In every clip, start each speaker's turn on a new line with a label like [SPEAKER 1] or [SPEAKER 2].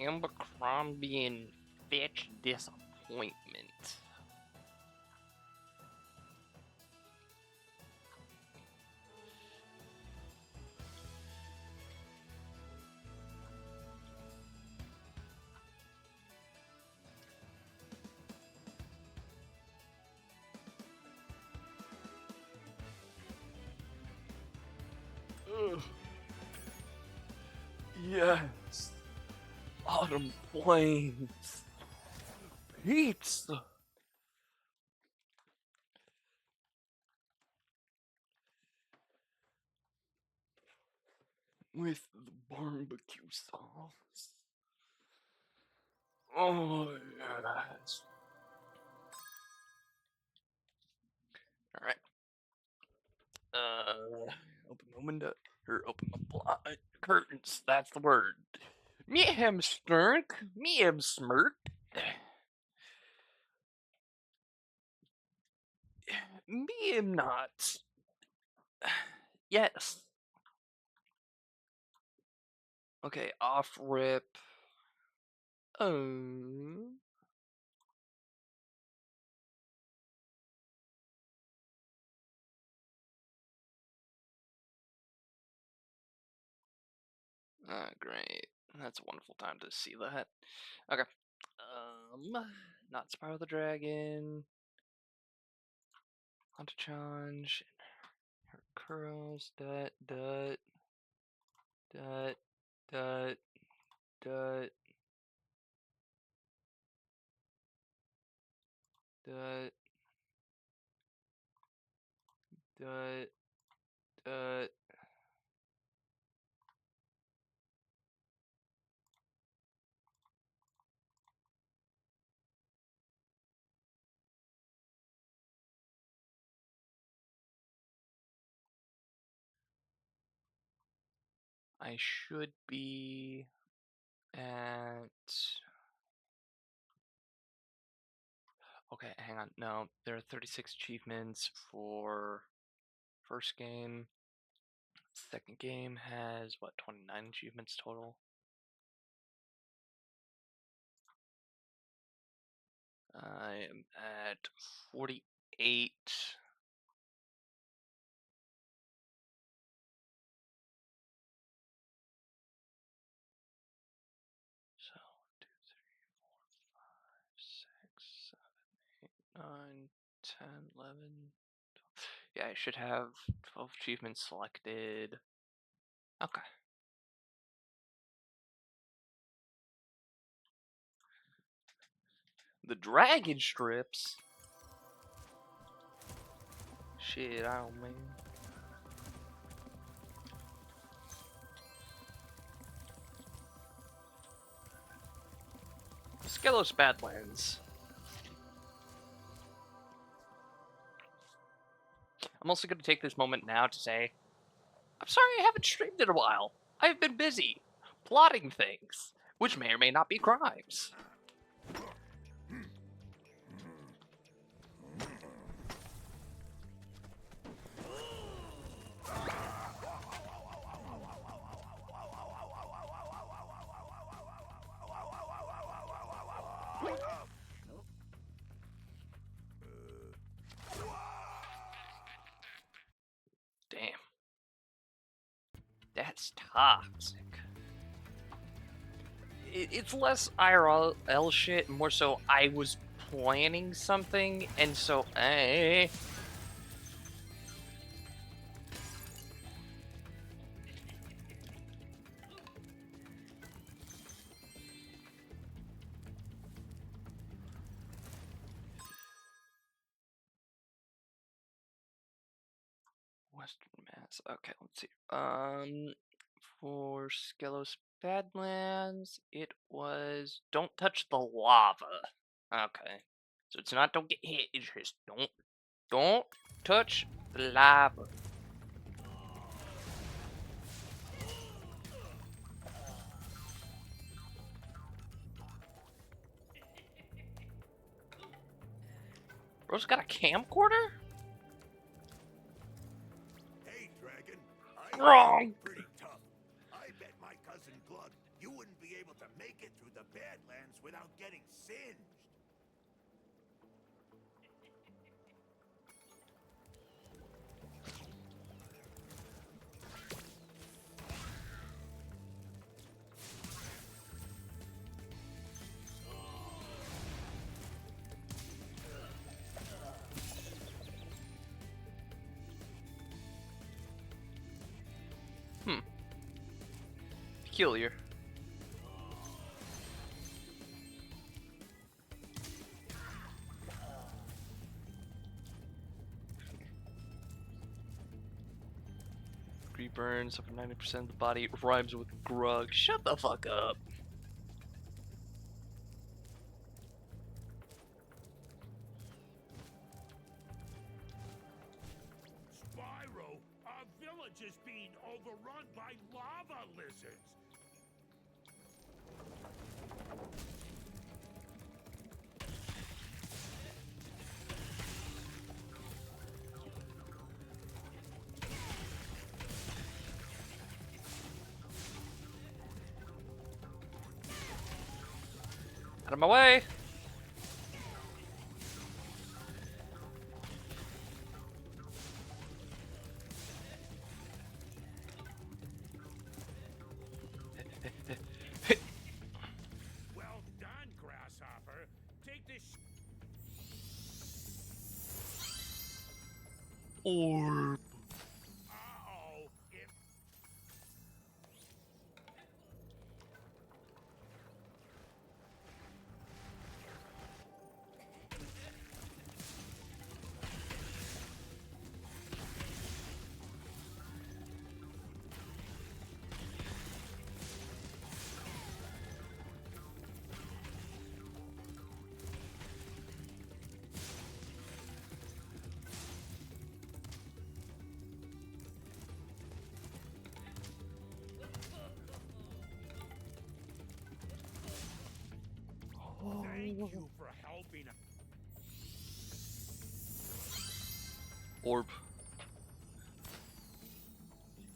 [SPEAKER 1] Abercrombie and Fitch disappointment. Ugh. Yes. Autumn Plains. Pizza. With the barbecue sauce. Oh, yes. Alright. Open the window. Or open the curtains. That's the word. Me him smirk. Me him smirk. Me him not. Yes. Okay, off rip. Oh. Ah, great. That's a wonderful time to see that. Okay. Not Spiral the Dragon. Hunter Challenge. Her curls. Dut, dut. Dut, dut, dut. Dut, dut, dut. I should be at... Okay, hang on. No, there are 36 achievements for first game. Second game has, what, 29 achievements total? I am at 48. So, 2, 3, 4, 5, 6, 7, 8, 9, 10, 11. 12. Yeah, I should have 12 achievements selected. Okay. The dragon strips? Shit, I don't mean. Skelos Badlands. I'm also going to take this moment now to say, I'm sorry I haven't streamed in a while. I've been busy plotting things, which may or may not be crimes. Damn. That's toxic. It's less IRL shit, more so I was planning something, and so, Western Mass. Okay, let's see. For Skelos Badlands, it was don't touch the lava. Okay. So it's not don't get hit, it's just don't touch the lava. Bro's got a camcorder?
[SPEAKER 2] Hey, Dragon.
[SPEAKER 1] Wrong.
[SPEAKER 2] Pretty tough. I bet my cousin Glug you wouldn't be able to make it through through the Badlands without getting singed.
[SPEAKER 1] Hmm. Peculiar. Burns over 90% of the body, rhymes with grug. Shut the fuck up.
[SPEAKER 2] Spyro, our village is being overrun by lava lizards.
[SPEAKER 1] Out of my way.
[SPEAKER 2] Well done, Grasshopper. Take this.
[SPEAKER 1] Orb.
[SPEAKER 2] Uh-oh. Thank you for helping us.
[SPEAKER 1] Orb.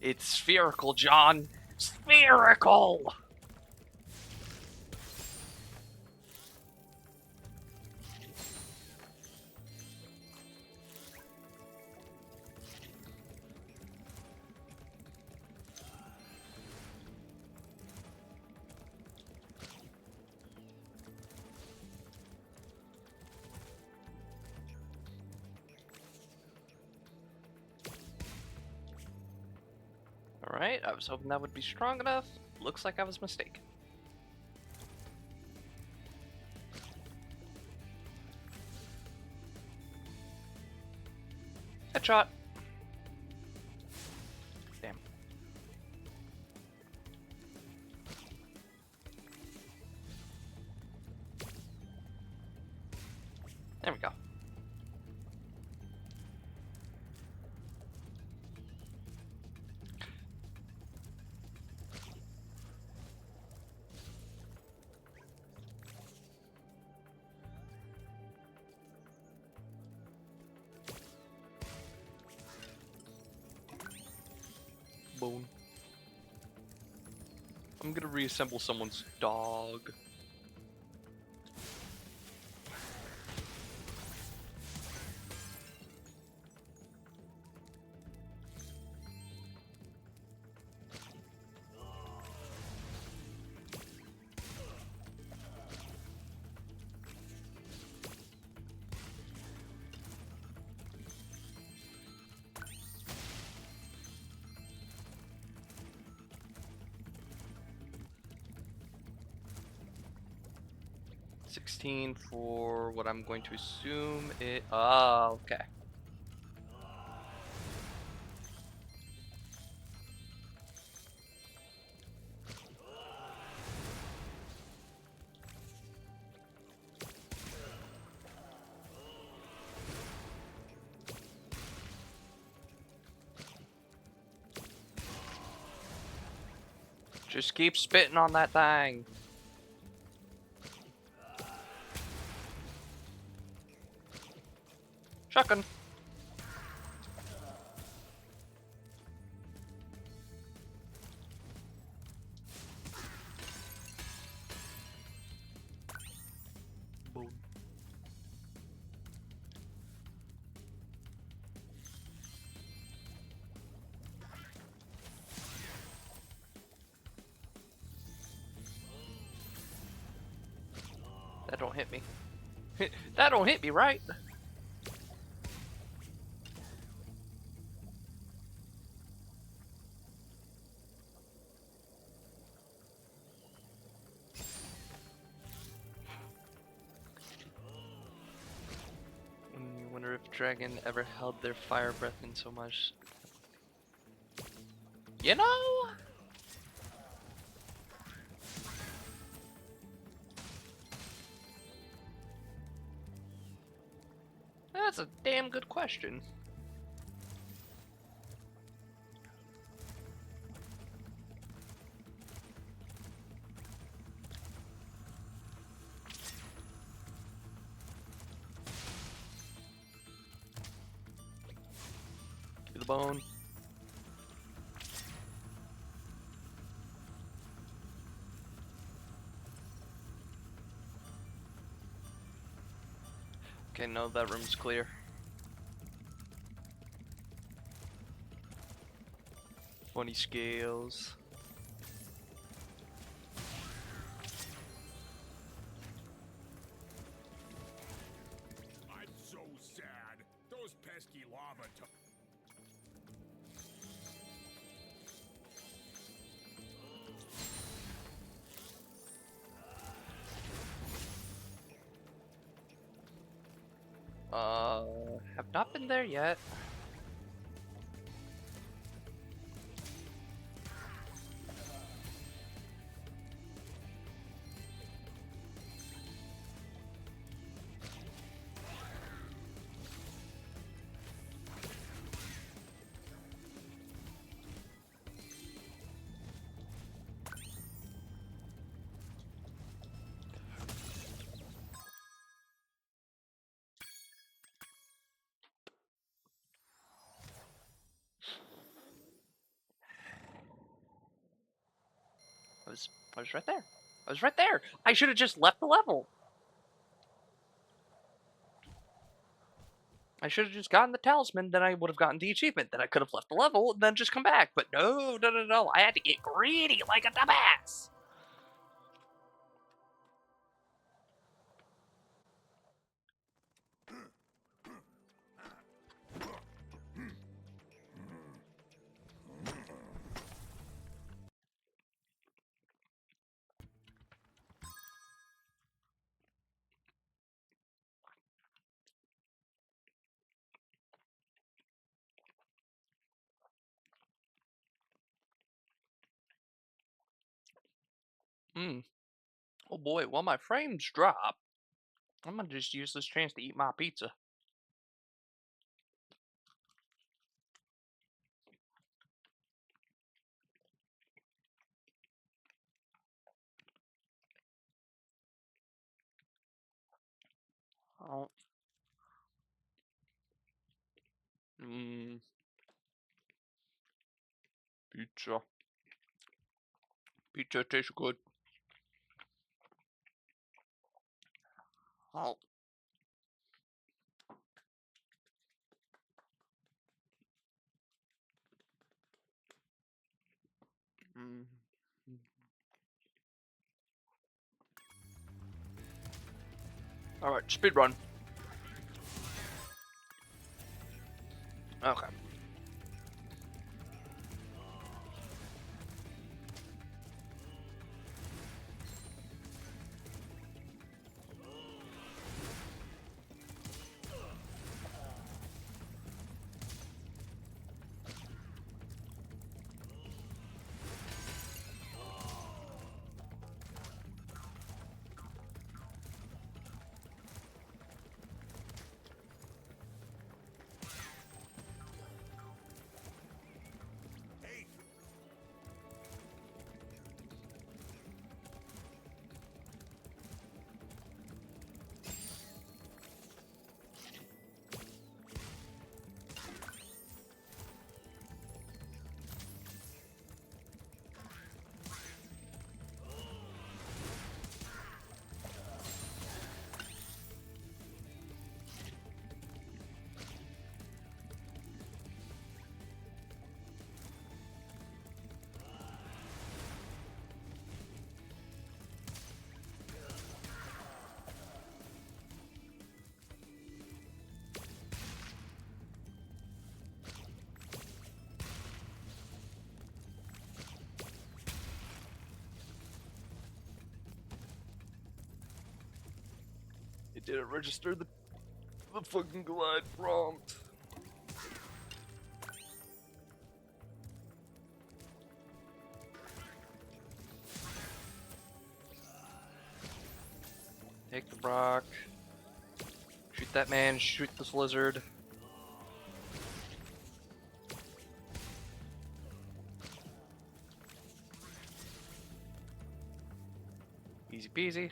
[SPEAKER 1] It's spherical, John. Spherical! Alright, I was hoping that would be strong enough. Looks like I was mistaken. Headshot. Damn. There we go. Bone. I'm gonna reassemble someone's dog. $16 for what I'm going to assume it. Oh, okay. Just keep spitting on that thing. Shotgun. That don't hit me. That don't hit me, right? Wonder if dragon ever held their fire breath in so much. You know? That's a damn good question. Give me the bone. Okay, no, that room's clear. Funny scales.
[SPEAKER 2] I'm so sad. Those pesky lava
[SPEAKER 1] Have not been there yet. I was right there. I was right there. I should have just left the level. I should have just gotten the talisman, then I would have gotten the achievement. Then I could have left the level and then just come back. But no, no, no, no. I had to get greedy like a dumbass. Hmm. Oh boy, while my frames drop, I'm gonna just use this chance to eat my pizza. Oh. Mmm. Pizza. Pizza tastes good. Oh. Mm. All right, speed run. Okay. Didn't register the fucking glide prompt. Take the rock. Shoot that man, shoot this lizard. Easy peasy.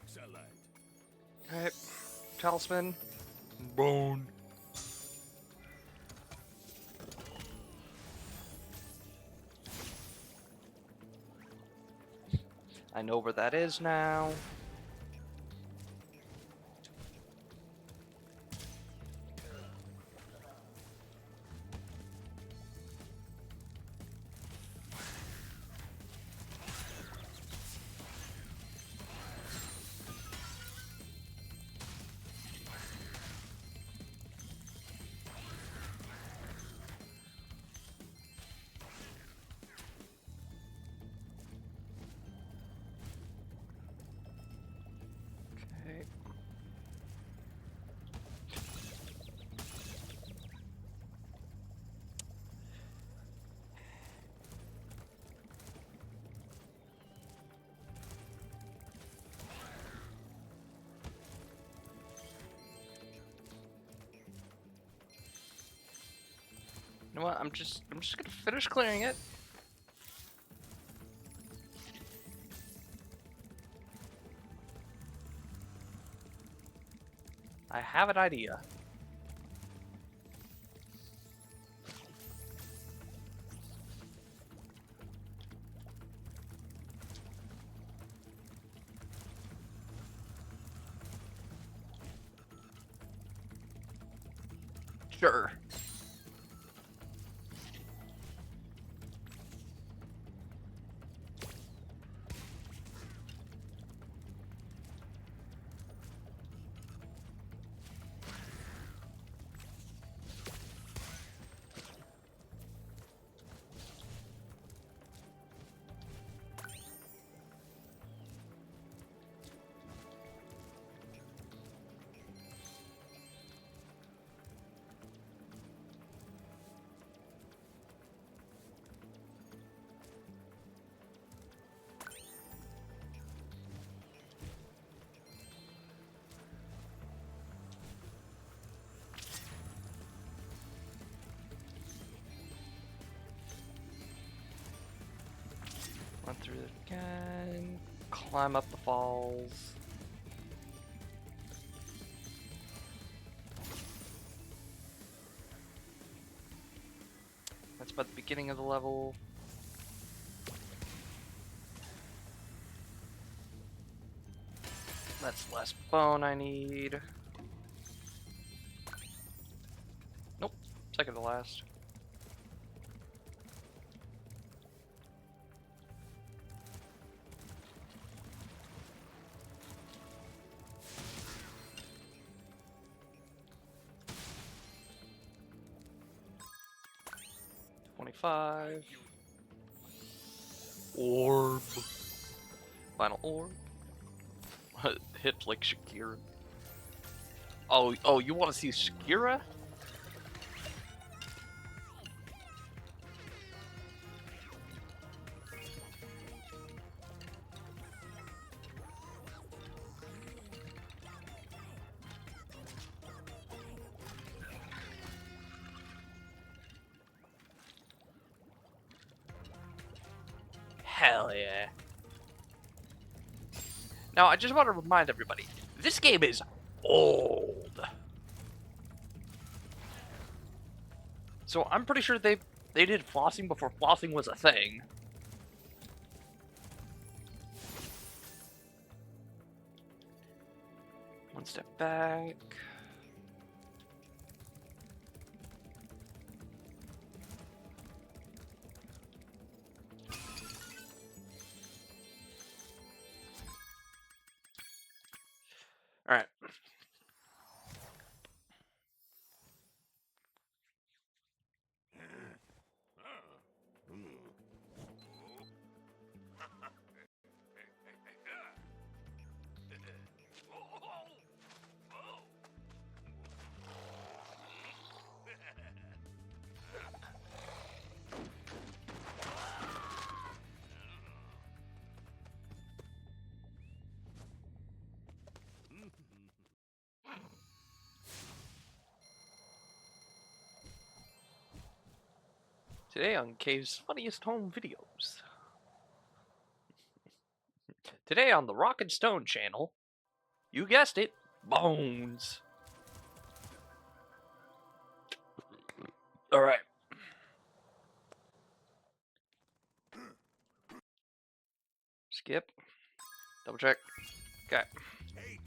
[SPEAKER 2] Excellent.
[SPEAKER 1] Alright. Talisman. Bone. I know where that is now. Okay. You know what? I'm just gonna finish clearing it. I have an idea. Sure. Run through it again. Climb up the falls. That's about the beginning of the level. That's less bone I need. Nope, second to last. $25. Orb. Final orb. Hit like Shakira. Oh, you want to see Shakira? Hell yeah. Now, I just want to remind everybody, this game is old. So I'm pretty sure they did flossing before flossing was a thing. One step back. All right. Today on Cave's Funniest Home Videos. Today on the Rock and Stone channel, you guessed it, bones. All right. Skip. Double check. Okay.
[SPEAKER 2] Hey,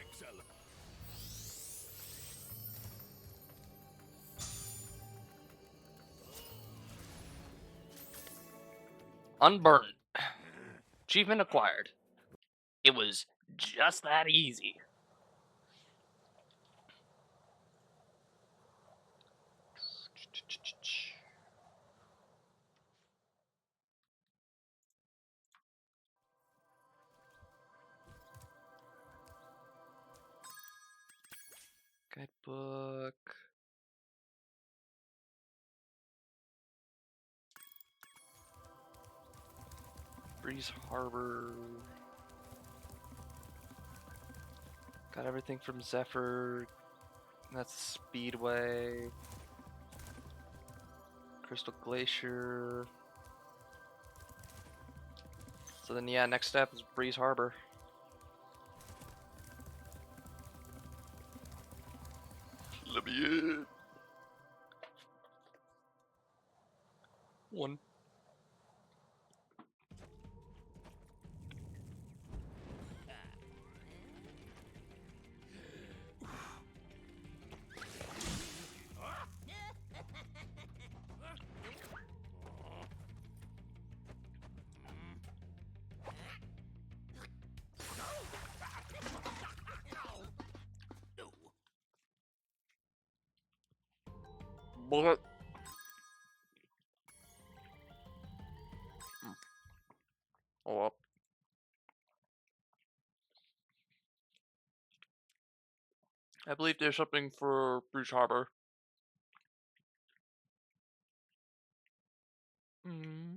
[SPEAKER 2] excellent.
[SPEAKER 1] Unburned. Achievement acquired. It was just that easy. Guidebook. Breeze Harbor. Got everything from Zephyr. That's Speedway. Crystal Glacier. So then, yeah, next step is Breeze Harbor. Let me in. One. Bullet. Oh well. I believe there's something for Breeze Harbor. Mm.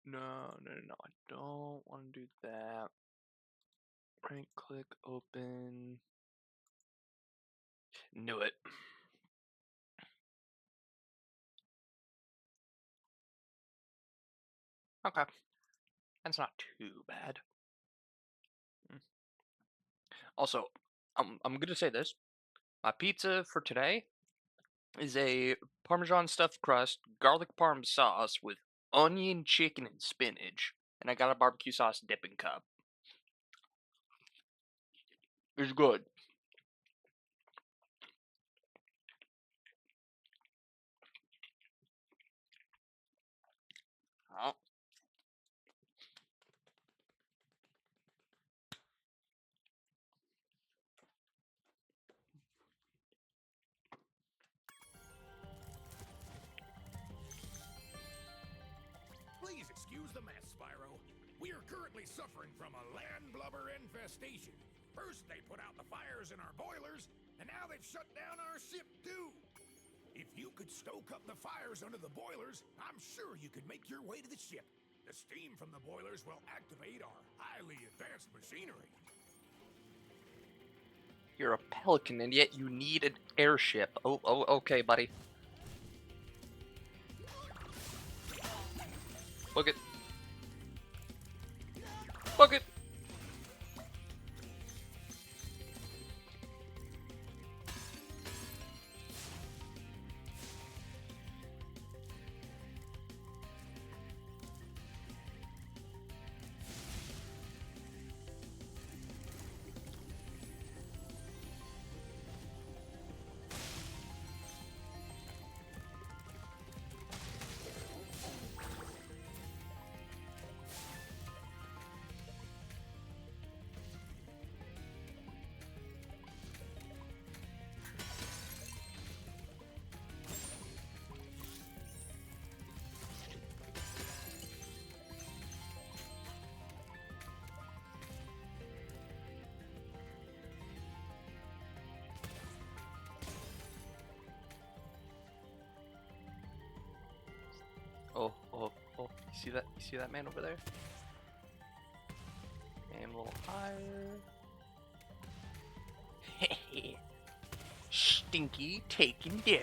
[SPEAKER 1] No, no, no, no. I don't want to do that. Right click, open. Knew it. Okay. That's not too bad. Also, I'm gonna say this. My pizza for today is a Parmesan stuffed crust, garlic parm sauce with onion, chicken, and spinach. And I got a barbecue sauce dipping cup. It's good. Oh.
[SPEAKER 2] Please excuse the mess, Spyro. We are currently suffering from a land blubber infestation. First, they put out the fires in our boilers, and now they've shut down our ship, too. If you could stoke up the fires under the boilers, I'm sure you could make your way to the ship. The steam from the boilers will activate our highly advanced machinery.
[SPEAKER 1] You're a pelican, and yet you need an airship. Oh, okay, buddy. Book it. Book it. Oh. You see that? You see that man over there? Aim a little higher. Stinky taken down.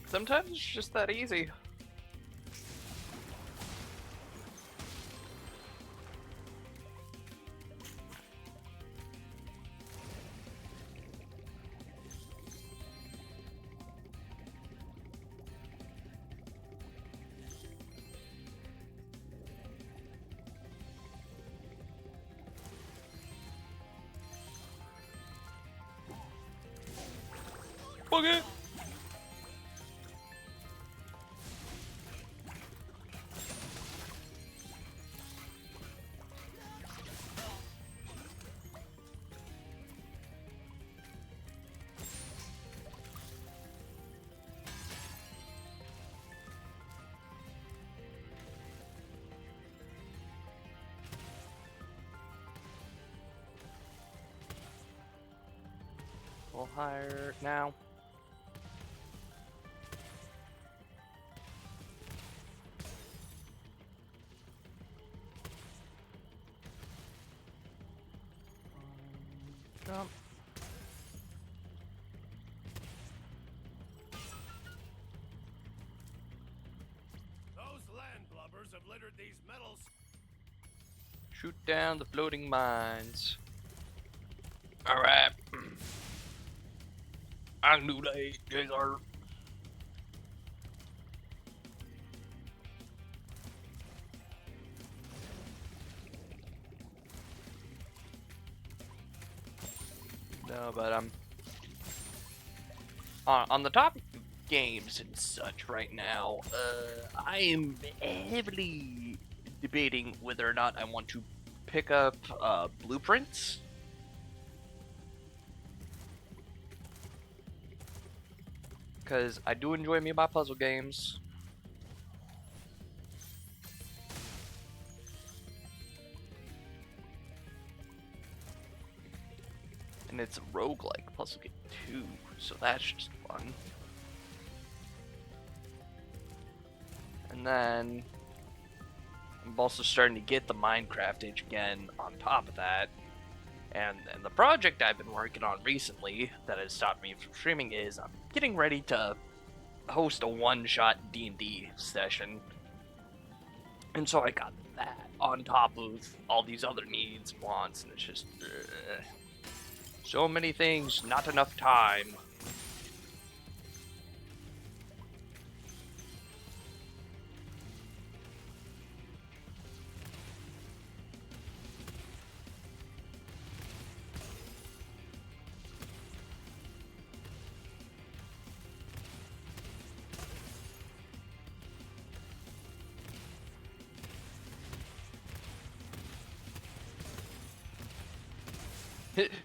[SPEAKER 1] Sometimes it's just that easy. Okay. A little higher now. Jump.
[SPEAKER 2] Those landlubbers have littered these metals.
[SPEAKER 1] Shoot down the floating mines. Alright. I knew they are. No, but on the topic of games and such right now, I am heavily debating whether or not I want to pick up blueprints. Because I do enjoy me my puzzle games. And it's a roguelike puzzle game too, so that's just fun. And then I'm also starting to get the Minecraft itch again on top of that. And the project I've been working on recently that has stopped me from streaming is I'm getting ready to host a one-shot D&D session. And so I got that on top of all these other needs and wants, and it's just so many things, not enough time.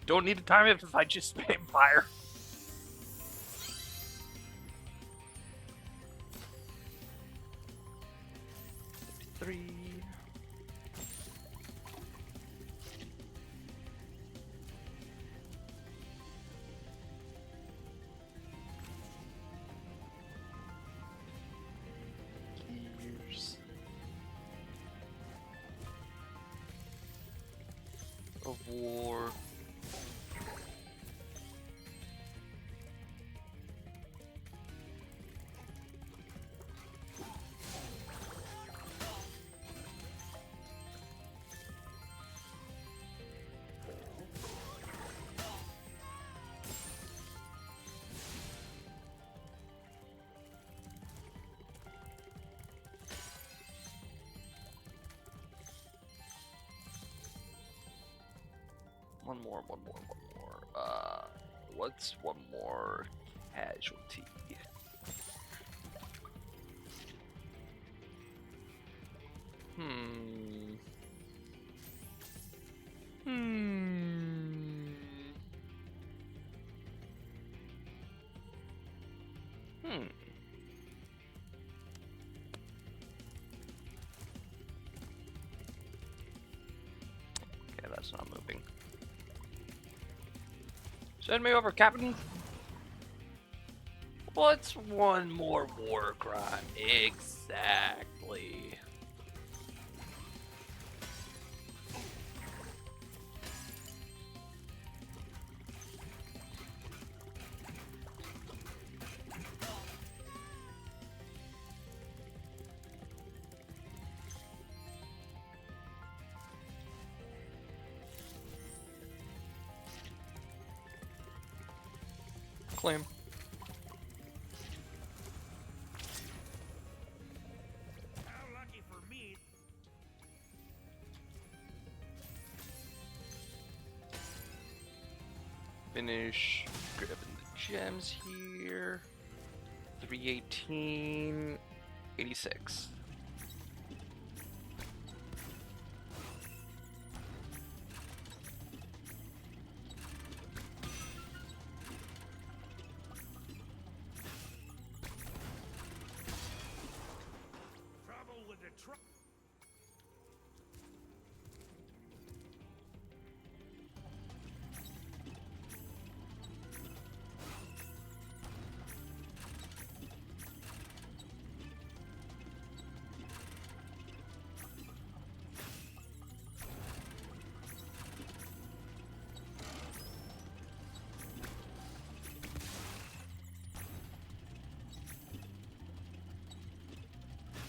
[SPEAKER 1] Don't need to time it if I just spam fire. Three. Gears of War. One more. What's one more casualty? Hmm. Hmm. Hmm. Okay, that's not moving. Send me over, Captain. What's one more war crime? Exactly. Claim.
[SPEAKER 2] How lucky for me.
[SPEAKER 1] Finish grabbing the gems here. 318, 86.
[SPEAKER 2] Trouble with the truck.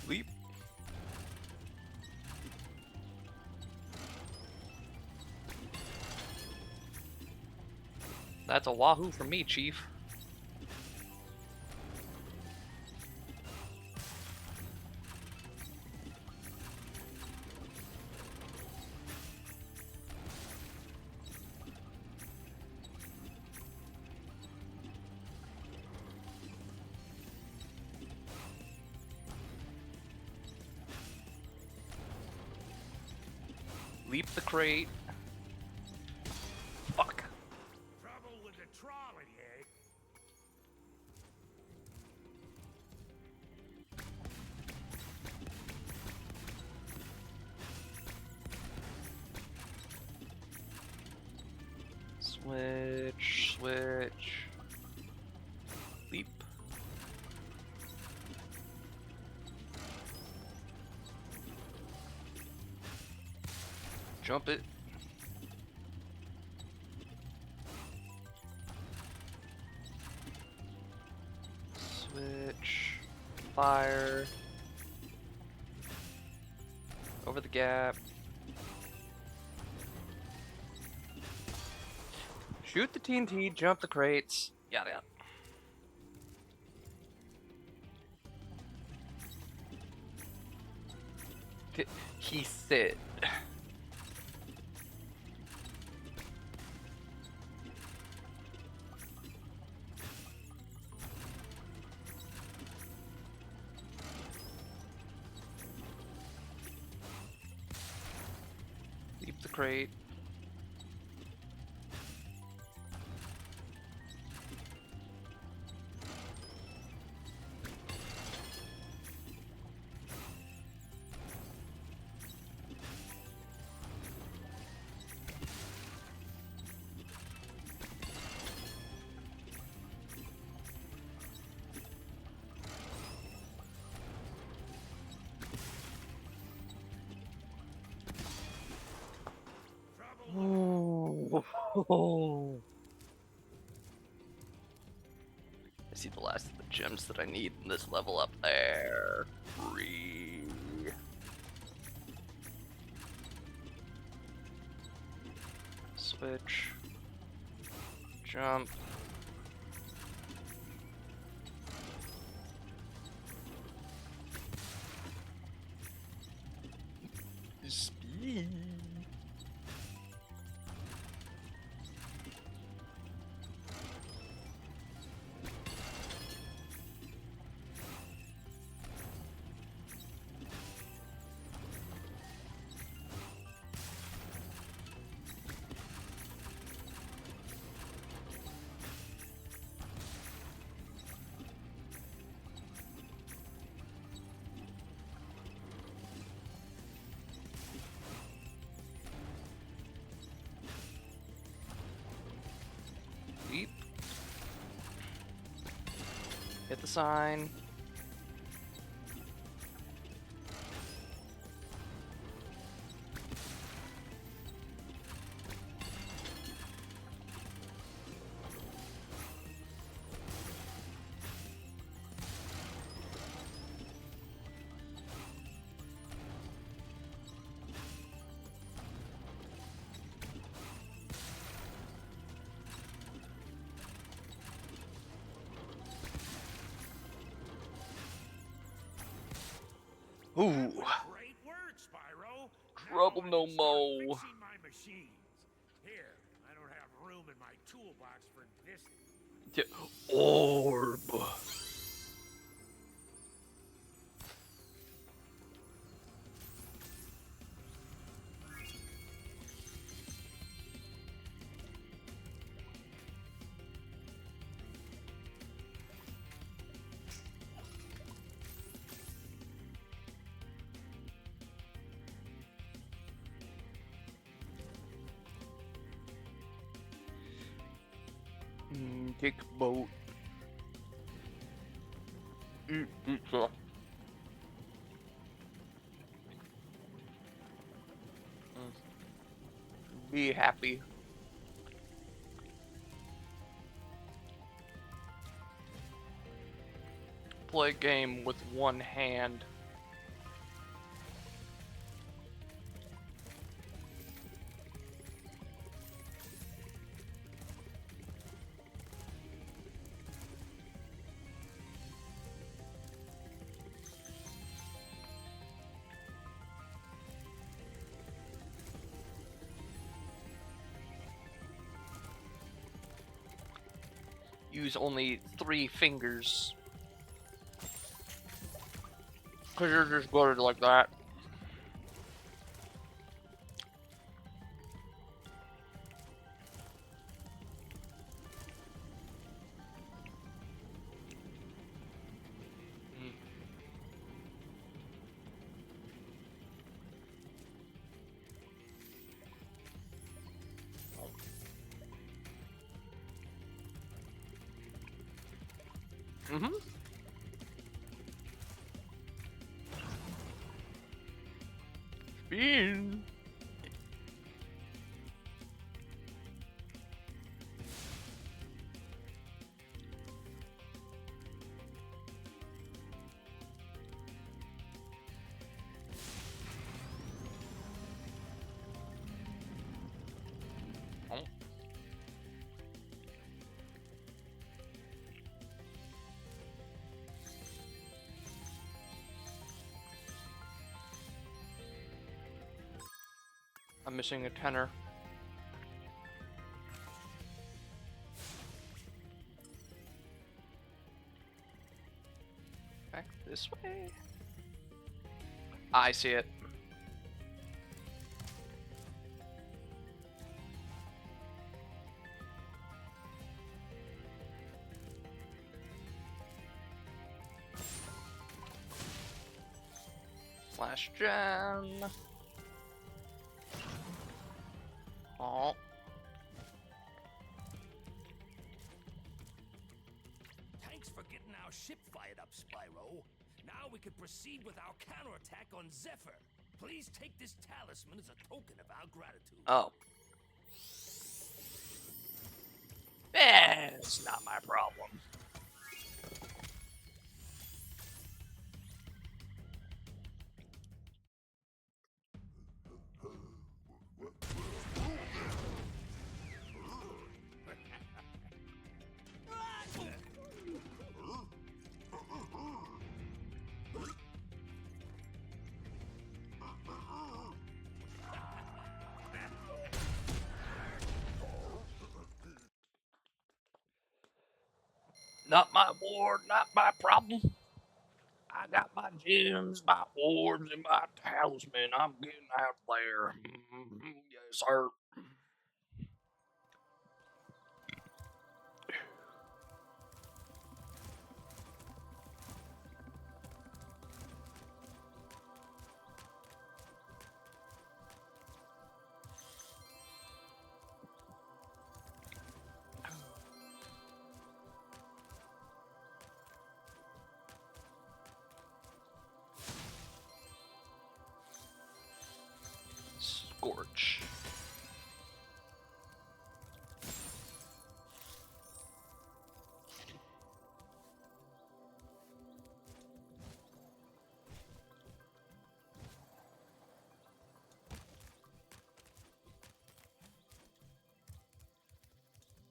[SPEAKER 1] Leap. That's a wahoo from me, Chief. Leap the crate. Fuck.
[SPEAKER 2] Trouble with the trolley, eh?
[SPEAKER 1] Switch. Leap. Jump it. Switch. Fire. Over the gap. Shoot the TNT, jump the crates. Yada yada. He said. Leap the crate. Oh. I see the last of the gems that I need in this level up there. Free. Switch. Jump. Speed. Beep. Hit the sign. Ooh.
[SPEAKER 2] Great work, Spyro.
[SPEAKER 1] Trouble
[SPEAKER 2] Now I
[SPEAKER 1] no
[SPEAKER 2] can start
[SPEAKER 1] mo.
[SPEAKER 2] fixing my machines. Here, I don't have room in my toolbox for this.
[SPEAKER 1] Yeah. Orb. Take boat. Eat pizza. Be happy. Play game with one hand. Use only 3 fingers. Cause you're just good like that. Mm-hmm. Bean. Oh. I'm missing a tenner. Back this way. I see it. Flash gem. Oh.
[SPEAKER 2] Thanks for getting our ship fired up, Spyro. Now we can proceed with our counterattack on Zephyr. Please take this talisman as a token of our gratitude.
[SPEAKER 1] Oh. It's not my problem. Not my ward, not my problem. I got my gems, my orbs, and my talisman. I'm getting out there. Yes, sir. Scorch.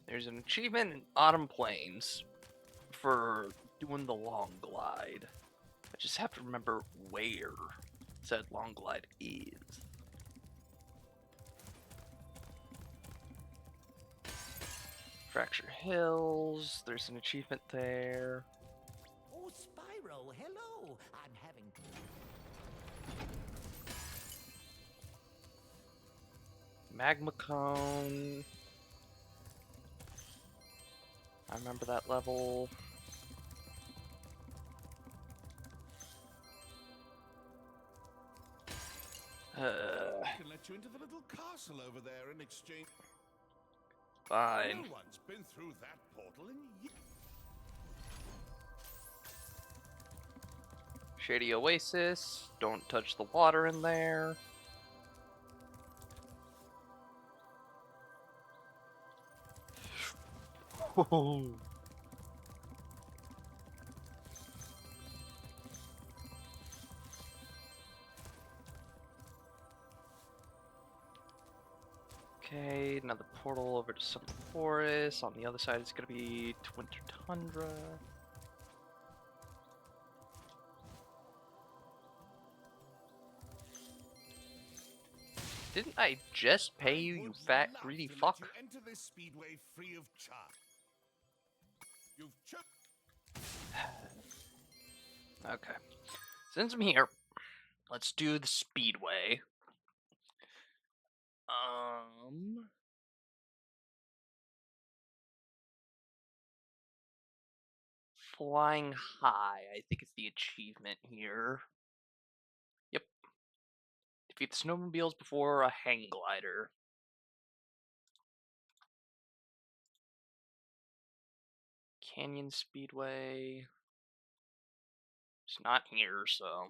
[SPEAKER 1] There's an achievement in Autumn Plains for doing the long glide. I just have to remember where said long glide is. Fracture Hills, there's an achievement there.
[SPEAKER 2] Oh, Spyro, hello. I'm having.
[SPEAKER 1] Magma Cone. I remember that level.
[SPEAKER 2] I can let you into the little castle over there in exchange.
[SPEAKER 1] Fine.
[SPEAKER 2] No one's been through that portal in years.
[SPEAKER 1] Shady Oasis. Don't touch the water in there. Okay, another portal over to some forest. On the other side, it's gonna be Winter Tundra. Didn't I just pay you, you fat greedy fuck?
[SPEAKER 2] You enter this speedway free of charge. You've
[SPEAKER 1] Okay. Since I'm here, let's do the speedway. Flying high, I think it's the achievement here. Yep. Defeat the snowmobiles before a hang glider. Canyon Speedway. It's not here, so.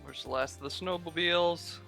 [SPEAKER 1] Where's the last of the snowmobiles?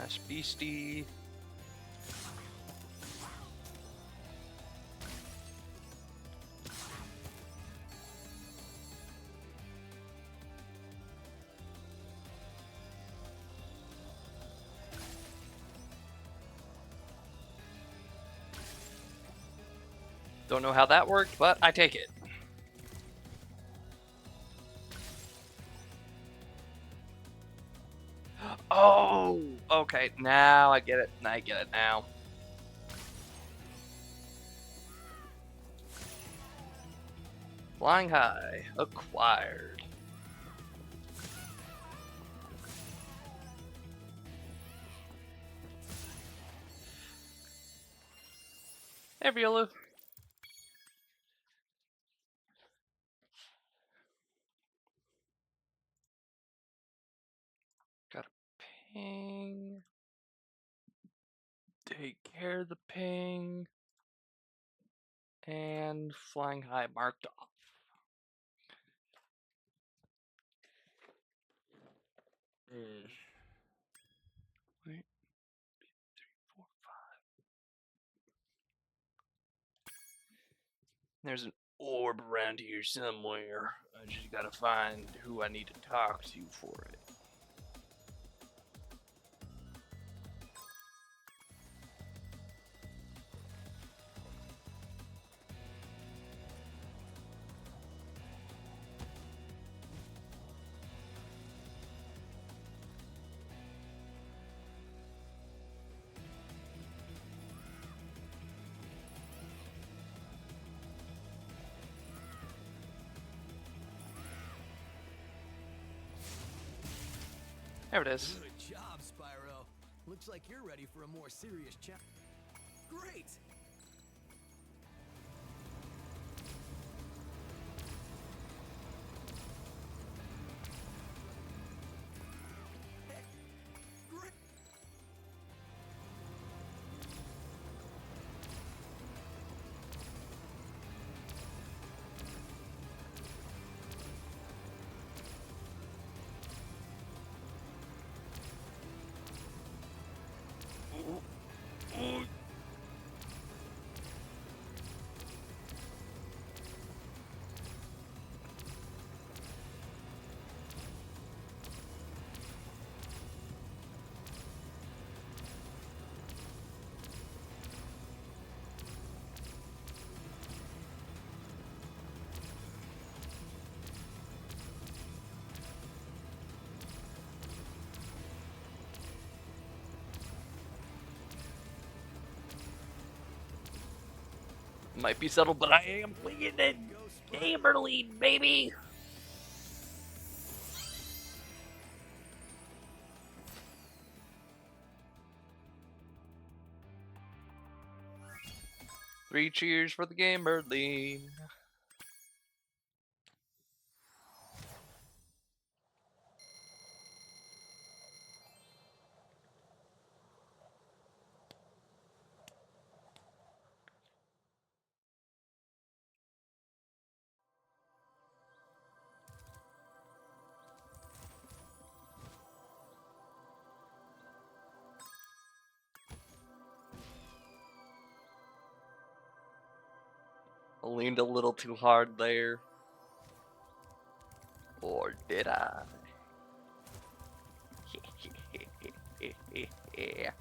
[SPEAKER 1] Nice beastie. Don't know how that worked, but I take it. Oh, okay. Now I get it. I get it now. Flying high. Acquired. Hey, Viola. Got a ping. Take care of the ping. And flying high marked off. Wait. 3, 4, 5. There's an orb around here somewhere. I just gotta find who I need to talk to for it. There it is.
[SPEAKER 3] Good job, Spyro. Looks like you're ready for a more serious challenge. Great! Great!
[SPEAKER 1] Might be subtle, but I am winning. Gamer lead, baby. Three cheers for the gamer lead. I leaned a little too hard there. Or did I? Yeah.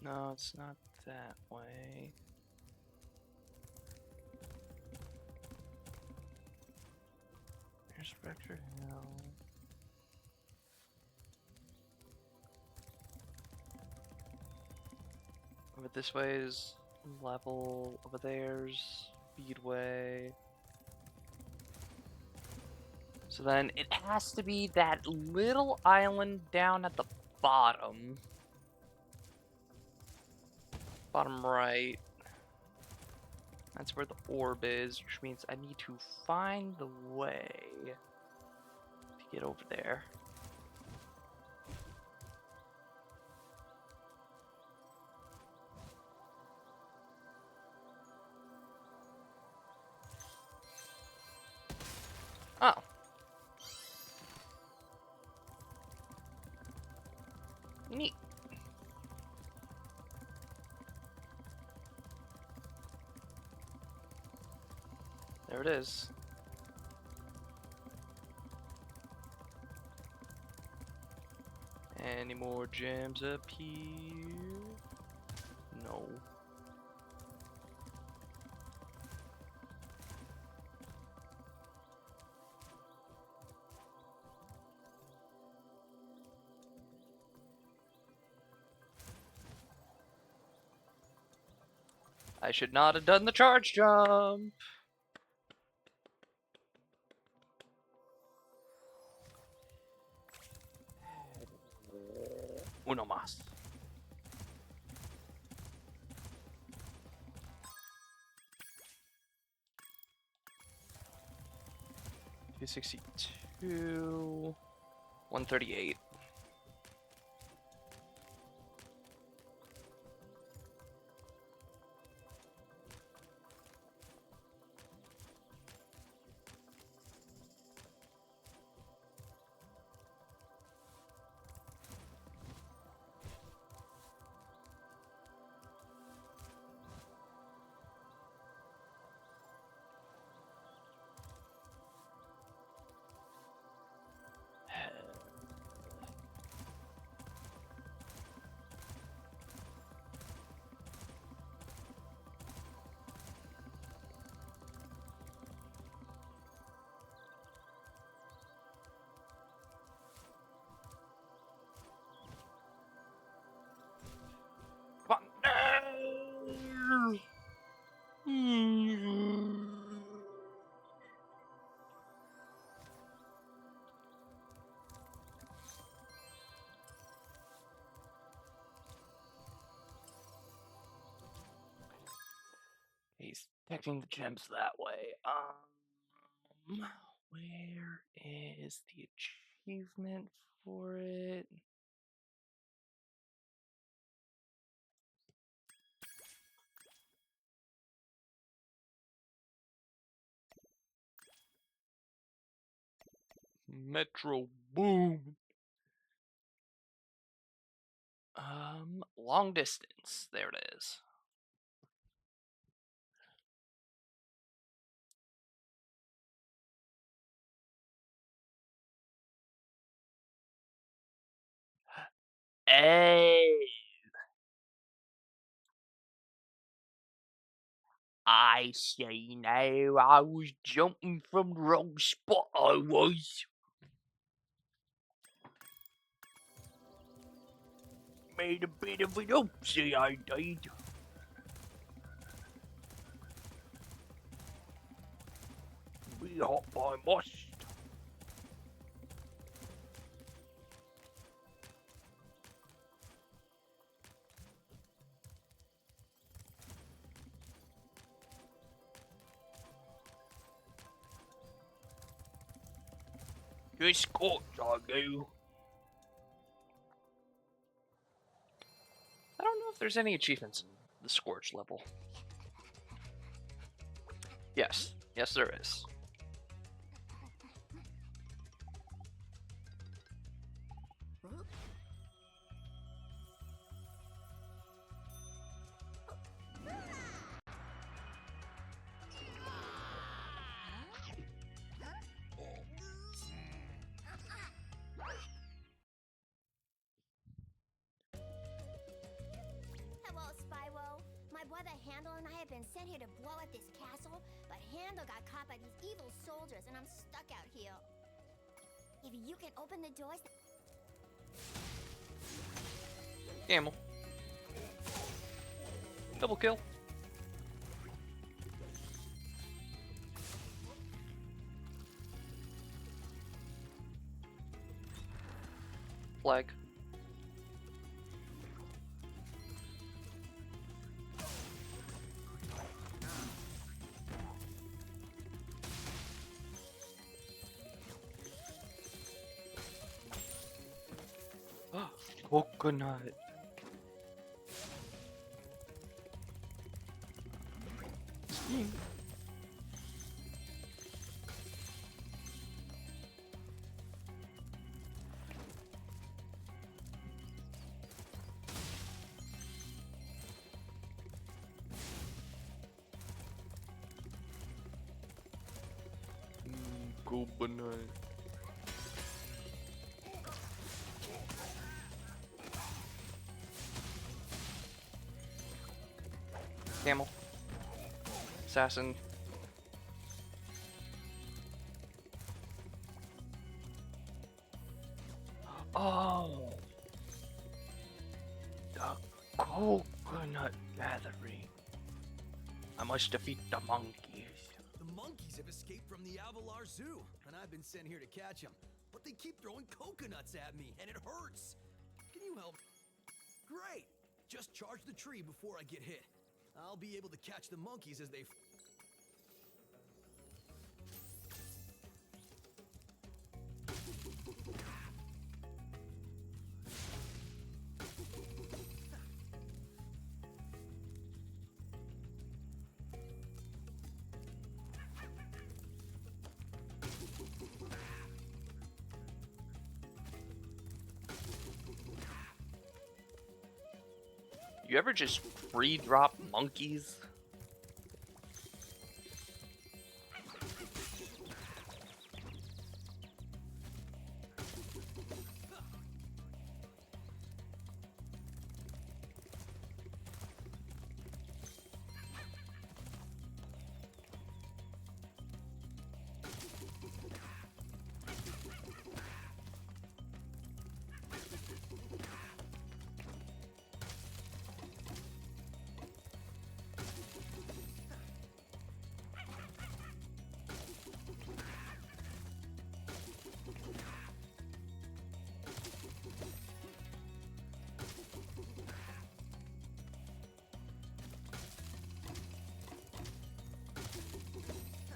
[SPEAKER 1] No, it's not that way. Here's Vector Hill. Over this way is level. Over there's speedway. So then it has to be that little island down at the bottom. Bottom right. That's where the orb is, which means I need to find the way to get over there. Oh. Neat. There it is. Any more gems up here? No. I should not have done the charge jump. Uno más. 262. 138. Come on. He's taking the gems that way. Where is the achievement for it? Metro Boom. Long distance. There it is. Hey, I see now. I was jumping from the wrong spot. I was. Made a bit of an oopsie, I did. Be hot by must. You're scorched, I do. I don't know if there's any achievements in the Scorch level. Yes. Yes, there is.
[SPEAKER 4] Hello, Spyro. My brother Handel and I have been sent here to blow at this castle, but Handel got caught by these evil soldiers, and I'm stuck out here. If you can open the doors...
[SPEAKER 1] Gamble. Double kill. Flag. Coconut. Coconut. Camel. Assassin. Oh, the coconut gathering. I must defeat the monkeys.
[SPEAKER 3] The monkeys have escaped from the Avalar Zoo, and I've been sent here to catch them. But they keep throwing coconuts at me, and it hurts. Can you help? Great! Just charge the tree before I get hit. I'll be able to catch the monkeys as they...
[SPEAKER 1] You ever just free drop monkeys?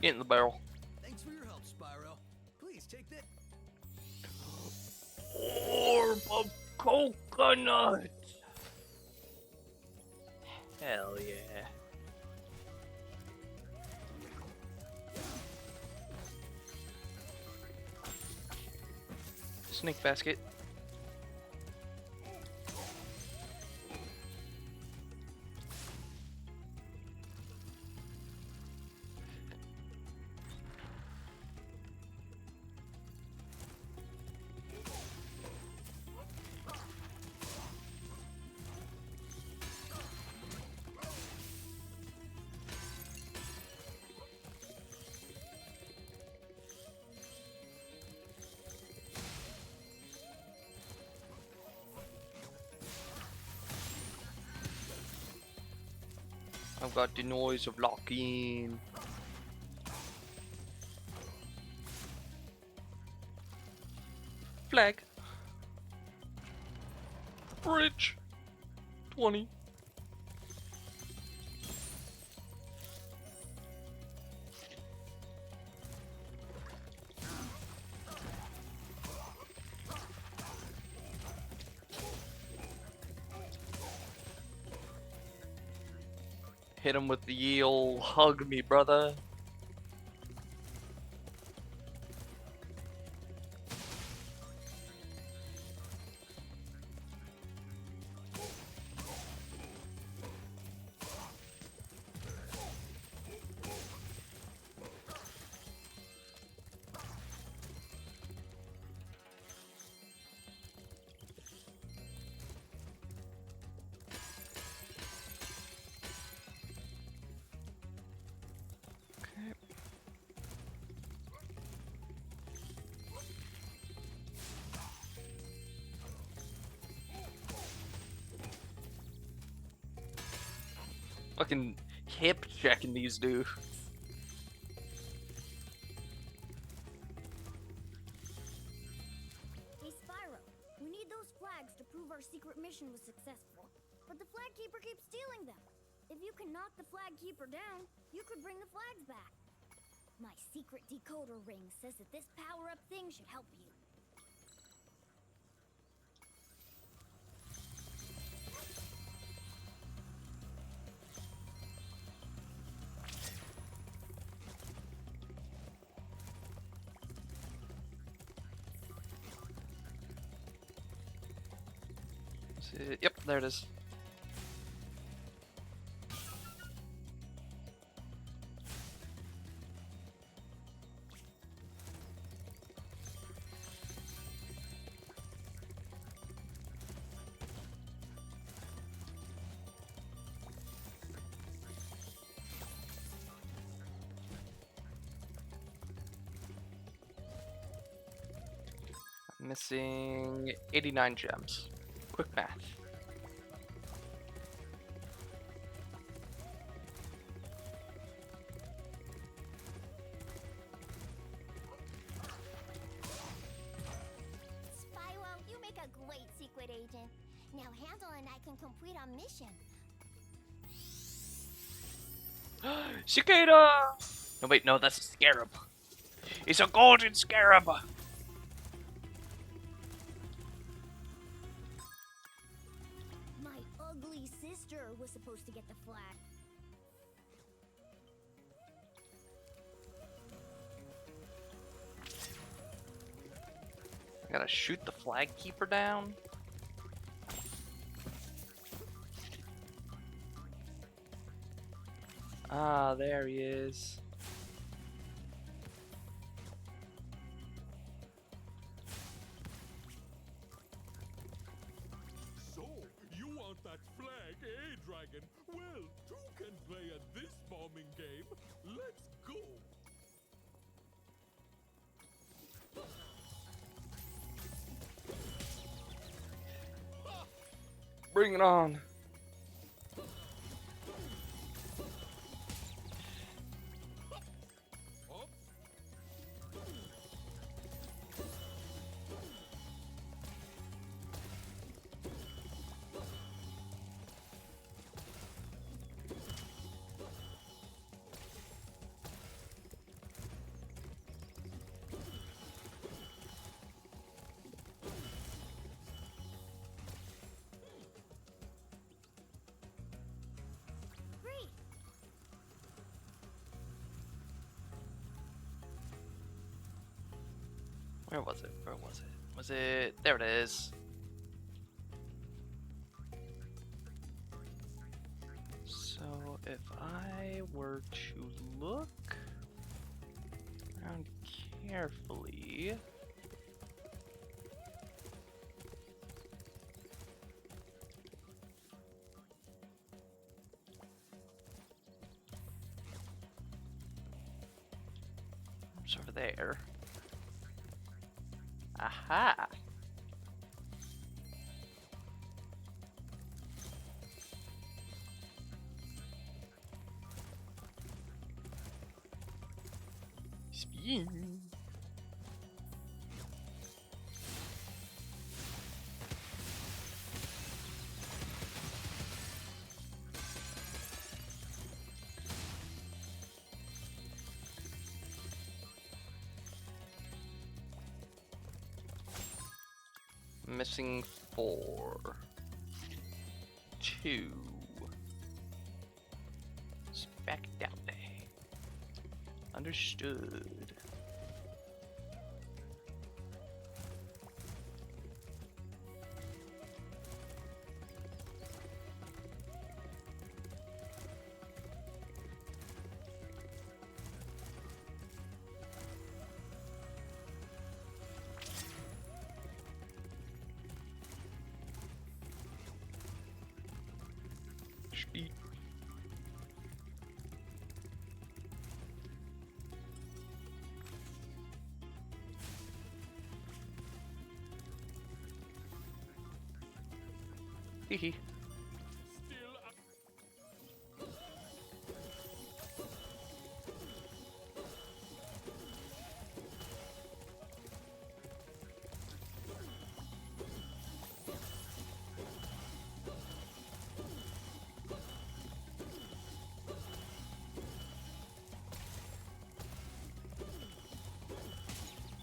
[SPEAKER 1] Get in the barrel.
[SPEAKER 3] Thanks for your help, Spyro. Please take this.
[SPEAKER 1] Orb of coconut! Hell yeah. Snake basket. I've got the noise of locking. Flag. Bridge. 20. Hit him with the eel. Hug me, brother. Fucking hip checking these dudes.
[SPEAKER 4] Hey, Spyro, we need those flags to prove our secret mission was successful. But the flag keeper keeps stealing them. If you can knock the flag keeper down, you could bring the flags back. My secret decoder ring says that this power-up thing should help you.
[SPEAKER 1] Yep, there it is. Missing 89 gems. Quick math.
[SPEAKER 5] Spyro, you make a great secret agent. Now Handel and I can complete our mission.
[SPEAKER 1] Cicada! No, wait, no, that's a scarab. It's a golden scarab!
[SPEAKER 4] My ugly sister was supposed to get the flag.
[SPEAKER 1] I gotta shoot the flag keeper down. Ah, there he is.
[SPEAKER 2] So, you want that flag, eh, Dragon? Well, two can play at this bombing game. Let's go!
[SPEAKER 1] Bring it on.
[SPEAKER 2] Up.
[SPEAKER 4] Great.
[SPEAKER 1] Where was it? Where was it? Was it? There it is. So if I were to look around carefully. It's over there. Aha! Spin. Missing 4. 2. It's back down there. Understood. Speed. Hehe.
[SPEAKER 2] Still up.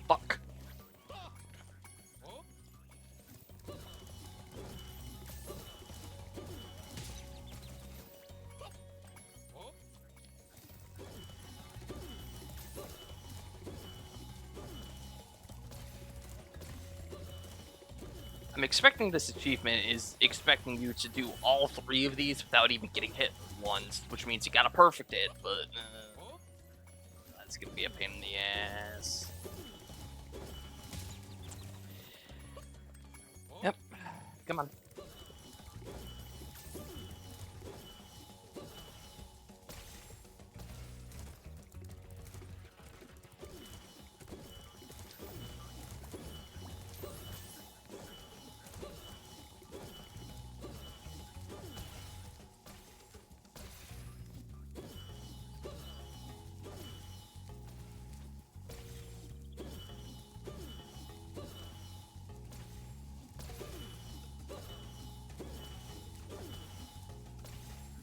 [SPEAKER 1] Fuck.
[SPEAKER 2] Up. Up.
[SPEAKER 1] I'm expecting this achievement is expecting you to do all 3 of these without even getting hit once, which means you gotta perfect it, but that's gonna be a pain in the ass. Yep. Come on.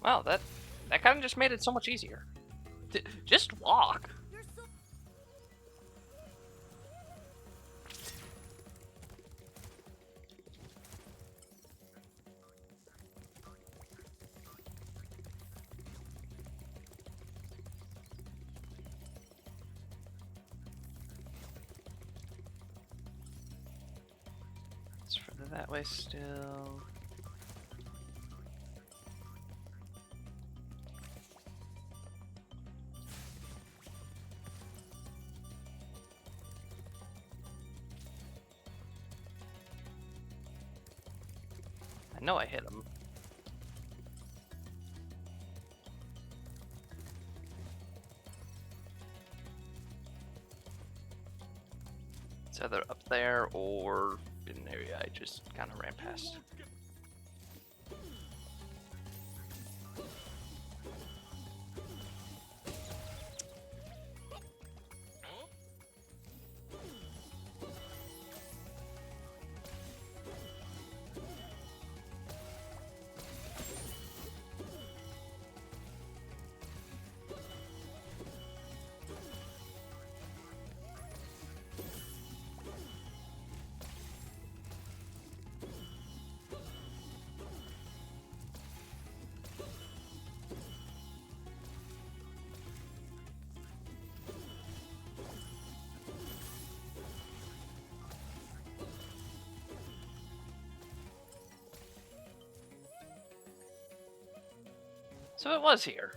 [SPEAKER 1] Wow, that kind of just made it so much easier. Just walk.
[SPEAKER 4] You're so.
[SPEAKER 1] It's further that way still. I know I hit him. It's either up there or in an area I just kind of ran past. So it was here.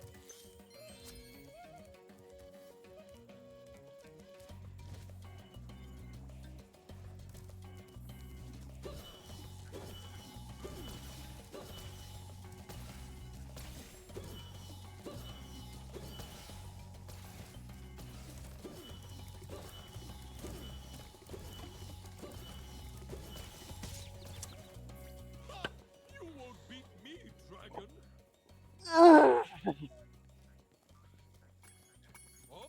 [SPEAKER 2] You won't beat me, dragon. Oh, oh.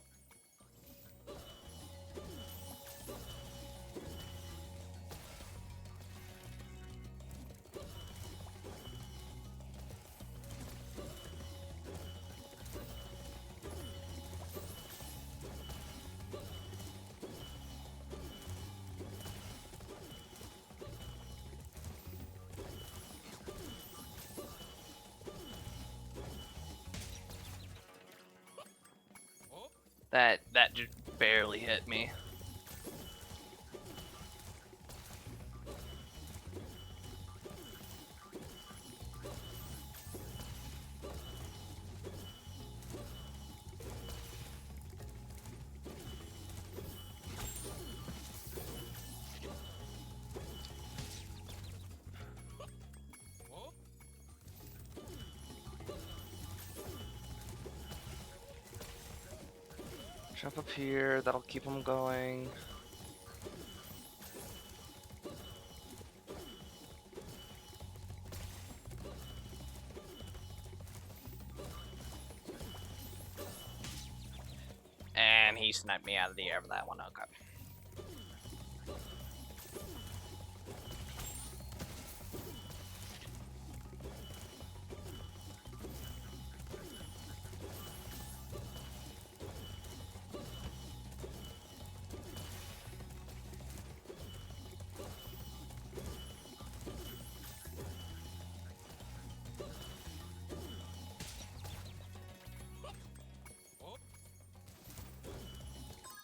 [SPEAKER 1] That just barely hit me.
[SPEAKER 2] Oh,
[SPEAKER 1] Jump up here, that'll keep them going. And he sniped me out of the air for that one, okay.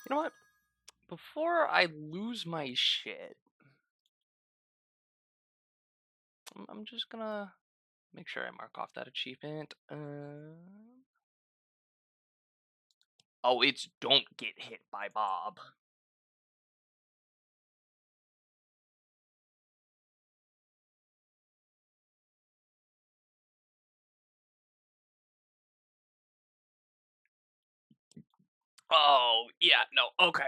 [SPEAKER 1] You know what? Before I lose my shit, I'm just gonna make sure I mark off that achievement. Oh, it's don't get hit by Bob. Oh, yeah, no, okay.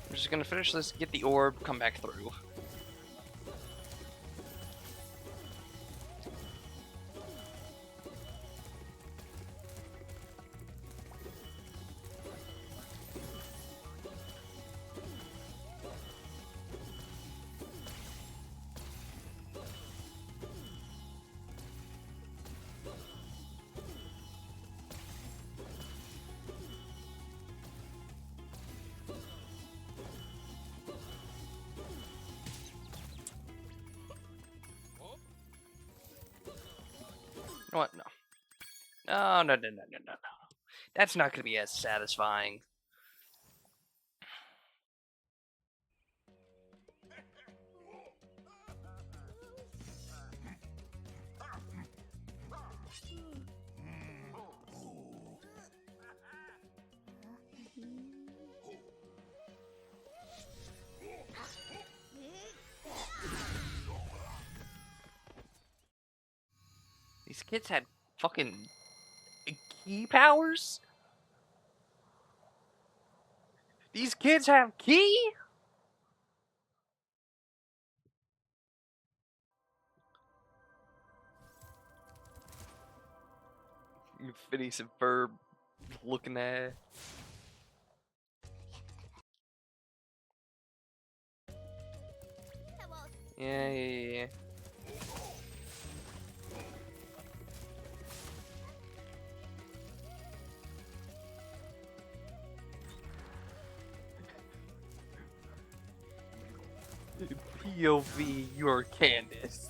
[SPEAKER 1] I'm just gonna finish this, get the orb, come back through. You know what? No. No, no, no, no, no, no, no. That's not gonna be as satisfying. These kids had fucking key powers? These kids have key? Phineas and Ferb looking at.
[SPEAKER 5] Hello.
[SPEAKER 1] Yeah, yeah, yeah. POV, you're Candace.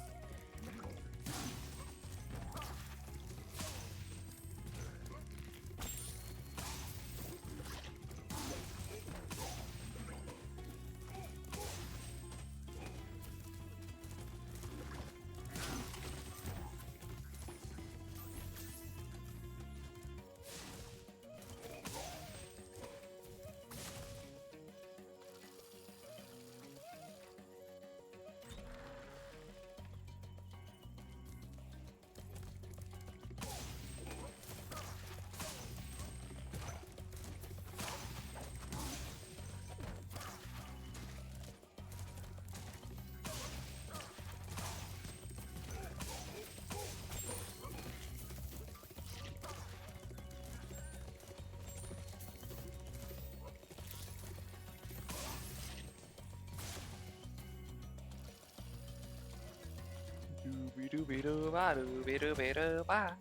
[SPEAKER 1] Doobie doobie doo ba doobie doobie doo ba.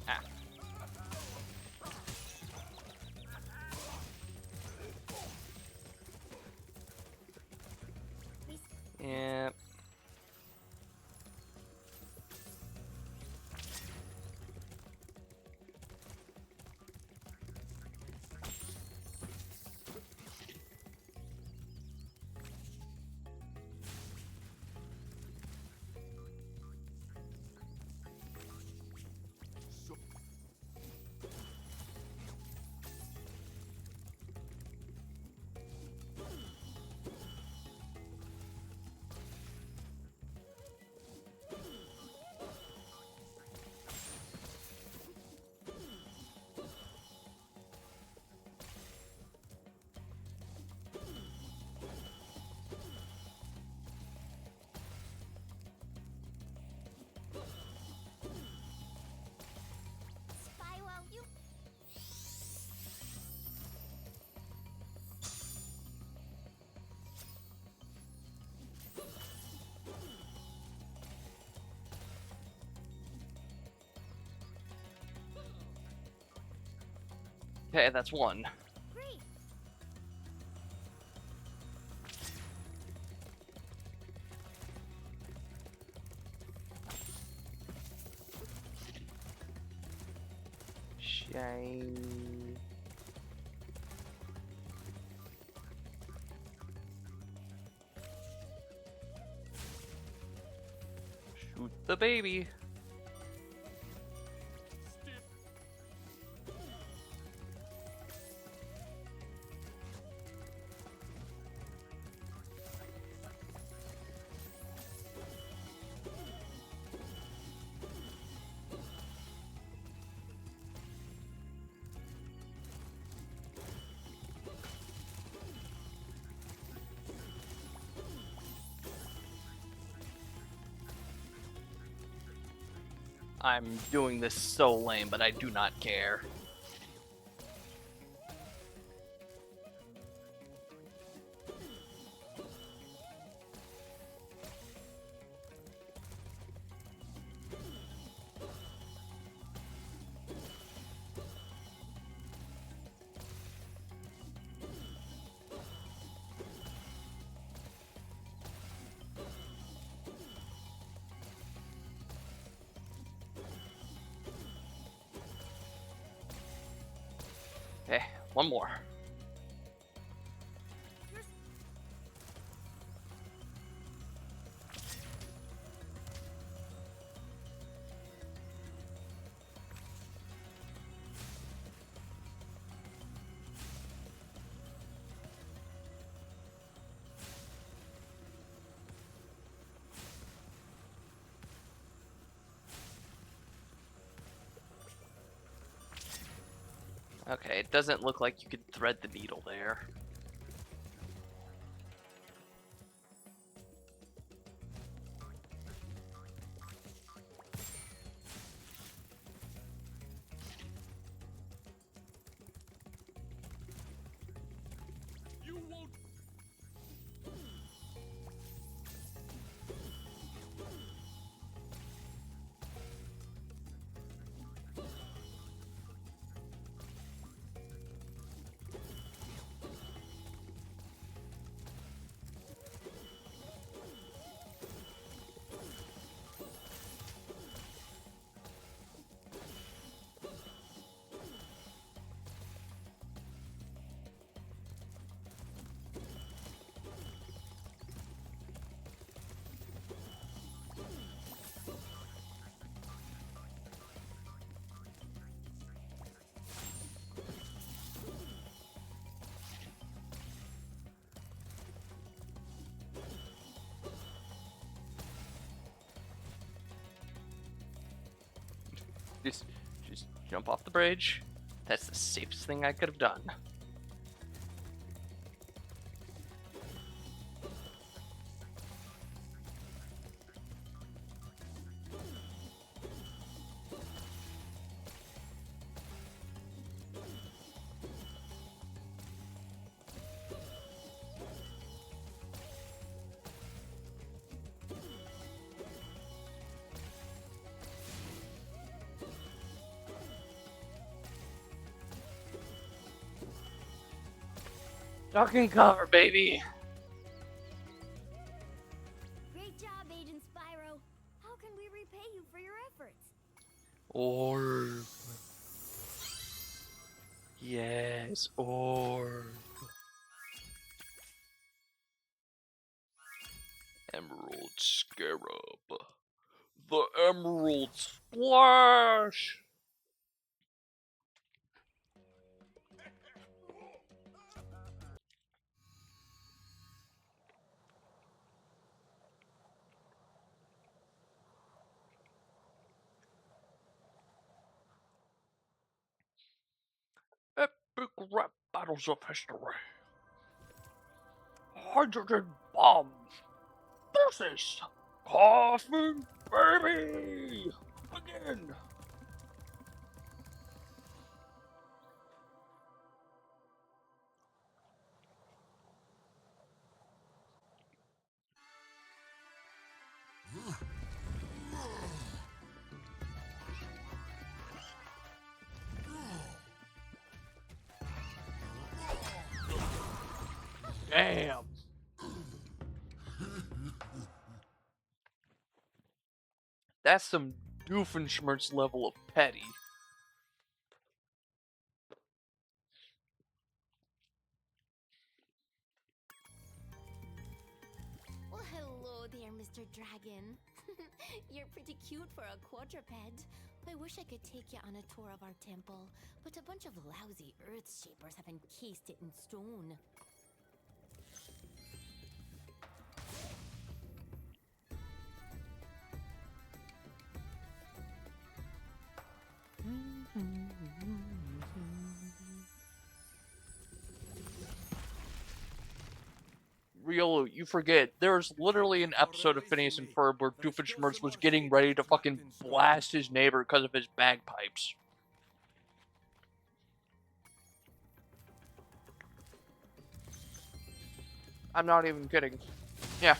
[SPEAKER 1] Ah. Yeah. Okay, that's one.
[SPEAKER 4] Great.
[SPEAKER 1] Shine. Shoot the baby. I'm doing this so lame, but I do not care. Okay, one more. Okay, it doesn't look like you could thread the needle there.
[SPEAKER 2] You won't.
[SPEAKER 1] Just jump off the bridge. That's the safest thing I could have done. Duck and cover, baby.
[SPEAKER 4] Great job, Agent Spyro. How can we repay you for your efforts?
[SPEAKER 1] Orb. Yes, orb. Emerald Scarab. The Emerald Splash! Epic rap battles of history. Hydrogen bomb versus Coffin Baby! Begin! Damn. That's some Doofenshmirtz level of petty.
[SPEAKER 5] Well, hello there, Mr. Dragon. You're pretty cute for a quadruped. I wish I could take you on a tour of our temple, but a bunch of lousy earth shapers have encased it in stone.
[SPEAKER 1] Riolu, you forget, there's literally an episode of Phineas and Ferb where Doofenshmirtz was getting ready to fucking blast his neighbor because of his bagpipes. I'm not even kidding. Yeah.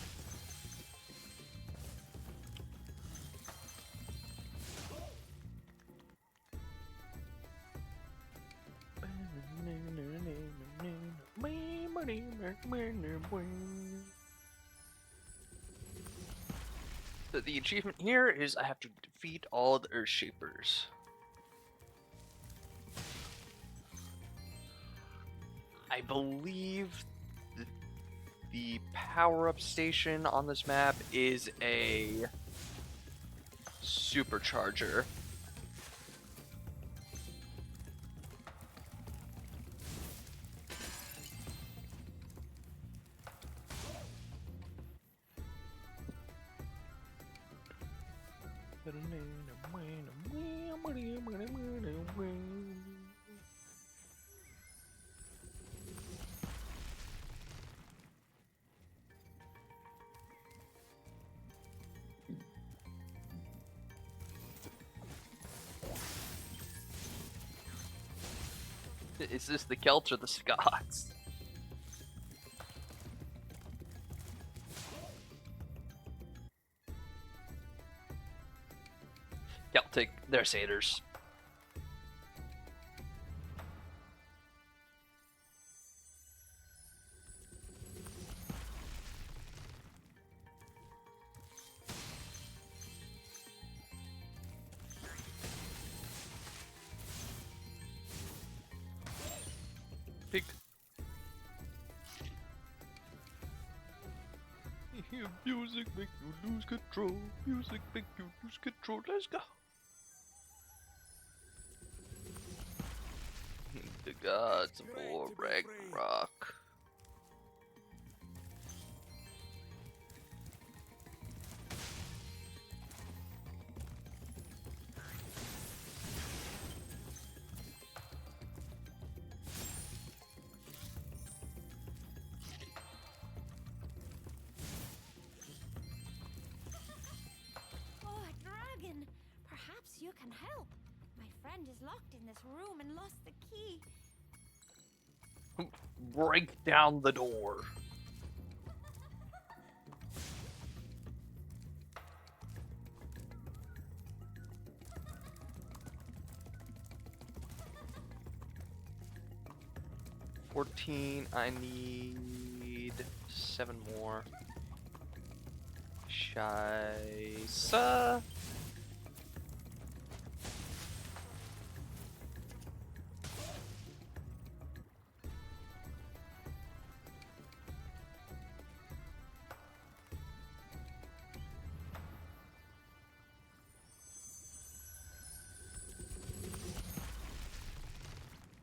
[SPEAKER 1] So the achievement here is I have to defeat all the Earthshapers. I believe the power-up station on this map is a supercharger. Is this the Celts or the Scots? Celtic, they're satyrs. Pig. Music make you lose control. Music make you lose control. Let's go. The gods of war, Ragnarok.
[SPEAKER 4] Oh, dragon! Perhaps you can help. My friend is locked in this room and lost the key.
[SPEAKER 1] Break down the door. I need 7 more. Scheisse.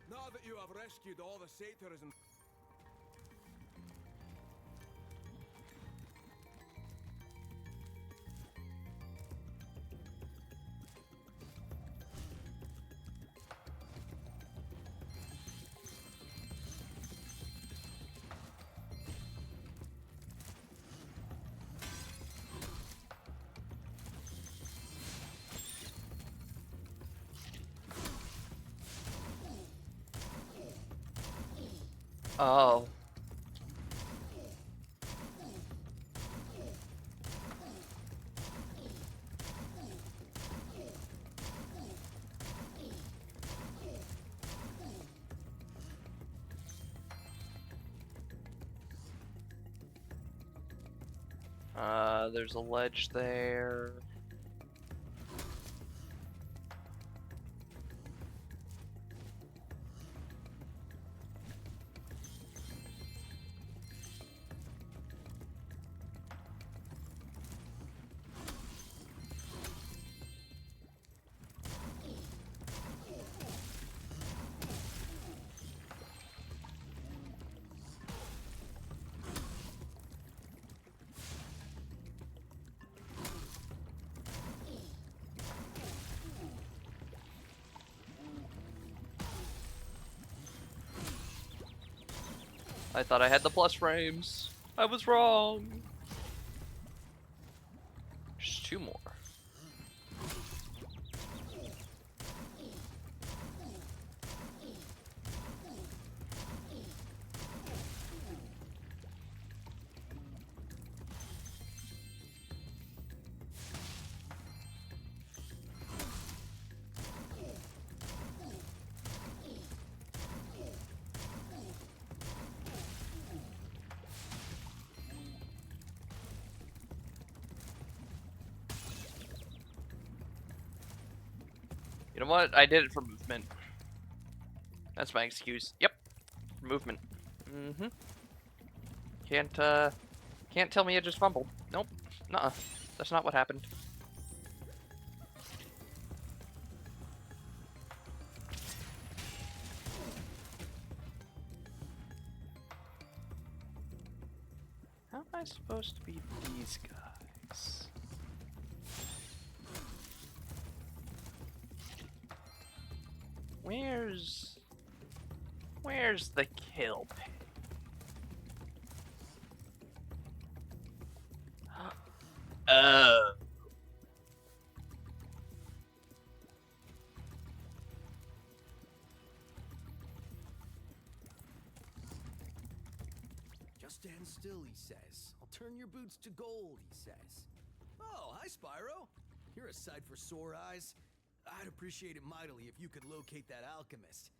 [SPEAKER 3] Now that you have rescued all the satyrs and...
[SPEAKER 1] Oh. There's a ledge there. I thought I had the plus frames. I was wrong. Just 2 more. You know what? I did it for movement. That's my excuse. Yep. For movement. Mm-hmm. Can't tell me I just fumbled. Nope. Nuh-uh. That's not what happened. How am I supposed to be these guys? Where's the kill pig? Oh.
[SPEAKER 3] Just stand still, he says. I'll turn your boots to gold, he says. Oh, hi, Spyro. You're a sight for sore eyes. I'd appreciate it mightily if you could locate that alchemist.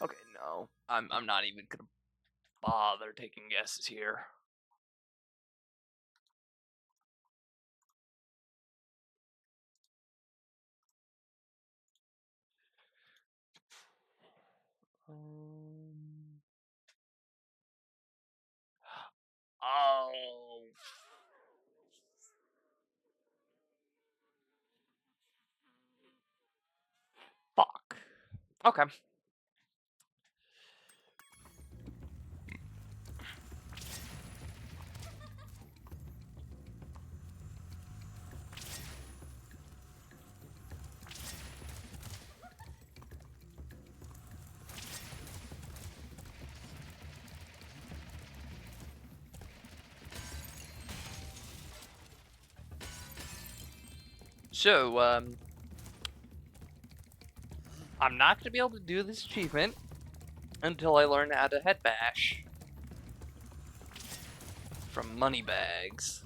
[SPEAKER 1] Okay, no. I'm not even gonna bother taking guesses here. Um, oh, fuck. Okay. So, I'm not gonna be able to do this achievement until I learn how to head bash from Moneybags.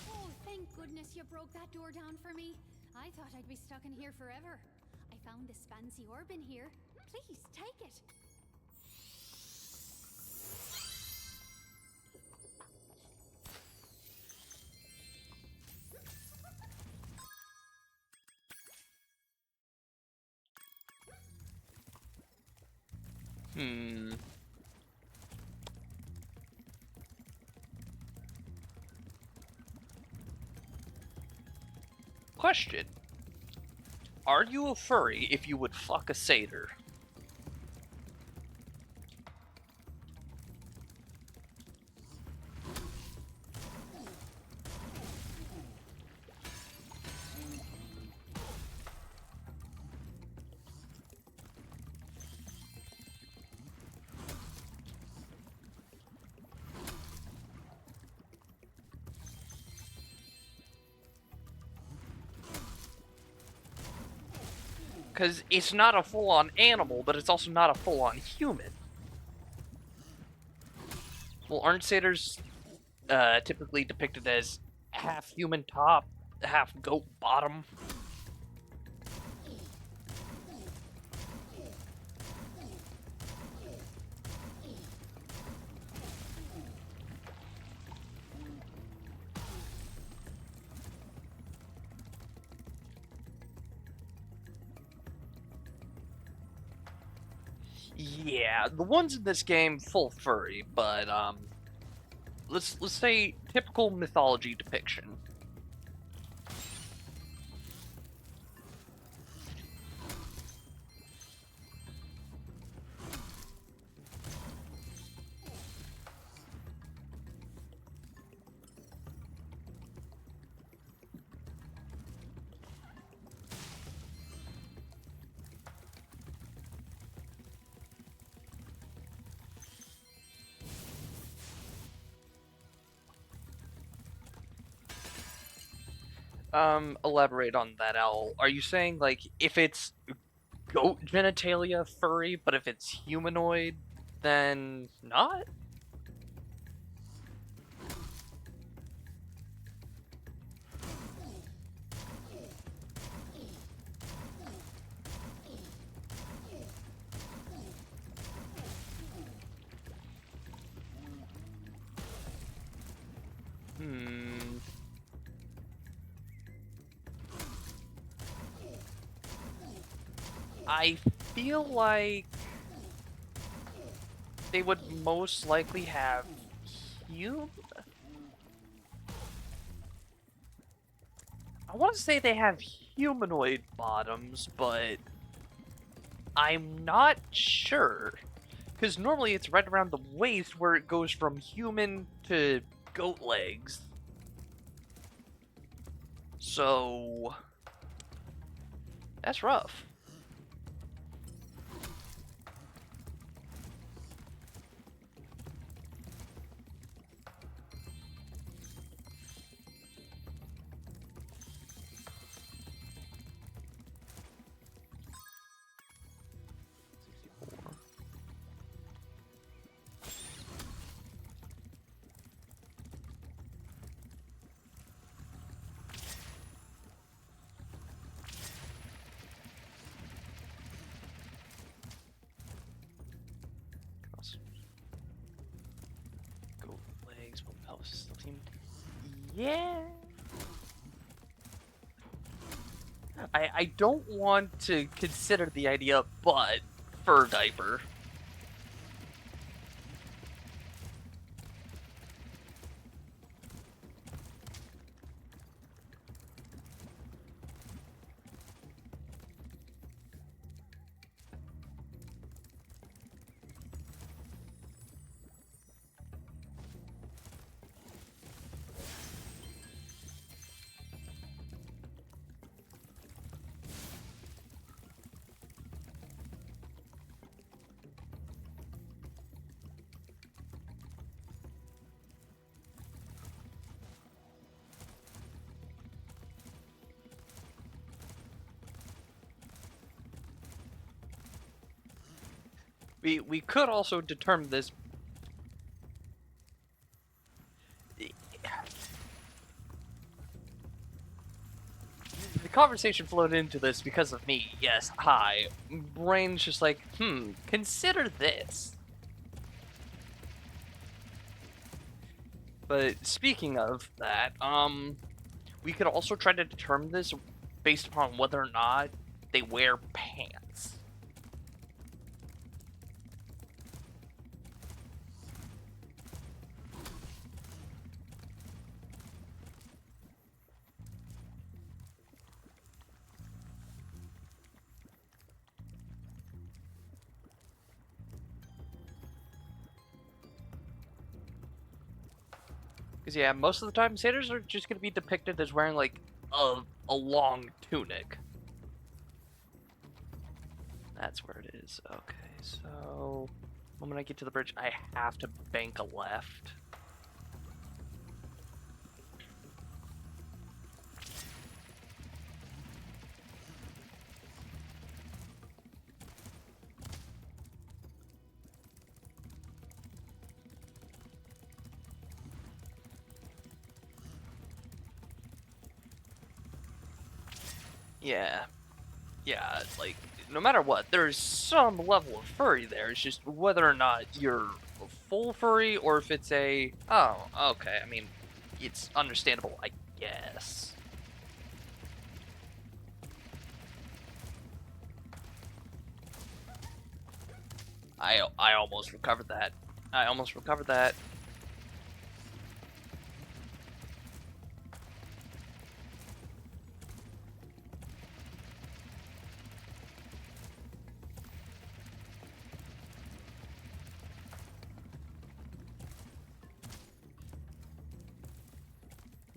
[SPEAKER 6] Oh, thank goodness you broke that door down for me. I thought I'd be stuck in here forever. I found this fancy orb in here. Please, take it.
[SPEAKER 1] Hmm. Question. Are you a furry if you would fuck a satyr? Because it's not a full-on animal, but it's also not a full-on human. Well, aren't satyrs typically depicted as half human top, half goat bottom? Yeah, the ones in this game full furry, but let's say typical mythology depiction. Elaborate on that, Owl. Are you saying, like, if it's goat genitalia furry, but if it's humanoid, then not? Hmm. I feel like they would most likely have hum. I want to say they have humanoid bottoms, but I'm not sure. Because normally it's right around the waist where it goes from human to goat legs. So that's rough. Goat legs, but pelvis still seem. Yeah. I don't want to consider the idea, but fur diaper. We could also determine this. The conversation flowed into this because of me. Yes, hi. Brain's just like, consider this. But speaking of that, we could also try to determine this based upon whether or not they wear pants. Because, yeah, most of the time, satyrs are just going to be depicted as wearing, like, a long tunic. That's where it is. Okay, so the moment I get to the bridge, I have to bank a left. Yeah. Yeah, like, no matter what, there's some level of furry there. It's just whether or not you're a full furry or if it's a, oh, okay. I mean, it's understandable, I guess. I almost recovered that. I almost recovered that.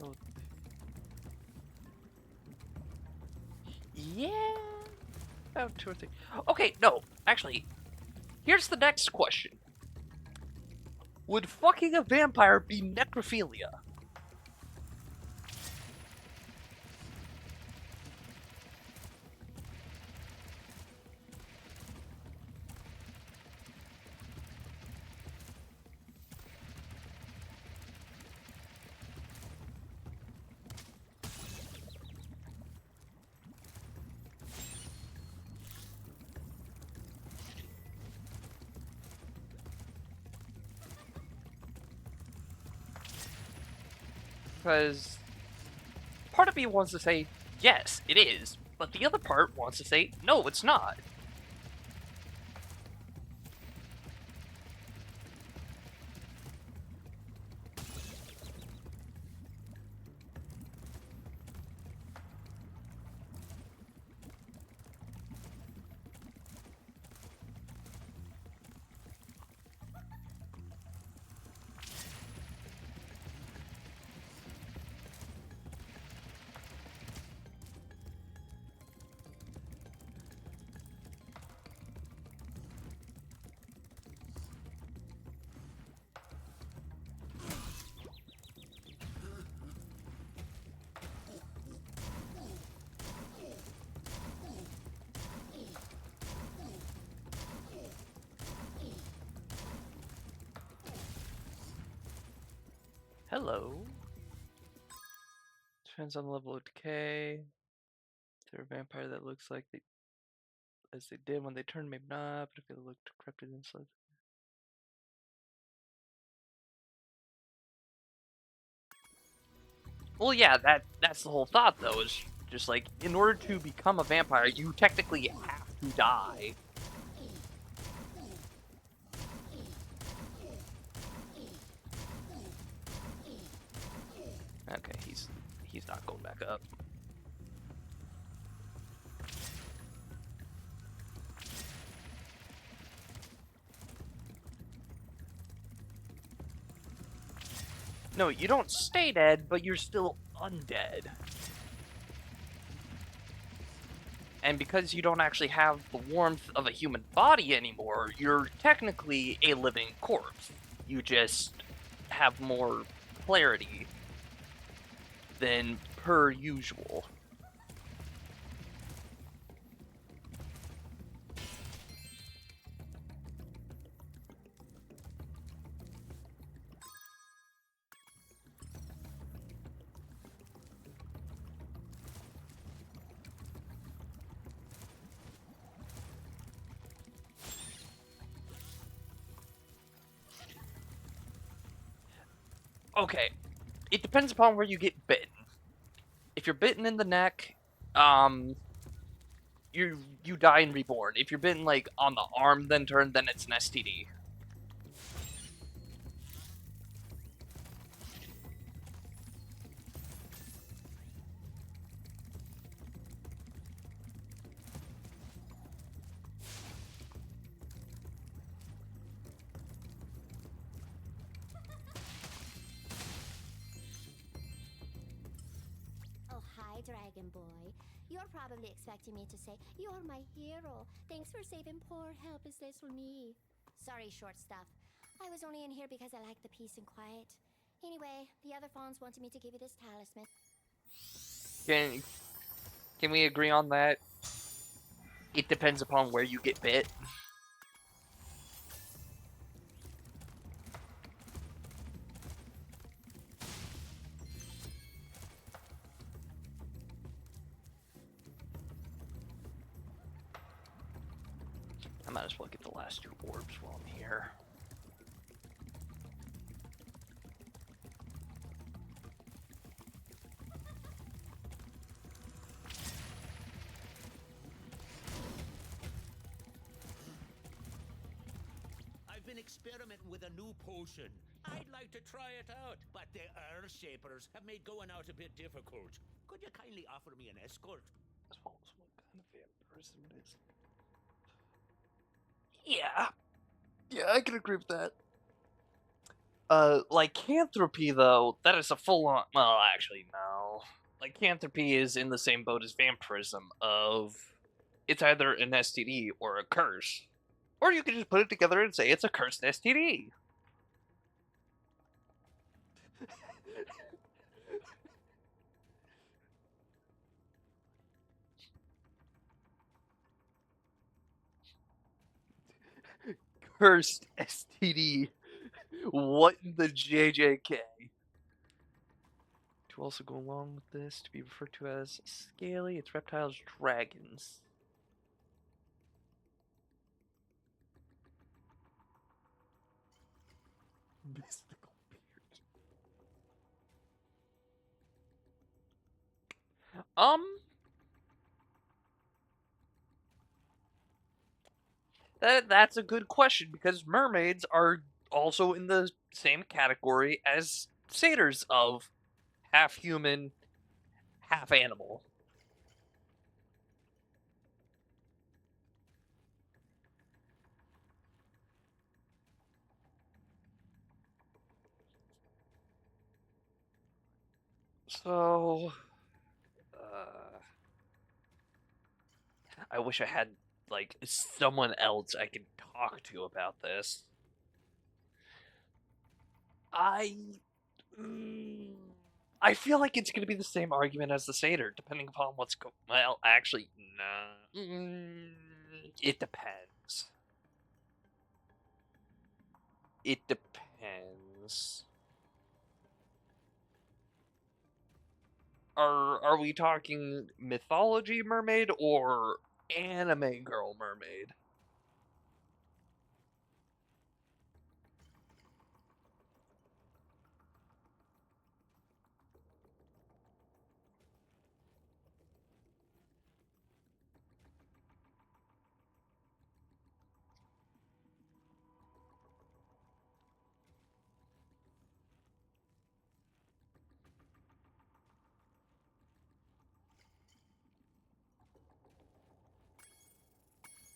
[SPEAKER 1] Oh, yeah, about 2 or 3. Okay, no, actually, here's the next question. Would fucking a vampire be necrophilia? Because part of me wants to say, yes, it is, but the other part wants to say, no, it's not. Hello. Depends on the level of decay. If they're a vampire that looks like they, as they did when they turned, maybe not, but if they look decrepit and slow. Well, yeah, that's the whole thought, though, is just like, in order to become a vampire, you technically have to die. Okay, he's not going back up. No, you don't stay dead, but you're still undead. And because you don't actually have the warmth of a human body anymore, you're technically a living corpse. You just have more clarity than per usual. Okay, it depends upon where you get bitten. If you're bitten in the neck, um, you die and reborn. If you're bitten like on the arm, then turn, then it's an STD.
[SPEAKER 5] Oh, hi, Dragon Boy. You're probably expecting me to say, "You're my hero. Thanks for saving poor, helpless little me." Sorry, short stuff. I was only in here because I like the peace and quiet. Anyway, the other fawns wanted me to give you this talisman.
[SPEAKER 1] Can can we agree on that? It depends upon where you get bit. I might as well get the last two orbs while I'm here.
[SPEAKER 7] I've been experimenting with a new potion. I'd like to try it out, but the Earth Shapers have made going out a bit difficult. Could you kindly offer me an escort?
[SPEAKER 1] As well as what kind of vampirism it is. Yeah. Yeah, I can agree with that. Lycanthropy, though, that is a full-on. Well, actually, no. Lycanthropy is in the same boat as vampirism. Of it's either an STD or a curse, or you can just put it together and say it's a cursed STD. Cursed STD. What in the JJK? To also go along with this, to be referred to as scaly, it's reptiles, dragons. Mystical beard. That's a good question because mermaids are also in the same category as satyrs of half human, half animal. So, uh, I wish I had like someone else I could talk to about this. I mm, I feel like it's going to be the same argument as the satyr, depending upon what's well, actually, no. It depends. It depends. Are we talking mythology mermaid or anime girl mermaid?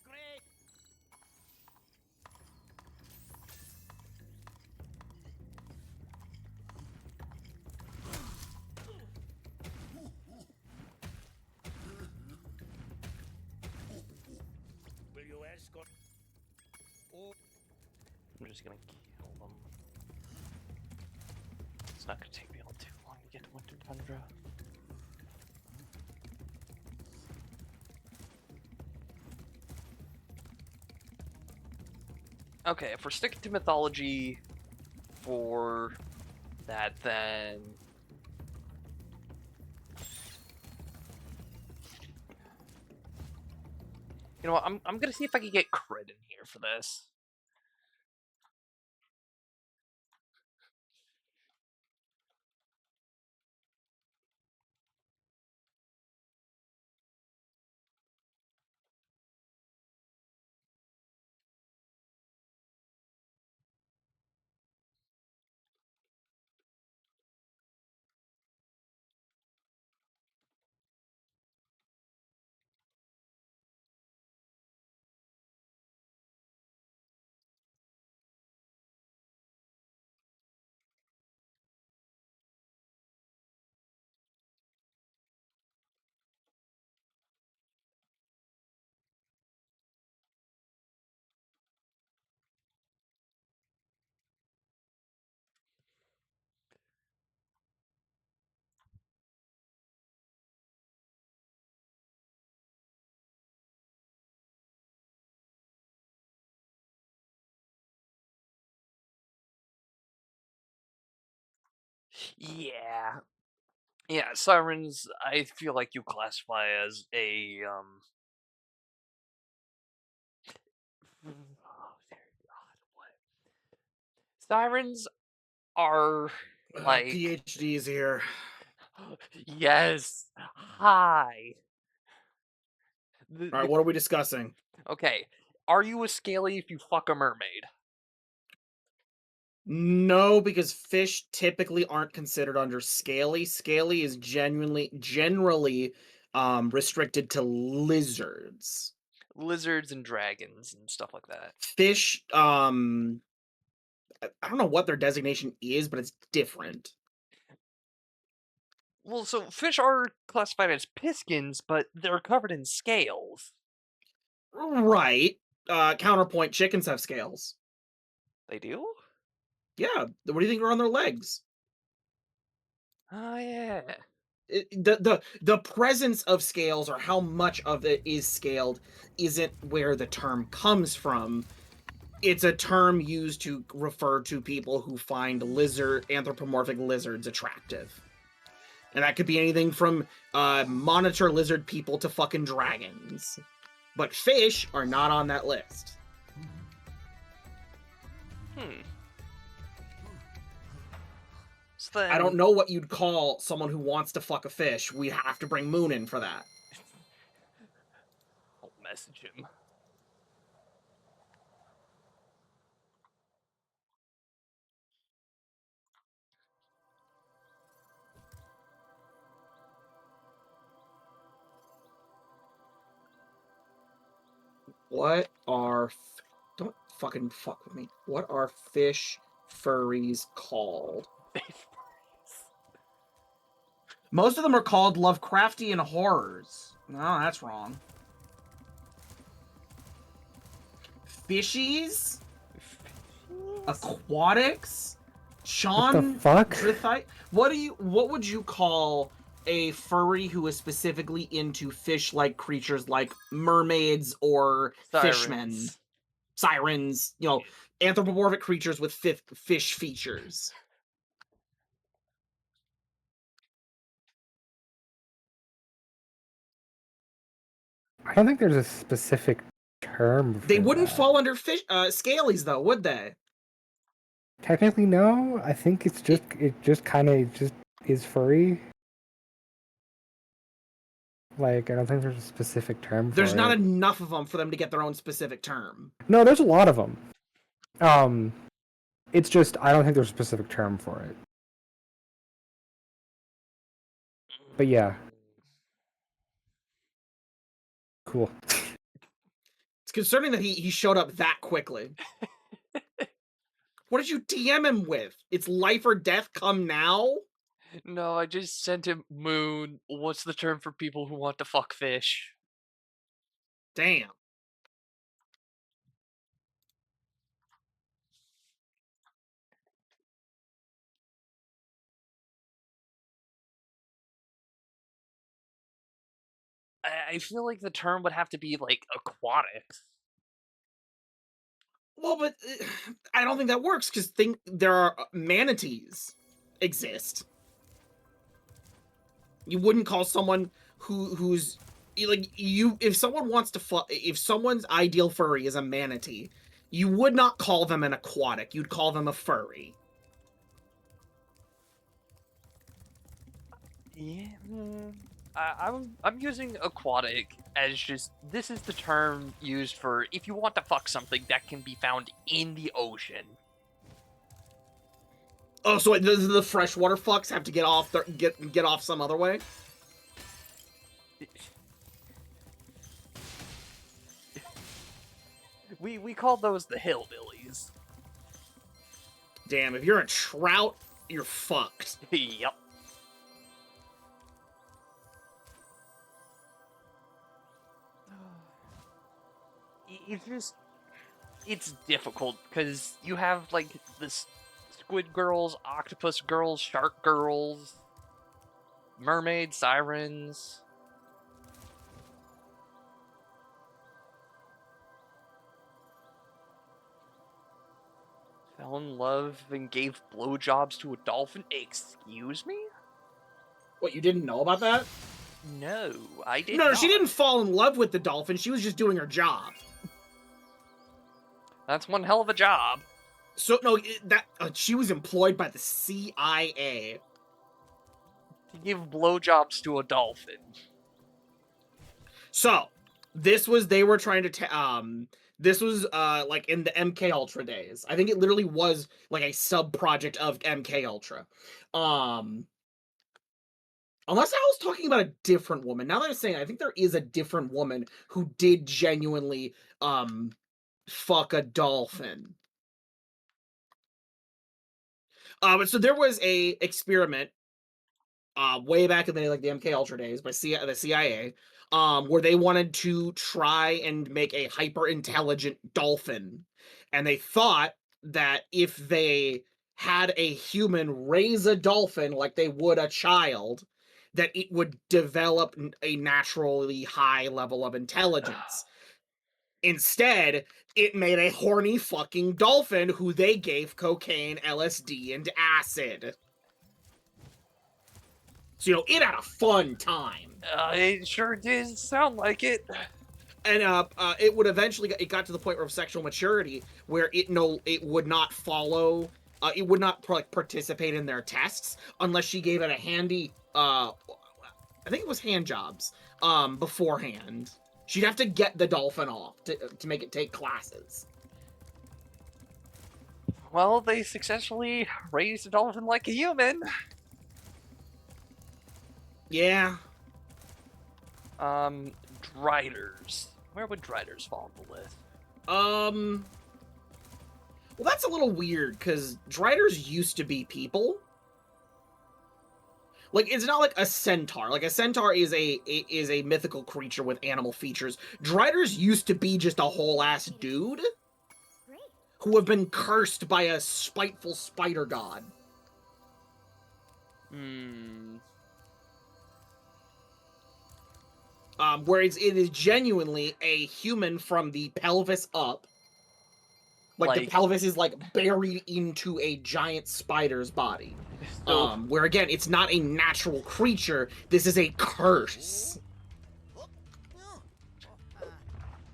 [SPEAKER 7] Great! Will you escort? Oh,
[SPEAKER 1] I'm just gonna kill them. It's not gonna take me all too long to get to Winter Tundra. Okay, if we're sticking to mythology for that, then you know what? I'm gonna see if I can get crit in here for this. Yeah, yeah. Sirens, I feel like you classify as a Sirens are like
[SPEAKER 8] PhD's here.
[SPEAKER 1] yes. Hi.
[SPEAKER 8] All right, what are we discussing?
[SPEAKER 1] Okay. Are you a scaly if you fuck a mermaid?
[SPEAKER 8] No, because fish typically aren't considered under scaly. Scaly is generally restricted to lizards.
[SPEAKER 1] Lizards and dragons and stuff like that.
[SPEAKER 8] Fish, I don't know what their designation is, but it's different.
[SPEAKER 1] Well, so fish are classified as piskins, but they're covered in scales.
[SPEAKER 8] Right. Counterpoint, chickens have scales.
[SPEAKER 1] They do?
[SPEAKER 8] Yeah, what do you think are on their legs?
[SPEAKER 1] Oh yeah.
[SPEAKER 8] The presence of scales or how much of it is scaled isn't where the term comes from. It's a term used to refer to people who find anthropomorphic lizards attractive. And that could be anything from monitor lizard people to fucking dragons. But fish are not on that list.
[SPEAKER 1] So then,
[SPEAKER 8] I don't know what you'd call someone who wants to fuck a fish. We have to bring Moon in for that.
[SPEAKER 1] I'll message him.
[SPEAKER 8] What are... Don't fucking fuck with me. What are fish furries called? Most of them are called Lovecraftian horrors. No, that's wrong. Fishies? Aquatics? Sean?
[SPEAKER 9] What the fuck?
[SPEAKER 8] What would you call a furry who is specifically into fish-like creatures like mermaids or fishmen? Sirens, anthropomorphic creatures with fish features.
[SPEAKER 9] I don't think there's a specific term for
[SPEAKER 8] They wouldn't
[SPEAKER 9] that.
[SPEAKER 8] fall under fish scalies though, would they?
[SPEAKER 9] Technically, no. I think it just kind of is furry. Like, I don't think there's a specific term for it.
[SPEAKER 8] There's not enough of them for them to get their own specific term.
[SPEAKER 9] No, there's a lot of them. It's just I don't think there's a specific term for it. But yeah. Cool.
[SPEAKER 8] It's concerning that he showed up that quickly. What did you DM him with? It's life or death, come now?
[SPEAKER 1] No, I just sent him Moon. What's the term for people who want to fuck fish?
[SPEAKER 8] Damn.
[SPEAKER 1] I feel like the term would have to be like aquatics.
[SPEAKER 8] Well, but I don't think that works because there are manatees exist. You wouldn't call someone who's like if someone wants to if someone's ideal furry is a manatee, you would not call them an aquatic. You'd call them a furry.
[SPEAKER 1] Yeah. I'm using aquatic as just this is the term used for if you want to fuck something that can be found in the ocean.
[SPEAKER 8] Oh, so the freshwater fucks have to get off some other way?
[SPEAKER 1] We call those the hillbillies.
[SPEAKER 8] Damn, if you're a trout, you're fucked.
[SPEAKER 1] Yep. It's difficult because you have like this squid girls, octopus girls, shark girls, mermaid sirens. Fell in love and gave blowjobs to a dolphin. Excuse me?
[SPEAKER 8] What, you didn't know about that?
[SPEAKER 1] No, I did
[SPEAKER 8] No,
[SPEAKER 1] not.
[SPEAKER 8] she didn't fall in love with the dolphin. She was just doing her job.
[SPEAKER 1] That's one hell of a job.
[SPEAKER 8] So no, she was employed by the CIA.
[SPEAKER 1] To give blowjobs to a dolphin.
[SPEAKER 8] So they were trying to this was like in the MK Ultra days. I think it literally was like a sub project of MK Ultra. Unless I was talking about a different woman. Now that I'm saying, I think there is a different woman who did genuinely fuck a dolphin. So there was a experiment way back in the like the MK Ultra days by the CIA, where they wanted to try and make a hyper intelligent dolphin, and they thought that if they had a human raise a dolphin like they would a child, that it would develop a naturally high level of intelligence. Instead, it made a horny fucking dolphin who they gave cocaine, LSD, and acid. So, it had a fun time.
[SPEAKER 1] It sure did sound like it.
[SPEAKER 8] And it would eventually, it got to the point of sexual maturity where it would not follow, it would not participate in their tests unless she gave it a handy, I think it was hand jobs, beforehand. She'd have to get the dolphin off to make it take classes.
[SPEAKER 1] Well, they successfully raised a dolphin like a human.
[SPEAKER 8] Yeah.
[SPEAKER 1] Driders. Where would driders fall on the list?
[SPEAKER 8] Well, that's a little weird, because driders used to be people. Like, it's not like a centaur. Like, a centaur is a mythical creature with animal features. Driders used to be just a whole-ass dude who have been cursed by a spiteful spider god. Whereas it is genuinely a human from the pelvis up. Like the pelvis is like buried into a giant spider's body.
[SPEAKER 1] So,
[SPEAKER 8] Where again, it's not a natural creature. This is a curse.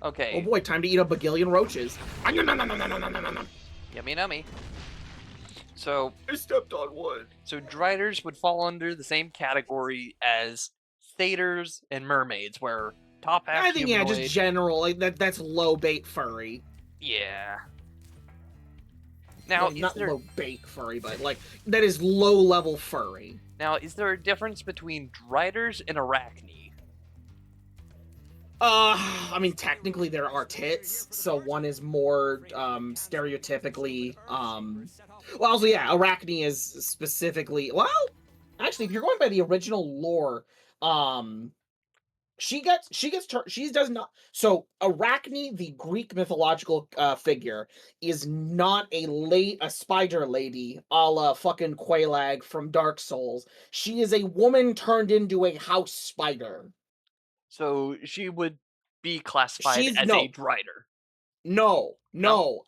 [SPEAKER 1] okay.
[SPEAKER 8] Oh boy, time to eat a bagillion roaches.
[SPEAKER 1] Yummy nummy. So
[SPEAKER 8] I stepped on one.
[SPEAKER 1] So driders would fall under the same category as satyrs and mermaids, where top half
[SPEAKER 8] I think
[SPEAKER 1] humanoid.
[SPEAKER 8] Yeah, just general. Like that's low bait furry.
[SPEAKER 1] Yeah. Now,
[SPEAKER 8] well, not low bait furry, but like that is low level furry.
[SPEAKER 1] Now, is there a difference between driders and arachne?
[SPEAKER 8] I mean, technically there are tits, so one is more stereotypically well, also yeah, arachne is specifically, well, actually if you're going by the original lore, she does not, so Arachne, the Greek mythological figure, is not a spider lady a la fucking Quelaag from Dark Souls. She is a woman turned into a house spider.
[SPEAKER 1] So she would be classified as a drider.
[SPEAKER 8] No,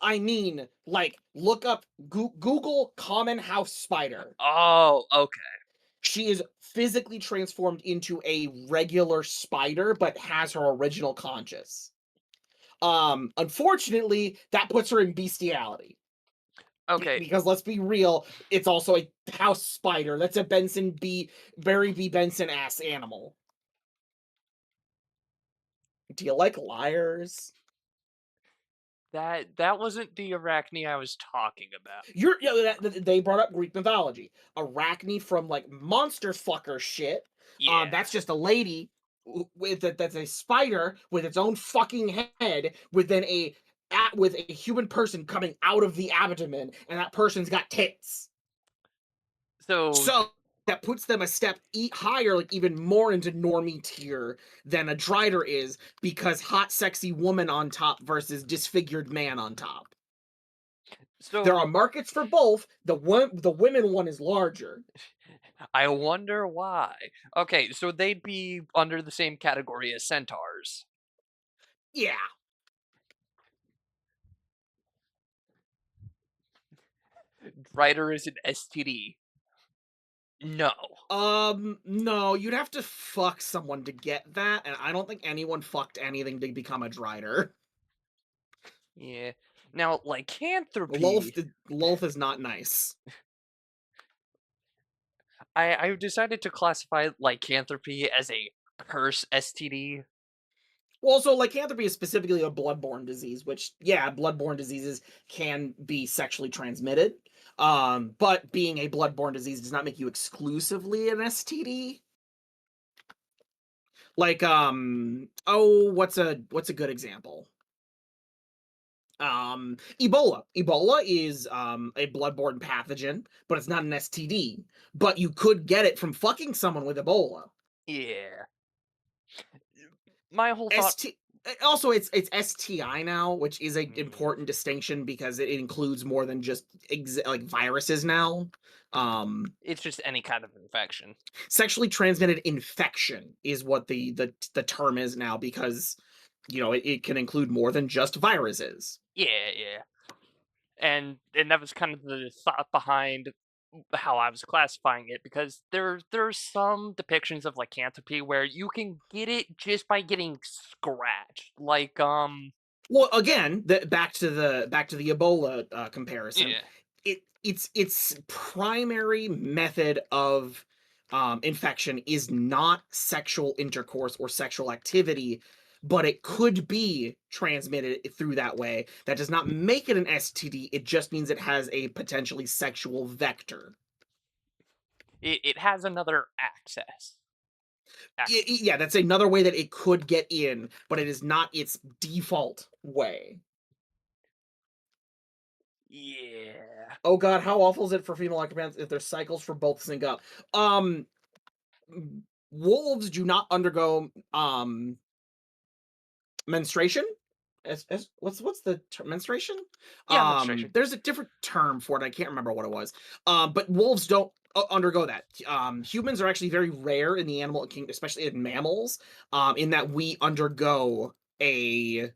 [SPEAKER 8] I mean, like, look up, Google common house spider.
[SPEAKER 1] Oh, okay.
[SPEAKER 8] She is physically transformed into a regular spider, but has her original conscious. Unfortunately, that puts her in bestiality.
[SPEAKER 1] Okay.
[SPEAKER 8] Because let's be real, it's also a house spider. That's a Barry B. Benson-ass animal. Do you like liars?
[SPEAKER 1] That wasn't the Arachne I was talking about.
[SPEAKER 8] They brought up Greek mythology. Arachne from like monster fucker shit.
[SPEAKER 1] Yeah.
[SPEAKER 8] That's just a lady that's a spider with its own fucking head with a human person coming out of the abdomen, and that person's got tits. So that puts them a step higher, like even more into normie tier than a drider is, because hot, sexy woman on top versus disfigured man on top. So there are markets for both. The women one is larger.
[SPEAKER 1] I wonder why. Okay, so they'd be under the same category as centaurs.
[SPEAKER 8] Yeah.
[SPEAKER 1] Drider is an STD. No.
[SPEAKER 8] No, you'd have to fuck someone to get that, and I don't think anyone fucked anything to become a drider.
[SPEAKER 1] Yeah. Now, lycanthropy,
[SPEAKER 8] Lolth is not nice.
[SPEAKER 1] I decided to classify lycanthropy as a curse STD.
[SPEAKER 8] Well, also, lycanthropy is specifically a bloodborne disease, which, yeah, bloodborne diseases can be sexually transmitted. But being a bloodborne disease does not make you exclusively an STD. Like, what's a good example? Ebola. Ebola is a bloodborne pathogen, but it's not an STD. But you could get it from fucking someone with Ebola.
[SPEAKER 1] Yeah. My whole thought.
[SPEAKER 8] ST Also, it's STI now, which is a
[SPEAKER 1] Mm,
[SPEAKER 8] important distinction because it includes more than just like viruses now.
[SPEAKER 1] it's just any kind of infection.
[SPEAKER 8] Sexually transmitted infection is what the term is now because it can include more than just viruses.
[SPEAKER 1] Yeah, yeah. And that was kind of the thought behind how I was classifying it because there's some depictions of lycanthropy where you can get it just by getting scratched.
[SPEAKER 8] Well, again, back to the Ebola comparison.
[SPEAKER 1] Yeah.
[SPEAKER 8] Its primary method of infection is not sexual intercourse or sexual activity, but it could be transmitted through that way. That does not make it an STD. It just means it has a potentially sexual vector.
[SPEAKER 1] It has another access.
[SPEAKER 8] Yeah, that's another way that it could get in, but it is not its default way.
[SPEAKER 1] Yeah.
[SPEAKER 8] Oh god, how awful is it for female occupants if their cycles for both sync up? Um, Wolves do not undergo menstruation. What's the term? Menstruation?
[SPEAKER 1] Yeah, menstruation.
[SPEAKER 8] There's a different term for it. I can't remember what it was. But wolves don't undergo that. Humans are actually very rare in the animal kingdom, especially in mammals. In that we undergo a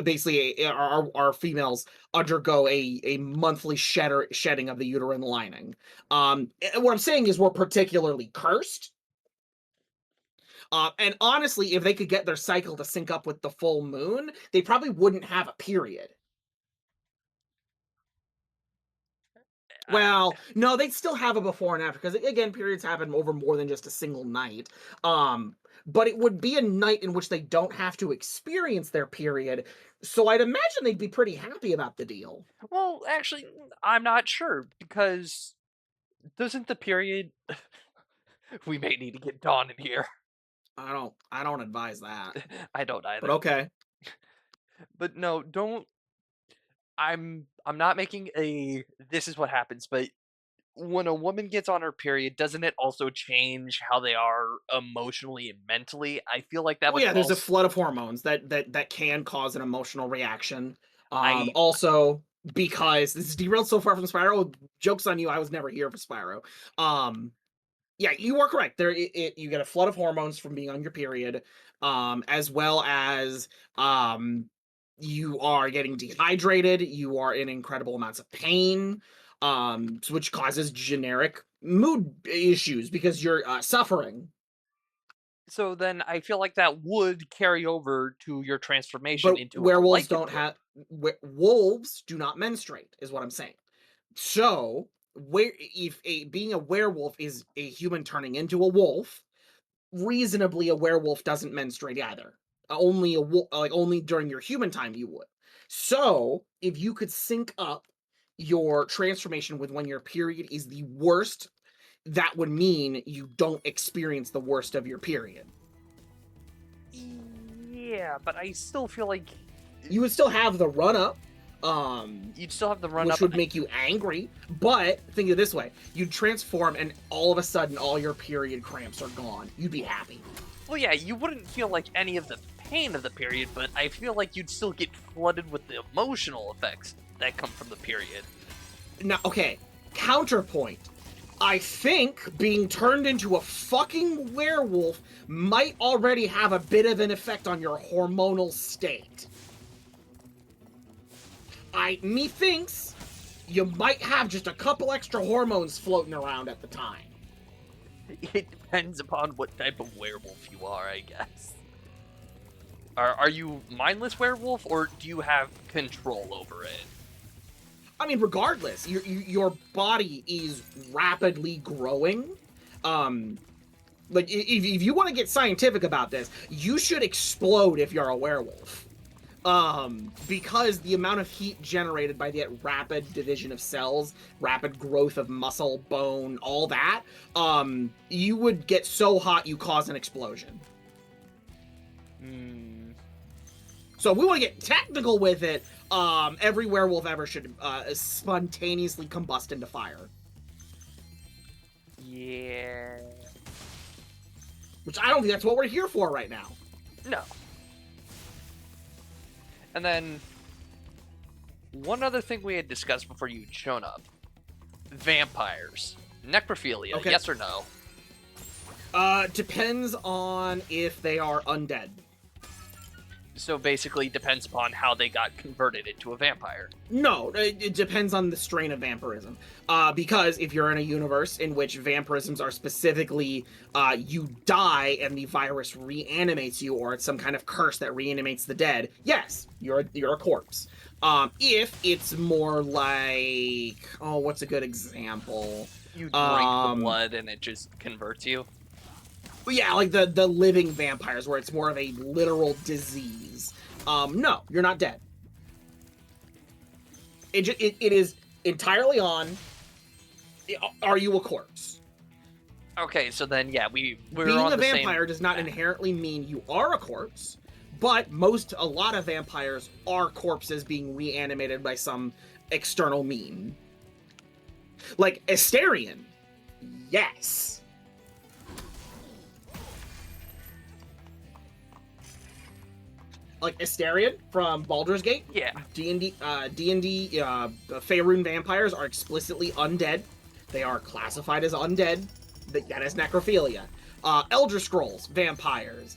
[SPEAKER 8] basically our females undergo a monthly shedding of the uterine lining. And what I'm saying is we're particularly cursed. And honestly, if they could get their cycle to sync up with the full moon, they probably wouldn't have a period.
[SPEAKER 1] I,
[SPEAKER 8] Well, no, they'd still have a before and after because again, periods happen over more than just a single night. Um, but it would be a night in which they don't have to experience their period. So I'd imagine they'd be pretty happy about the deal.
[SPEAKER 1] well, actually, I'm not sure because doesn't the period. We may need to get Dawn in here.
[SPEAKER 8] I don't advise that.
[SPEAKER 1] I don't
[SPEAKER 8] But
[SPEAKER 1] either.
[SPEAKER 8] okay.
[SPEAKER 1] But no, don't. I'm not making a. This is what happens, but when a woman gets on her period, doesn't it also change how they are emotionally and mentally? I feel like that
[SPEAKER 8] Well,
[SPEAKER 1] would
[SPEAKER 8] yeah, there's a
[SPEAKER 1] also.
[SPEAKER 8] flood of hormones that can cause an emotional reaction.
[SPEAKER 1] I
[SPEAKER 8] Also because this is derailed so far from Spyro. Jokes on you, I was never here for Spyro. Um, yeah, you are correct. You get a flood of hormones from being on your period, as well as you are getting dehydrated. You are in incredible amounts of pain, which causes generic mood issues because you're suffering.
[SPEAKER 1] so then I feel like that would carry over to your transformation
[SPEAKER 8] But
[SPEAKER 1] into a
[SPEAKER 8] werewolves don't
[SPEAKER 1] lycanthrope.
[SPEAKER 8] have wolves do not menstruate, is what I'm saying. So, where if being a werewolf is a human turning into a wolf, reasonably a werewolf doesn't menstruate either. Only only during your human time you would. So, if you could sync up your transformation with when your period is the worst, that would mean you don't experience the worst of your period.
[SPEAKER 1] Yeah, but I still feel like
[SPEAKER 8] You would still have the run up, um,
[SPEAKER 1] you'd still have the run
[SPEAKER 8] which
[SPEAKER 1] up.
[SPEAKER 8] would make you angry. But think of it this way: you'd transform, and all of a sudden, all your period cramps are gone. You'd be happy.
[SPEAKER 1] Well, yeah, you wouldn't feel like any of the pain of the period, but I feel like you'd still get flooded with the emotional effects that come from the period.
[SPEAKER 8] Now, okay, counterpoint. I think being turned into a fucking werewolf might already have a bit of an effect on your hormonal state. Methinks you might have just a couple extra hormones floating around at the time.
[SPEAKER 1] It depends upon what type of werewolf you are, I guess. Are you mindless werewolf, or do you have control over it?
[SPEAKER 8] I mean, regardless, your body is rapidly growing. Like, if you want to get scientific about this, you should explode if you're a werewolf. Because the amount of heat generated by that rapid division of cells, rapid growth of muscle, bone, all that, you would get so hot you cause an explosion. So if we want to get technical with it, every werewolf ever should spontaneously combust into fire.
[SPEAKER 1] Yeah.
[SPEAKER 8] Which I don't think that's what we're here for right now.
[SPEAKER 1] No. And then, one other thing we had discussed before you'd shown up. Vampires. Necrophilia,
[SPEAKER 8] Okay.
[SPEAKER 1] yes or no?
[SPEAKER 8] Depends on if they are undead.
[SPEAKER 1] So basically depends upon how they got converted into a vampire.
[SPEAKER 8] No, it depends on the strain of vampirism. Because if you're in a universe in which vampirisms are specifically, you die and the virus reanimates you, or it's some kind of curse that reanimates the dead, yes, you're a corpse. If it's more like, oh, what's a good example?
[SPEAKER 1] You drink the blood and it just converts you.
[SPEAKER 8] Yeah, like the living vampires, where it's more of a literal disease. No, you're not dead. It is entirely on, are you a corpse?
[SPEAKER 1] Okay, so then, yeah, we're
[SPEAKER 8] Being
[SPEAKER 1] on
[SPEAKER 8] a
[SPEAKER 1] the
[SPEAKER 8] vampire
[SPEAKER 1] same...
[SPEAKER 8] does not inherently mean you are a corpse, but a lot of vampires are corpses being reanimated by some external mean. Like Asterion, yes. Like Asterion from Baldur's Gate.
[SPEAKER 1] Yeah.
[SPEAKER 8] D&D, Faerun vampires are explicitly undead. They are classified as undead. That is necrophilia. Elder Scrolls vampires.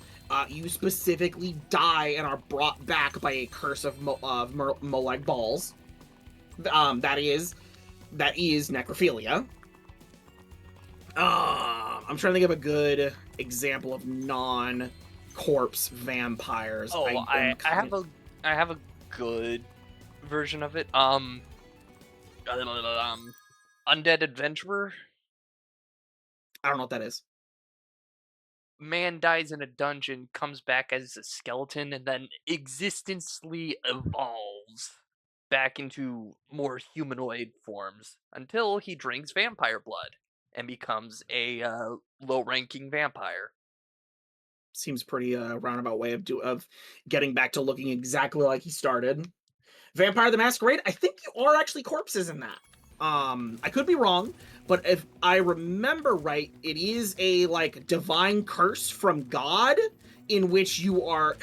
[SPEAKER 8] You specifically die and are brought back by a curse of Molag balls. That is necrophilia. I'm trying to think of a good example of non-corpse vampires.
[SPEAKER 1] Oh, I have a good version of it. Undead Adventurer.
[SPEAKER 8] I don't know what that is.
[SPEAKER 1] Man dies in a dungeon, comes back as a skeleton, and then existentially evolves back into more humanoid forms until he drinks vampire blood and becomes a low-ranking vampire.
[SPEAKER 8] Seems pretty roundabout way of getting back to looking exactly like he started. Vampire the Masquerade, I think you are actually corpses in that. I could be wrong, but if I remember right, it is a like divine curse from God in which you are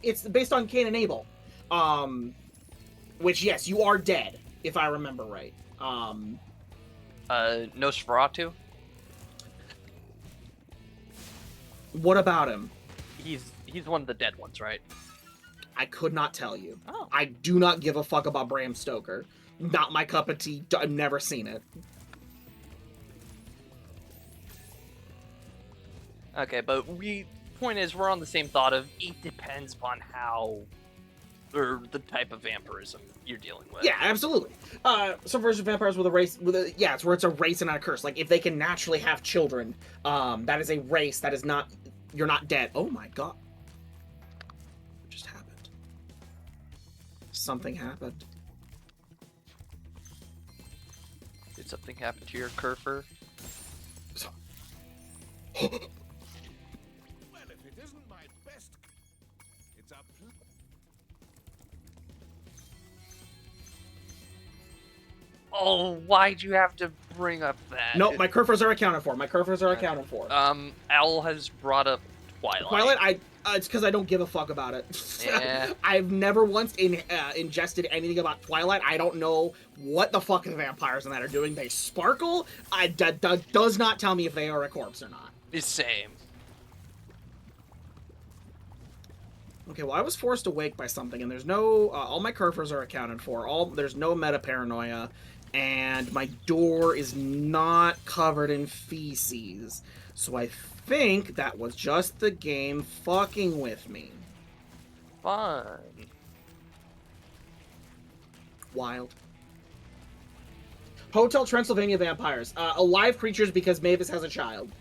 [SPEAKER 8] it's based on Cain and Abel. Which yes, you are dead, if I remember right.
[SPEAKER 1] Nosferatu?
[SPEAKER 8] What about him?
[SPEAKER 1] He's one of the dead ones, right?
[SPEAKER 8] I could not tell you.
[SPEAKER 1] Oh.
[SPEAKER 8] I do not give a fuck about Bram Stoker. Not my cup of tea. I've never seen it.
[SPEAKER 1] Okay, but point is, we're on the same thought of it depends upon how, or the type of vampirism you're dealing with.
[SPEAKER 8] Yeah, absolutely. Some versions of vampires with a race, it's where it's a race and not a curse. Like, if they can naturally have children, that is a race that is not, you're not dead. Oh my god. What just happened? Something happened.
[SPEAKER 1] Did something happen to your Kerfer?
[SPEAKER 2] Well, if it isn't my best, it's a
[SPEAKER 1] Oh, why'd you have to bring up that?
[SPEAKER 8] No, my Kerfers are accounted for. My Kerfers are accounted for.
[SPEAKER 1] Owl has brought up Twilight.
[SPEAKER 8] Twilight, it's because I don't give a fuck about it.
[SPEAKER 1] Yeah.
[SPEAKER 8] I've never once ingested anything about Twilight. I don't know what the fuck the vampires in that are doing. They sparkle. Does not tell me if they are a corpse or not.
[SPEAKER 1] The same.
[SPEAKER 8] Okay, well, I was forced awake by something, and there's no... all my Kerfers are accounted for. There's no meta-paranoia, and my door is not covered in feces. So I think that was just the game fucking with me.
[SPEAKER 1] Fun.
[SPEAKER 8] Wild. Hotel Transylvania vampires. Alive creatures because Mavis has a child.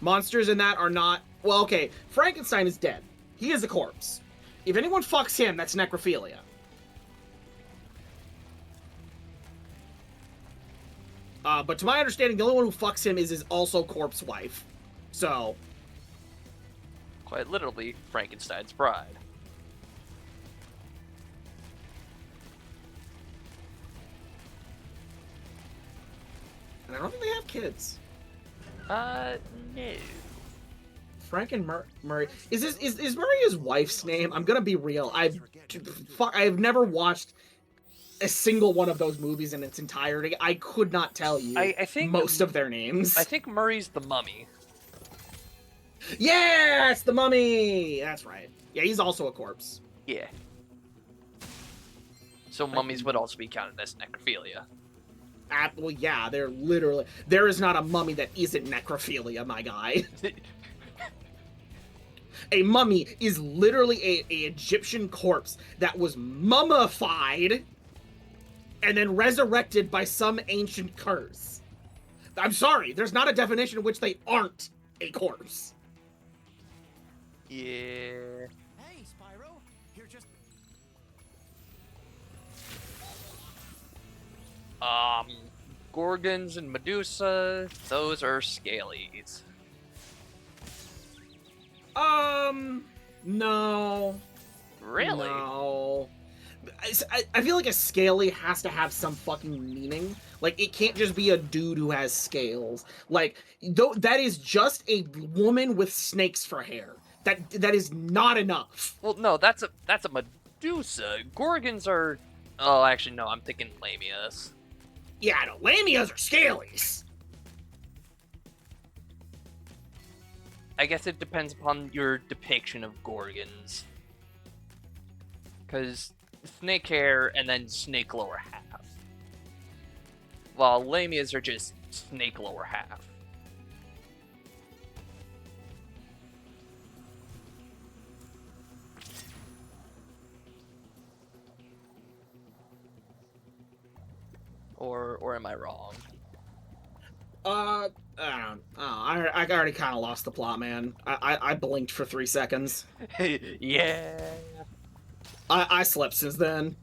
[SPEAKER 8] Monsters in that are not... Well, okay, Frankenstein is dead. He is a corpse. If anyone fucks him, that's necrophilia. But to my understanding, the only one who fucks him is his also corpse wife. So...
[SPEAKER 1] Quite literally, Frankenstein's bride.
[SPEAKER 8] And I don't think they have kids.
[SPEAKER 1] No.
[SPEAKER 8] Frank and Murray. Is Murray his wife's name? I'm gonna be real. I've never watched a single one of those movies in its entirety. I could not tell you
[SPEAKER 1] I think
[SPEAKER 8] most of their names.
[SPEAKER 1] I think Murray's the mummy.
[SPEAKER 8] Yeah, it's the mummy! That's right. Yeah, he's also a corpse.
[SPEAKER 1] Yeah. So mummies would also be counted as necrophilia.
[SPEAKER 8] Well, yeah, they're literally... There is not a mummy that isn't necrophilia, my guy. A mummy is literally a Egyptian corpse that was mummified and then resurrected by some ancient curse. I'm sorry, there's not a definition in which they aren't a corpse.
[SPEAKER 1] Yeah.
[SPEAKER 3] Hey, Spyro, you're just...
[SPEAKER 1] Gorgons and Medusa, those are scalies.
[SPEAKER 8] No.
[SPEAKER 1] Really?
[SPEAKER 8] No. I feel like a scaly has to have some fucking meaning. Like, it can't just be a dude who has scales. Like, that is just a woman with snakes for hair. That is not enough.
[SPEAKER 1] Well, no, that's a Medusa. Gorgons are... Oh, actually, no, I'm thinking Lamias.
[SPEAKER 8] Yeah, no, lamias are scalies.
[SPEAKER 1] I guess it depends upon your depiction of Gorgons. Because snake hair and then snake lower half. While Lamias are just snake lower half. Or am I wrong?
[SPEAKER 8] I don't. I already kind of lost the plot, man. I blinked for 3 seconds.
[SPEAKER 1] Yeah.
[SPEAKER 8] I slept since then.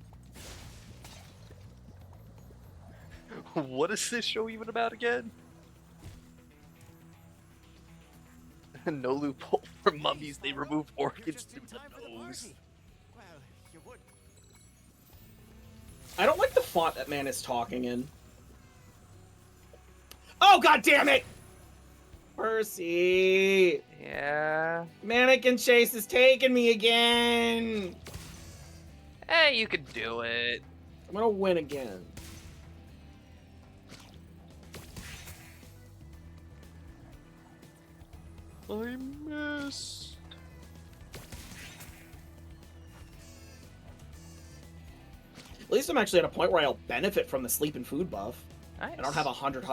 [SPEAKER 1] What is this show even about again? No loophole for mummies. They remove organs from the nose.
[SPEAKER 3] Well, you would.
[SPEAKER 8] I don't like the font that man is talking in. Oh, god damn it! Percy!
[SPEAKER 1] Yeah.
[SPEAKER 8] Mannequin Chase is taking me again!
[SPEAKER 1] Hey, you could do it.
[SPEAKER 8] I'm gonna win again.
[SPEAKER 1] I missed.
[SPEAKER 8] At least I'm actually at a point where I'll benefit from the sleep and food buff.
[SPEAKER 1] Nice.
[SPEAKER 8] I don't have 100.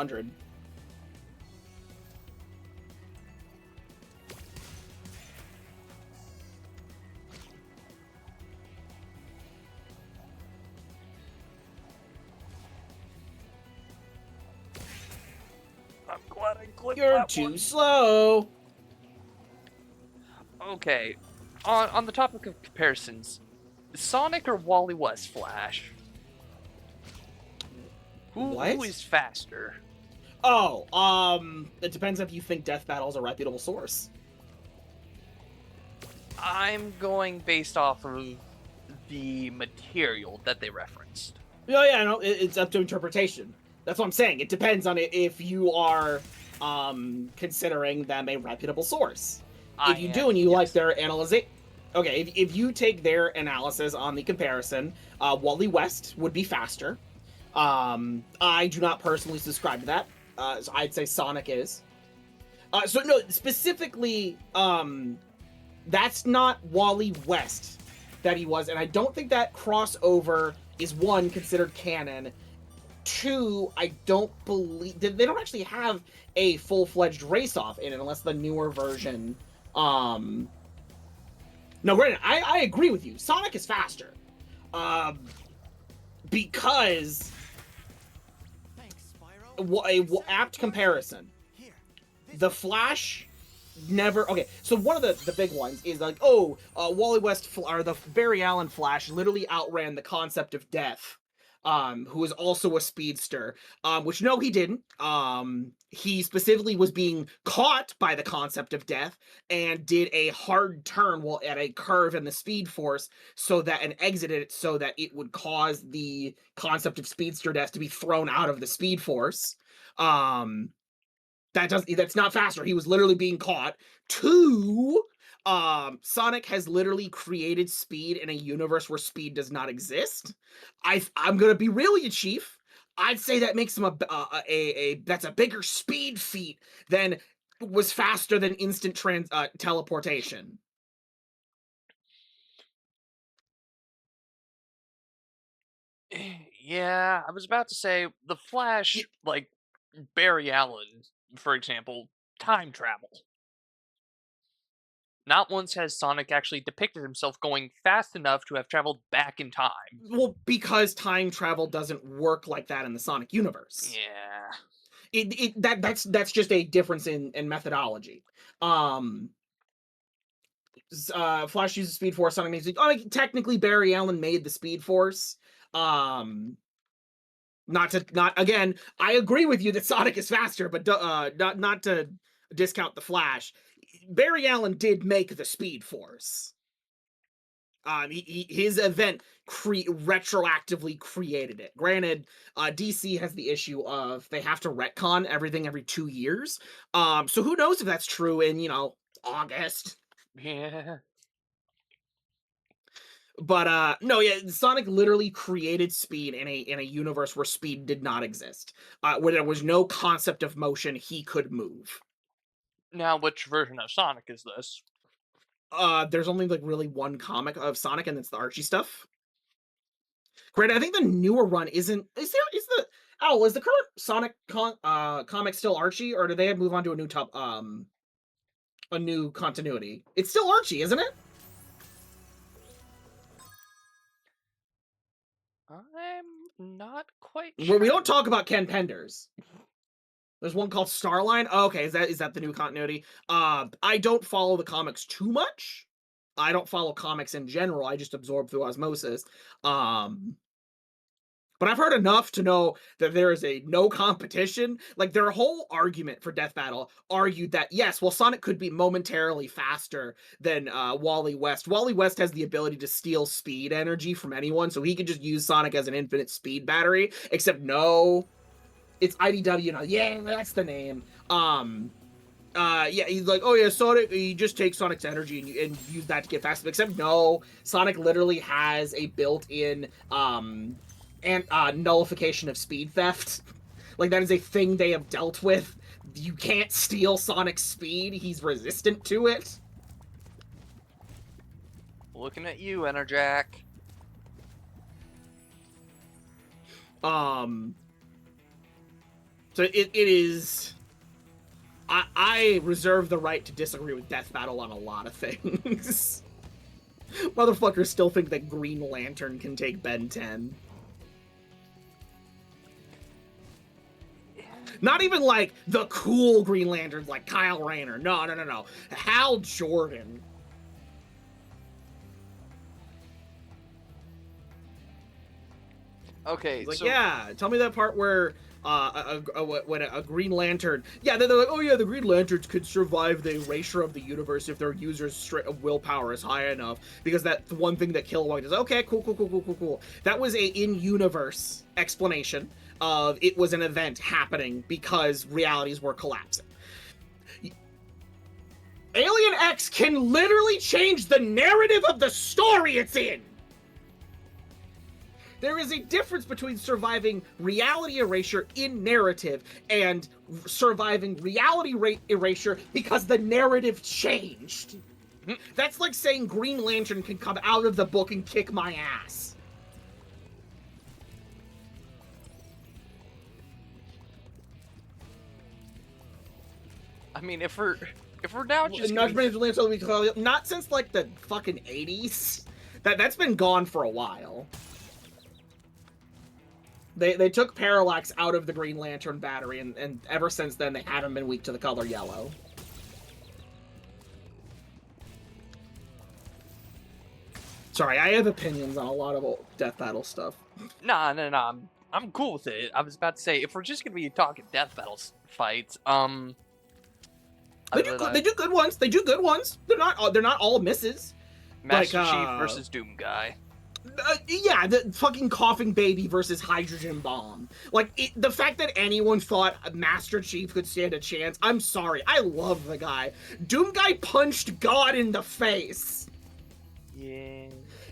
[SPEAKER 1] I'm glad I clicked
[SPEAKER 8] You're
[SPEAKER 1] that
[SPEAKER 8] too
[SPEAKER 1] one.
[SPEAKER 8] slow.
[SPEAKER 1] Okay. On the topic of comparisons, Sonic or Wally West Flash? Who
[SPEAKER 8] What?
[SPEAKER 1] is faster?
[SPEAKER 8] Oh, it depends if you think Death Battle is a reputable source.
[SPEAKER 1] I'm going based off of the material that they referenced.
[SPEAKER 8] Oh yeah, no, it's up to interpretation. That's what I'm saying. It depends on it if you are considering them a reputable source. If you do and you like their analysis, okay, if you take their analysis on the comparison, Wally West would be faster. I do not personally subscribe to that. So I'd say Sonic is. So no, specifically, that's not Wally West that he was, and I don't think that crossover is, one, considered canon. Two, I don't believe they don't actually have a full-fledged race-off in it unless the newer version. No, Brandon, I agree with you. Sonic is faster. Because
[SPEAKER 3] Thanks, Spyro.
[SPEAKER 8] apt comparison.
[SPEAKER 3] Here.
[SPEAKER 8] The Flash never. Okay, so one of the big ones is like, oh, Wally West or the Barry Allen Flash literally outran the concept of death. Who is also a speedster. Which no, he didn't. He specifically was being caught by the concept of death and did a hard turn while at a curve in the Speed Force, and exited it so that it would cause the concept of speedster death to be thrown out of the Speed Force. That's not faster. He was literally being caught. Two, Sonic has literally created speed in a universe where speed does not exist. I'm gonna be really a chief. I'd say that makes him that's a bigger speed feat than was faster than instant teleportation.
[SPEAKER 1] Yeah, I was about to say the Flash, like Barry Allen, for example, time travel. Not once has Sonic actually depicted himself going fast enough to have traveled back in time.
[SPEAKER 8] Well, because time travel doesn't work like that in the Sonic universe.
[SPEAKER 1] Yeah.
[SPEAKER 8] That's just a difference in methodology. Flash uses Speed Force. Sonic makes technically Barry Allen made the Speed Force. Not again. I agree with you that Sonic is faster, but not to discount the Flash. Barry Allen did make the Speed Force. His event retroactively created it. Granted, DC has the issue of they have to retcon everything every 2 years. So who knows if that's true in August.
[SPEAKER 1] Yeah.
[SPEAKER 8] But no, yeah, Sonic literally created speed in a universe where speed did not exist, where there was no concept of motion. He could move.
[SPEAKER 1] Now, which version of Sonic is this?
[SPEAKER 8] There's only like really one comic of Sonic, and it's the Archie stuff. Granted, I think the newer run isn't. Is the current Sonic comic still Archie, or do they move on to a new continuity? It's still Archie, isn't it?
[SPEAKER 1] I'm not quite
[SPEAKER 8] Well,
[SPEAKER 1] sure.
[SPEAKER 8] we don't talk about Ken Penders. There's one called Starline. Oh, okay, is that the new continuity? I don't follow the comics too much. I don't follow comics in general. I just absorb through osmosis. But I've heard enough to know that there is a no competition. Like, their whole argument for Death Battle argued that, yes, well, Sonic could be momentarily faster than Wally West. Wally West has the ability to steal speed energy from anyone, so he could just use Sonic as an infinite speed battery. Except, no, it's IDW now. Yeah, that's the name. Yeah, he's like, oh yeah, Sonic, you just take Sonic's energy and use that to get faster. Except, no, Sonic literally has a built-in, nullification of speed theft. Like, that is a thing they have dealt with. You can't steal Sonic's speed. He's resistant to it.
[SPEAKER 1] Looking at you, Enerjack.
[SPEAKER 8] So it is. I reserve the right to disagree with Death Battle on a lot of things. Motherfuckers still think that Green Lantern can take Ben 10. Not even like the cool Green Lanterns like Kyle Rayner. No. Hal Jordan.
[SPEAKER 1] Okay,
[SPEAKER 8] Like,
[SPEAKER 1] so
[SPEAKER 8] yeah, tell me that part where when a Green Lantern, yeah, they're like, oh yeah, the Green Lanterns could survive the erasure of the universe if their users' willpower is high enough, because that's the one thing that Kilowog does. Okay, cool. That was a in-universe explanation of it was an event happening because realities were collapsing. Alien X can literally change the narrative of the story it's in. There is a difference between surviving reality erasure in narrative and surviving reality erasure because the narrative changed. That's like saying Green Lantern can come out of the book and kick my ass.
[SPEAKER 1] I mean, if we're now just
[SPEAKER 8] not since like the fucking 80s. That's been gone for a while. They took Parallax out of the Green Lantern battery, and ever since then they haven't been weak to the color yellow. Sorry, I have opinions on a lot of old Death Battle stuff.
[SPEAKER 1] Nah, I'm cool with it. I was about to say, if we're just gonna be talking death battles fights,
[SPEAKER 8] They do good ones. They do good ones. They're not all misses.
[SPEAKER 1] Master Chief versus Doom Guy.
[SPEAKER 8] Yeah, the fucking coughing baby versus hydrogen bomb. Like, the fact that anyone thought Master Chief could stand a chance, I'm sorry. I love the guy. Doom Guy punched God in the face.
[SPEAKER 1] Yeah.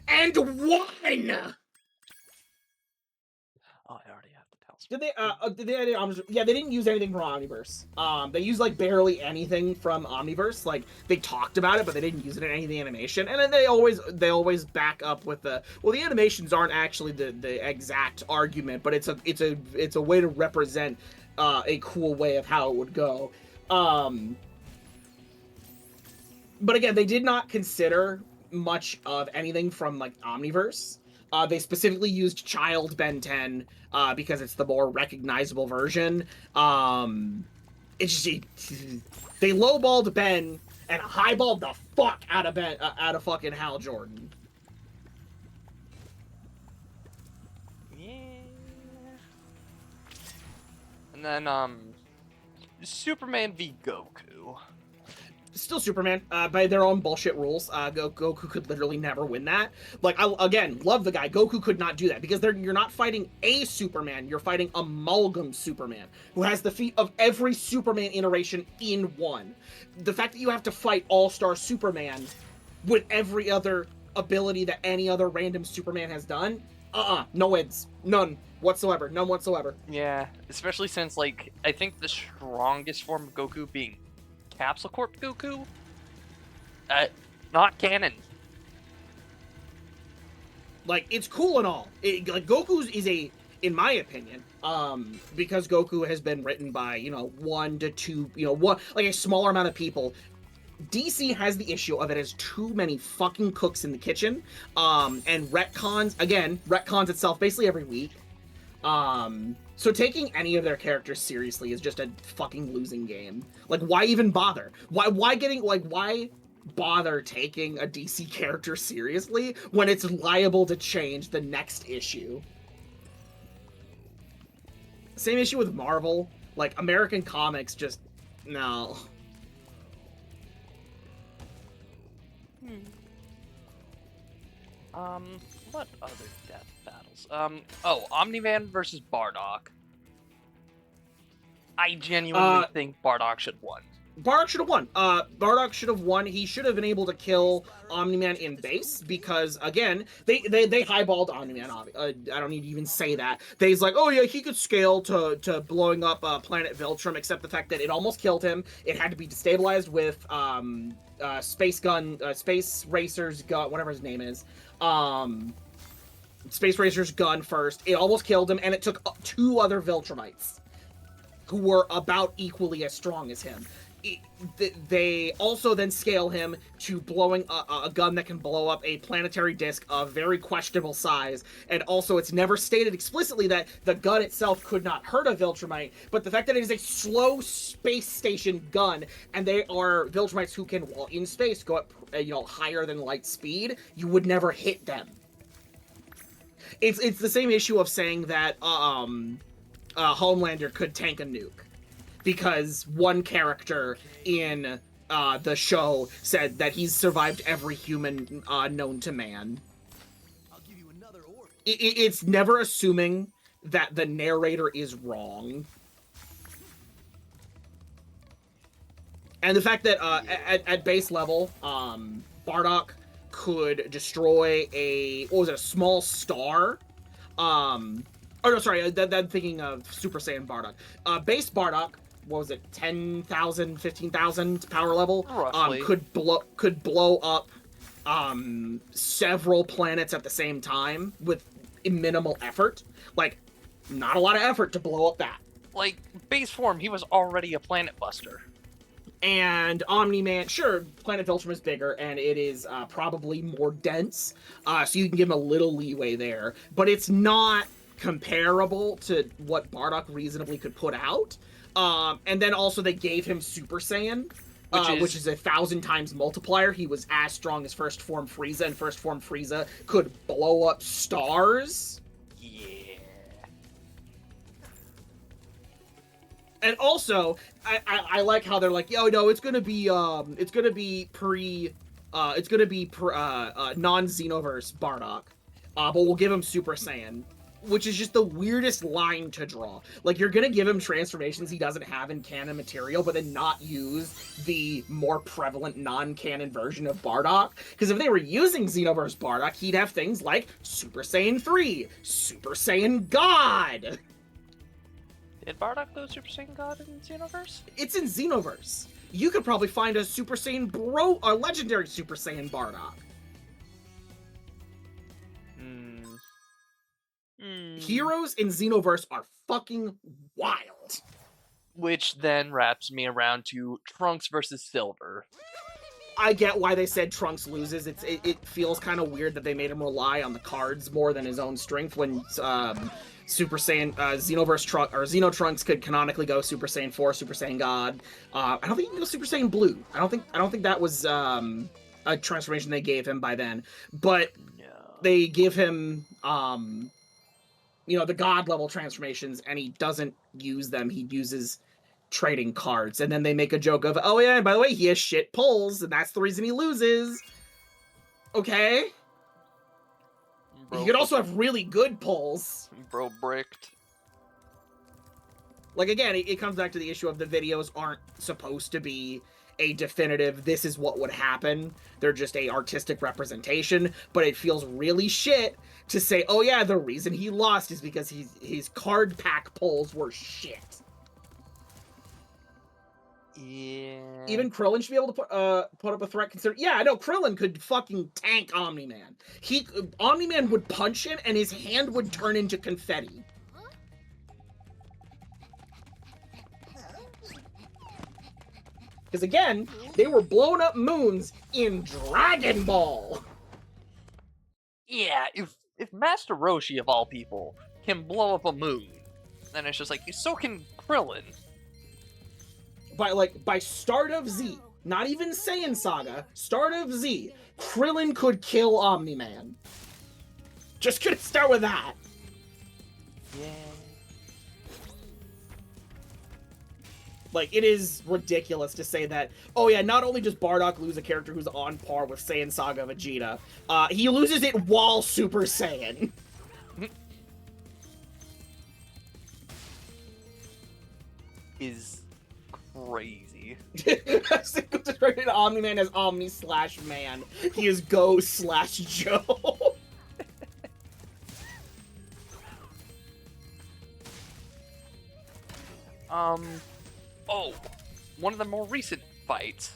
[SPEAKER 8] And won!
[SPEAKER 1] Oh, I already have to tell.
[SPEAKER 8] Yeah, they didn't use anything from Omniverse. They used, like, barely anything from Omniverse. Like, they talked about it, but they didn't use it in any of the animation. And then they always back up with the animations aren't actually the exact argument, but it's a way to represent a cool way of how it would go. But again, they did not consider much of anything from, like, Omniverse. They specifically used Child Ben 10 because it's the more recognizable version. It's just they lowballed Ben and highballed the fuck out of fucking Hal Jordan.
[SPEAKER 1] Yeah. And then Superman v Goku.
[SPEAKER 8] Still Superman, by their own bullshit rules. Goku could literally never win that. Like, I, again, love the guy. Goku could not do that, because you're not fighting a Superman, you're fighting Amalgam Superman, who has the feat of every Superman iteration in one. The fact that you have to fight All-Star Superman with every other ability that any other random Superman has done, no wins. None whatsoever. None whatsoever.
[SPEAKER 1] Yeah, especially since, like, I think the strongest form of Goku being Capsule Corp Goku? Not canon.
[SPEAKER 8] Like, it's cool and all. Like, Goku's is in my opinion, because Goku has been written by, 1 to 2, like a smaller amount of people, DC has the issue of it has too many fucking cooks in the kitchen, and retcons itself basically every week. So taking any of their characters seriously is just a fucking losing game. Like, why even bother? Why bother taking a DC character seriously when it's liable to change the next issue? Same issue with Marvel. Like, American comics just... no.
[SPEAKER 1] What other death battles? Omni-Man versus Bardock. I genuinely think Bardock should have won.
[SPEAKER 8] Bardock should have won. Bardock should have won. He should have been able to kill Omni-Man in base, because, again, they highballed Omni-Man. I don't need to even say that. They's like, oh yeah, he could scale to blowing up Planet Viltrum, except the fact that it almost killed him. It had to be destabilized with Space Racer's gun, whatever his name is. Space Racer's gun first. It almost killed him, and it took 2 other Viltrumites who were about equally as strong as him. They also then scale him to blowing a gun that can blow up a planetary disk of very questionable size, and also it's never stated explicitly that the gun itself could not hurt a Viltrumite, but the fact that it is a slow space station gun, and they are Viltrumites who can, while in space, go up higher than light speed, you would never hit them. It's the same issue of saying that Homelander could tank a nuke, because one character in the show said that he's survived every human known to man.
[SPEAKER 3] I'll give you another order.
[SPEAKER 8] It's never assuming that the narrator is wrong. And the fact that at base level, Bardock could destroy a small star. I'm thinking of Super Saiyan Bardock. Base Bardock, what was it, 10,000, 15,000 power level?
[SPEAKER 1] Roughly.
[SPEAKER 8] Could blow up several planets at the same time with minimal effort. Like, not a lot of effort to blow up that.
[SPEAKER 1] Like, base form, he was already a planet buster.
[SPEAKER 8] And Omni-Man, sure, Planet Viltrum is bigger, and it is probably more dense, so you can give him a little leeway there. But it's not comparable to what Bardock reasonably could put out. And then also they gave him Super Saiyan, which is 1,000 times multiplier. He was as strong as First Form Frieza, and First Form Frieza could blow up stars.
[SPEAKER 1] Yeah.
[SPEAKER 8] And also, I like how they're like, yo, no, it's gonna be non-Xenoverse Bardock, but we'll give him Super Saiyan, which is just the weirdest line to draw. Like, you're gonna give him transformations he doesn't have in canon material, but then not use the more prevalent non-canon version of Bardock. Because if they were using Xenoverse Bardock, he'd have things like Super Saiyan 3, Super Saiyan God.
[SPEAKER 1] Did Bardock go Super Saiyan God in Xenoverse?
[SPEAKER 8] It's in Xenoverse. You could probably find a Super Saiyan a legendary Super Saiyan Bardock. Heroes in Xenoverse are fucking wild.
[SPEAKER 1] Which then wraps me around to Trunks versus Silver.
[SPEAKER 8] I get why they said Trunks loses. It feels kind of weird that they made him rely on the cards more than his own strength when Super Saiyan Xenoverse Trunks or Xeno Trunks could canonically go Super Saiyan 4, Super Saiyan God. I don't think he can go Super Saiyan Blue. I don't think that was a transformation they gave him by then. But they give him the God level transformations, and he doesn't use them. He uses trading cards, and then they make a joke of, oh yeah, and by the way, he has shit pulls, and that's the reason he loses. Okay. He could also have really good pulls.
[SPEAKER 1] Bro bricked.
[SPEAKER 8] Like, again, it comes back to the issue of the videos aren't supposed to be a definitive, this is what would happen. They're just a artistic representation, but it feels really shit to say, oh yeah, the reason he lost is because his card pack pulls were shit.
[SPEAKER 1] Yeah.
[SPEAKER 8] Even Krillin should be able to put up a threat. Yeah, no, Krillin could fucking tank Omni-Man. Omni-Man would punch him, and his hand would turn into confetti. Because again, they were blowing up moons in Dragon Ball.
[SPEAKER 1] Yeah, if Master Roshi of all people can blow up a moon, then it's just like, so can Krillin.
[SPEAKER 8] By Start of Z, not even Saiyan Saga, Start of Z, Krillin could kill Omni-Man. Just gonna start with that.
[SPEAKER 1] Yeah.
[SPEAKER 8] Like, it is ridiculous to say that, oh yeah, not only does Bardock lose a character who's on par with Saiyan Saga Vegeta, he loses it while Super Saiyan.
[SPEAKER 1] Is crazy.
[SPEAKER 8] Described Omni-Man as Omni/Man. He is Go/Joe.
[SPEAKER 1] Oh, one of the more recent fights,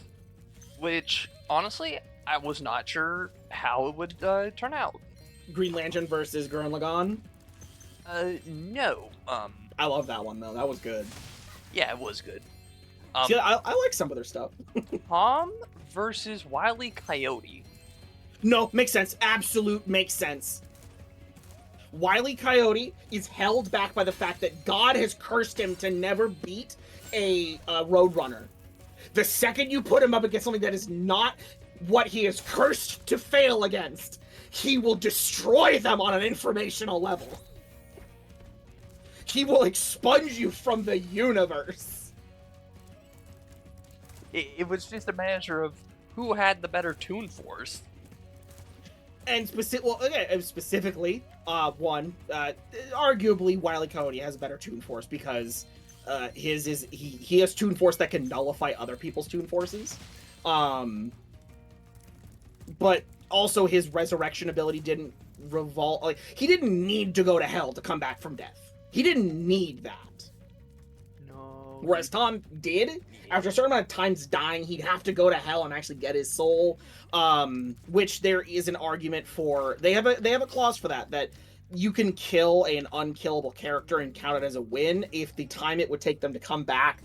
[SPEAKER 1] which, honestly, I was not sure how it would turn out.
[SPEAKER 8] Green Lantern versus Gurren Lagann?
[SPEAKER 1] No.
[SPEAKER 8] I love that one, though. That was good.
[SPEAKER 1] Yeah, it was good.
[SPEAKER 8] See, I like some of their stuff.
[SPEAKER 1] Tom versus Wile E. Coyote.
[SPEAKER 8] No, makes sense. Absolute makes sense. Wile E. Coyote is held back by the fact that God has cursed him to never beat a Roadrunner. The second you put him up against something that is not what he is cursed to fail against, he will destroy them on an informational level. He will expunge you from the universe.
[SPEAKER 1] It was just a measure of who had the better Toon Force.
[SPEAKER 8] And specifically, arguably Wile E. Coyote has a better Toon Force because he has Toon Force that can nullify other people's Toon Forces. But also his resurrection ability didn't revolve. Like, he didn't need to go to hell to come back from death. He didn't need that.
[SPEAKER 1] No.
[SPEAKER 8] Whereas Tom did. After a certain amount of times dying, he'd have to go to hell and actually get his soul. Which there is an argument for. They have a clause for that you can kill an unkillable character and count it as a win if the time it would take them to come back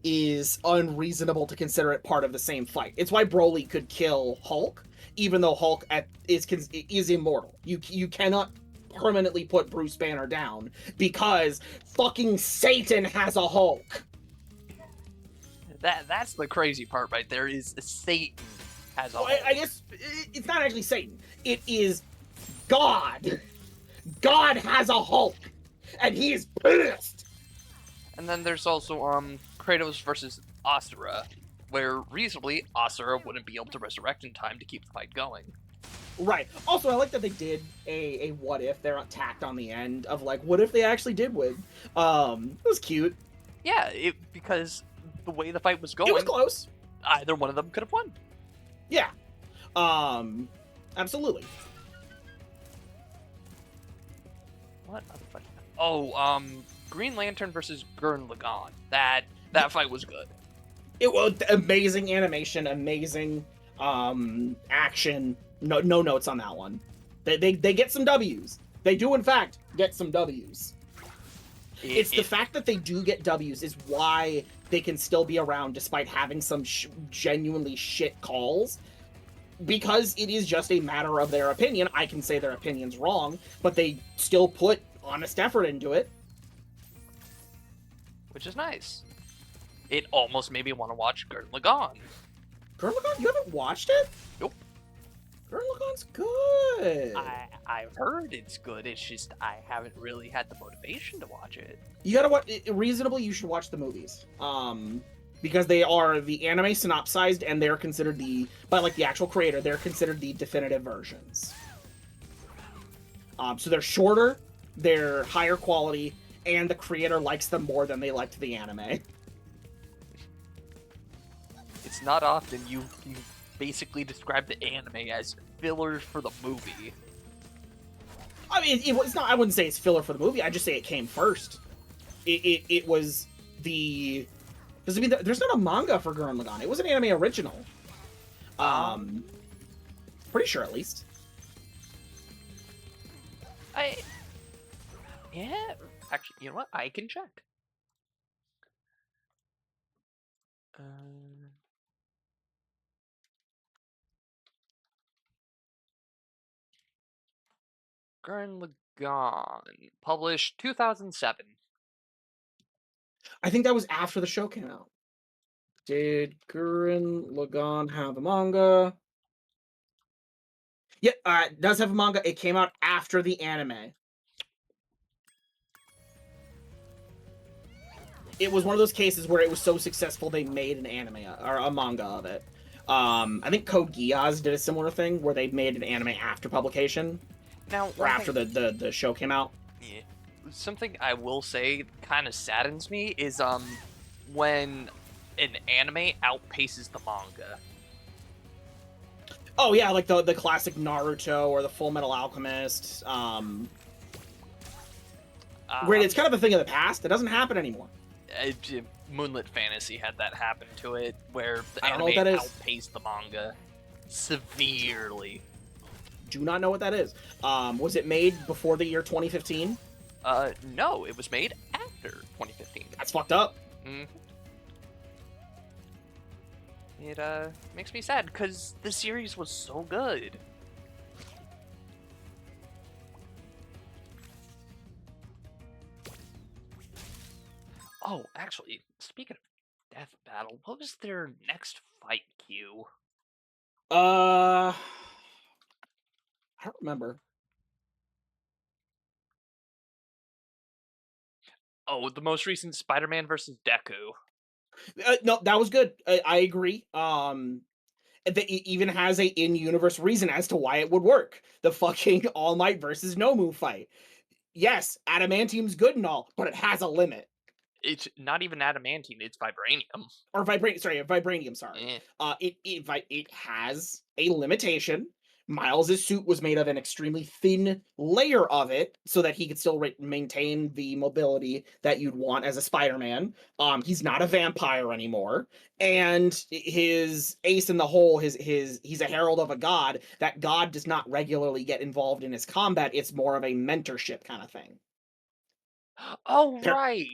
[SPEAKER 8] is unreasonable to consider it part of the same fight. It's why Broly could kill Hulk, even though Hulk is immortal. You cannot permanently put Bruce Banner down because fucking Satan has a Hulk.
[SPEAKER 1] That's the crazy part right there. Is Satan has a
[SPEAKER 8] Well,
[SPEAKER 1] Hulk.
[SPEAKER 8] I guess it's not actually Satan. It is God. God has a Hulk, and he is pissed.
[SPEAKER 1] And then there's also Kratos versus Asura, where reasonably Asura wouldn't be able to resurrect in time to keep the fight going.
[SPEAKER 8] Right. Also, I like that they did a what if they're tacked on the end of like what if they actually did win. It was cute.
[SPEAKER 1] Yeah, because the way the fight was going,
[SPEAKER 8] It was close.
[SPEAKER 1] either one of them could have won.
[SPEAKER 8] Yeah. Absolutely.
[SPEAKER 1] What other fight? Oh, Green Lantern versus Gurren Lagann. That fight was good.
[SPEAKER 8] It was amazing animation, amazing action. No notes on that one. They get some W's. They do in fact get some W's. It's the fact that they do get W's is why they can still be around despite having some genuinely shit calls. Because it is just a matter of their opinion. I can say their opinion's wrong, but they still put honest effort into it.
[SPEAKER 1] Which is nice. It almost made me want to watch Gurren Lagann.
[SPEAKER 8] Gurren Lagann? You haven't watched it?
[SPEAKER 1] Nope.
[SPEAKER 8] Gurren Lagann's good.
[SPEAKER 1] I've heard it's good. It's just I haven't really had the motivation to watch it.
[SPEAKER 8] You gotta watch. Reasonably, you should watch the movies. Because they are the anime synopsized, and they're considered by like the actual creator, they're considered the definitive versions. So they're shorter, they're higher quality, and the creator likes them more than they liked the anime.
[SPEAKER 1] It's not often you basically describe the anime as filler for the movie.
[SPEAKER 8] I mean, it's not. I wouldn't say it's filler for the movie. I just say it came first. It was the. Because I mean, there's not a manga for Gurren Lagann. It was an anime original. Pretty sure, at least.
[SPEAKER 1] Yeah, actually, you know what? I can check. Gurren Lagann, published 2007.
[SPEAKER 8] I think that was after the show came out. Did Gurren Lagann have a manga? Yeah, it does have a manga. It came out after the anime. It was one of those cases where it was so successful they made an anime or a manga of it. I think Code Geass did a similar thing where they made an anime after publication.
[SPEAKER 1] Now,
[SPEAKER 8] or after the show came out.
[SPEAKER 1] Yeah. Something I will say kind of saddens me is when an anime outpaces the manga.
[SPEAKER 8] Oh yeah, like the classic Naruto or the Full Metal Alchemist. Granted, it's kind of a thing of the past. It doesn't happen anymore.
[SPEAKER 1] Moonlit Fantasy had that happen to it, where the
[SPEAKER 8] I don't know what that
[SPEAKER 1] anime
[SPEAKER 8] is.
[SPEAKER 1] outpaced the manga severely.
[SPEAKER 8] Do not know what that is. Was it made before the year 2015?
[SPEAKER 1] No, it was made after 2015.
[SPEAKER 8] That's fucked up.
[SPEAKER 1] It makes me sad because the series was so good. Oh, actually, speaking of Death Battle, what was their next fight cue?
[SPEAKER 8] I don't remember.
[SPEAKER 1] Oh, the most recent Spider-Man versus Deku.
[SPEAKER 8] No, that was good. I agree. It even has a in-universe reason as to why it would work. The fucking All Might versus Nomu fight. Yes, adamantium's good and all, but it has a limit.
[SPEAKER 1] It's not even adamantium; it's vibranium.
[SPEAKER 8] Or vibranium. Sorry.
[SPEAKER 1] Eh.
[SPEAKER 8] It has a limitation. Miles's suit was made of an extremely thin layer of it, so that he could still maintain the mobility that you'd want as a Spider-Man. He's not a vampire anymore, and his ace in the hole, he's a herald of a god. That god does not regularly get involved in his combat. It's more of a mentorship kind of thing.
[SPEAKER 1] Oh, right.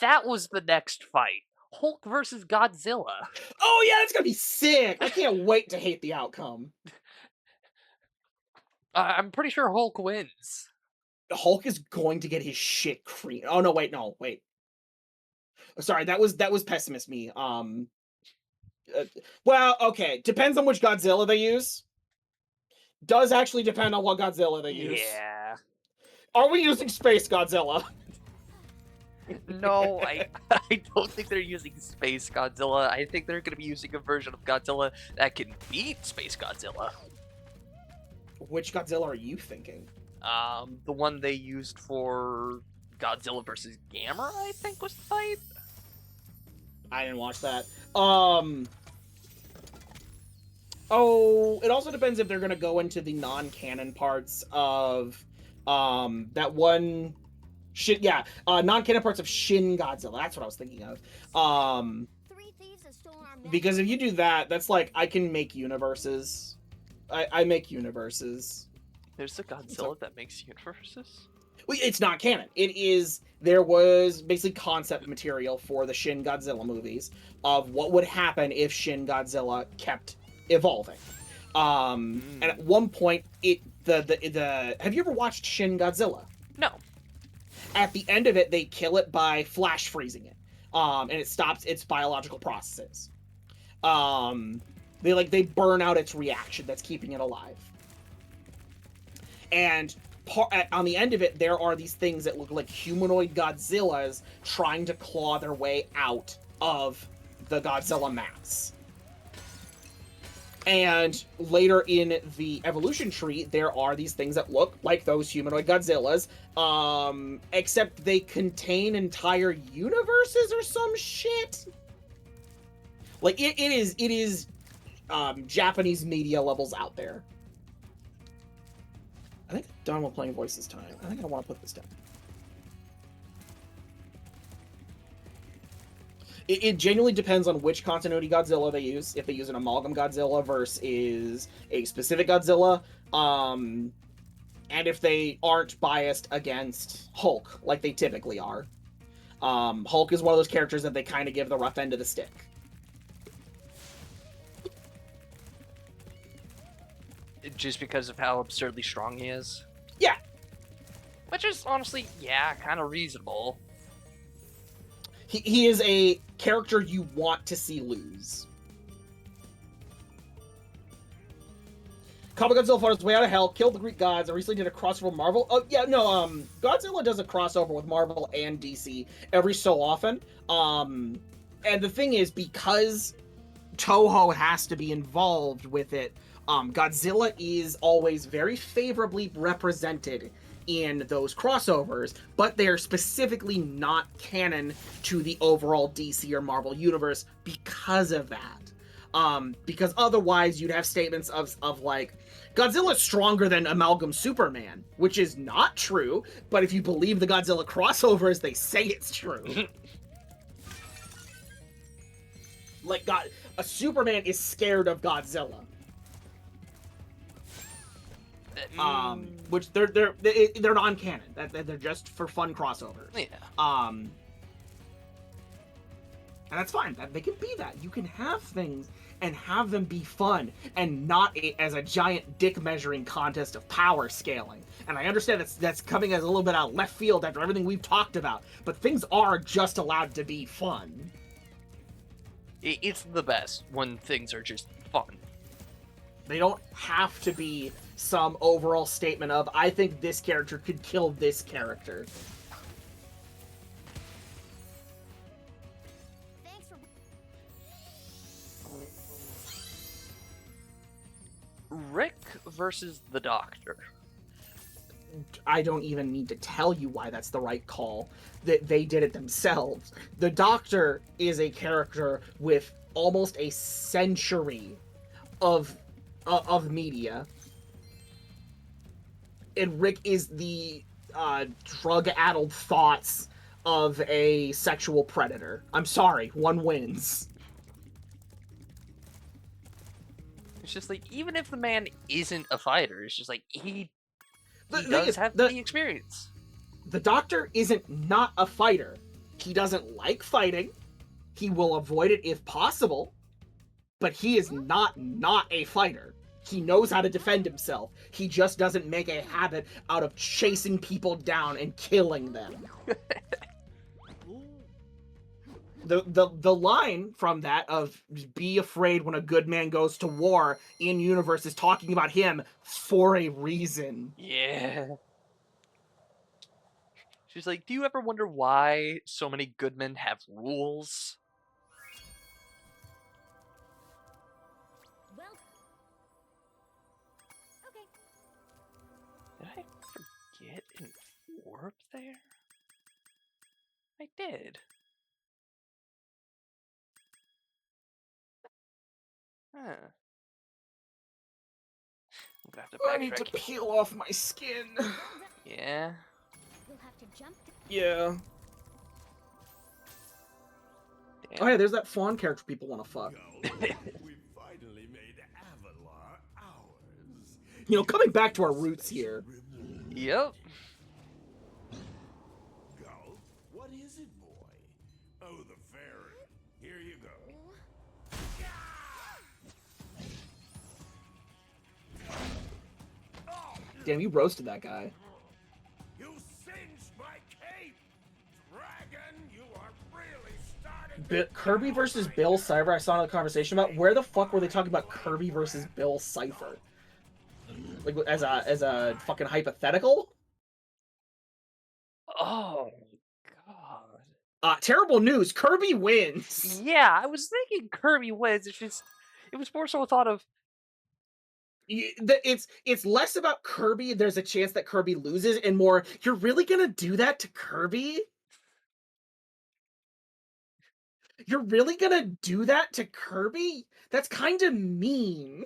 [SPEAKER 1] That was the next fight. Hulk versus Godzilla.
[SPEAKER 8] Oh yeah, that's gonna be sick. I can't wait to hate the outcome.
[SPEAKER 1] I'm pretty sure Hulk wins.
[SPEAKER 8] Hulk is going to get his shit creamed. Oh no, wait. Sorry, that was pessimist me. Well, okay, depends on which Godzilla they use. Does actually depend on what Godzilla they use.
[SPEAKER 1] Yeah.
[SPEAKER 8] Are we using Space Godzilla?
[SPEAKER 1] No, I don't think they're using Space Godzilla. I think they're gonna be using a version of Godzilla that can beat Space Godzilla.
[SPEAKER 8] Which Godzilla are you thinking?
[SPEAKER 1] The one they used for Godzilla versus Gamera, I think, was the fight.
[SPEAKER 8] I didn't watch that. Oh, it also depends if they're gonna go into the non-canon parts of that one non-canon parts of Shin Godzilla. That's what I was thinking of.
[SPEAKER 4] Three thieves have stolen our mech.
[SPEAKER 8] Because if you do that, that's like I can make universes. I make universes.
[SPEAKER 1] There's a Godzilla that makes universes?
[SPEAKER 8] Well, it's not canon. There was basically concept material for the Shin Godzilla movies of what would happen if Shin Godzilla kept evolving. And at one point, have you ever watched Shin Godzilla?
[SPEAKER 1] No.
[SPEAKER 8] At the end of it, they kill it by flash freezing it, and it stops its biological processes. They burn out its reaction that's keeping it alive. And on the end of it, there are these things that look like humanoid Godzillas trying to claw their way out of the Godzilla mass. And later in the evolution tree, there are these things that look like those humanoid Godzillas, except they contain entire universes or some shit. Like, it is Japanese media levels out there. I think I'm done with playing voice this time. I think I want to put this down. It genuinely depends on which continuity Godzilla they use. If they use an amalgam Godzilla versus a specific Godzilla, and if they aren't biased against Hulk like they typically are. Hulk is one of those characters that they kind of give the rough end of the stick.
[SPEAKER 1] Just because of how absurdly strong he is?
[SPEAKER 8] Yeah.
[SPEAKER 1] Which is honestly, kind of reasonable.
[SPEAKER 8] He is a character you want to see lose. Comic Godzilla fought his way out of hell, killed the Greek gods, and recently did a crossover with Marvel. Oh, yeah, no, Godzilla does a crossover with Marvel and DC every so often. And the thing is, because Toho has to be involved with it, Godzilla is always very favorably represented in those crossovers, but they're specifically not canon to the overall DC or Marvel universe because of that. Because otherwise you'd have statements of like, Godzilla's stronger than Amalgam Superman, which is not true, but if you believe the Godzilla crossovers, they say it's true. Like, a Superman is scared of Godzilla. Which they're non-canon. They're just for fun crossovers.
[SPEAKER 1] Yeah.
[SPEAKER 8] And that's fine. They can be that. You can have things and have them be fun and not as a giant dick measuring contest of power scaling. And I understand that's coming as a little bit out of left field after everything we've talked about, but things are just allowed to be fun.
[SPEAKER 1] It's the best when things are just fun.
[SPEAKER 8] They don't have to be some overall statement of, I think this character could kill this character.
[SPEAKER 4] Thanks for...
[SPEAKER 1] Rick versus the Doctor.
[SPEAKER 8] I don't even need to tell you why that's the right call. That they did it themselves. The Doctor is a character with almost a century of media. And Rick is the drug-addled thoughts of a sexual predator. I'm sorry, one wins.
[SPEAKER 1] It's just like, even if the man isn't a fighter, it's just like, he
[SPEAKER 8] The
[SPEAKER 1] does have the experience.
[SPEAKER 8] The Doctor isn't not a fighter. He doesn't like fighting. He will avoid it if possible. But he is not a fighter. He knows how to defend himself. He just doesn't make a habit out of chasing people down and killing them. The line from that of be afraid when a good man goes to war in universe is talking about him for a reason.
[SPEAKER 1] Yeah. She's like, do you ever wonder why so many good men have rules?
[SPEAKER 4] Well. Okay.
[SPEAKER 1] Did I forget an orb there? I did. Huh. I'm gonna have to
[SPEAKER 8] I need to
[SPEAKER 1] backtrack.
[SPEAKER 8] peel off my skin.
[SPEAKER 1] Yeah.
[SPEAKER 4] You'll have to jump.
[SPEAKER 8] Yeah.
[SPEAKER 1] Damn.
[SPEAKER 8] Oh yeah, there's that fawn character people want to fuck.
[SPEAKER 2] We finally made Avalar ours.
[SPEAKER 8] You know, coming back to our roots here.
[SPEAKER 1] Yep.
[SPEAKER 2] Gull, what is it, boy? Oh, the fairy. Here you go.
[SPEAKER 8] Damn, you roasted that guy.
[SPEAKER 2] You singed my cape! Dragon, you are really starting
[SPEAKER 8] Kirby versus Bill Cipher, I saw in a conversation about where the fuck were they talking about Kirby versus Bill Cipher? Like as a fucking hypothetical?
[SPEAKER 1] Oh god.
[SPEAKER 8] Terrible news. Kirby wins.
[SPEAKER 1] Yeah, I was thinking Kirby wins. It was more so a thought of
[SPEAKER 8] It's less about Kirby. There's a chance that Kirby loses, and more, you're really gonna do that to Kirby? You're really gonna do that to Kirby? That's kind of mean.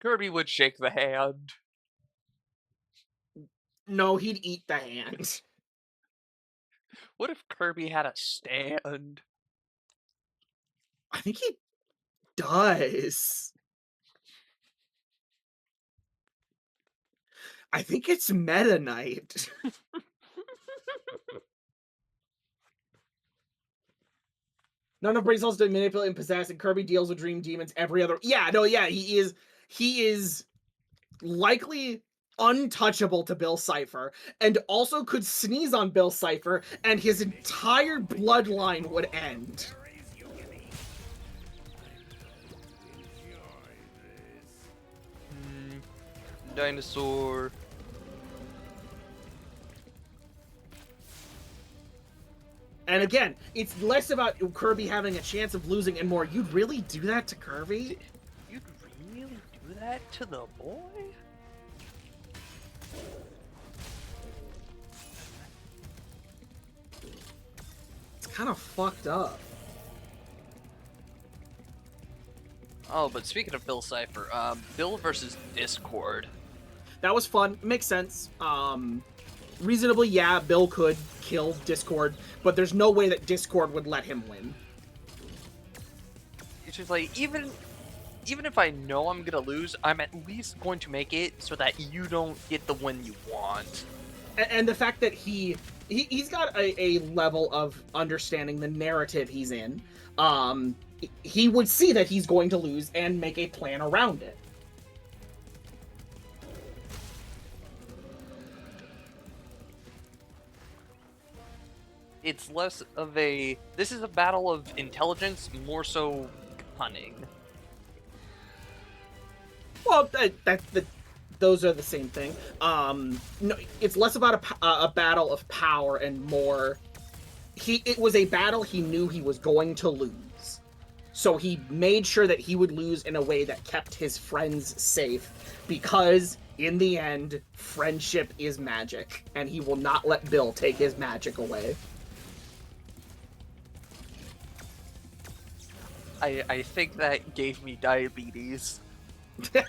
[SPEAKER 1] Kirby would shake the hand.
[SPEAKER 8] No, he'd eat the hand.
[SPEAKER 1] What if Kirby had a stand?
[SPEAKER 8] I think he does. I think it's Meta Knight. None of Brains also manipulate and possess, and Kirby deals with dream demons every other. Yeah, no, yeah, he is likely untouchable to Bill Cipher, and also could sneeze on Bill Cipher, and his entire bloodline would end.
[SPEAKER 1] Dinosaur.
[SPEAKER 8] And again, it's less about Kirby having a chance of losing and more, you'd really do that to Kirby?
[SPEAKER 1] You'd really do that to the boy?
[SPEAKER 8] It's kind of fucked up.
[SPEAKER 1] Oh, but speaking of Bill Cipher, Bill versus Discord.
[SPEAKER 8] That was fun. Makes sense. Reasonably, yeah, Bill could kill Discord, but there's no way that Discord would let him win.
[SPEAKER 1] It's just like, even if I know I'm gonna lose, I'm at least going to make it so that you don't get the win you want.
[SPEAKER 8] And the fact that he's got a level of understanding the narrative he's in, he would see that he's going to lose and make a plan around it.
[SPEAKER 1] It's less of a, this is a battle of intelligence, more so cunning.
[SPEAKER 8] Well, those are the same thing. No, it's less about a battle of power and more. It was a battle he knew he was going to lose, so he made sure that he would lose in a way that kept his friends safe, because in the end, friendship is magic, and he will not let Bill take his magic away.
[SPEAKER 1] I think that gave me diabetes. Got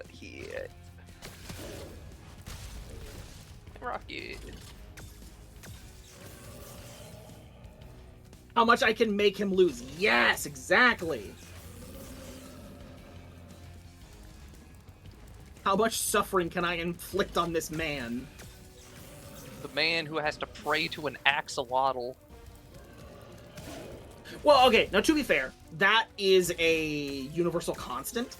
[SPEAKER 1] hit. Rocket.
[SPEAKER 8] How much I can make him lose. Yes, exactly. How much suffering can I inflict on this man?
[SPEAKER 1] The man who has to pray to an axolotl.
[SPEAKER 8] Well, okay, now to be fair, that is a universal constant.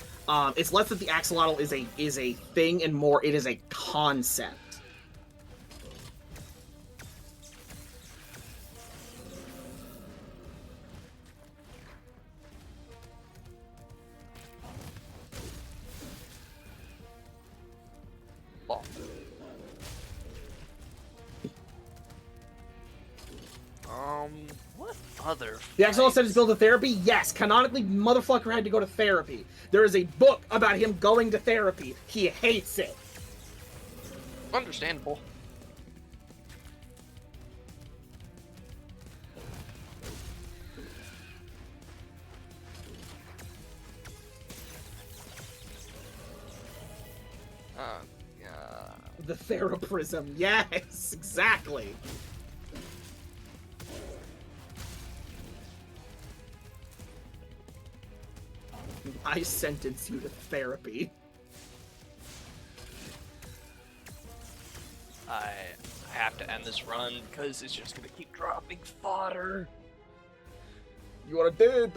[SPEAKER 8] It's less that the axolotl is a thing and more it is a concept.
[SPEAKER 1] Oh. What other
[SPEAKER 8] The axolotl said
[SPEAKER 1] fights?
[SPEAKER 8] he's built to therapy? Yes, canonically, motherfucker had to go to therapy. There is a book about him going to therapy. He hates it.
[SPEAKER 1] Understandable. Yeah.
[SPEAKER 8] The theraprism, yes, exactly. I sentence you to therapy.
[SPEAKER 1] I have to end this run because it's just gonna keep dropping fodder.
[SPEAKER 8] You are dead.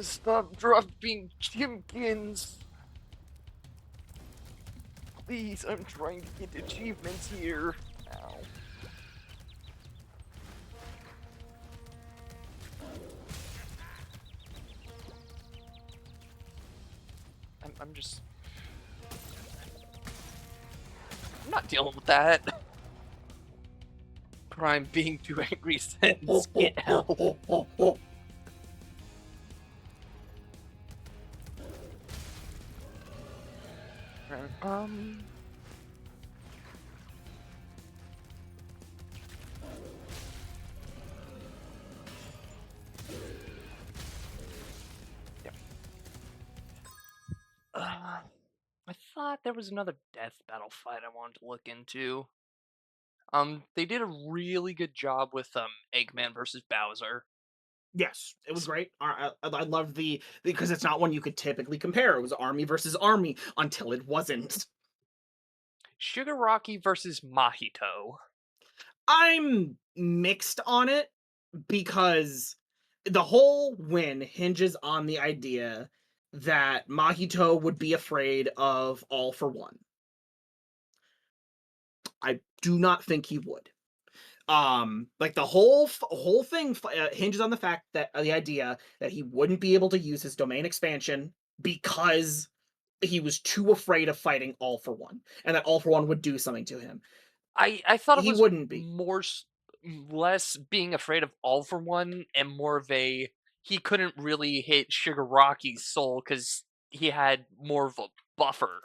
[SPEAKER 1] Stop dropping chimkins. Please, I'm trying to get achievements here. Ow. I'm just... I'm not dealing with that. Prime being too angry says, get help. Um... Yep. I thought there was another death battle fight I wanted to look into. They did a really good job with Eggman versus Bowser.
[SPEAKER 8] Yes, it was great. I loved the because it's not one you could typically compare. It was army versus army until it wasn't.
[SPEAKER 1] Shigaraki versus Mahito.
[SPEAKER 8] I'm mixed on it because the whole win hinges on the idea that Mahito would be afraid of All for One. I do not think he would. Like the whole thing hinges on the fact that the idea that he wouldn't be able to use his domain expansion because he was too afraid of fighting All for One, and that All for One would do something to him.
[SPEAKER 1] I thought it
[SPEAKER 8] He
[SPEAKER 1] was
[SPEAKER 8] wouldn't be.
[SPEAKER 1] less being afraid of All for One and more of a he couldn't really hit Shigaraki's soul because he had more of a buffer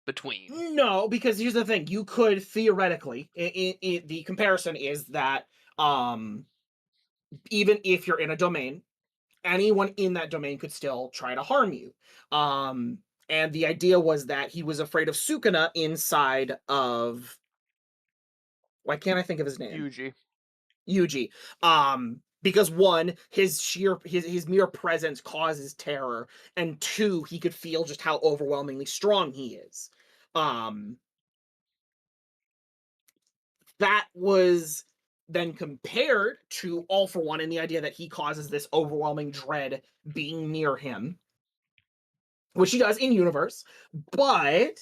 [SPEAKER 1] between.
[SPEAKER 8] No, because here's the thing: you could theoretically, the comparison is that even if you're in a domain, anyone in that domain could still try to harm you. Um, and the idea was that he was afraid of Sukuna inside of why can't I think of his name?
[SPEAKER 1] Yuji.
[SPEAKER 8] Yuji. Because one, his mere presence causes terror, and two, he could feel just how overwhelmingly strong he is. Um, that was then compared to All for One and the idea that he causes this overwhelming dread being near him, which he does in universe, but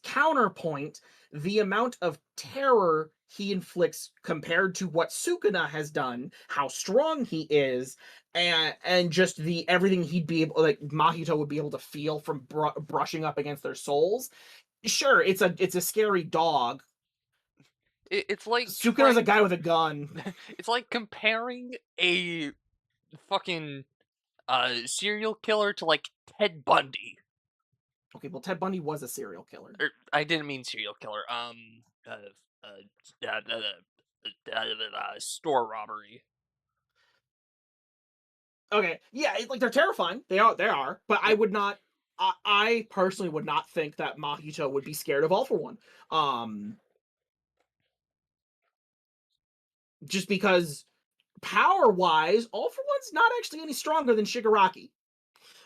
[SPEAKER 8] counterpoint, the amount of terror he inflicts compared to what Sukuna has done, how strong he is, and just the everything he'd be able, like Mahito would be able to feel from brushing up against their souls. Sure, it's a scary dog.
[SPEAKER 1] It's like
[SPEAKER 8] Sukuna's a
[SPEAKER 1] trying.
[SPEAKER 8] guy with a gun.
[SPEAKER 1] It's like comparing a fucking serial killer to like Ted Bundy.
[SPEAKER 8] Okay, well, Ted Bundy was a serial killer.
[SPEAKER 1] I didn't mean serial killer. Uh, store robbery.
[SPEAKER 8] Okay, yeah, like they're terrifying. They are, but I
[SPEAKER 1] Yep.
[SPEAKER 8] would not. I personally would not think that Mahito would be scared of All for One. Just because power wise, All for One's not actually any stronger than Shigaraki.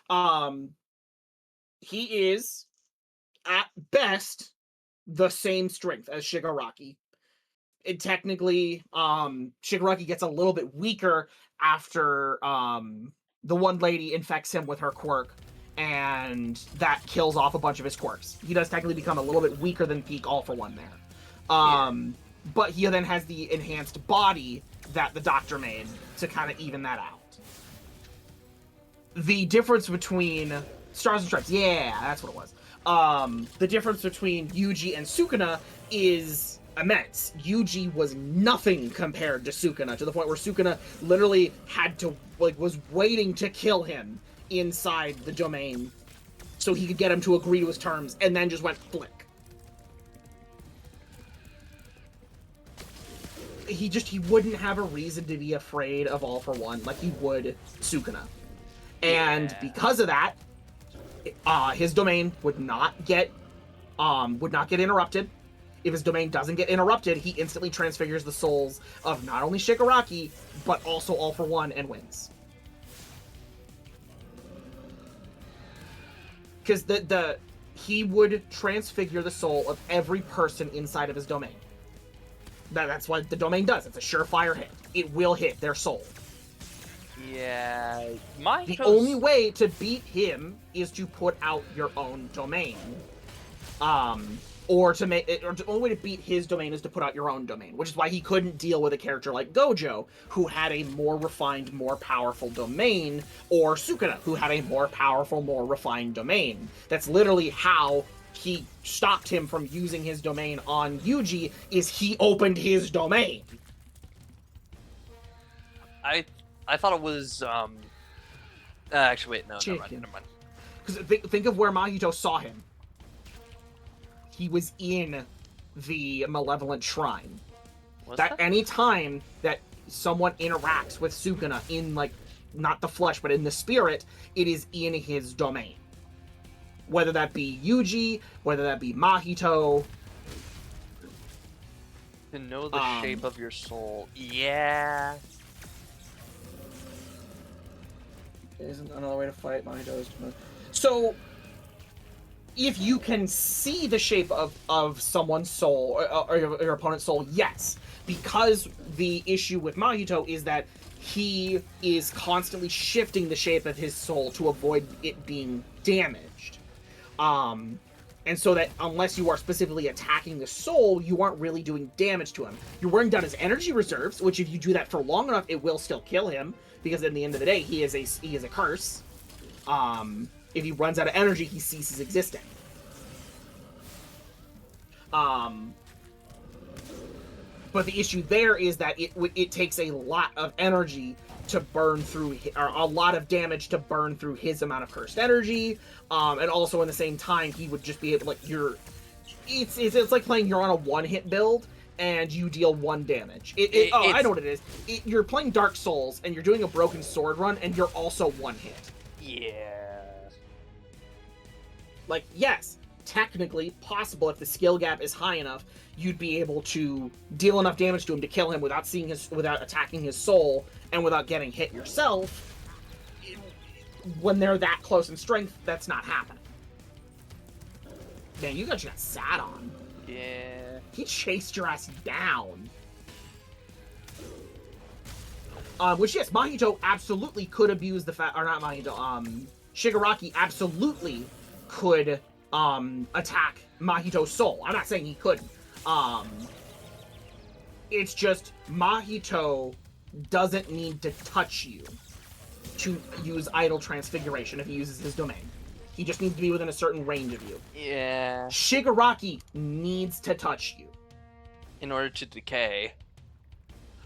[SPEAKER 8] Um, he is at best the same strength as Shigaraki. It technically, Shigaraki gets a little bit weaker after the one lady infects him with her quirk, and that kills off a bunch of his quirks. He does technically become a little bit weaker than peak All for One there. But he then has the enhanced body that the doctor made to kind of even that out. The difference between Stars and Stripes, yeah, that's what it was. The difference between Yuji and Sukuna is immense. Yuji was nothing compared to Sukuna, to the point where Sukuna literally had to, was waiting to kill him inside the domain so he could get him to agree to his terms, and then just went flick. He wouldn't have a reason to be afraid of All for One like he would Sukuna. And because of that, his domain would not get interrupted. If his domain doesn't get interrupted, he instantly transfigures the souls of not only Shigaraki, but also All for One and wins. Because he would transfigure the soul of every person inside of his domain. That's what the domain does. It's a surefire hit. It will hit their soul.
[SPEAKER 1] Yeah,
[SPEAKER 8] the only way to beat him is to put out your own domain. Or the only way to beat his domain is to put out your own domain, which is why he couldn't deal with a character like Gojo, who had a more refined, more powerful domain, or Sukuna, who had a more powerful, more refined domain. That's literally how he stopped him from using his domain on Yuji, is he opened his domain.
[SPEAKER 1] I thought it was actually wait, no, never mind.
[SPEAKER 8] Because think of where Mahito saw him. He was in the Malevolent Shrine. That any time that someone interacts with Sukuna in, like, not the flesh, but in the spirit, it is in his domain. Whether that be Yuji, whether that be Mahito.
[SPEAKER 1] To know the shape of your soul. Yeah.
[SPEAKER 8] Isn't another way to fight Mahito. So, if you can see the shape of someone's soul, or your opponent's soul, yes. Because the issue with Mahito is that he is constantly shifting the shape of his soul to avoid it being damaged. And so that unless you are specifically attacking the soul, you aren't really doing damage to him. You're wearing down his energy reserves, which if you do that for long enough, it will still kill him, because at the end of the day, he is a curse. If he runs out of energy, he ceases existing. But the issue there is that it takes a lot of energy to burn through, or a lot of damage to burn through his amount of cursed energy. And also in the same time, he would just be able, like, it's like playing you're on a one-hit build and you deal 1 damage. I know what it is. You're playing Dark Souls and you're doing a broken sword run and you're also 1 hit.
[SPEAKER 1] Yeah.
[SPEAKER 8] Like, yes, technically possible if the skill gap is high enough, you'd be able to deal enough damage to him to kill him without attacking his soul and without getting hit yourself. When they're that close in strength, that's not happening. Man, you got sat on.
[SPEAKER 1] Yeah.
[SPEAKER 8] He chased your ass down. Which, yes, Mahito absolutely could abuse the fact, or not Mahito, Shigaraki absolutely could attack Mahito's soul. I'm not saying he couldn't. It's just Mahito doesn't need to touch you to use idle transfiguration if he uses his domain. He just needs to be within a certain range of you.
[SPEAKER 1] Yeah.
[SPEAKER 8] Shigaraki needs to touch you
[SPEAKER 1] in order to decay.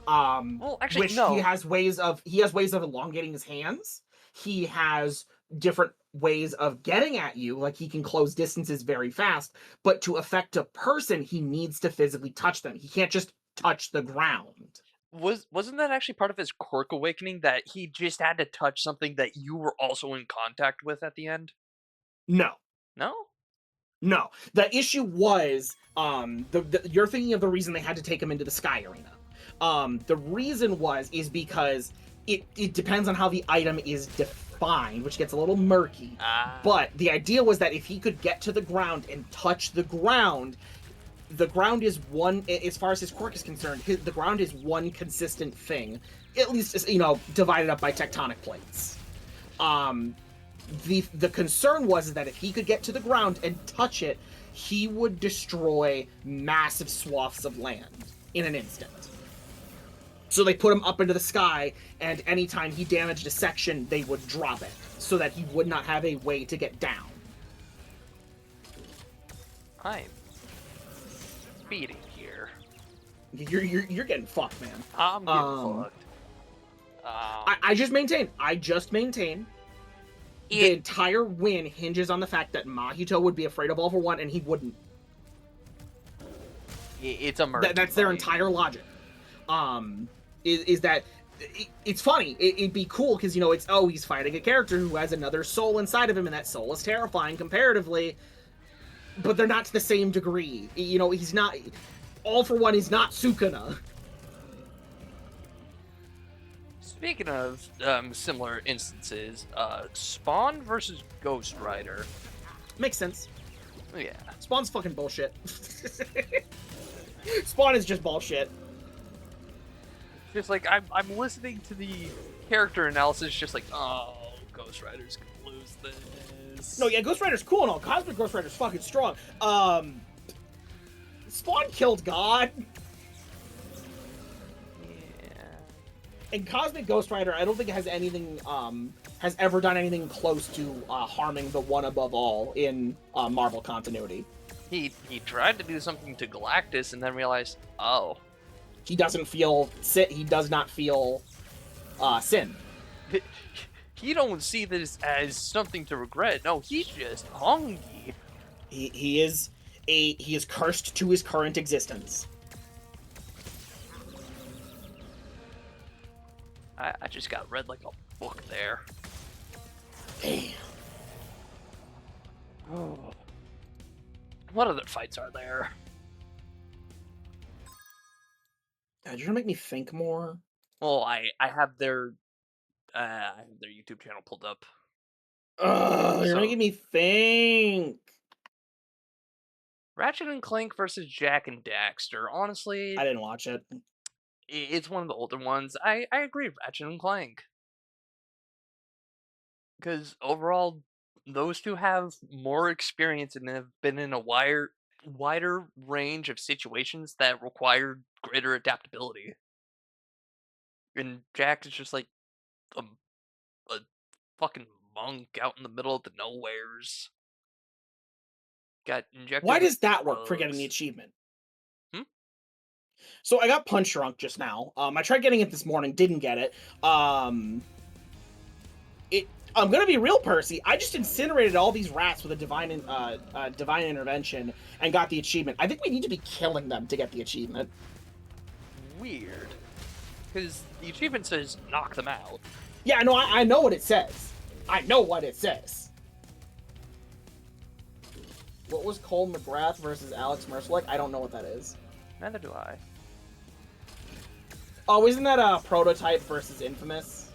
[SPEAKER 8] Well,
[SPEAKER 1] actually,
[SPEAKER 8] which
[SPEAKER 1] no.
[SPEAKER 8] He has ways of elongating his hands. He has different ways of getting at you, like he can close distances very fast, but to affect a person, he needs to physically touch them. He can't just touch the ground.
[SPEAKER 1] Wasn't that actually part of his quirk awakening, that he just had to touch something that you were also in contact with at the end?
[SPEAKER 8] No.
[SPEAKER 1] No?
[SPEAKER 8] No. The issue was, you're thinking of the reason they had to take him into the Sky Arena. The reason is because it depends on how the item is defined. spine, which gets a little murky. But the idea was that if he could get to the ground and touch the ground is one, as far as his quirk is concerned, the ground is one consistent thing, at least, you know, divided up by tectonic plates. The concern was that if he could get to the ground and touch it, he would destroy massive swaths of land in an instant. So they put him up into the sky, and anytime he damaged a section, they would drop it, so that he would not have a way to get down.
[SPEAKER 1] I'm speeding here.
[SPEAKER 8] You're getting fucked, man.
[SPEAKER 1] I'm getting fucked.
[SPEAKER 8] I just maintain the entire win hinges on the fact that Mahito would be afraid of All for One, and he wouldn't.
[SPEAKER 1] It's a murder.
[SPEAKER 8] That's their entire logic. Is that it's funny. It'd be cool because, you know, he's fighting a character who has another soul inside of him, and that soul is terrifying comparatively. But they're not to the same degree. You know, he's not. All for One is not Sukuna.
[SPEAKER 1] Speaking of similar instances, Spawn versus Ghost Rider.
[SPEAKER 8] Makes sense.
[SPEAKER 1] Yeah.
[SPEAKER 8] Spawn's fucking bullshit. Spawn is just bullshit.
[SPEAKER 1] Just like, I'm listening to the character analysis, just like, oh, Ghost Rider's gonna lose this.
[SPEAKER 8] No, yeah, Ghost Rider's cool and all. Cosmic Ghost Rider's fucking strong. Spawn killed God. And Cosmic Ghost Rider, I don't think it has anything, has ever done anything close to harming the One Above All in Marvel continuity.
[SPEAKER 1] He tried to do something to Galactus and then realized, oh.
[SPEAKER 8] He doesn't feel he does not feel sin.
[SPEAKER 1] He don't see this as something to regret. No, he's just hungry.
[SPEAKER 8] He is cursed to his current existence.
[SPEAKER 1] I just got read like a book there.
[SPEAKER 8] Damn.
[SPEAKER 1] Oh. What other fights are there?
[SPEAKER 8] God, you're gonna make me think more.
[SPEAKER 1] Well, I have their YouTube channel pulled up.
[SPEAKER 8] You're making me think.
[SPEAKER 1] Ratchet and Clank versus Jack and Daxter. Honestly,
[SPEAKER 8] I didn't watch it.
[SPEAKER 1] It's one of the older ones. I agree, Ratchet and Clank. Because overall, those two have more experience and have been in a wider range of situations that require greater adaptability. And Jack is just like a fucking monk out in the middle of the nowheres. Got injected.
[SPEAKER 8] Why does that work for getting the achievement? So I got Punch Drunk just now. I tried getting it this morning, didn't get it. I'm gonna be real, Percy. I just incinerated all these rats with a divine intervention and got the achievement. I think we need to be killing them to get the achievement.
[SPEAKER 1] Weird, because the achievement says knock them out.
[SPEAKER 8] Yeah, no, I know what it says. I know what it says. What was Cole McGrath versus Alex Mercilek? I don't know what that is.
[SPEAKER 1] Neither do I.
[SPEAKER 8] Oh, isn't that a Prototype versus Infamous?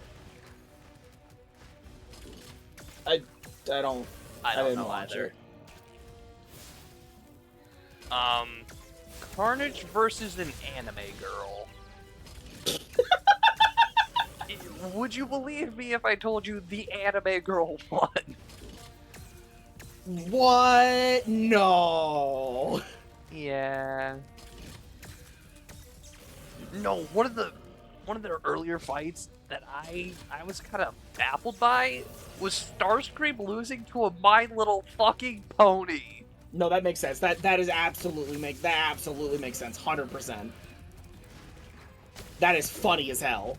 [SPEAKER 8] I don't know
[SPEAKER 1] either. Carnage versus an anime girl. Would you believe me if I told you the anime girl won?
[SPEAKER 8] What? No.
[SPEAKER 1] Yeah. No, one of their earlier fights that I was kind of baffled by was Starscream losing to a My Little fucking Pony.
[SPEAKER 8] No, that makes sense. That absolutely makes sense. 100%. That is funny as hell.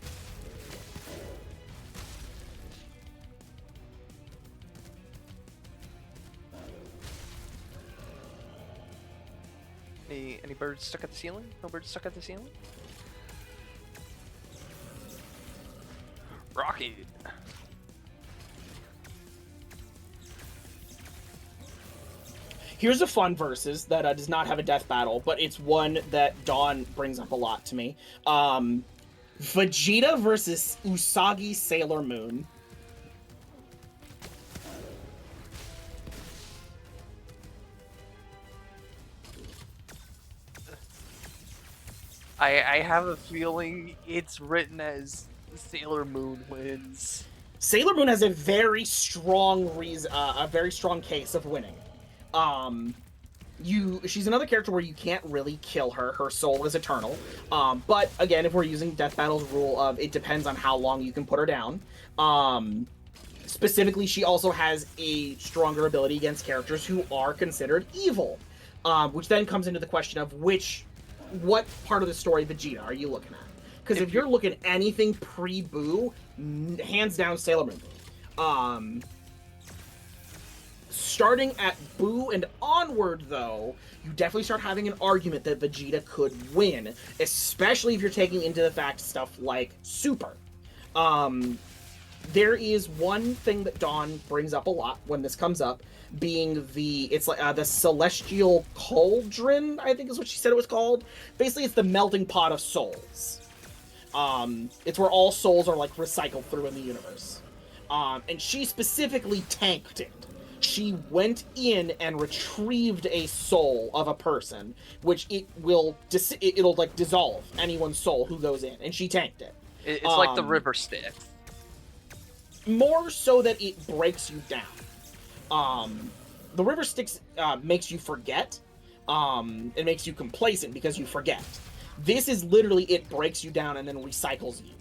[SPEAKER 1] Any birds stuck at the ceiling? No birds stuck at the ceiling? Rocket.
[SPEAKER 8] Here's a fun versus that does not have a death battle, but it's one that Dawn brings up a lot to me. Vegeta versus Usagi Sailor Moon.
[SPEAKER 1] I have a feeling it's written as Sailor Moon wins.
[SPEAKER 8] Sailor Moon has a very strong reason, a very strong case of winning. Um, she's another character where you can't really kill her. Her soul is eternal. But again, if we're using Death Battle's rule of it depends on how long you can put her down. Specifically, she also has a stronger ability against characters who are considered evil, which then comes into the question of what part of the story Vegeta are you looking at? Because if you're looking anything pre-Boo, hands down Sailor Moon. Starting at Boo and onward, though, you definitely start having an argument that Vegeta could win, especially if you're taking into the fact stuff like Super. There is one thing that Dawn brings up a lot when this comes up, being the celestial cauldron, I think is what she said it was called. Basically, it's the melting pot of souls. It's where all souls are like recycled through in the universe. And she specifically tanked it. She went in and retrieved a soul of a person, which it'll like dissolve anyone's soul who goes in, and she tanked it.
[SPEAKER 1] It's like the river stick.
[SPEAKER 8] More so that it breaks you down. The river sticks makes you forget. It makes you complacent because you forget. This is literally it breaks you down and then recycles you.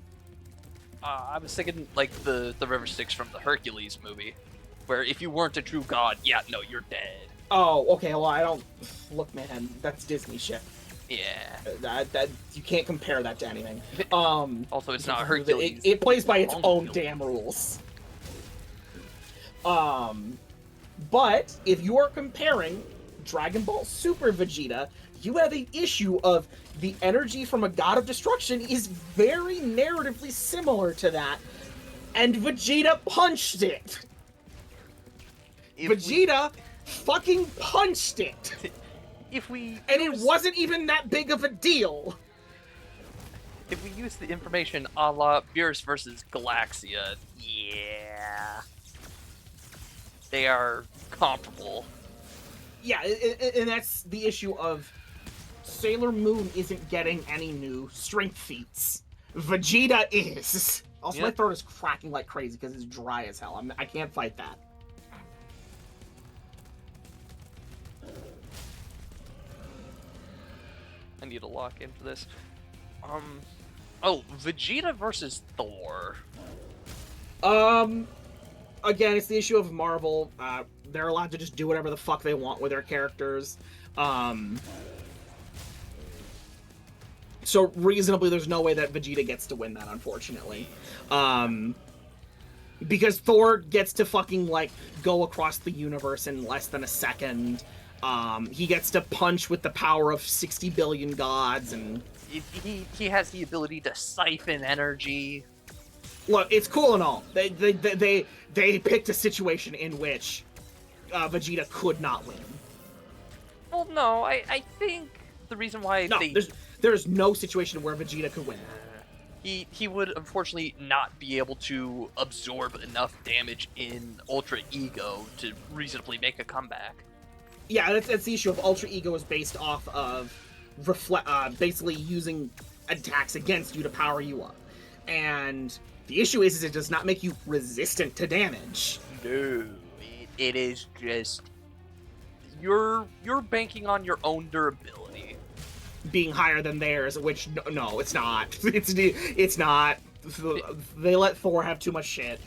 [SPEAKER 1] I was thinking like the river sticks from the Hercules movie, where if you weren't a true god, yeah, no, you're dead.
[SPEAKER 8] Oh, okay. Well, I don't look, man. That's Disney shit.
[SPEAKER 1] Yeah.
[SPEAKER 8] That you can't compare that to anything.
[SPEAKER 1] Also, it's not Hercules.
[SPEAKER 8] It plays by its own damn rules. But if you are comparing Dragon Ball Super Vegeta, you have an issue of the energy from a god of destruction is very narratively similar to that, and Vegeta punched it. Vegeta fucking punched it. And it wasn't even that big of a deal.
[SPEAKER 1] If we use the information a la Beerus versus Galaxia, yeah, they are comparable.
[SPEAKER 8] Yeah, and that's the issue of Sailor Moon isn't getting any new strength feats. Vegeta is. Also, my throat is cracking like crazy because it's dry as hell. I can't fight that.
[SPEAKER 1] I need to lock into this. Oh, Vegeta versus Thor.
[SPEAKER 8] Again, it's the issue of Marvel. They're allowed to just do whatever the fuck they want with their characters. So reasonably, there's no way that Vegeta gets to win that, unfortunately. Because Thor gets to fucking, like, go across the universe in less than a second. He gets to punch with the power of 60 billion gods, and...
[SPEAKER 1] He has the ability to siphon energy.
[SPEAKER 8] Look, it's cool and all. They picked a situation in which Vegeta could not win.
[SPEAKER 1] Well, no, I think the reason why
[SPEAKER 8] there's no situation where Vegeta could win.
[SPEAKER 1] He would unfortunately not be able to absorb enough damage in Ultra Ego to reasonably make a comeback.
[SPEAKER 8] Yeah, that's the issue of Ultra Ego is based off of basically using attacks against you to power you up. And the issue is it does not make you resistant to damage.
[SPEAKER 1] No, it is just you're banking on your own durability
[SPEAKER 8] being higher than theirs, which no, it's not. It's not. They let Thor have too much shit.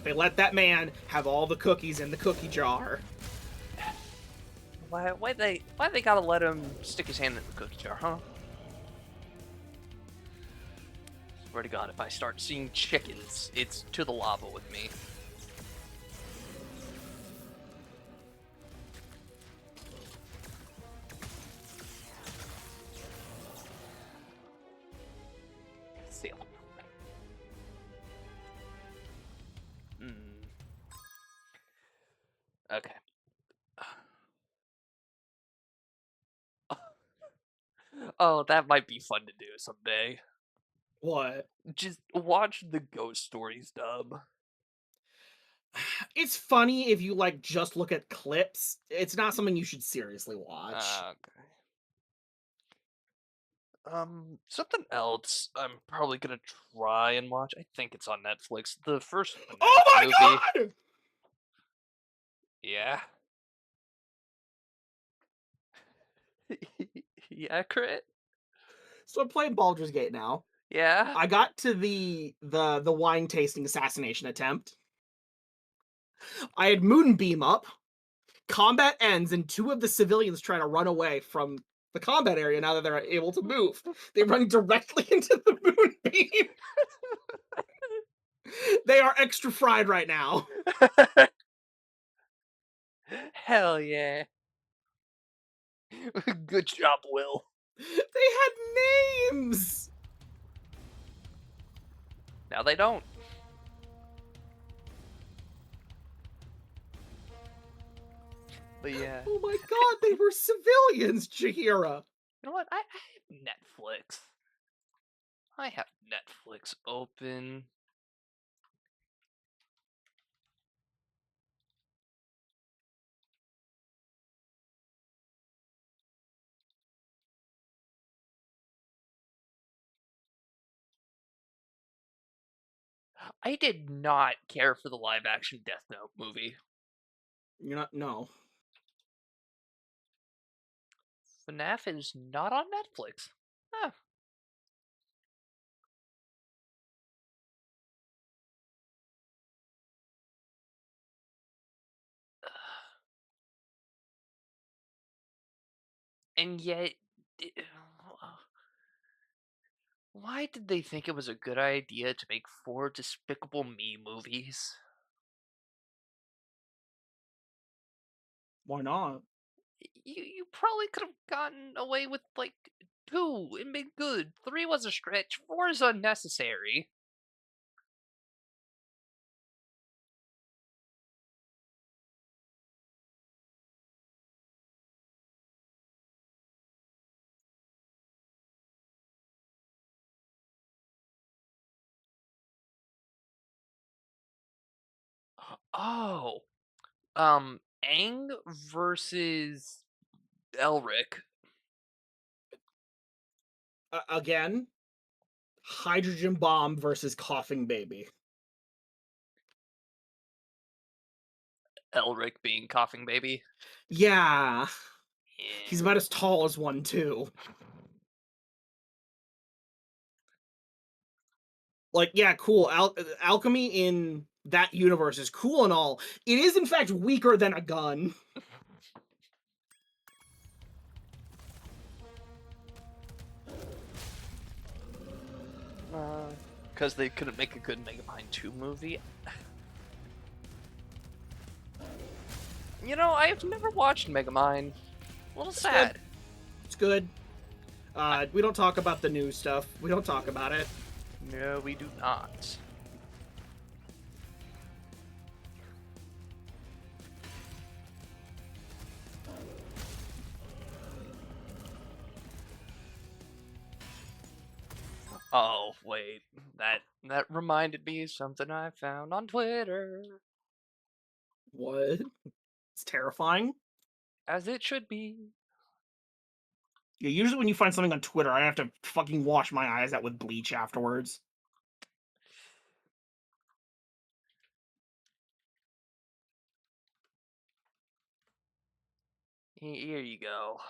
[SPEAKER 8] They let that man have all the cookies in the cookie jar.
[SPEAKER 1] Why they gotta let him stick his hand in the cookie jar, huh? Swear to God, if I start seeing chickens, it's to the lava with me. Seal. Okay. Oh, that might be fun to do someday.
[SPEAKER 8] What?
[SPEAKER 1] Just watch the Ghost Stories dub.
[SPEAKER 8] It's funny if you like just look at clips. It's not something you should seriously watch.
[SPEAKER 1] Okay. Something else I'm probably gonna try and watch. I think it's on Netflix. The first
[SPEAKER 8] Oh
[SPEAKER 1] FNAF
[SPEAKER 8] my
[SPEAKER 1] movie.
[SPEAKER 8] god!
[SPEAKER 1] Yeah. Yeah, crit.
[SPEAKER 8] So I'm playing Baldur's Gate now.
[SPEAKER 1] Yeah.
[SPEAKER 8] I got to the wine tasting assassination attempt. I had Moonbeam up. Combat ends, and two of the civilians try to run away from the combat area now that they're able to move. They run directly into the Moonbeam. They are extra fried right now.
[SPEAKER 1] Hell yeah. Good job, Will.
[SPEAKER 8] They had names.
[SPEAKER 1] Now they don't. But yeah.
[SPEAKER 8] Oh my god, they were civilians, Chihira.
[SPEAKER 1] You know what? I have Netflix. I have Netflix open. I did not care for the live action Death Note movie.
[SPEAKER 8] You're not, no.
[SPEAKER 1] FNAF is not on Netflix. Huh. And yet, why did they think it was a good idea to make 4 Despicable Me movies?
[SPEAKER 8] Why not?
[SPEAKER 1] You probably could have gotten away with like 2 and been good. 3 was a stretch. 4 is unnecessary. Oh, Aang versus Elric.
[SPEAKER 8] Again, hydrogen bomb versus coughing baby.
[SPEAKER 1] Elric being coughing baby.
[SPEAKER 8] Yeah.
[SPEAKER 1] Yeah.
[SPEAKER 8] He's about as tall as one, too. Like, yeah, cool. Alchemy in that universe is cool and all. It is, in fact, weaker than a gun.
[SPEAKER 1] Because they couldn't make a good Megamind 2 movie. You know, I've never watched Megamind. A little sad.
[SPEAKER 8] It's good. We don't talk about the new stuff. We don't talk about it.
[SPEAKER 1] No, we do not. Oh, wait. That reminded me of something I found on Twitter.
[SPEAKER 8] What? It's terrifying.
[SPEAKER 1] As it should be.
[SPEAKER 8] Yeah, usually when you find something on Twitter, I have to fucking wash my eyes out with bleach afterwards.
[SPEAKER 1] Here you go.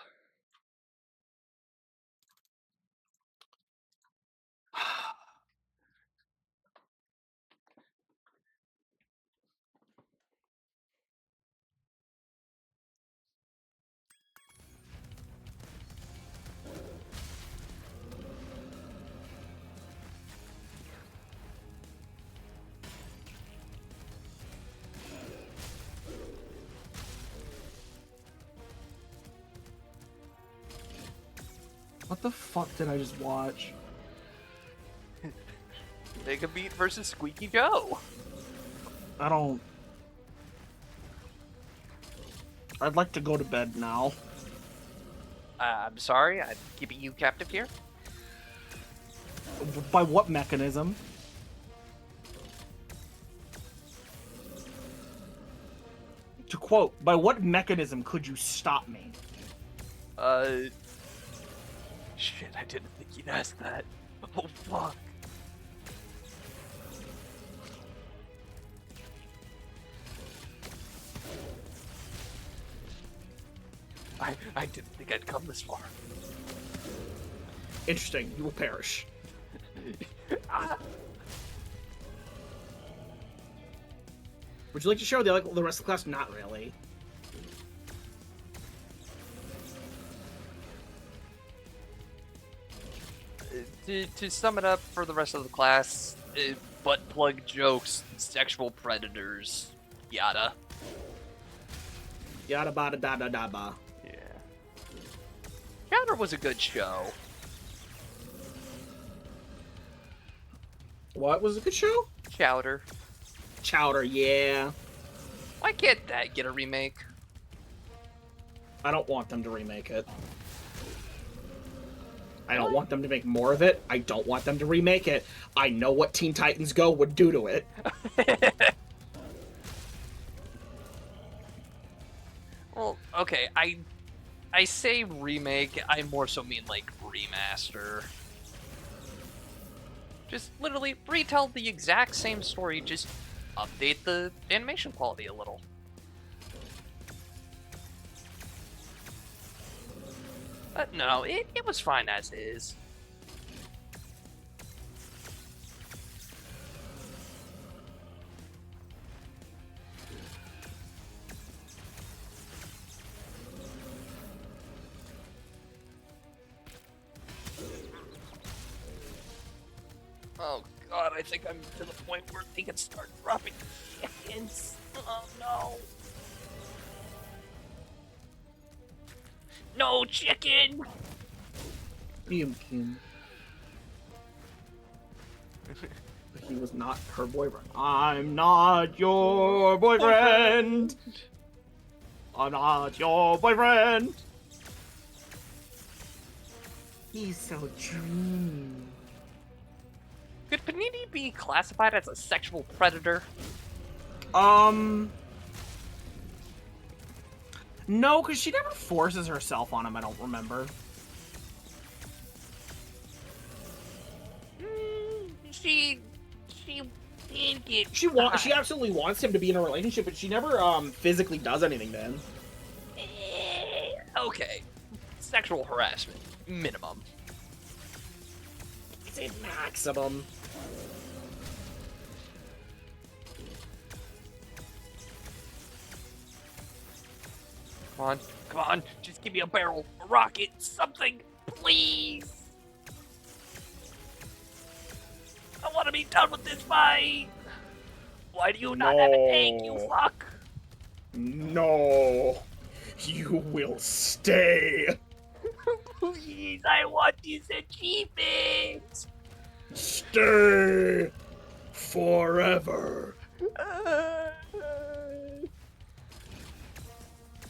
[SPEAKER 8] What the fuck did I just watch?
[SPEAKER 1] Mega Beat versus Squeaky Joe.
[SPEAKER 8] I don't... I'd like to go to bed now.
[SPEAKER 1] I'm sorry, I'm keeping you captive here.
[SPEAKER 8] By what mechanism? To quote, by what mechanism could you stop me?
[SPEAKER 1] Shit, I didn't think you'd ask that. Oh, fuck. I didn't think I'd come this far.
[SPEAKER 8] Interesting. You will perish.
[SPEAKER 1] Ah.
[SPEAKER 8] Would you like to show the rest of the class? Not really.
[SPEAKER 1] To sum it up for the rest of the class, butt plug jokes, sexual predators, yada.
[SPEAKER 8] Yada bada da da da ba.
[SPEAKER 1] Yeah. Chowder was a good show.
[SPEAKER 8] What was a good show?
[SPEAKER 1] Chowder.
[SPEAKER 8] Chowder, yeah.
[SPEAKER 1] Why can't that get a remake?
[SPEAKER 8] I don't want them to remake it. I don't want them to make more of it. I don't want them to remake it. I know what Teen Titans Go would do to it.
[SPEAKER 1] Well, okay, I say remake, I more so mean like remaster. Just literally retell the exact same story, just update the animation quality a little. But no, it was fine as is. Oh god, I think I'm to the point where they can start dropping chickens. Oh no. No chicken!
[SPEAKER 8] Kim. He was not her boyfriend. I'm not your boyfriend. I'm not your boyfriend. He's so dreamy.
[SPEAKER 1] Could Panini be classified as a sexual predator?
[SPEAKER 8] No, because she never forces herself on him, I don't remember.
[SPEAKER 1] She did get
[SPEAKER 8] She absolutely wants him to be in a relationship, but she never physically does anything to him.
[SPEAKER 1] Okay. Sexual harassment. Minimum.
[SPEAKER 8] It's a maximum.
[SPEAKER 1] Come on, just give me a barrel, a rocket, something, please! I want to be done with this fight! Why do you not have an egg, you fuck?
[SPEAKER 8] No. You will stay.
[SPEAKER 1] Please, I want these achievements!
[SPEAKER 8] Stay forever.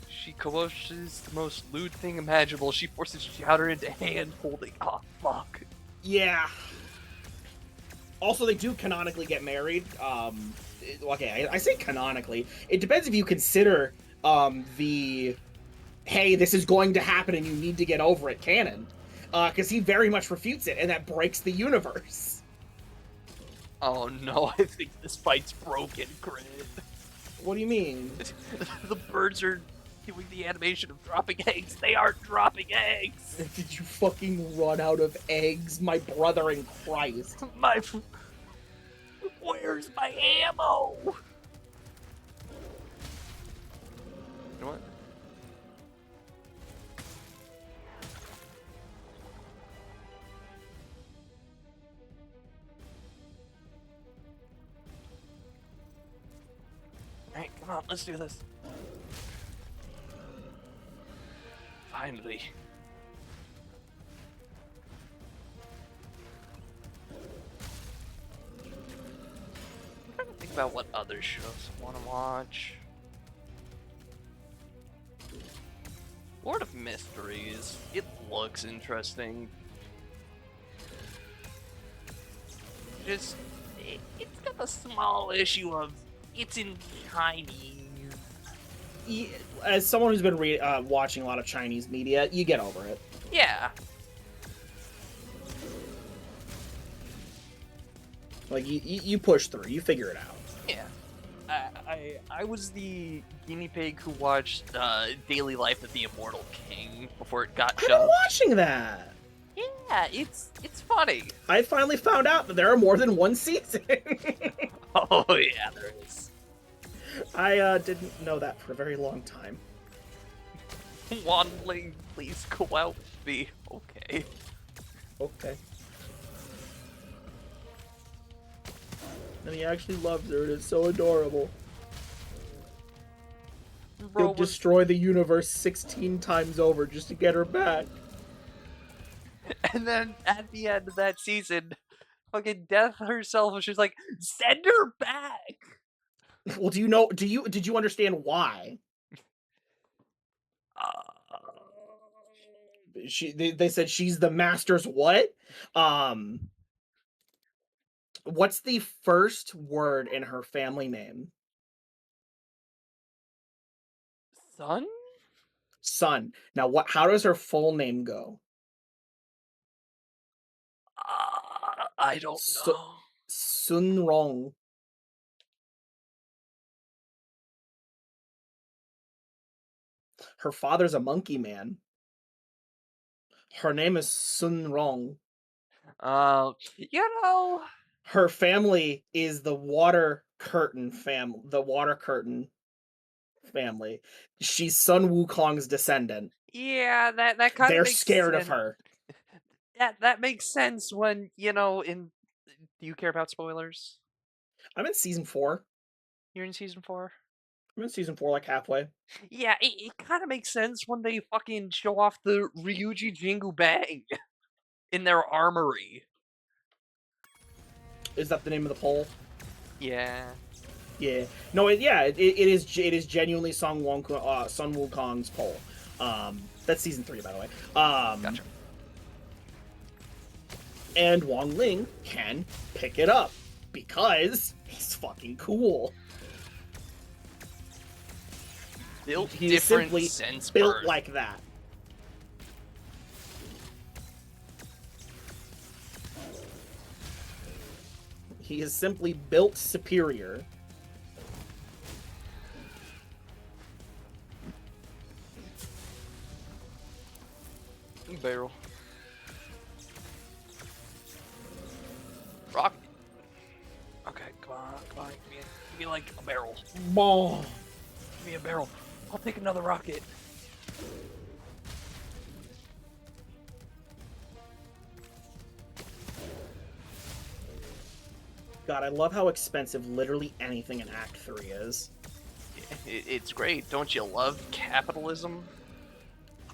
[SPEAKER 1] She coerces the most lewd thing imaginable. She forces Chowder into hand holding. Oh, fuck.
[SPEAKER 8] Yeah. Also, they do canonically get married. Okay, I say canonically. It depends if you consider the hey, this is going to happen and you need to get over it canon. Because he very much refutes it, and that breaks the universe.
[SPEAKER 1] Oh no, I think this fight's broken, Grid.
[SPEAKER 8] What do you mean?
[SPEAKER 1] The birds are doing the animation of dropping eggs. They aren't dropping eggs.
[SPEAKER 8] Did you fucking run out of eggs, my brother in Christ?
[SPEAKER 1] Where's my ammo? You know what? Alright, come on, let's do this. Finally. I'm trying to think about what other shows I want to watch. Lord of Mysteries. It looks interesting. It's got a small issue of it's in Chinese.
[SPEAKER 8] as someone who's been watching a lot of Chinese media, you get over it.
[SPEAKER 1] Yeah.
[SPEAKER 8] Like you push through, you figure it out.
[SPEAKER 1] Yeah. I was the guinea pig who watched Daily Life of the Immortal King before it got
[SPEAKER 8] I've been
[SPEAKER 1] shoved.
[SPEAKER 8] watching that.
[SPEAKER 1] Yeah, it's funny.
[SPEAKER 8] I finally found out that there are more than one season.
[SPEAKER 1] Oh yeah, there is.
[SPEAKER 8] I didn't know that for a very long time.
[SPEAKER 1] Wanling, please go out with me. Okay.
[SPEAKER 8] Okay. And he actually loves her, and it's so adorable.
[SPEAKER 1] Bro
[SPEAKER 8] He'll destroy the universe 16 times over just to get her back.
[SPEAKER 1] And then at the end of that season, fucking Death herself was just like, send her back.
[SPEAKER 8] Well, did you understand why? They said she's the master's what? What's the first word in her family name?
[SPEAKER 1] Son?
[SPEAKER 8] Sun. Now how does her full name go?
[SPEAKER 1] I don't know.
[SPEAKER 8] Sun Rong. Her father's a monkey man. Her name is Sun Rong.
[SPEAKER 1] You know,
[SPEAKER 8] Her family is the Water Curtain family. The Water Curtain family. She's Sun Wukong's descendant.
[SPEAKER 1] yeah, that kind of
[SPEAKER 8] They're
[SPEAKER 1] makes
[SPEAKER 8] scared
[SPEAKER 1] sense.
[SPEAKER 8] of her.
[SPEAKER 1] That makes sense when, you know, in... Do you care about spoilers?
[SPEAKER 8] I'm in season 4.
[SPEAKER 1] You're in season 4?
[SPEAKER 8] I'm in season 4, like halfway.
[SPEAKER 1] Yeah, it kind of makes sense when they fucking show off the Ryuji Jingu Bang in their armory.
[SPEAKER 8] Is that the name of the pole?
[SPEAKER 1] Yeah.
[SPEAKER 8] Yeah. No. It is. It is genuinely Sun Wukong's pole. That's season 3, by the way.
[SPEAKER 1] Gotcha.
[SPEAKER 8] And Wang Ling can pick it up because he's fucking cool.
[SPEAKER 1] Built
[SPEAKER 8] He's
[SPEAKER 1] different
[SPEAKER 8] simply
[SPEAKER 1] since
[SPEAKER 8] built
[SPEAKER 1] birth.
[SPEAKER 8] like that. He is simply built superior.
[SPEAKER 1] Barrel. Rock. Okay, come on. Give me like a barrel.
[SPEAKER 8] Ball.
[SPEAKER 1] Give me a barrel. I'll take another rocket.
[SPEAKER 8] God, I love how expensive literally anything in Act 3 is.
[SPEAKER 1] It's great. Don't you love capitalism?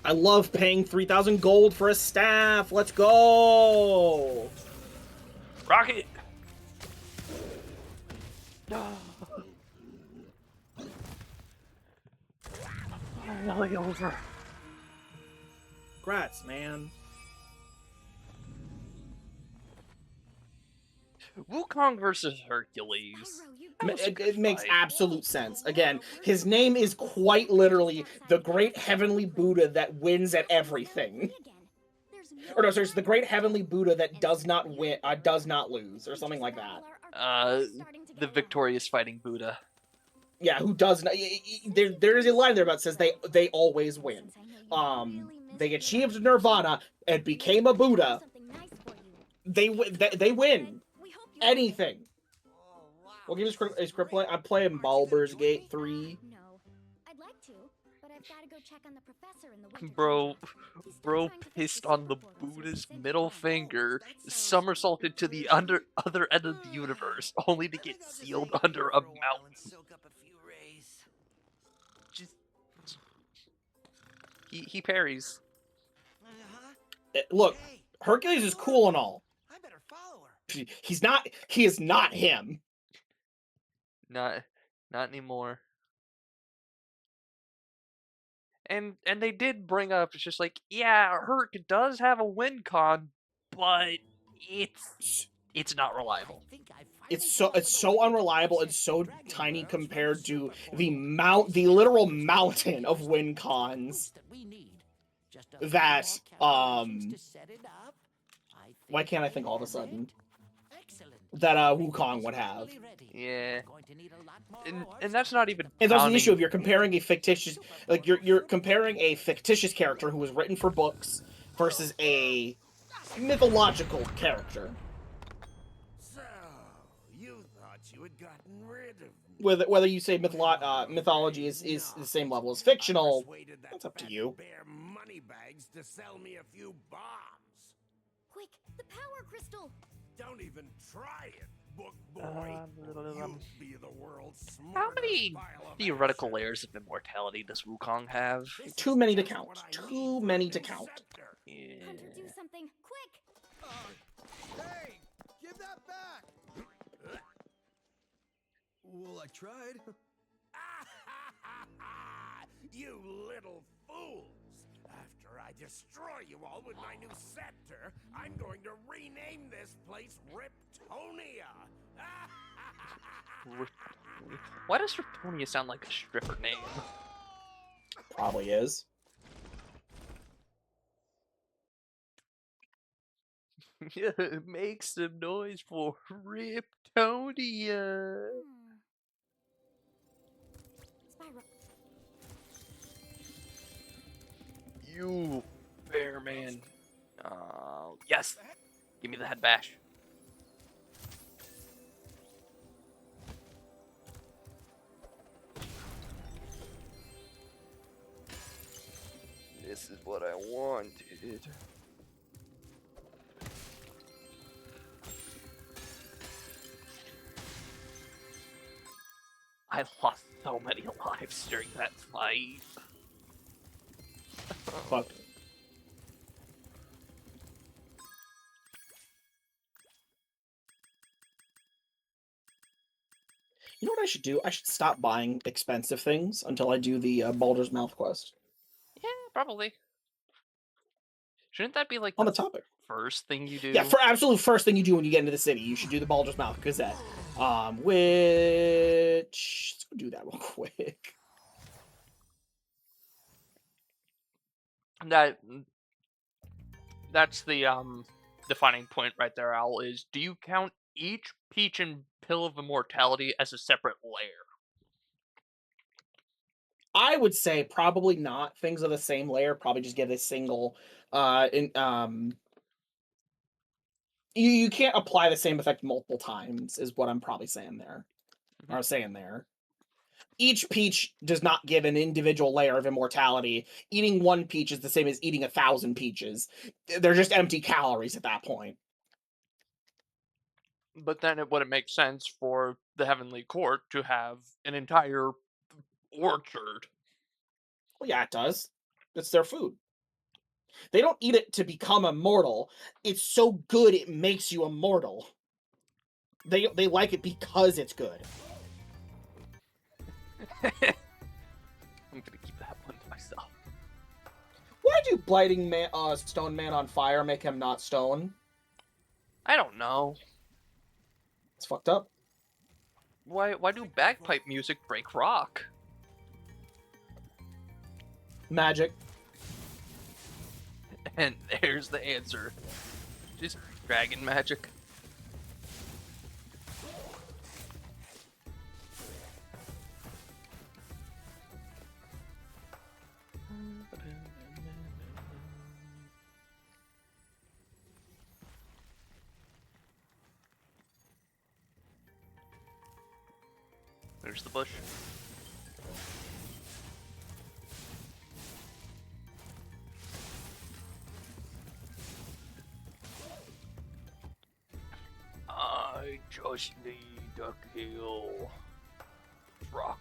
[SPEAKER 8] I love paying 3,000 gold for a staff. Let's go.
[SPEAKER 1] Rocket! Finally over.
[SPEAKER 8] Congrats, man.
[SPEAKER 1] Wukong versus Hercules.
[SPEAKER 8] It makes absolute sense. Again, his name is quite literally the Great Heavenly Buddha that wins at everything. Or no, sorry, it's the Great Heavenly Buddha that does not win, does not lose, or something like that.
[SPEAKER 1] The victorious fighting Buddha.
[SPEAKER 8] Yeah, who does not? There is a line there about says they always win. They achieved Nirvana and became a Buddha. They win anything. What game is Crypt playing? I'm playing Baldur's Gate 3.
[SPEAKER 4] No, I'd like to, but I've got to go check on the professor in the winter.
[SPEAKER 1] Bro
[SPEAKER 4] He's still trying to fix
[SPEAKER 1] pissed
[SPEAKER 4] the
[SPEAKER 1] on the
[SPEAKER 4] super portals with
[SPEAKER 1] Buddha's
[SPEAKER 4] Symphony
[SPEAKER 1] middle
[SPEAKER 4] of Gold.
[SPEAKER 1] finger,
[SPEAKER 4] That sounds
[SPEAKER 1] somersaulted to the other end of the universe, only to get sealed under a mountain. Just... He parries.
[SPEAKER 8] Look, Hercules is cool and all.
[SPEAKER 3] I better follow her.
[SPEAKER 8] He is not him.
[SPEAKER 1] Not anymore. And they did bring up, it's just like, yeah, Herc does have a win con, but it's not reliable.
[SPEAKER 7] I think I
[SPEAKER 8] it's so unreliable and so tiny compared to the literal mountain of win cons that why can't I think all of a sudden that Wukong would have.
[SPEAKER 1] Yeah. And that's not even
[SPEAKER 8] And that's the
[SPEAKER 1] counting.
[SPEAKER 8] issue if you're comparing a fictitious, like you're comparing a fictitious character who was written for books versus a mythological character.
[SPEAKER 2] So, you thought you had gotten rid of me.
[SPEAKER 8] Whether you say mythology is the same level as fictional, that's up to you.
[SPEAKER 2] Bear moneybags to sell me a few bombs.
[SPEAKER 4] Quick, the power crystal!
[SPEAKER 2] Don't even try it, book boy. You'll be the world's smartest
[SPEAKER 1] How many
[SPEAKER 2] pile of
[SPEAKER 1] theoretical
[SPEAKER 2] ashes.
[SPEAKER 1] layers of immortality does Wukong have?
[SPEAKER 2] This
[SPEAKER 8] Too
[SPEAKER 2] is
[SPEAKER 8] many to
[SPEAKER 2] just
[SPEAKER 8] count.
[SPEAKER 2] what I
[SPEAKER 8] Too
[SPEAKER 2] need for
[SPEAKER 8] many
[SPEAKER 2] a
[SPEAKER 8] to
[SPEAKER 2] new
[SPEAKER 8] count.
[SPEAKER 2] scepter.
[SPEAKER 1] Yeah.
[SPEAKER 4] Hunter, do something, quick!
[SPEAKER 3] Hey, give that back! Well, I tried.
[SPEAKER 2] You little fools! After I destroy you all with my new scepter, I'm going to rename this place Riptonia!
[SPEAKER 1] Why does Riptonia sound like a stripper name?
[SPEAKER 8] Probably is.
[SPEAKER 1] Make some noise for Riptonia.
[SPEAKER 4] Spyro.
[SPEAKER 1] You bear man. Yes. Give me the head bash. This is what I wanted. I lost so many lives during that fight.
[SPEAKER 8] Fuck. You know what I should do? I should stop buying expensive things until I do the Baldur's Mouth quest.
[SPEAKER 1] Yeah, probably. Shouldn't that be like
[SPEAKER 8] On the topic.
[SPEAKER 1] first thing you do?
[SPEAKER 8] Yeah, for absolute first thing you do when you get into the city, you should do the Baldur's Mouth Gazette. Which let's go do that real quick.
[SPEAKER 1] That's the defining point right there, Al, is do you count each peach and pill of immortality as a separate layer?
[SPEAKER 8] I would say probably not. Things of the same layer probably just get a single you can't apply the same effect multiple times is what I'm probably saying there.
[SPEAKER 1] Mhm.
[SPEAKER 8] I was saying there. Each peach does not give an individual layer of immortality. Eating one peach is the same as eating 1,000 peaches. They're just empty calories at that point.
[SPEAKER 1] But then it wouldn't make sense for the Heavenly Court to have an entire orchard.
[SPEAKER 8] Well, yeah, it does. It's their food. They don't eat it to become immortal. It's so good it makes you immortal. They like it because it's good.
[SPEAKER 1] I'm gonna keep that one to myself.
[SPEAKER 8] Why do blighting stone man on fire make him not stone?
[SPEAKER 1] I don't know.
[SPEAKER 8] It's fucked up.
[SPEAKER 1] Why do bagpipe music break rock?
[SPEAKER 8] Magic.
[SPEAKER 1] And there's the answer. Just dragon magic. There's the bush. I just need to kill rocks.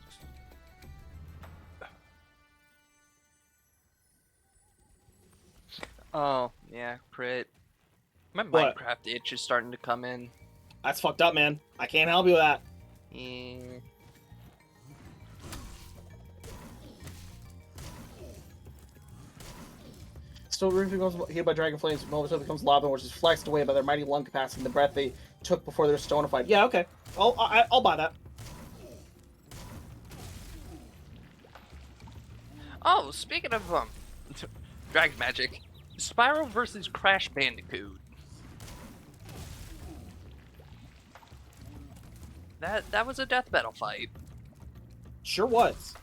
[SPEAKER 1] Oh, yeah, crit. My
[SPEAKER 8] What?
[SPEAKER 1] Minecraft itch is starting to come in.
[SPEAKER 8] That's fucked up, man. I can't help you with that.
[SPEAKER 1] Yeah.
[SPEAKER 8] Still briefly becomes hit by dragon flames, momentarily becomes lava, which is flexed away by their mighty lung capacity and the breath they took before they were stonified. Yeah, okay. I'll buy that.
[SPEAKER 1] Oh, speaking of Dragon Magic, Spyro versus Crash Bandicoot. That was a death battle fight.
[SPEAKER 8] Sure was.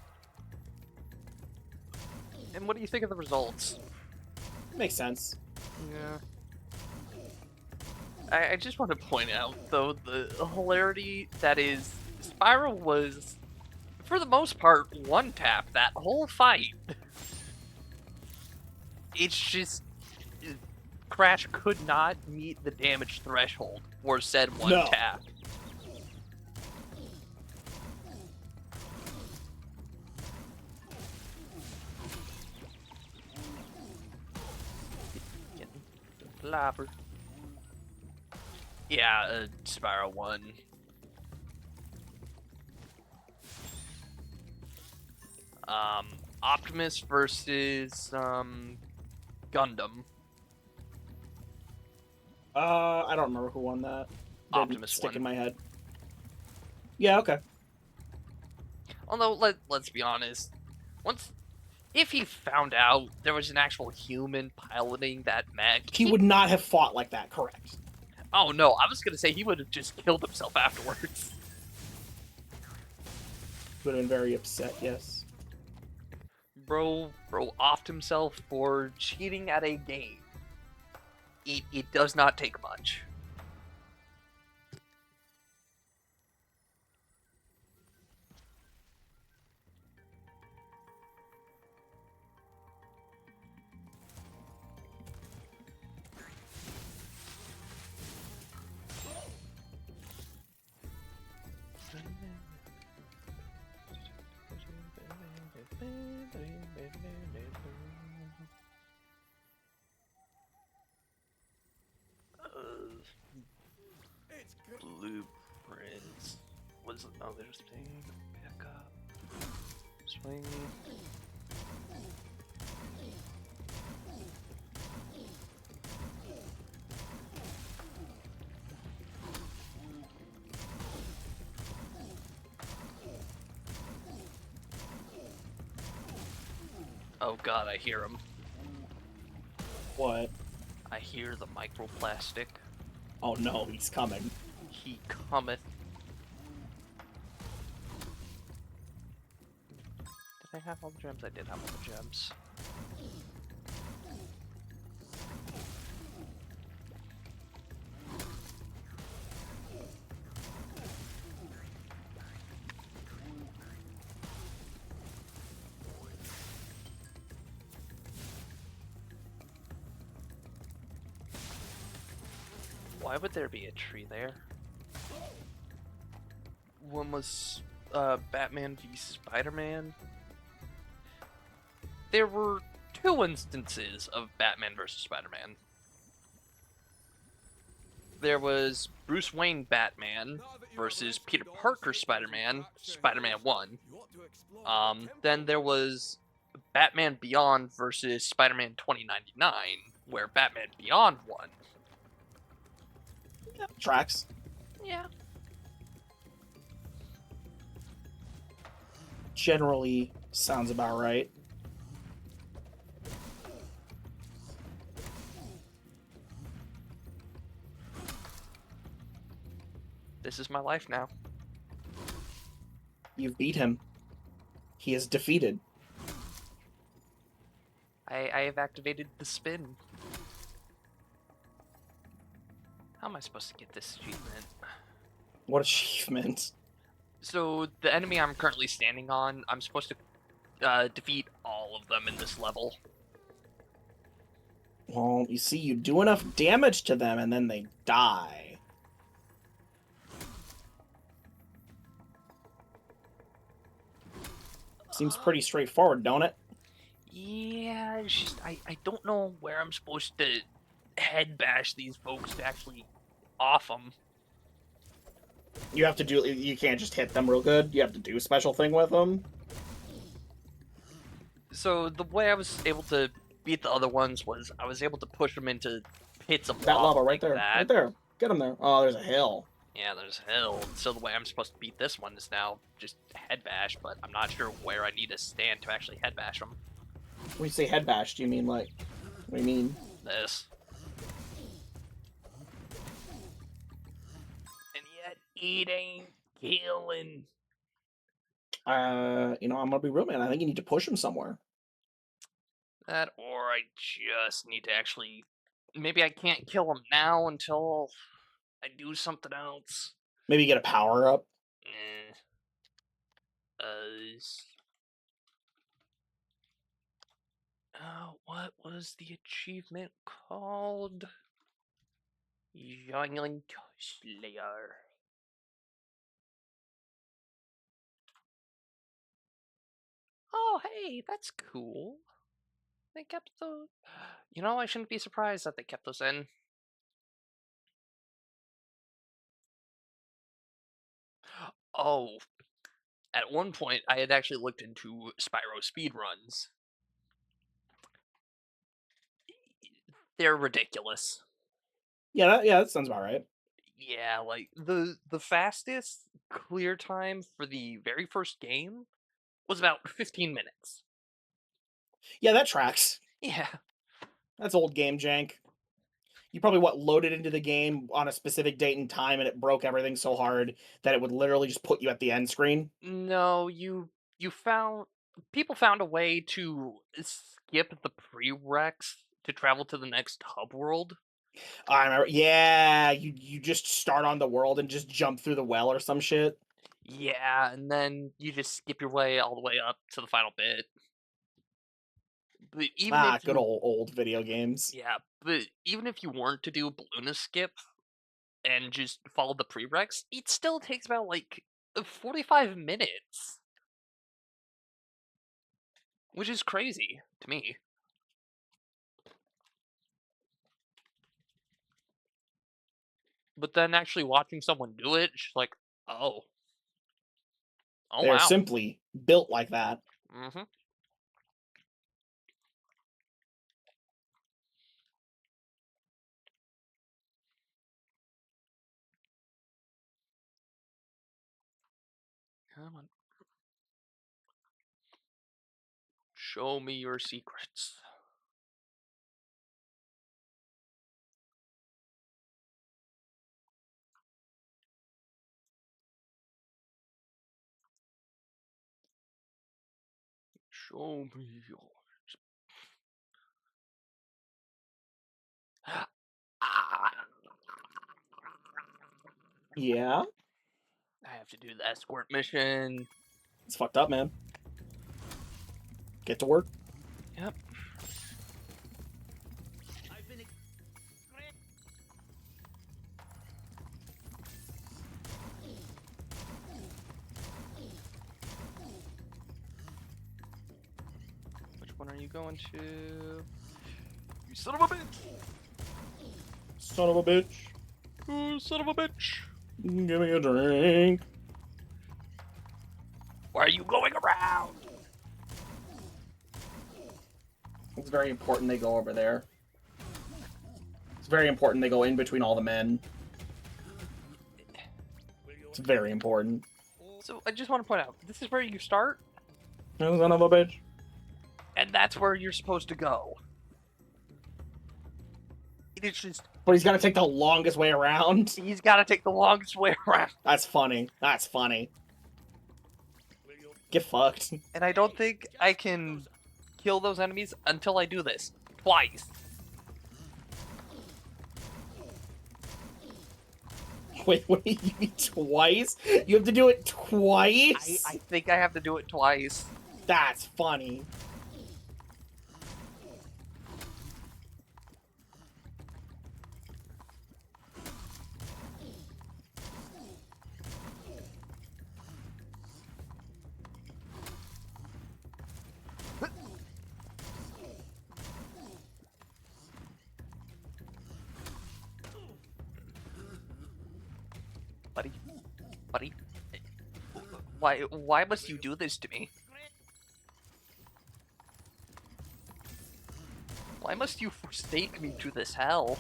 [SPEAKER 1] And what do you think of the results?
[SPEAKER 8] Makes sense.
[SPEAKER 1] Yeah. I just want to point out, though, the hilarity that is Spyro was, for the most part, one tap that whole fight. It's just Crash could not meet the damage threshold for said one
[SPEAKER 8] No.
[SPEAKER 1] tap. Lobber. Yeah, Spyro won. Optimus versus Gundam.
[SPEAKER 8] I don't remember who won that. Didn't
[SPEAKER 1] Optimus
[SPEAKER 8] stick
[SPEAKER 1] won.
[SPEAKER 8] in my head. Yeah, okay.
[SPEAKER 1] Although let's be honest, if he found out there was an actual human piloting that mech,
[SPEAKER 8] He would not have fought like that, correct.
[SPEAKER 1] Oh no, I was gonna say he would have just killed himself afterwards.
[SPEAKER 8] Would have been very upset, yes.
[SPEAKER 1] Bro offed himself for cheating at a game. It does not take much. Blueprints. Was there's thing pick up. Swing. Oh god, I hear him.
[SPEAKER 8] What?
[SPEAKER 1] I hear the microplastic.
[SPEAKER 8] Oh no, he's coming.
[SPEAKER 1] He cometh. Did I have all the gems? I did have all the gems. Why would there be a tree there? One was Batman v Spider-Man. There were two instances of Batman versus Spider-Man. There was Bruce Wayne Batman versus Peter Parker Spider-Man, Spider-Man 1. Then there was Batman Beyond versus Spider-Man 2099, where Batman Beyond won.
[SPEAKER 8] Yep, tracks.
[SPEAKER 1] Yeah.
[SPEAKER 8] Generally sounds about right.
[SPEAKER 1] This is my life now.
[SPEAKER 8] You've beat him. He is defeated.
[SPEAKER 1] I have activated the spin. How am I supposed to get this achievement?
[SPEAKER 8] What achievement?
[SPEAKER 1] So, the enemy I'm currently standing on, I'm supposed to defeat all of them in this level.
[SPEAKER 8] Well, you see, you do enough damage to them and then they die. Seems pretty straightforward, don't it?
[SPEAKER 1] Yeah, it's just, I don't know where I'm supposed to head bash these folks to actually off them.
[SPEAKER 8] You have to do. You can't just hit them real good. You have to do a special thing with them.
[SPEAKER 1] So the way I was able to beat the other ones was I was able to push them into pits of
[SPEAKER 8] That lava right
[SPEAKER 1] like
[SPEAKER 8] there,
[SPEAKER 1] that.
[SPEAKER 8] right there. Get them there. Oh, there's a hill.
[SPEAKER 1] Yeah, there's hill. So the way I'm supposed to beat this one is now just head bash, but I'm not sure where I need to stand to actually head bash them.
[SPEAKER 8] When you say head bash, do you mean like, what do you mean?
[SPEAKER 1] This. And yet, eating, killing.
[SPEAKER 8] You know, I'm gonna be real, man. I think you need to push him somewhere.
[SPEAKER 1] That, or I just need to actually. Maybe I can't kill him now until I do something else.
[SPEAKER 8] Maybe get a power up.
[SPEAKER 1] Eh. What was the achievement called? Youngling Slayer. Oh, hey, that's cool. They kept the. You know, I shouldn't be surprised that they kept those in. Oh, at one point, I had actually looked into Spyro speedruns. They're ridiculous.
[SPEAKER 8] Yeah, that sounds about right.
[SPEAKER 1] Yeah, like the fastest clear time for the very first game was about 15 minutes.
[SPEAKER 8] Yeah, that tracks.
[SPEAKER 1] Yeah.
[SPEAKER 8] That's old game jank. You probably loaded into the game on a specific date and time, and it broke everything so hard that it would literally just put you at the end screen.
[SPEAKER 1] No, you found people found a way to skip the prereqs to travel to the next hub world.
[SPEAKER 8] I remember. Yeah, you just start on the world and just jump through the well or some shit.
[SPEAKER 1] Yeah, and then you just skip your way all the way up to the final bit. But even
[SPEAKER 8] Ah,
[SPEAKER 1] if
[SPEAKER 8] good
[SPEAKER 1] you
[SPEAKER 8] old video games.
[SPEAKER 1] Yeah, but even if you weren't to do balloonist skip and just follow the prereqs, it still takes about like 45 minutes, which is crazy to me. But then actually watching someone do it, it's just like, oh, oh
[SPEAKER 8] They are
[SPEAKER 1] wow.
[SPEAKER 8] simply built like that.
[SPEAKER 1] Mm-hmm. Come on, show me your secrets. Show me yours. Ah,
[SPEAKER 8] Yeah,
[SPEAKER 1] I have to do the escort mission.
[SPEAKER 8] it's fucked up, man. Get to work.
[SPEAKER 1] Yep.
[SPEAKER 7] I've been.
[SPEAKER 1] Which one are you going to? You son of a bitch!
[SPEAKER 8] Son of a bitch.
[SPEAKER 1] You son of a bitch!
[SPEAKER 8] Give me a drink.
[SPEAKER 1] Why are you going around?
[SPEAKER 8] It's very important they go over there. It's very important they go in between all the men. It's very important.
[SPEAKER 1] So I just want to point out, this is where you start,
[SPEAKER 8] Son of a bitch.
[SPEAKER 1] and that's where you're supposed to go. It's just
[SPEAKER 8] But he's gotta take the longest way around.
[SPEAKER 1] he's got to take the longest way around,
[SPEAKER 8] That's funny. That's funny. Get fucked.
[SPEAKER 1] and I don't think I can kill those enemies until I do this twice.
[SPEAKER 8] Wait, what do you mean twice? You have to do it twice?
[SPEAKER 1] I think I have to do it twice.
[SPEAKER 8] That's funny.
[SPEAKER 1] Buddy, buddy, why must you do this to me? Why must you forsake me to this hell?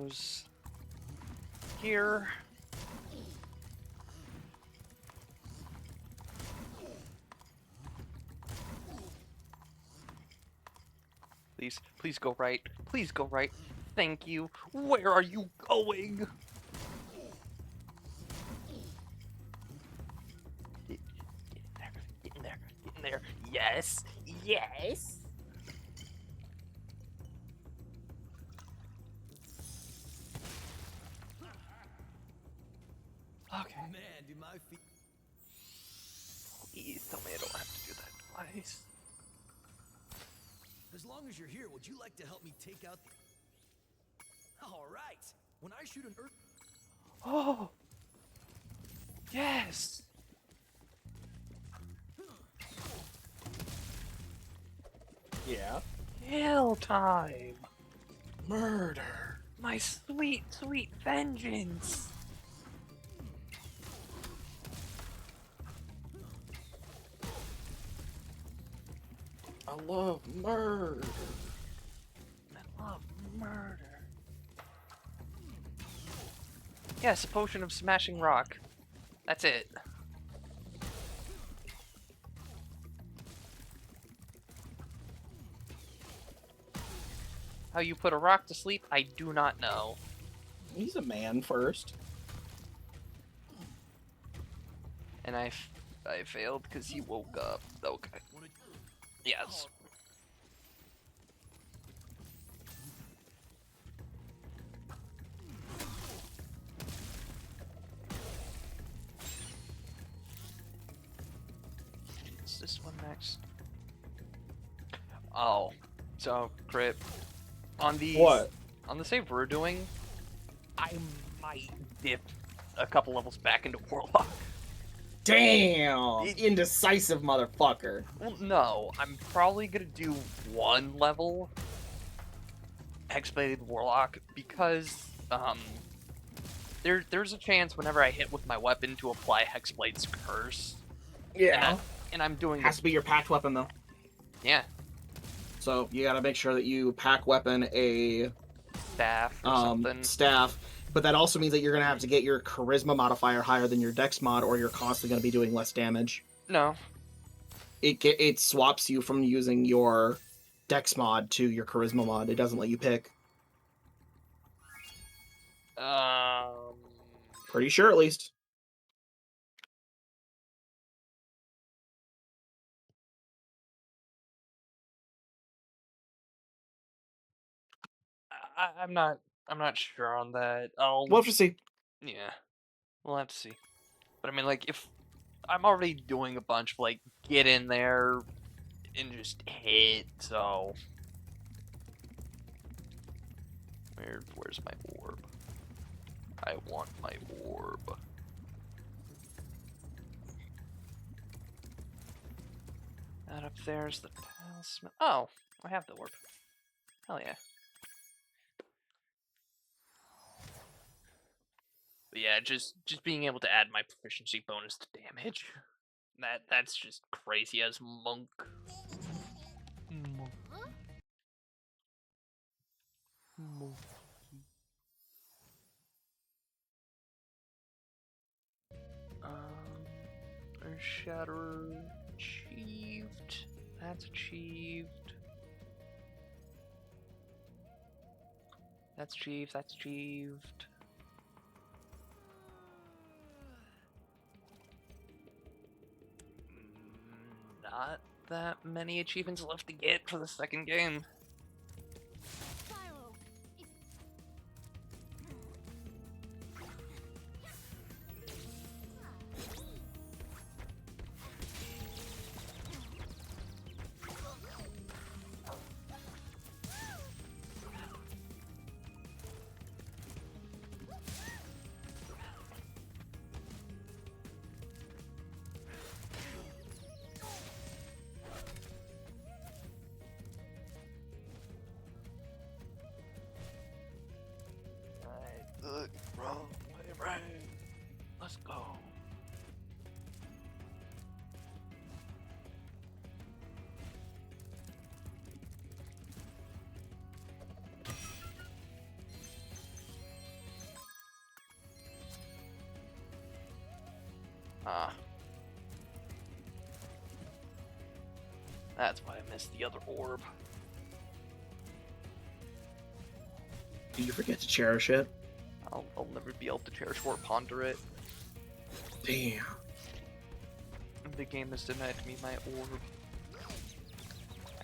[SPEAKER 1] goes here. Please, please go right. Please go right. Thank you. Where are you going? Get in there. Get in there. Get in there. Yes. Yes. Okay.
[SPEAKER 3] Man, do my feet.
[SPEAKER 1] Please tell me I don't have to do that twice.
[SPEAKER 3] As long as you're here, would you like to help me take out the... All right. When I shoot an earth...
[SPEAKER 1] Oh. Yes.
[SPEAKER 8] Yeah.
[SPEAKER 1] Kill time. Murder. My sweet, sweet vengeance.
[SPEAKER 8] I love murder.
[SPEAKER 1] I love murder. Yes, a potion of smashing rock. That's it. How you put a rock to sleep, I do not know.
[SPEAKER 8] He's a man first.
[SPEAKER 1] And I failed because he woke up. Okay. Yes. Is this one next? Oh. So, Crit. On the
[SPEAKER 8] What?
[SPEAKER 1] On the save we're doing, I might dip a couple levels back into Warlock.
[SPEAKER 8] Damn! Indecisive motherfucker.
[SPEAKER 1] Well, no, I'm probably gonna do one level Hexbladed Warlock because there's a chance whenever I hit with my weapon to apply Hexblade's curse.
[SPEAKER 8] Yeah.
[SPEAKER 1] And I'm doing
[SPEAKER 8] Has to be your packed weapon though.
[SPEAKER 1] Yeah.
[SPEAKER 8] So you gotta make sure that you pack weapon a
[SPEAKER 1] Staff or something.
[SPEAKER 8] staff. But that also means that you're gonna have to get your charisma modifier higher than your dex mod, or you're constantly gonna be doing less damage.
[SPEAKER 1] No.
[SPEAKER 8] It swaps you from using your dex mod to your charisma mod. It doesn't let you pick. Pretty sure, at least.
[SPEAKER 1] I'm not sure on that.
[SPEAKER 8] We'll have to see.
[SPEAKER 1] Yeah. We'll have to see. But I mean, like, if I'm already doing a bunch of, like, get in there and just hit, so... Where's my orb? I want my orb. That up there's the talisman. Oh, I have the orb. Hell yeah. But yeah, just being able to add my proficiency bonus to damage. That's just crazy as monk. Earth Shatter achieved. That's achieved. That's achieved. That's achieved. Not that many achievements left to get for the second game.
[SPEAKER 4] Philo, if
[SPEAKER 1] Ah. That's why I missed the other orb.
[SPEAKER 8] Did you forget to cherish it?
[SPEAKER 1] I'll never be able to cherish or ponder it.
[SPEAKER 8] Damn.
[SPEAKER 1] The game has denied me my orb.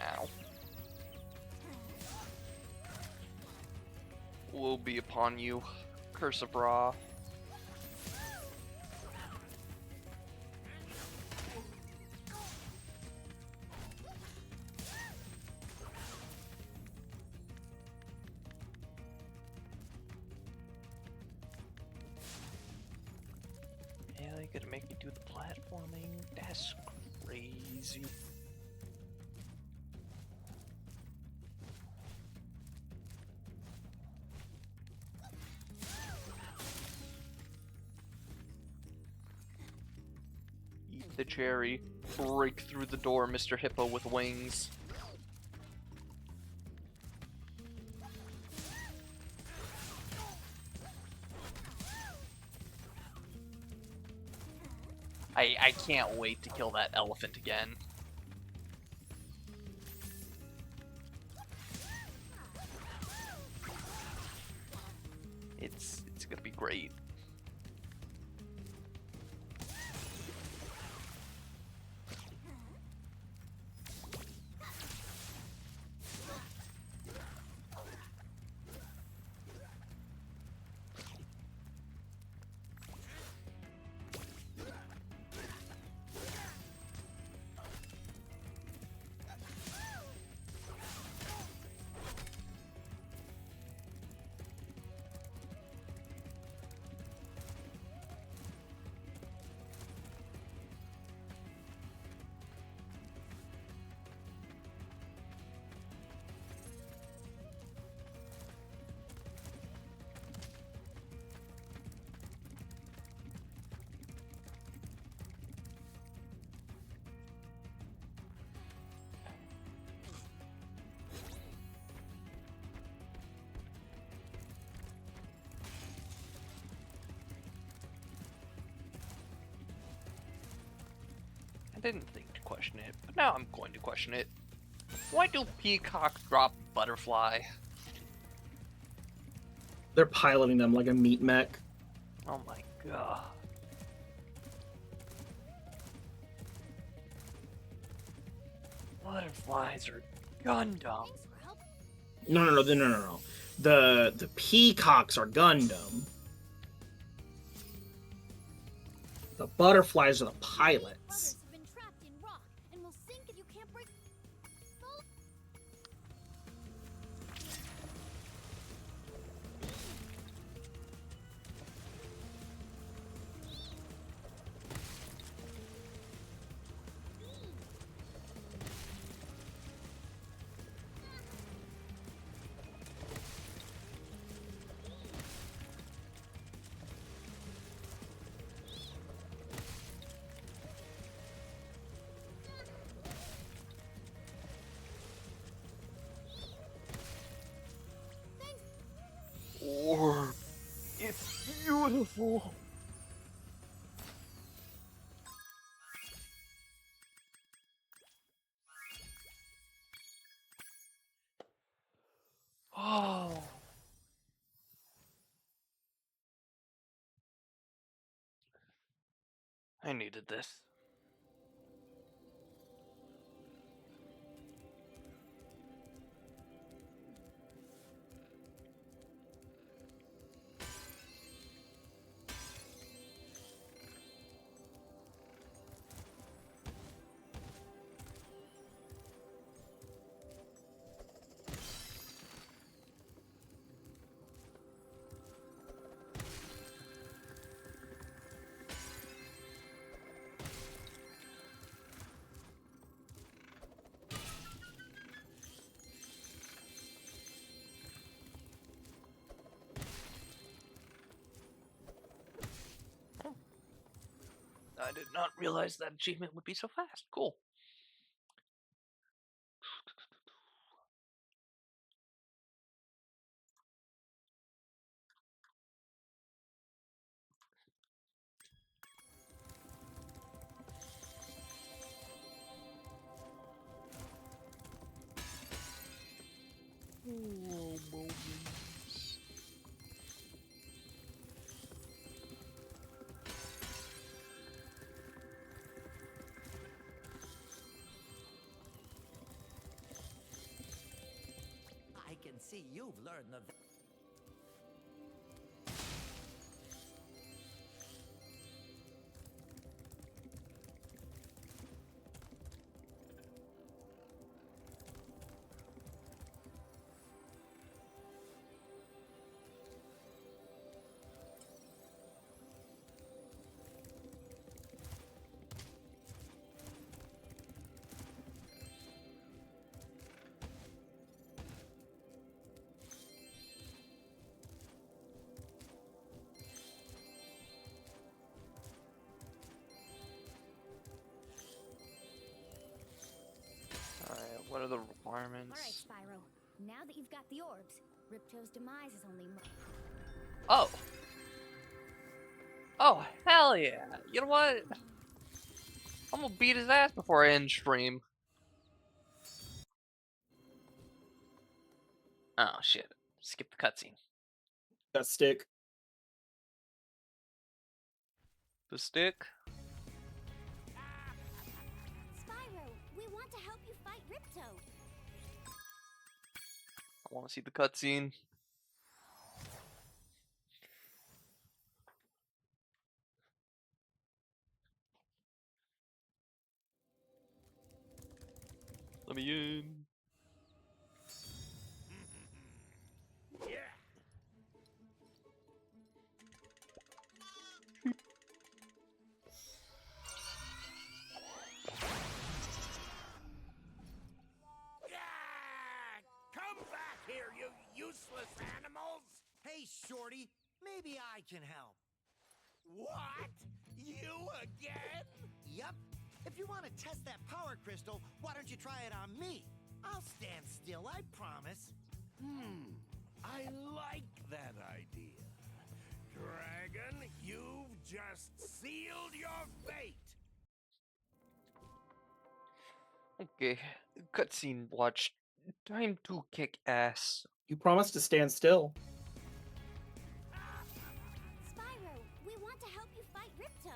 [SPEAKER 1] Ow. Woe be upon you, Curse of Ra. Really gonna make me do the platforming? That's crazy. Eat the cherry. Break through the door, Mr. Hippo with wings. I can't wait to kill that elephant again. It's gonna be great. I didn't think to question it, but now I'm going to question it. Why do peacocks drop butterfly?
[SPEAKER 8] They're piloting them like a meat mech.
[SPEAKER 1] Oh my god. Butterflies are Gundam.
[SPEAKER 4] Thanks for help.
[SPEAKER 8] No. The peacocks are Gundam. The butterflies are the pilots.
[SPEAKER 4] Others have been trapped in rock and will sink if you can't break.
[SPEAKER 1] Orb. It's beautiful. Oh. I needed this. I did not realize that achievement would be so fast. Cool. Oh, moments.
[SPEAKER 3] I can see you've learned the.
[SPEAKER 1] Alright, what are the
[SPEAKER 4] All right,
[SPEAKER 1] requirements?
[SPEAKER 4] Spyro. Now that you've got the orbs, Ripto's demise is only.
[SPEAKER 1] Oh! Oh, hell yeah! You know what? I'm gonna beat his ass before I end stream. Oh shit. Skip the cutscene.
[SPEAKER 8] That stick.
[SPEAKER 1] The stick?
[SPEAKER 4] Spyro, we want to help you fight Ripto.
[SPEAKER 1] I wanna see the cutscene. Let me in.
[SPEAKER 2] Yeah. Yeah! Come back here, you useless animals!
[SPEAKER 3] Hey, Shorty, maybe I can help.
[SPEAKER 2] What? You again?
[SPEAKER 3] Yup. If you want to test that power crystal, why don't you try it on me? I'll stand still, I promise.
[SPEAKER 2] I like that idea. Dragon, you've just sealed your fate!
[SPEAKER 1] Okay, cutscene watched. Time to kick ass.
[SPEAKER 8] You promised to stand still.
[SPEAKER 4] Spyro, we want to help you fight Ripto.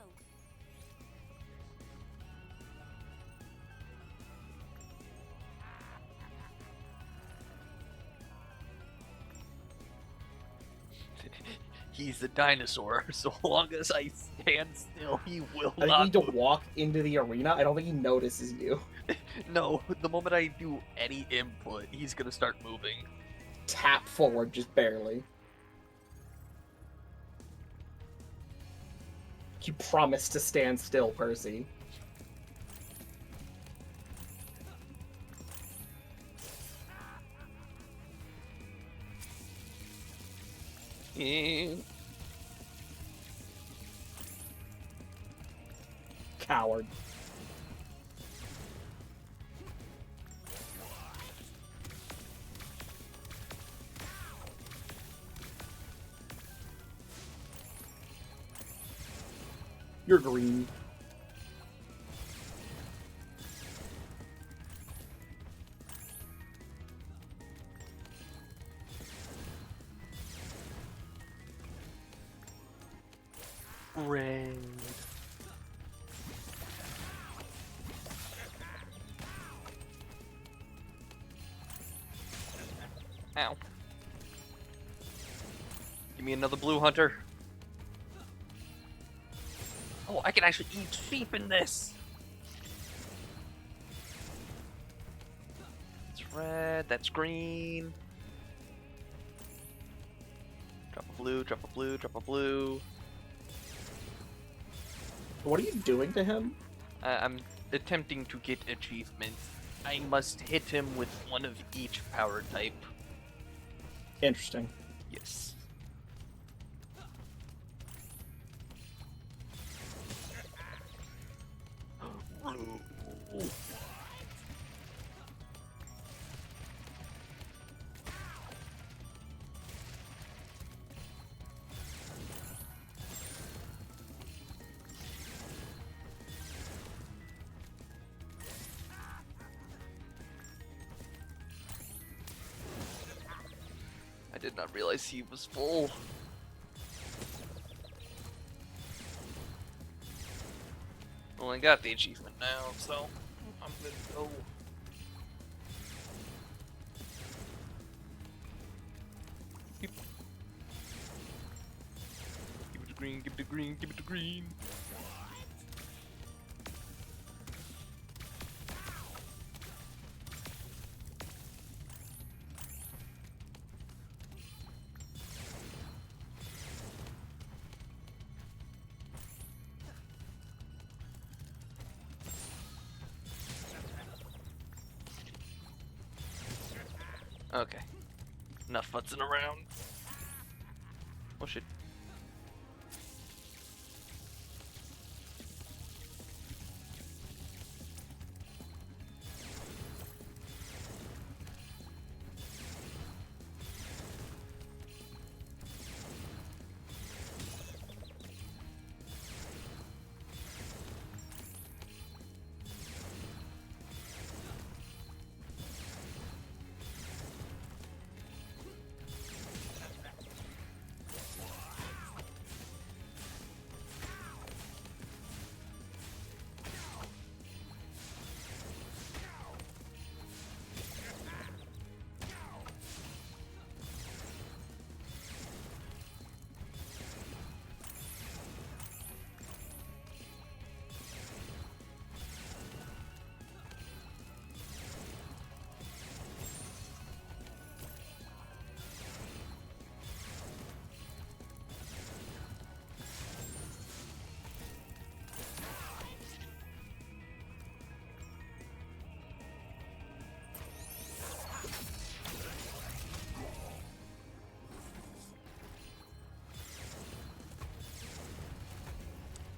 [SPEAKER 1] He's a dinosaur. So long as I stand still, he will
[SPEAKER 8] I think you
[SPEAKER 1] not
[SPEAKER 8] need to
[SPEAKER 1] move.
[SPEAKER 8] walk into the arena. I don't think he notices you.
[SPEAKER 1] No, the moment I do any input, he's gonna start moving.
[SPEAKER 8] Tap forward, just barely. You promised to stand still, Percy.
[SPEAKER 1] Eh.
[SPEAKER 8] Coward. You're green.
[SPEAKER 1] Red. Ow. Give me another blue hunter. Oh, I can actually eat sheep in this. That's red, that's green. Drop a blue, drop a blue, drop a blue.
[SPEAKER 8] What are you doing to him?
[SPEAKER 1] I'm attempting to get achievements. I must hit him with one of each power type.
[SPEAKER 8] Interesting.
[SPEAKER 1] Yes. did not realize he was full. Well, I got the achievement now, so I'm good to go. Give it the green, give it the green, give it the green. Okay. Enough futzing around. Oh shit.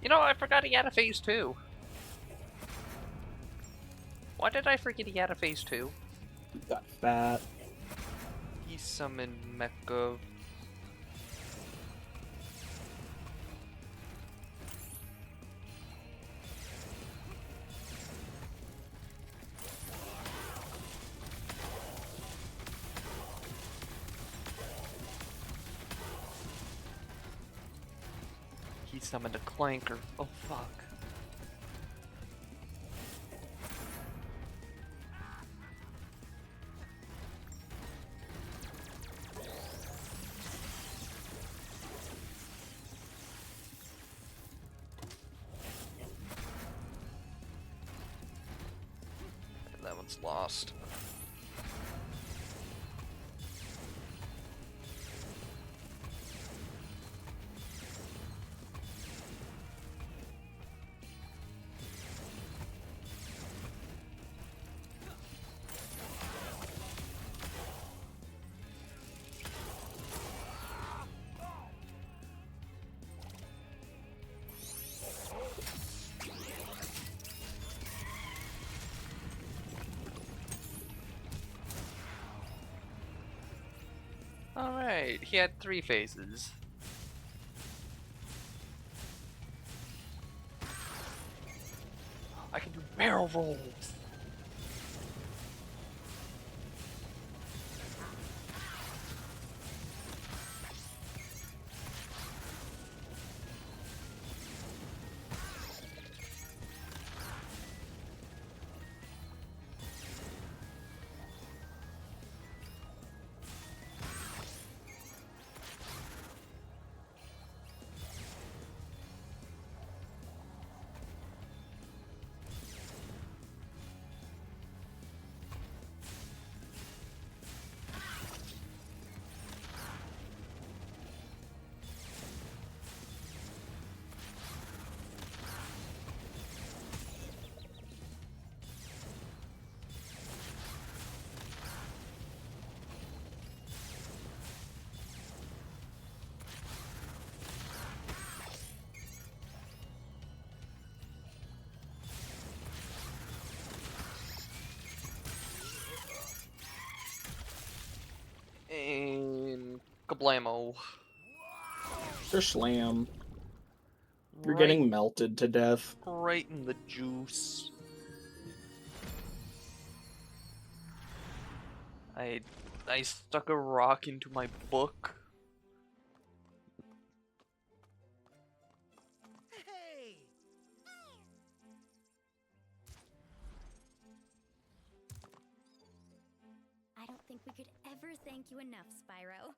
[SPEAKER 1] You know, I forgot he had a phase 2. Why did I forget he had a phase 2?
[SPEAKER 8] Got fat.
[SPEAKER 1] He summoned Mecha. He summoned a Clanker. Oh fuck. That one's lost. Alright, he had 3 phases. I can do barrel rolls! And kablamo.
[SPEAKER 8] Slam. You're
[SPEAKER 1] Right,
[SPEAKER 8] getting melted to death.
[SPEAKER 1] right in the juice. I I stuck a rock into my book.
[SPEAKER 2] Hey!
[SPEAKER 4] I don't think we could ever thank you enough, Spyro.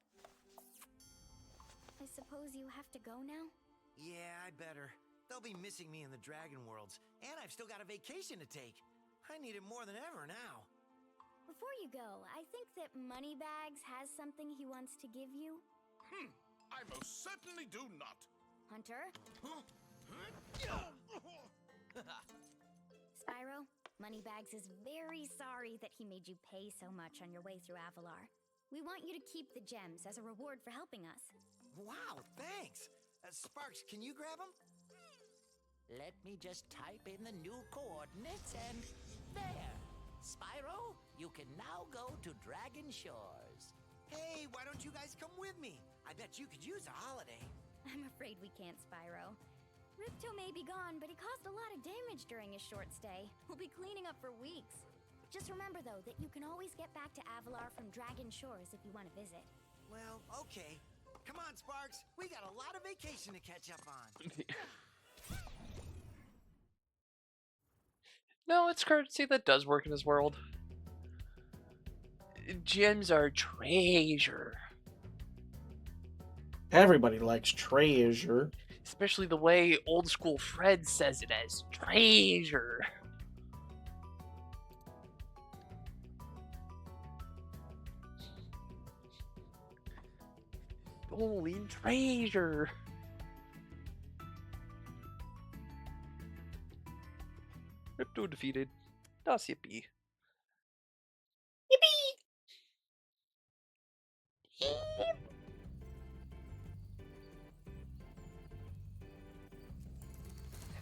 [SPEAKER 4] I suppose you have to go now?
[SPEAKER 3] Yeah, I better. They'll be missing me in the Dragon Worlds, and I've still got a vacation to take. I need it more than ever now.
[SPEAKER 4] Before you go, I think that Moneybags has something he wants to give you.
[SPEAKER 2] I most certainly do not.
[SPEAKER 4] Hunter? Spyro, Moneybags is very sorry that he made you pay so much on your way through Avalar. We want you to keep the gems as a reward for helping us.
[SPEAKER 3] Wow, thanks. Sparks, can you grab them?
[SPEAKER 7] Let me just type in the new coordinates and there. Spyro, you can now go to Dragon Shores.
[SPEAKER 3] Hey, why don't you guys come with me? I bet you could use a holiday.
[SPEAKER 4] I'm afraid we can't, Spyro. Ripto may be gone, but he caused a lot of damage during his short stay. We'll be cleaning up for weeks. Just remember, though, that you can always get back to Avalar from Dragon Shores if you want to visit.
[SPEAKER 3] Well, okay. Come on, Sparks. We got a lot of vacation to catch up on.
[SPEAKER 1] No, it's currency that does work in his world. Gems are treasure.
[SPEAKER 8] Everybody likes treasure.
[SPEAKER 1] Especially the way old school Fred says it as treasure. Holy treasure. Ripto defeated. Das yippee.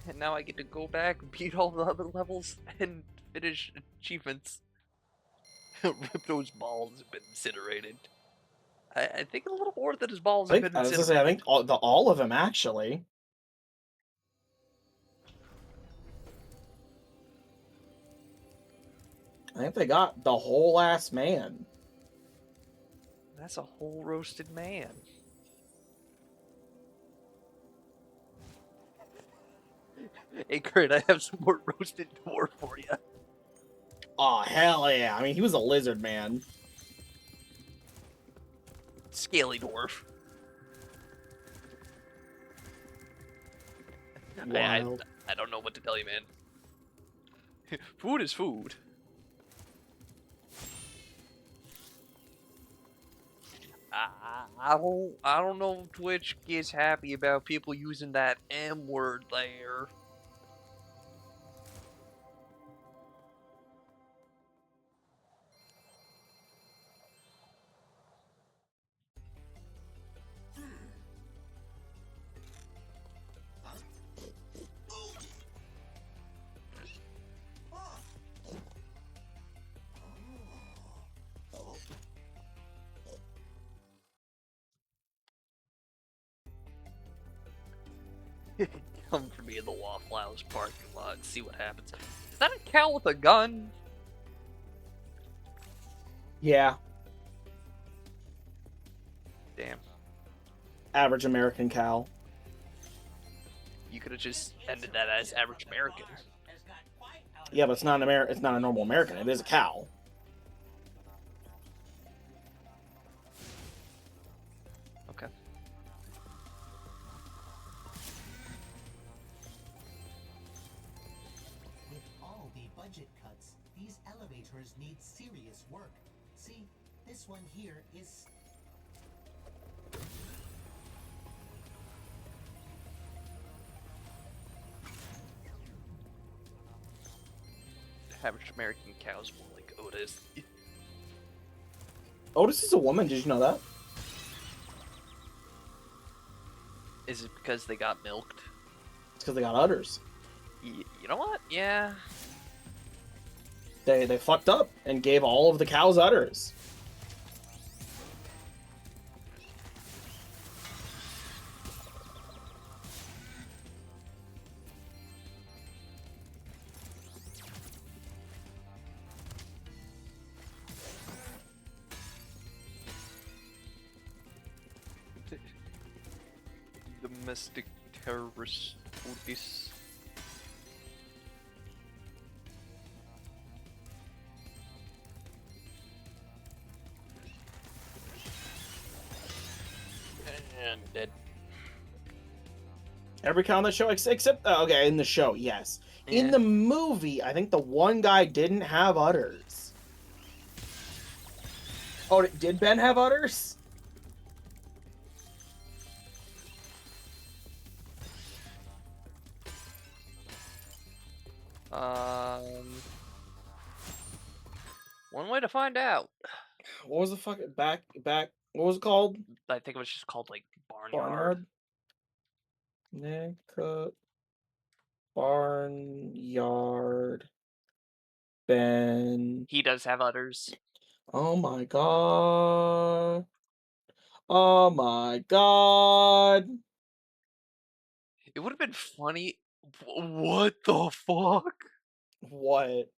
[SPEAKER 1] And now I get to go back, beat all the other levels, and finish achievements. Ripto's balls have been incinerated. I think a little more than his balls have been
[SPEAKER 8] I was
[SPEAKER 1] incinerated.
[SPEAKER 8] gonna say, I think all of them actually. I think they got the whole ass man.
[SPEAKER 1] That's a whole roasted man. Hey, Kurt, I have some more roasted dwarf for you.
[SPEAKER 8] Oh, hell yeah. I mean, he was a lizard man.
[SPEAKER 1] Scaly dwarf.
[SPEAKER 8] Wild.
[SPEAKER 1] I don't know what to tell you, man. Food is food. I don't know if Twitch gets happy about people using that M word there. Come for me in the Waffle House parking lot and see what happens. Is that a cow with a gun?
[SPEAKER 8] Yeah.
[SPEAKER 1] Damn.
[SPEAKER 8] Average American cow.
[SPEAKER 1] You could have just ended that as average American.
[SPEAKER 8] Yeah, but it's not it's not a normal American. It is a cow.
[SPEAKER 1] Okay.
[SPEAKER 10] With all the budget cuts, these elevators need serious work. See, this one here is...
[SPEAKER 1] Average American cow's more like Otis.
[SPEAKER 8] Otis is a woman. Did you know that?
[SPEAKER 1] Is it because they got milked?
[SPEAKER 8] It's because they got udders.
[SPEAKER 1] You know what? Yeah.
[SPEAKER 8] They fucked up and gave all of the cows udders.
[SPEAKER 1] domestic terrorist police. And dead.
[SPEAKER 8] Every count on the show except okay, in the show, yes. In
[SPEAKER 1] Yeah.
[SPEAKER 8] the movie, I think the one guy didn't have udders. Oh, did Ben have udders?
[SPEAKER 1] One way to find out.
[SPEAKER 8] What was the fuck back? What was it called?
[SPEAKER 1] I think it was just called like Barnyard.
[SPEAKER 8] Barnyard. Nick Barnyard. Ben.
[SPEAKER 1] He does have udders.
[SPEAKER 8] Oh my god. Oh my god.
[SPEAKER 1] It would have been funny. What the fuck?
[SPEAKER 8] What?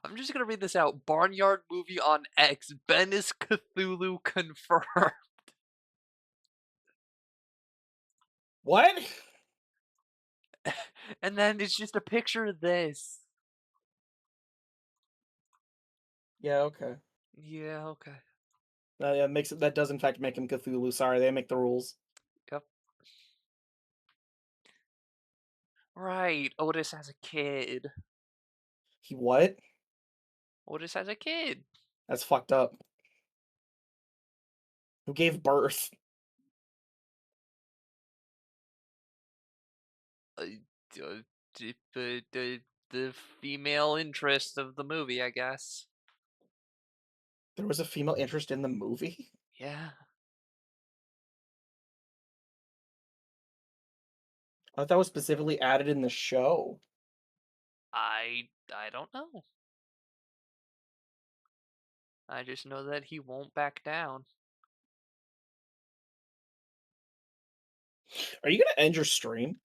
[SPEAKER 1] I'm just gonna read this out. Barnyard movie on X. Ben is Cthulhu confirmed.
[SPEAKER 8] What?
[SPEAKER 1] And then it's just a picture of this.
[SPEAKER 8] Yeah, okay.
[SPEAKER 1] Yeah, okay.
[SPEAKER 8] Yeah, that does in fact make him Cthulhu. Sorry, they make the rules.
[SPEAKER 1] Yep. Right. Otis has a kid.
[SPEAKER 8] He what?
[SPEAKER 1] Otis has a kid.
[SPEAKER 8] That's fucked up. Who gave birth?
[SPEAKER 1] The female interest of the movie, I guess.
[SPEAKER 8] There was a female interest in the movie?
[SPEAKER 1] Yeah.
[SPEAKER 8] I thought that was specifically added in the show.
[SPEAKER 1] I don't know. I just know that he won't back down.
[SPEAKER 8] Are you gonna end your stream?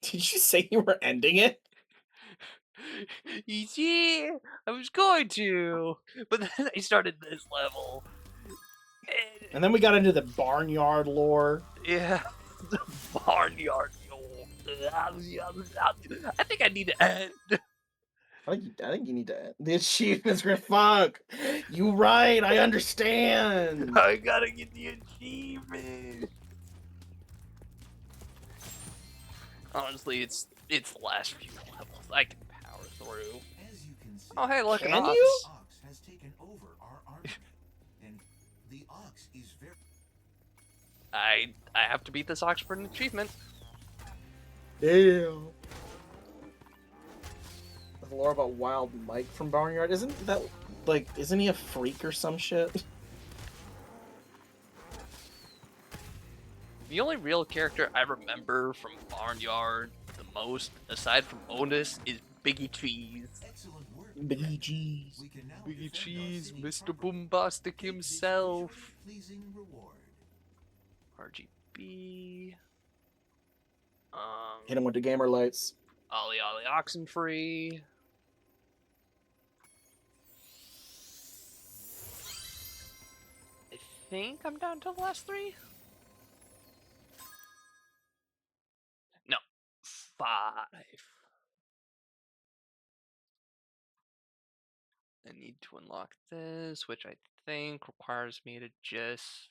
[SPEAKER 8] Did you say you were ending it?
[SPEAKER 1] You see, I was going to, but then I started this level.
[SPEAKER 8] And then we got into the barnyard lore.
[SPEAKER 1] Yeah, the barnyard. I think I need to end.
[SPEAKER 8] I think you need to end. The achievements were fuck. You right, I understand.
[SPEAKER 1] I gotta get the achievement. Honestly, it's the last few levels. I can power through.
[SPEAKER 10] As you can see,
[SPEAKER 1] Oh, hey, look, an
[SPEAKER 8] Can
[SPEAKER 1] ox.
[SPEAKER 8] you?
[SPEAKER 10] Ox has taken over our army. And the Ox is very
[SPEAKER 1] I have to beat this ox for an achievement.
[SPEAKER 8] Damn. The lore about Wild Mike from Barnyard. Isn't that like isn't he a freak or some shit?
[SPEAKER 1] The only real character I remember from Barnyard the most, aside from Otis, is Biggie Cheese.
[SPEAKER 10] excellent work.
[SPEAKER 8] Biggie Cheese.
[SPEAKER 10] We can now
[SPEAKER 1] Biggie
[SPEAKER 10] defend our
[SPEAKER 1] Cheese,
[SPEAKER 10] city
[SPEAKER 1] Mr.
[SPEAKER 10] properly.
[SPEAKER 1] Bombastic
[SPEAKER 10] Take this
[SPEAKER 1] himself.
[SPEAKER 10] very pleasing reward.
[SPEAKER 1] RGB.
[SPEAKER 8] Hit him with the gamer lights.
[SPEAKER 1] Ollie Ollie Oxenfree. I think I'm down to the last three. No, 5. I need to unlock this, which I think requires me to just...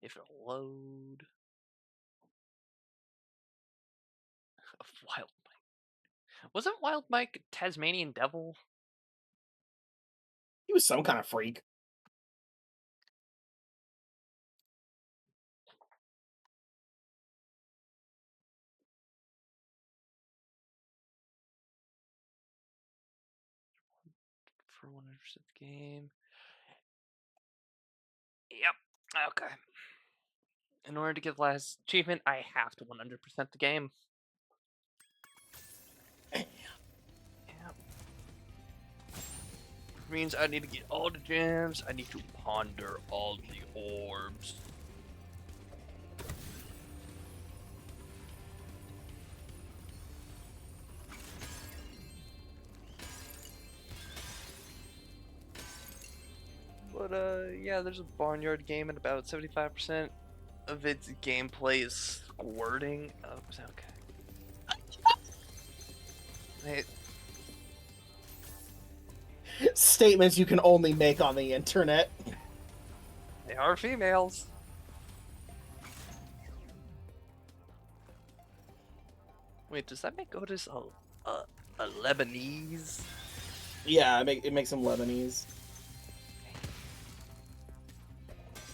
[SPEAKER 1] If it'll load... Wild Mike. Wasn't Wild Mike Tasmanian Devil?
[SPEAKER 8] He was some kind of freak.
[SPEAKER 1] For 100% the game. Yep. Okay. In order to get the last achievement, I have to 100% the game. Yep. Means I need to get all the gems. I need to ponder all the orbs. But yeah, there's a barnyard game and about 75% of its gameplay is squirting. Oh, okay. Hey,
[SPEAKER 8] Statements you can only make on the internet.
[SPEAKER 1] they are females. Wait, does that make Otis a Lebanese?
[SPEAKER 8] Yeah, it makes them Lebanese.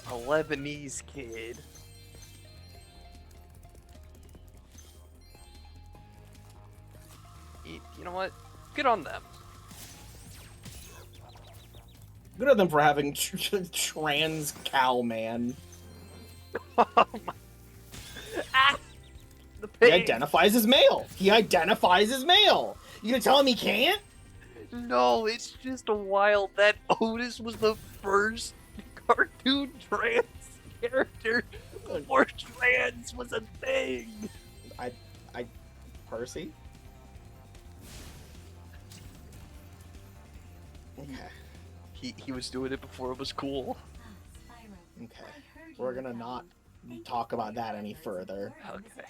[SPEAKER 1] A Lebanese kid. You know what? Good on them.
[SPEAKER 8] Good on them for having trans cow man.
[SPEAKER 1] Oh my. Ah! The
[SPEAKER 8] He
[SPEAKER 1] pig!
[SPEAKER 8] identifies as male. He identifies as male. You gonna tell him he can't?
[SPEAKER 1] No, it's just wild that Otis was the first cartoon trans character before trans was a thing.
[SPEAKER 8] Percy? Okay.
[SPEAKER 1] He was doing it before it was cool.
[SPEAKER 8] Okay. We're gonna not talk about that any further.
[SPEAKER 1] Okay.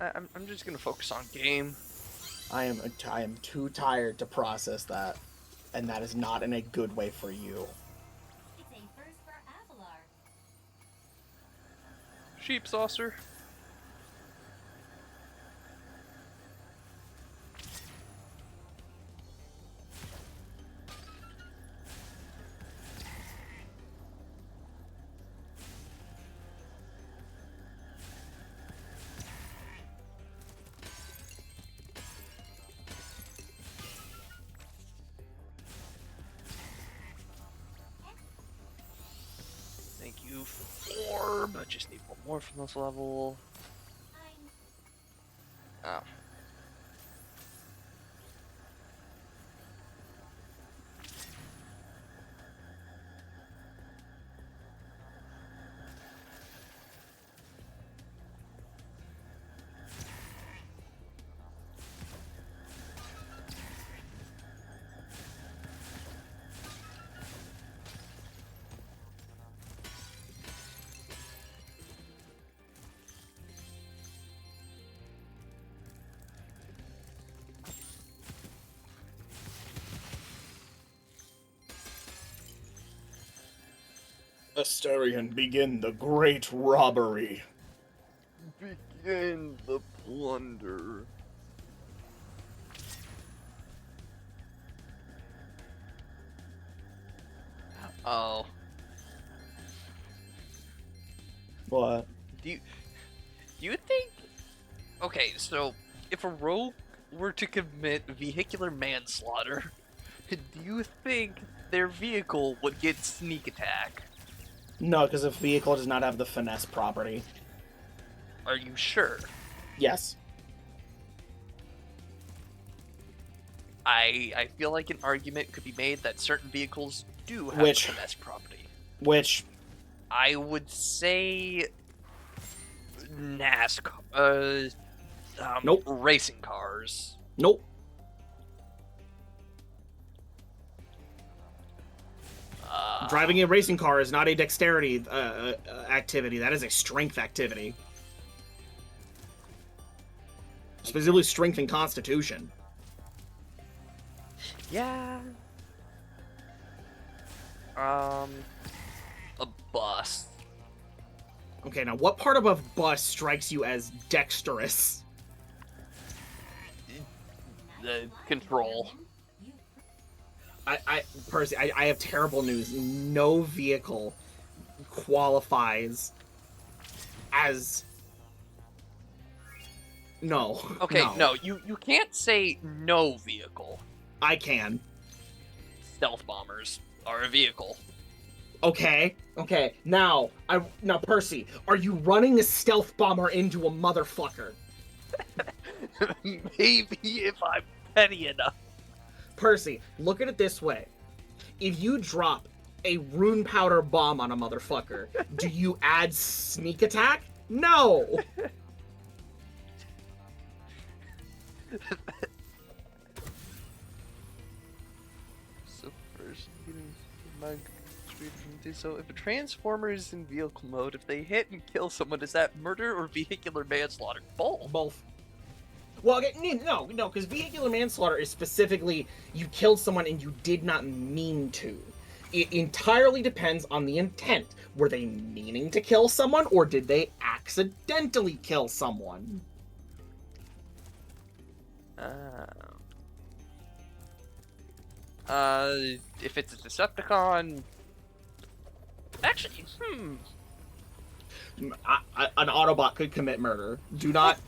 [SPEAKER 1] I'm just gonna focus on game.
[SPEAKER 8] I am too tired to process that, and that is not in a good way for you.
[SPEAKER 10] It's a first for Avalar.
[SPEAKER 1] Sheep saucer. Thank you for orb. I just need one more from this level. Oh.
[SPEAKER 8] Asterion, begin the great robbery.
[SPEAKER 1] Begin the plunder. Oh.
[SPEAKER 8] What?
[SPEAKER 1] Do you think? Okay, so if a rogue were to commit vehicular manslaughter, do you think their vehicle would get sneak attack?
[SPEAKER 8] No, because a vehicle does not have the finesse property.
[SPEAKER 1] Are you sure?
[SPEAKER 8] Yes.
[SPEAKER 1] I feel like an argument could be made that certain vehicles do have
[SPEAKER 8] Which?
[SPEAKER 1] the finesse property.
[SPEAKER 8] Which?
[SPEAKER 1] I would say NASCAR.
[SPEAKER 8] Nope.
[SPEAKER 1] Racing cars.
[SPEAKER 8] Nope. Driving a racing car is not a dexterity activity. That is a strength activity. Specifically strength and constitution.
[SPEAKER 1] Yeah. A bus.
[SPEAKER 8] Okay, now what part of a bus strikes you as dexterous?
[SPEAKER 1] The control.
[SPEAKER 8] Percy, I have terrible news. No vehicle qualifies as... No.
[SPEAKER 1] Okay, no, you can't say no vehicle.
[SPEAKER 8] I can.
[SPEAKER 1] Stealth bombers are a vehicle.
[SPEAKER 8] Okay. Now, Percy, are you running a stealth bomber into a motherfucker?
[SPEAKER 1] Maybe if I'm petty enough.
[SPEAKER 8] Percy, look at it this way. If you drop a rune powder bomb on a motherfucker, do you add sneak attack? No!
[SPEAKER 1] So first, So if a transformer is in vehicle mode, if they hit and kill someone, is that murder or vehicular manslaughter? Both.
[SPEAKER 8] Both. Well, no, because vehicular manslaughter is specifically you killed someone and you did not mean to. It entirely depends on the intent. Were they meaning to kill someone, or did they accidentally kill someone?
[SPEAKER 1] If it's a Decepticon, actually,
[SPEAKER 8] An Autobot could commit murder. Do not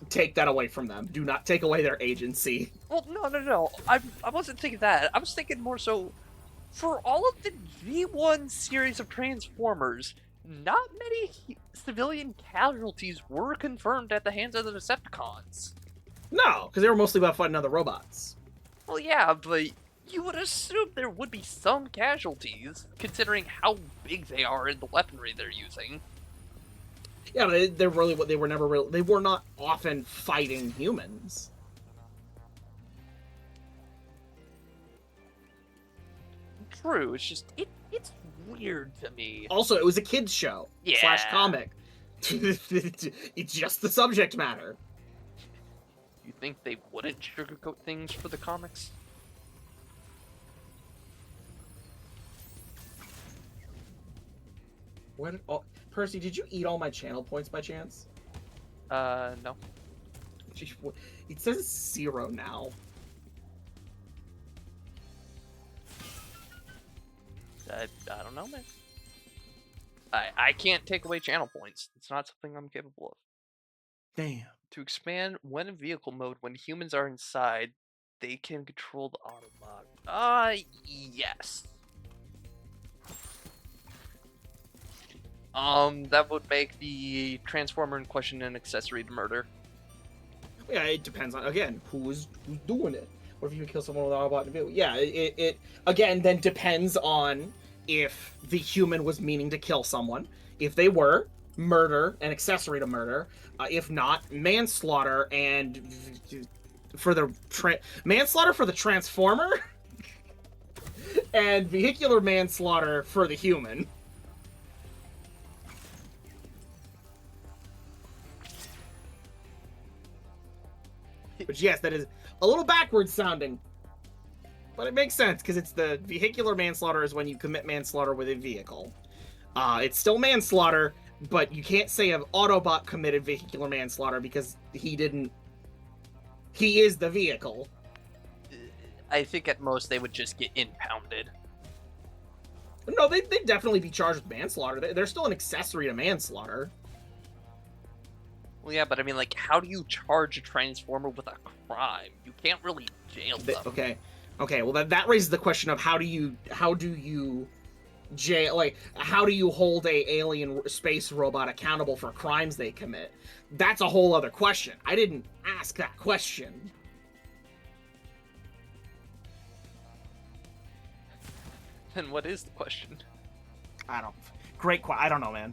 [SPEAKER 8] take that away from them. Do not take away their agency.
[SPEAKER 1] Well, no. I wasn't thinking that. I was thinking more so for all of the V1 series of Transformers. Not many civilian casualties were confirmed at the hands of the Decepticons.
[SPEAKER 8] No, because they were mostly about fighting other robots.
[SPEAKER 1] Well, yeah, but you would assume there would be some casualties, considering how big they are and the weaponry they're using.
[SPEAKER 8] Yeah, they were not often fighting humans.
[SPEAKER 1] True, it's just it's weird to me.
[SPEAKER 8] Also, it was a kids show / comic. It's just the subject matter.
[SPEAKER 1] You think they wouldn't sugarcoat things for the comics?
[SPEAKER 8] What? Oh, Percy, did you eat all my channel points by chance?
[SPEAKER 1] No.
[SPEAKER 8] It says 0 now.
[SPEAKER 1] I don't know, man. I can't take away channel points. It's not something I'm capable of.
[SPEAKER 8] Damn.
[SPEAKER 1] To expand when in vehicle mode, when humans are inside, they can control the Autobot. Yes. That would make the Transformer in question an accessory to murder.
[SPEAKER 8] Yeah, it depends on, again, who's doing it. What if you kill someone with an Autobot in a vehicle? Yeah, it again then depends on if the human was meaning to kill someone. If they were, murder, an accessory to murder. If not, manslaughter and manslaughter for the Transformer and vehicular manslaughter for the human. Which, yes, that is a little backwards sounding, but it makes sense because it's the vehicular manslaughter is when you commit manslaughter with a vehicle. It's still manslaughter, but you can't say an Autobot committed vehicular manslaughter because he didn't. He is the vehicle.
[SPEAKER 1] I think at most they would just get impounded.
[SPEAKER 8] No, they'd definitely be charged with manslaughter. They're still an accessory to manslaughter.
[SPEAKER 1] Well, yeah, but I mean, like, how do you charge a Transformer with a crime? You can't really jail them.
[SPEAKER 8] Okay. Well, that raises the question of how do you jail, like, how do you hold a alien space robot accountable for crimes they commit? That's a whole other question. I didn't ask that question.
[SPEAKER 1] Then what is the question?
[SPEAKER 8] I don't know, man.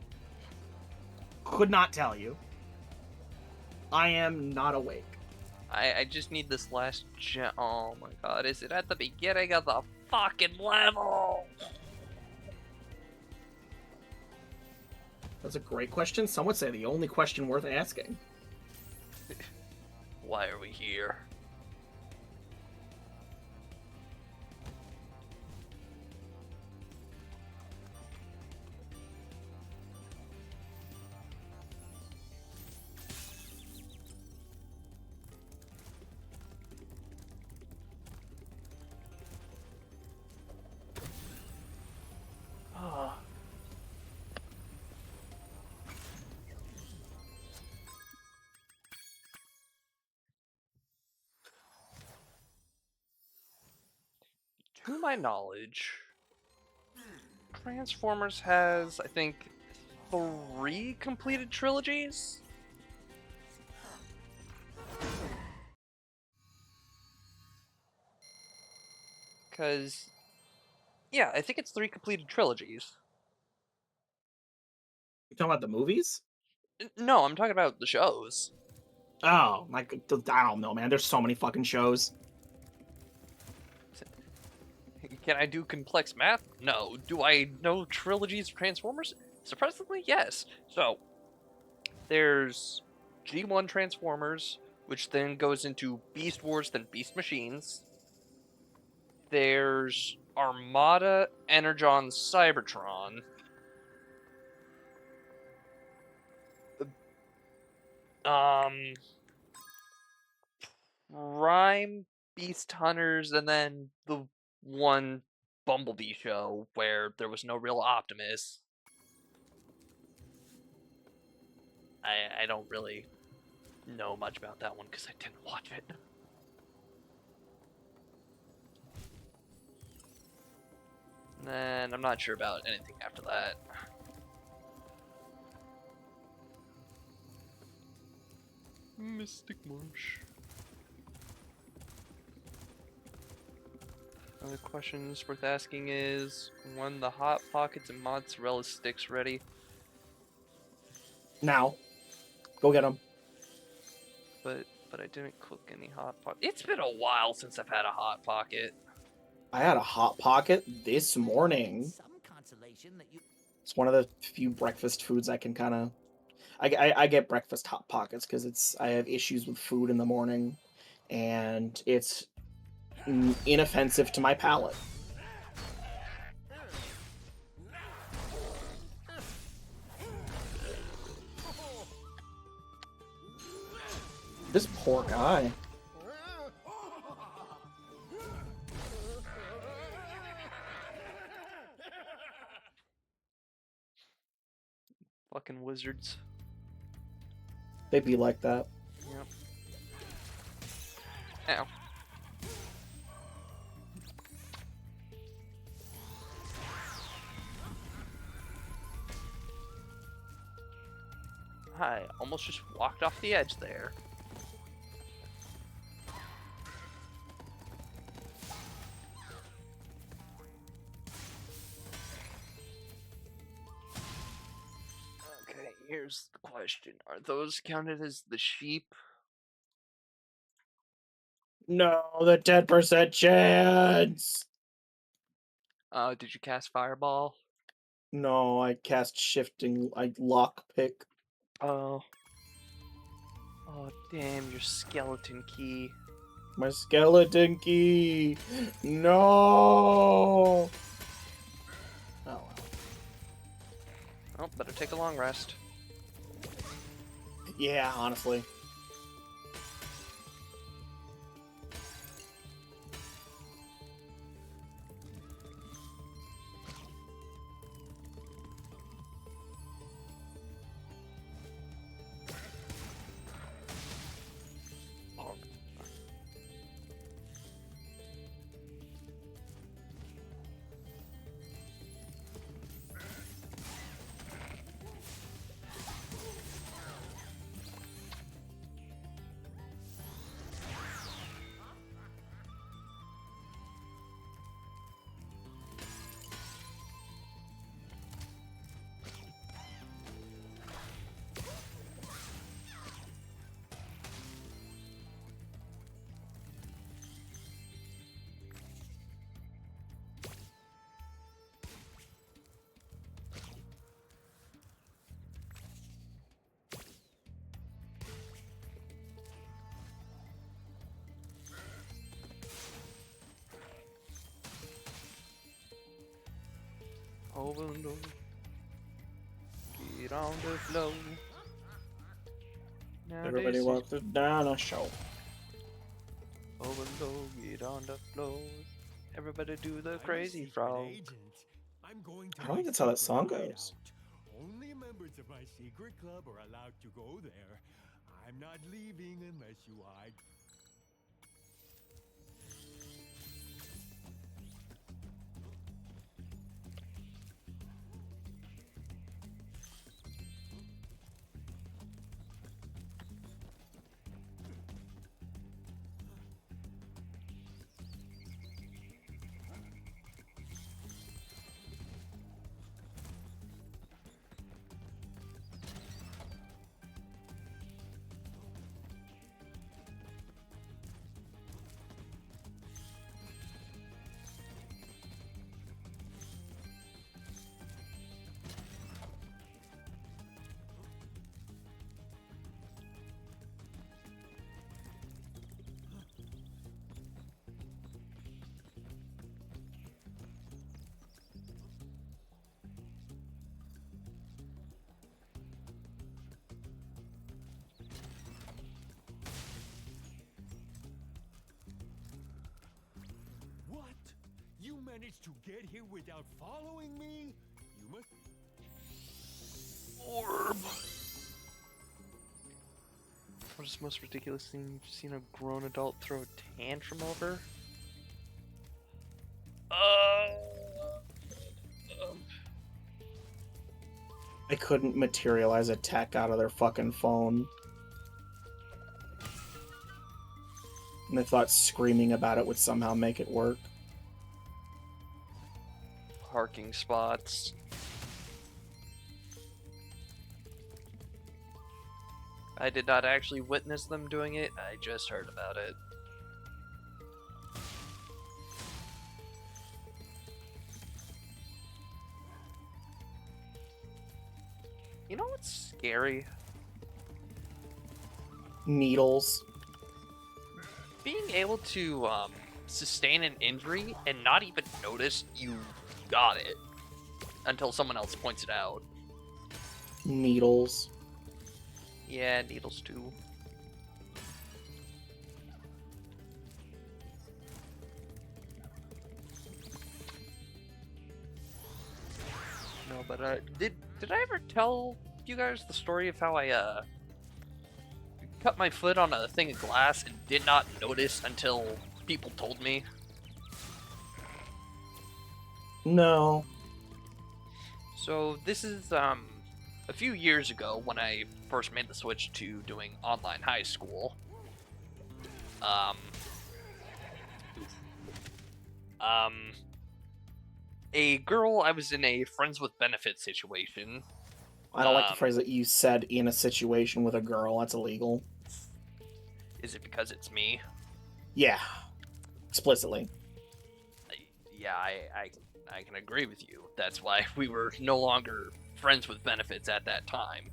[SPEAKER 8] Could not tell you. I am not awake.
[SPEAKER 1] I just need this last oh my god, is it at the beginning of the fucking level?
[SPEAKER 8] That's a great question. Some would say the only question worth asking.
[SPEAKER 1] Why are we here? To my knowledge, Transformers has, I think, 3 completed trilogies? Because, yeah, I think it's 3 completed trilogies.
[SPEAKER 8] You talking about the movies?
[SPEAKER 1] No, I'm talking about the shows.
[SPEAKER 8] Oh, like, I don't know, man. There's so many fucking shows.
[SPEAKER 1] Can I do complex math? No. Do I know trilogies of Transformers? Surprisingly, yes. So, there's G1 Transformers, which then goes into Beast Wars, then Beast Machines. There's Armada, Energon, Cybertron. Um, Rhyme, Beast Hunters, and then the one Bumblebee show where there was no real Optimus. I don't really know much about that one because I didn't watch it. And then I'm not sure about anything after that. Mystic Marsh. Another question worth asking is when the Hot Pockets and mozzarella sticks ready?
[SPEAKER 8] Now, go get them.
[SPEAKER 1] But I didn't cook any Hot Pockets. It's been a while since I've had a Hot Pocket.
[SPEAKER 8] I had a Hot Pocket this morning.
[SPEAKER 7] Some consolation that you.
[SPEAKER 8] It's one of the few breakfast foods I can kind of. I get breakfast Hot Pockets because I have issues with food in the morning, and it's inoffensive to my palate. This poor guy.
[SPEAKER 1] Fucking wizards.
[SPEAKER 8] They be like that.
[SPEAKER 1] Yep. Ow. I almost just walked off the edge there. Okay, here's the question. Are those counted as the sheep?
[SPEAKER 8] No, the 10% chance!
[SPEAKER 1] Did you cast Fireball?
[SPEAKER 8] No, I cast shifting, I lock pick.
[SPEAKER 1] Oh. Oh, damn, your skeleton key.
[SPEAKER 8] My skeleton key! No! Oh well.
[SPEAKER 1] Oh, better take a long rest.
[SPEAKER 8] Yeah, honestly.
[SPEAKER 1] Over and over. Get on the flow.
[SPEAKER 8] Everybody
[SPEAKER 1] Nowadays,
[SPEAKER 8] walks the dinosaur.
[SPEAKER 1] over and over, get on the floor. Everybody do the
[SPEAKER 2] I'm a
[SPEAKER 1] crazy
[SPEAKER 2] secret
[SPEAKER 1] frog.
[SPEAKER 2] agent. I'm going to
[SPEAKER 8] I don't think
[SPEAKER 2] my
[SPEAKER 8] that's how that
[SPEAKER 2] secret
[SPEAKER 8] song
[SPEAKER 2] hideout.
[SPEAKER 8] goes.
[SPEAKER 2] Only members of my secret club are allowed to go there. I'm not leaving unless you hide. managed to get here without following me? You must...
[SPEAKER 1] Orb. What is the most ridiculous thing you've seen a grown adult throw a tantrum over?
[SPEAKER 8] I couldn't materialize a tech out of their fucking phone. And they thought screaming about it would somehow make it work.
[SPEAKER 1] Parking spots. I did not actually witness them doing it, I just heard about it. You know what's scary?
[SPEAKER 8] Needles.
[SPEAKER 1] Being able to sustain an injury and not even notice you got it until someone else points it out.
[SPEAKER 8] Needles.
[SPEAKER 1] Yeah, needles too. No, but did I ever tell you guys the story of how I cut my foot on a thing of glass and did not notice until people told me?
[SPEAKER 8] No.
[SPEAKER 1] So this is a few years ago when I first made the switch to doing online high school. A girl I was in a friends with benefits situation.
[SPEAKER 8] I don't like the phrase that you said in a situation with a girl. That's illegal.
[SPEAKER 1] Is it because it's me?
[SPEAKER 8] Yeah. Explicitly.
[SPEAKER 1] Yeah, I can agree with you. That's why we were no longer friends with benefits at that time.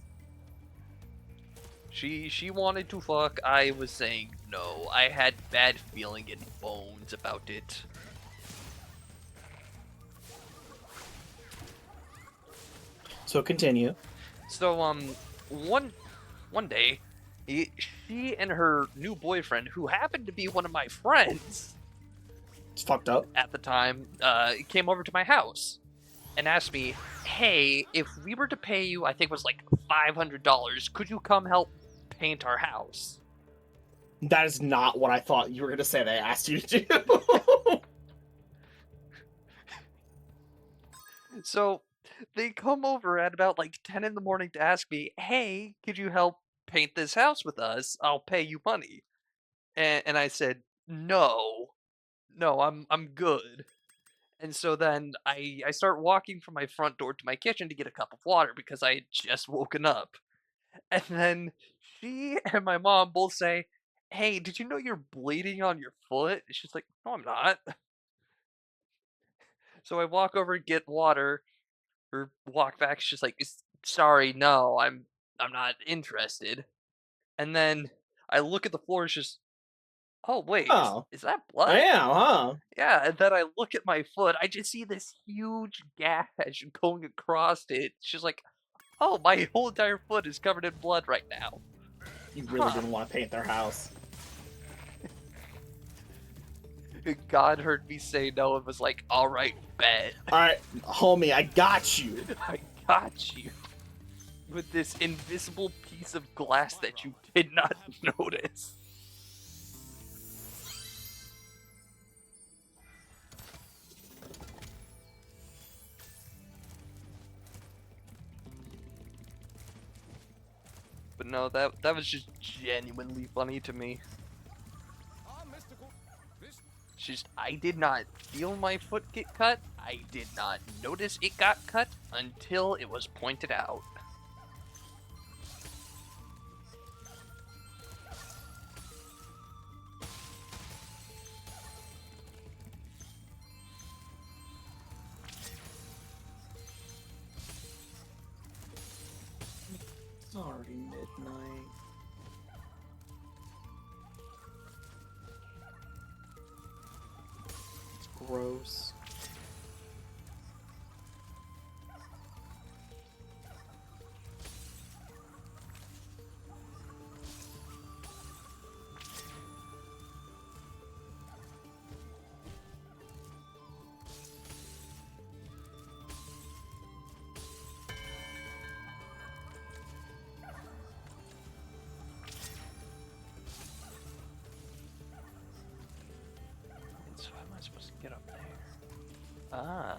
[SPEAKER 1] She wanted to fuck. I was saying no. I had bad feeling in bones about it.
[SPEAKER 8] So continue.
[SPEAKER 1] So one day, she and her new boyfriend, who happened to be one of my friends,
[SPEAKER 8] It's fucked up.
[SPEAKER 1] at the time, came over to my house and asked me, hey, if we were to pay you, I think it was like $500, could you come help paint our house?
[SPEAKER 8] That is not what I thought you were going to say they asked you to do.
[SPEAKER 1] So they come over at about like 10 in the morning to ask me, hey, could you help paint this house with us? I'll pay you money. And I said, no, I'm good. And so then I start walking from my front door to my kitchen to get a cup of water because I had just woken up. And then she and my mom both say, hey, did you know you're bleeding on your foot? And she's like, no, I'm not. So I walk over and get water, or walk back. She's like, sorry, no, I'm not interested. And then I look at the floor. It's just, oh wait,
[SPEAKER 8] Oh.
[SPEAKER 1] is that
[SPEAKER 8] I
[SPEAKER 1] blood?
[SPEAKER 8] am, huh?
[SPEAKER 1] Yeah, and then I look at my foot. I just see this huge gash going across it. She's like, oh, my whole entire foot is covered in blood right now.
[SPEAKER 8] You really
[SPEAKER 1] Huh.
[SPEAKER 8] didn't want to paint their house.
[SPEAKER 1] God heard me say no and was like, all right, bet.
[SPEAKER 8] Alright, homie, I got you.
[SPEAKER 1] I got you. With this invisible piece of glass that you did not notice. But no, that was just genuinely funny to me. I did not feel my foot get cut. I did not notice it got cut until it was pointed out.
[SPEAKER 8] It's already midnight. It's gross.
[SPEAKER 1] Get up there. Ah.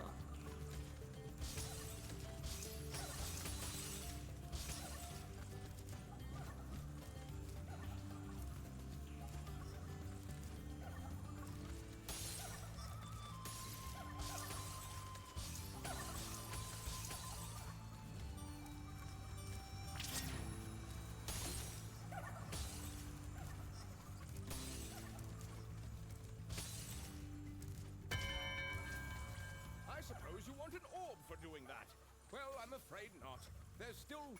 [SPEAKER 2] I suppose you want an orb for doing that. Well, I'm afraid not. There's still...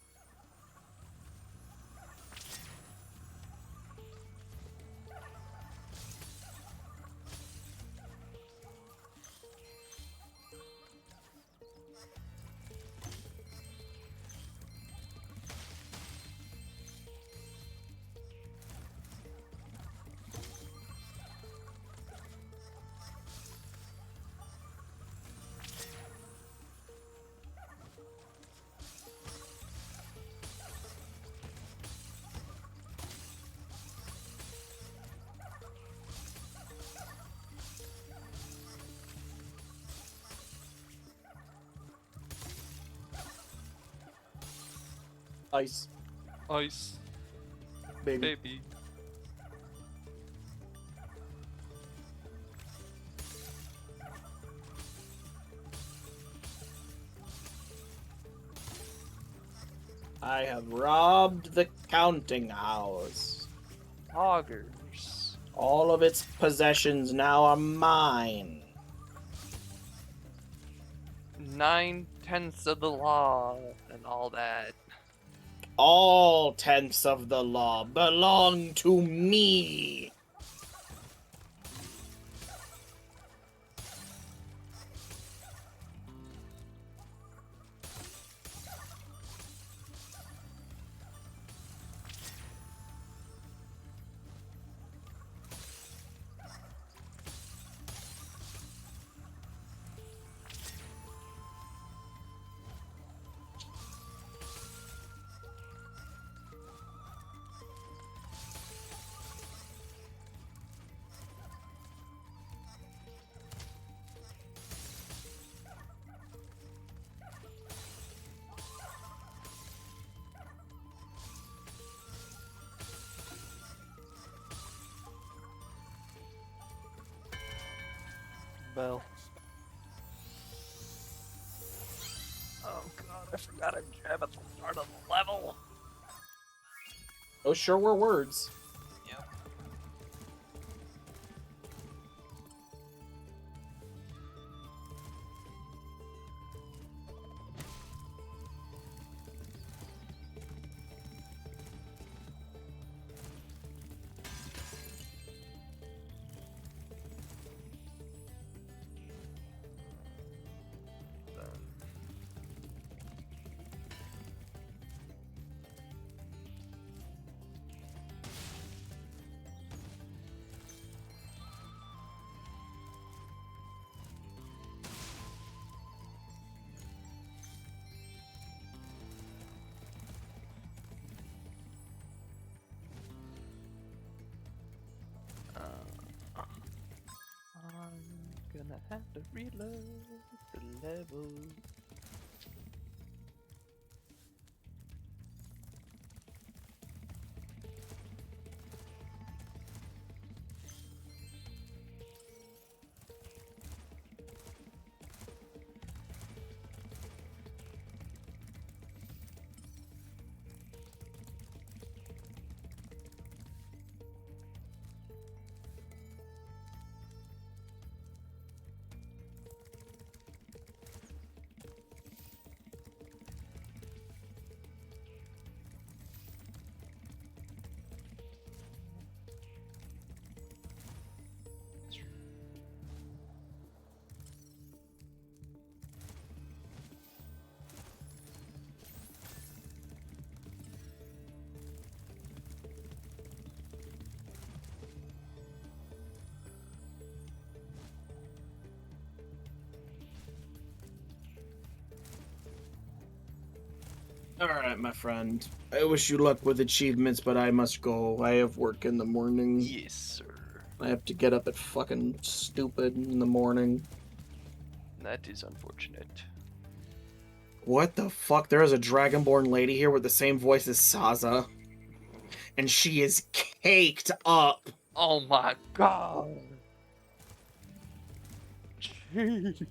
[SPEAKER 8] Ice,
[SPEAKER 1] Ice,
[SPEAKER 8] baby.
[SPEAKER 1] baby.
[SPEAKER 8] I have robbed the counting house.
[SPEAKER 1] Augers.
[SPEAKER 8] All of its possessions now are mine.
[SPEAKER 1] 9/10 of the law and all that.
[SPEAKER 8] All tenths of the law belong to me.
[SPEAKER 1] Bell. Oh god, I forgot I jab at the start of the level.
[SPEAKER 8] Those sure were words.
[SPEAKER 1] Yep. I'm gonna have to reload the level.
[SPEAKER 8] Alright, my friend. I wish you luck with achievements, but I must go. I have work in the morning.
[SPEAKER 1] Yes, sir.
[SPEAKER 8] I have to get up at fucking stupid in the morning.
[SPEAKER 1] That is unfortunate.
[SPEAKER 8] What the fuck? There is a Dragonborn lady here with the same voice as Saza. And she is caked up.
[SPEAKER 1] Oh my god. Jeez.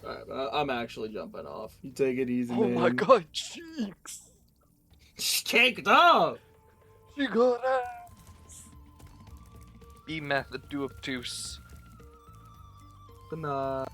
[SPEAKER 8] Alright, I'm actually jumping off. You take it easy,
[SPEAKER 1] Oh
[SPEAKER 8] man.
[SPEAKER 1] my god, cheeks.
[SPEAKER 8] She's caked up.
[SPEAKER 1] She got ass. Be method do obtuse.
[SPEAKER 8] Good night.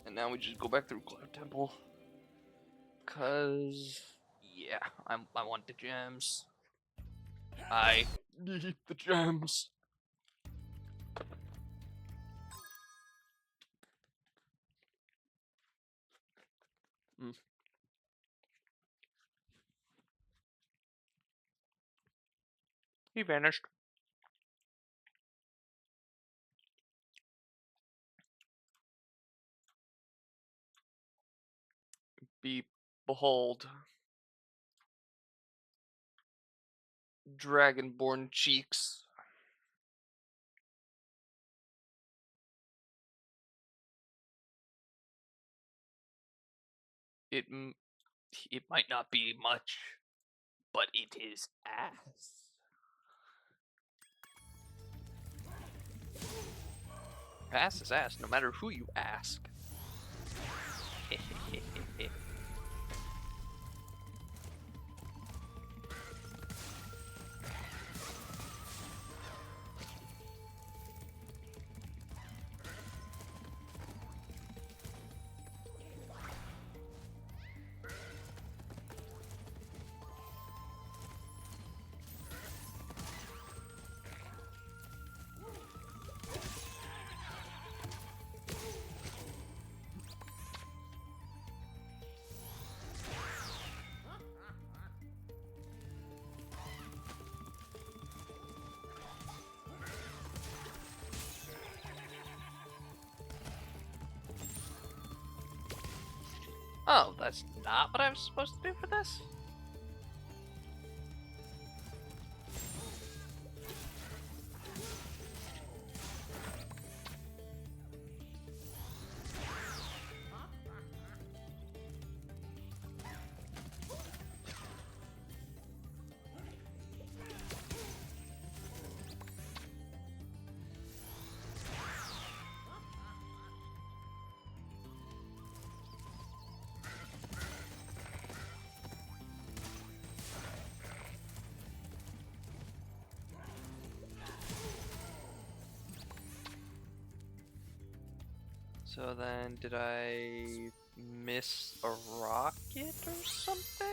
[SPEAKER 1] And now we just go back through Cloud Temple. Cause yeah, I want the gems. I need the gems. Mm. He vanished. Behold. Dragonborn cheeks. It it might not be much, but it is ass. Ass is ass, no matter who you ask. Oh, that's not what I was supposed to do for this? So then, did I miss a rocket or something?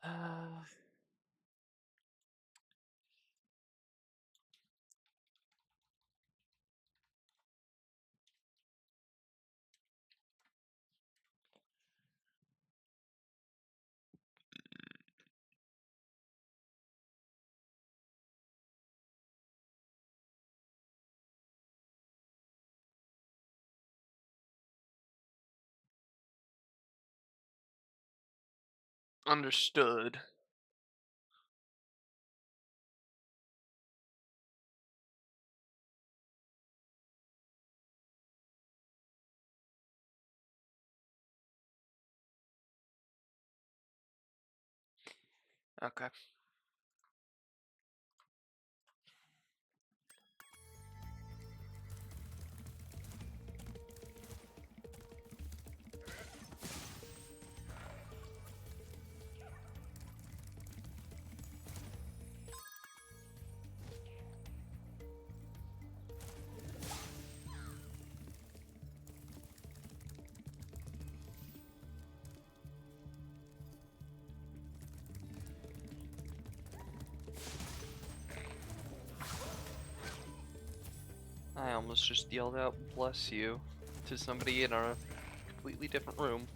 [SPEAKER 1] Uh, understood. Okay. I almost just yelled out "bless you" to somebody in a completely different room.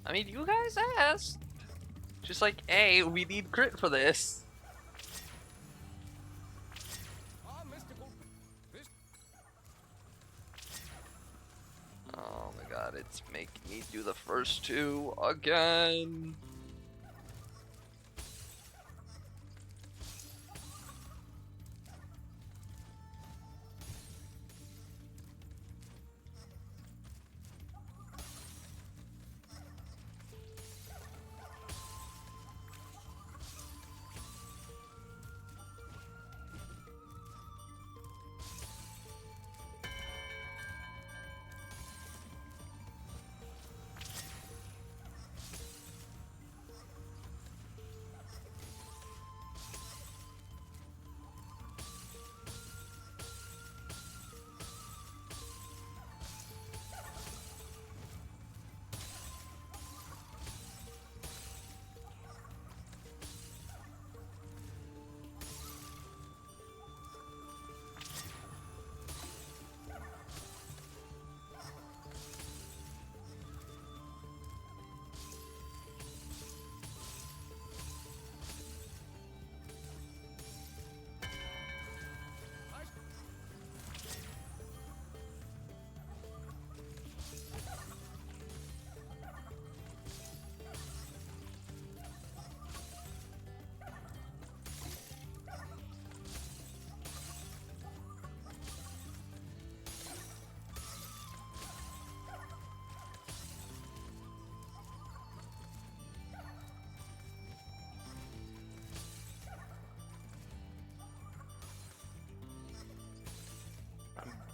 [SPEAKER 1] I mean, you guys asked. Just like, hey, we need crit for this. Oh my god, it's making me do the first two again.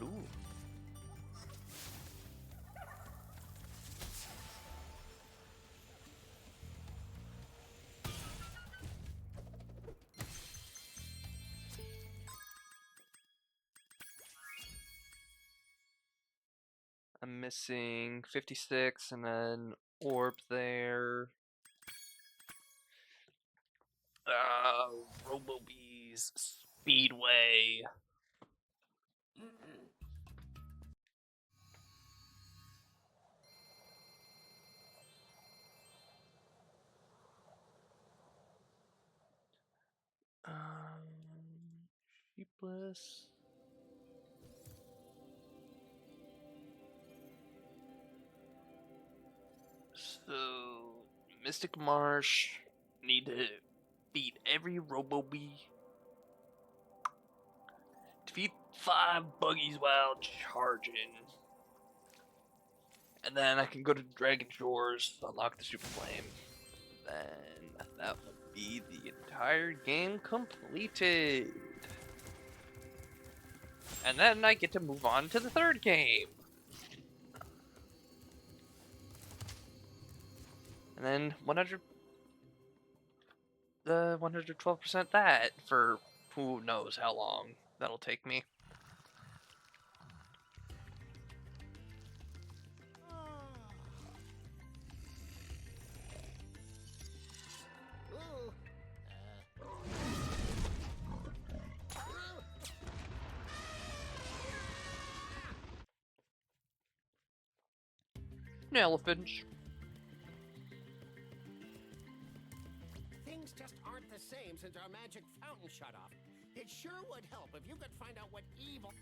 [SPEAKER 1] Ooh. I'm missing 56 and then orb there. Robobees Speedway. Sheepless. So, Mystic Marsh. Need to beat every Robobee. Defeat 5 buggies while charging. And then I can go to Dragon Shores, unlock the Super Flame. Then that will be the entire game completed. And then I get to move on to the third game. And then 112% that for who knows how long that'll take me. Elephant.
[SPEAKER 2] Things just aren't the same since our magic fountain shut off. It sure would help if you could find out what evil...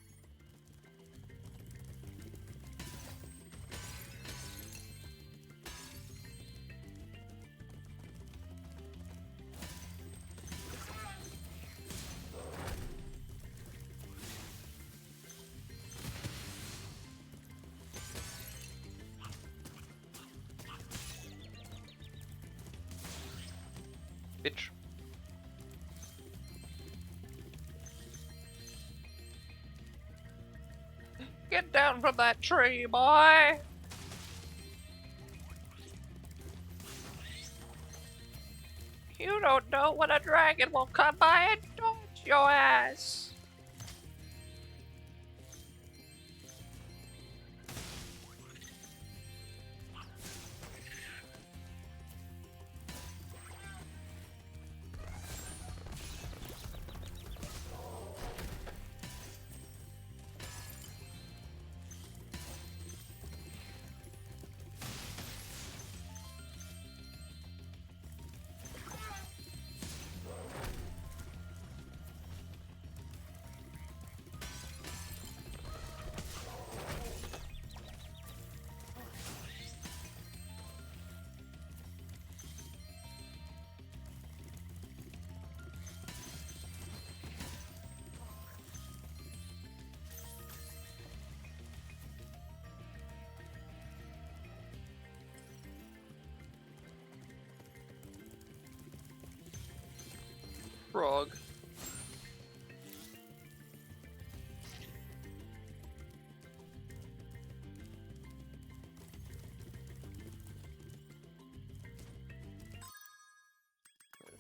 [SPEAKER 1] bitch. Get down from that tree, boy! You don't know when a dragon will come by and dodge your ass! Frog.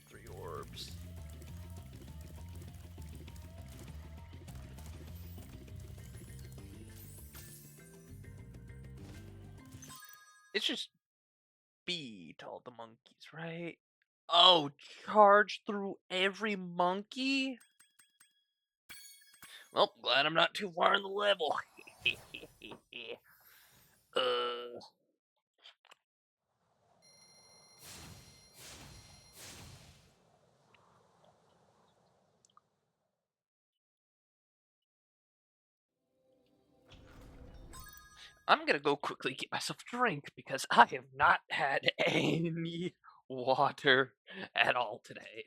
[SPEAKER 1] Three orbs. It's just B to all the monkeys, right? Oh, charge through every monkey? Well, glad I'm not too far in the level. uh, I'm gonna go quickly get myself a drink because I have not had any water at all today.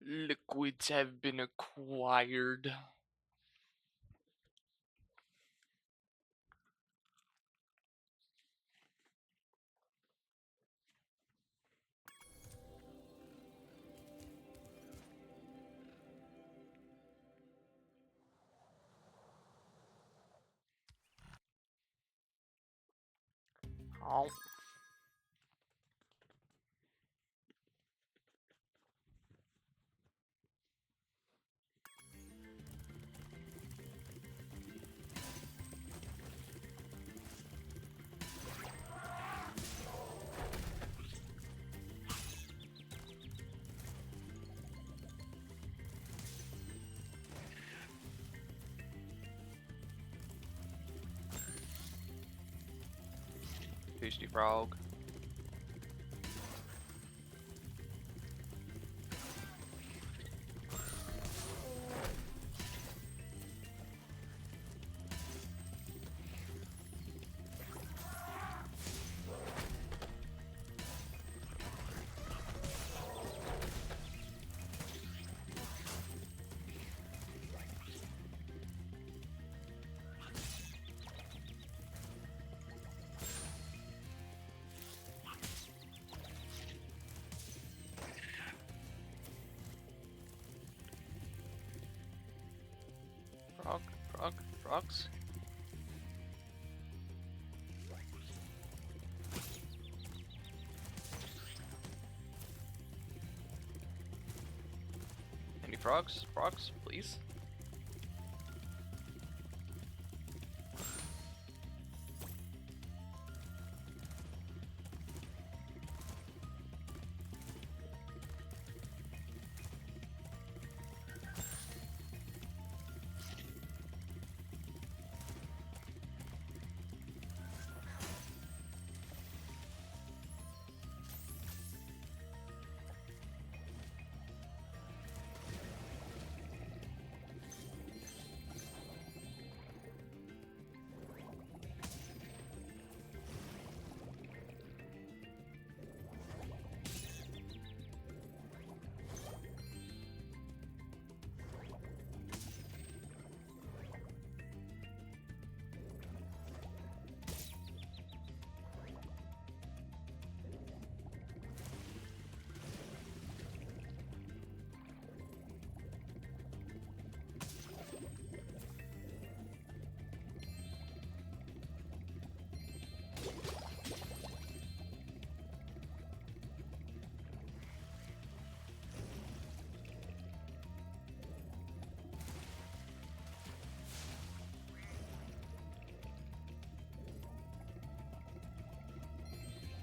[SPEAKER 1] Liquids have been acquired. Oh. Tasty frog. Frogs. Any frogs? Frogs, please.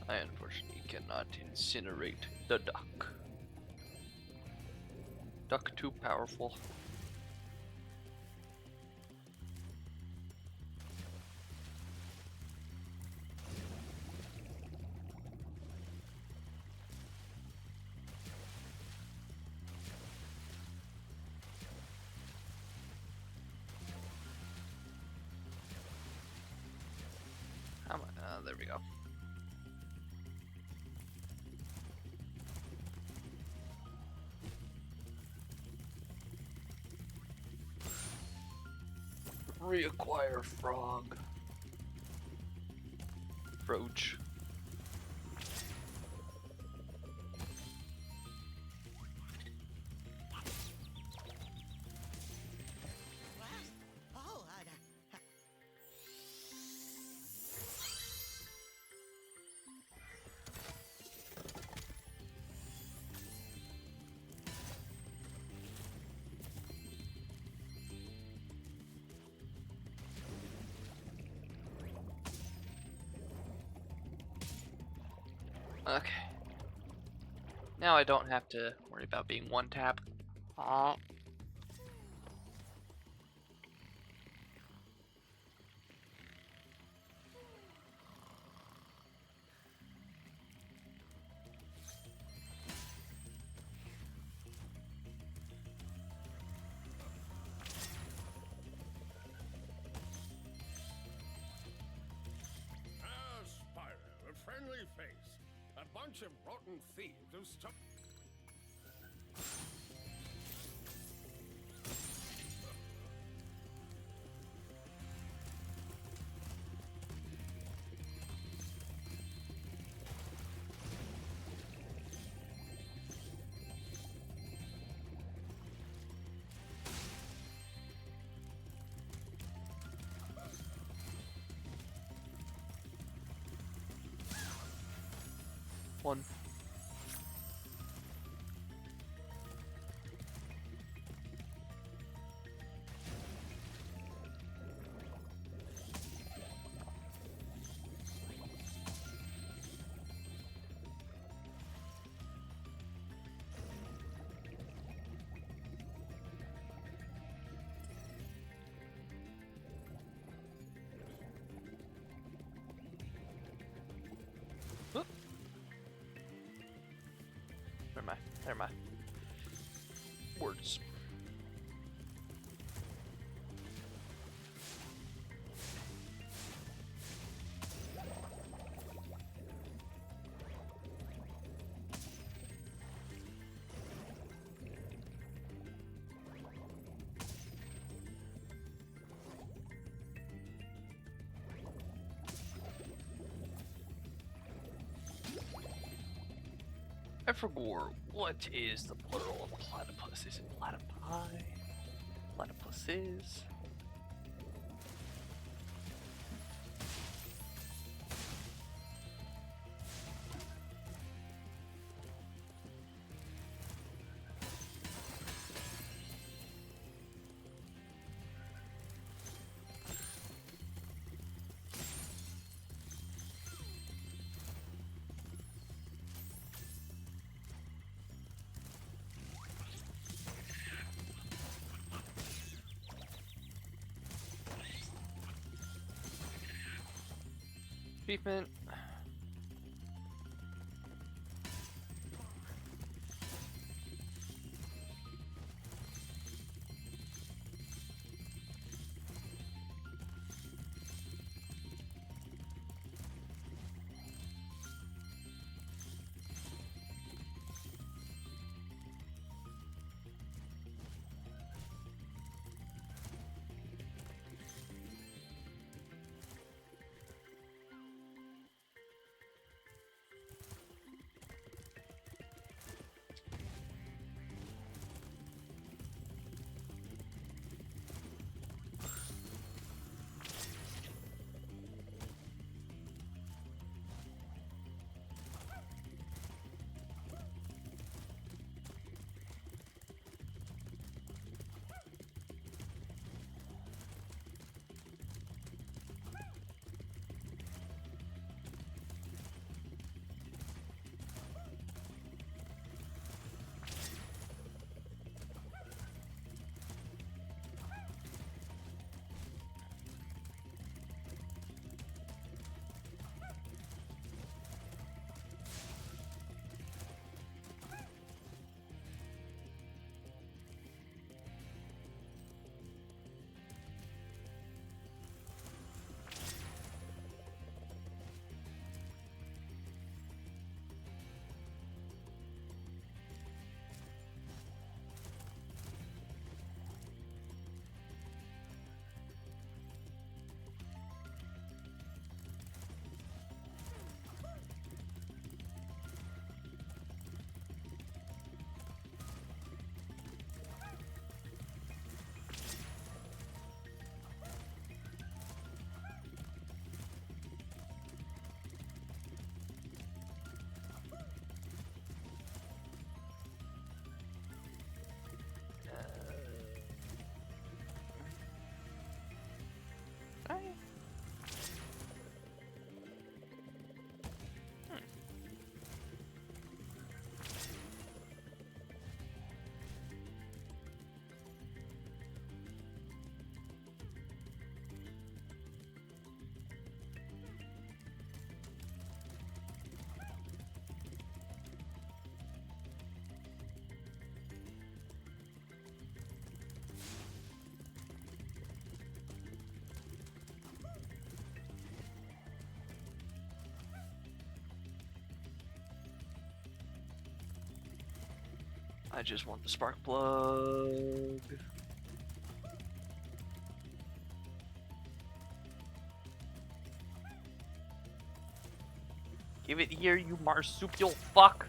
[SPEAKER 1] I unfortunately cannot incinerate the duck. Duck too powerful. How am I? There we go. Reacquire frog. Roach. Okay. Now I don't have to worry about being one tap. Aw.
[SPEAKER 2] Spyro, a friendly face. A bunch of rotten thieves who stole...
[SPEAKER 1] One. Oop. Where am I? There am I. Words. I forgot, what is the plural of platypus? Is it platypi? Platypuses? Achievement. I just want the spark plug. Give it here, you marsupial fuck.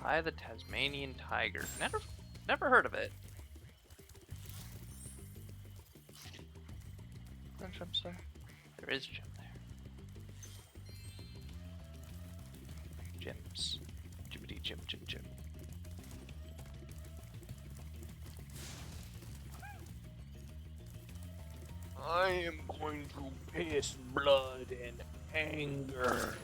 [SPEAKER 1] Hi, the Tasmanian tiger. Never heard of it. No gem star. There is a gem there. Gems. Jimmity jim jim jim. I am going to piss blood and anger.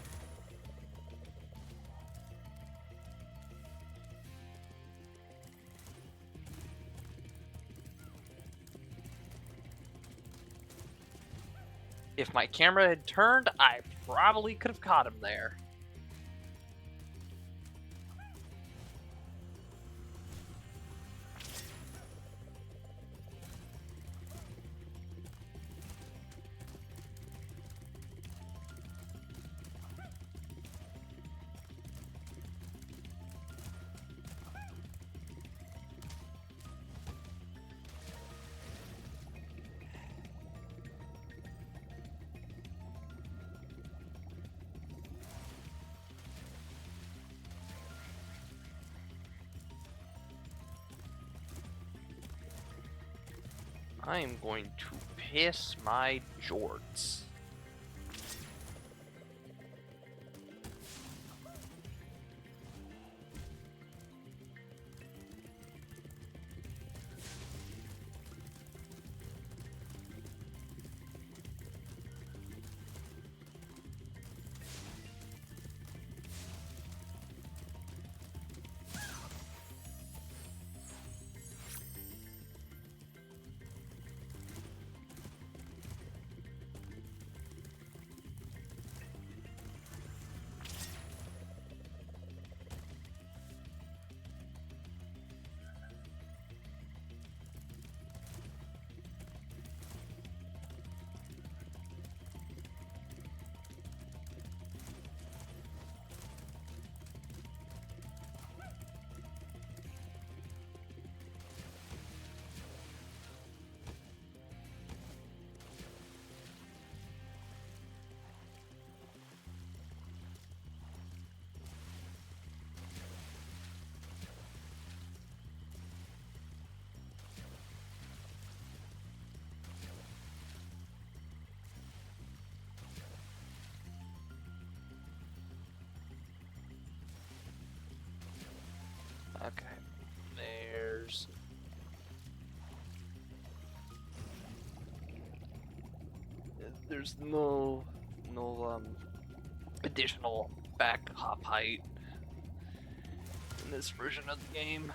[SPEAKER 1] If my camera had turned, I probably could have caught him there. I am going to piss my jorts. Okay, there's no additional back hop height in this version of the game.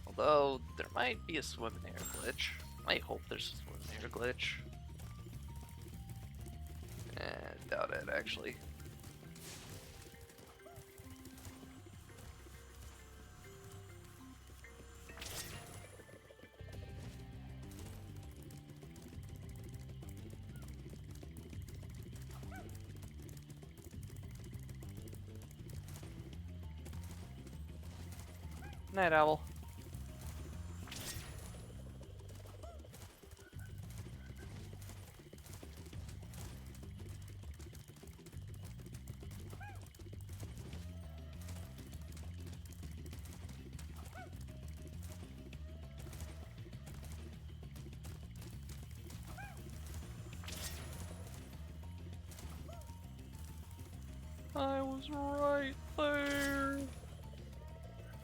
[SPEAKER 1] Although there might be a swim in air glitch. I hope there's a swim in air glitch. Doubt it actually. Night owl. I was right there.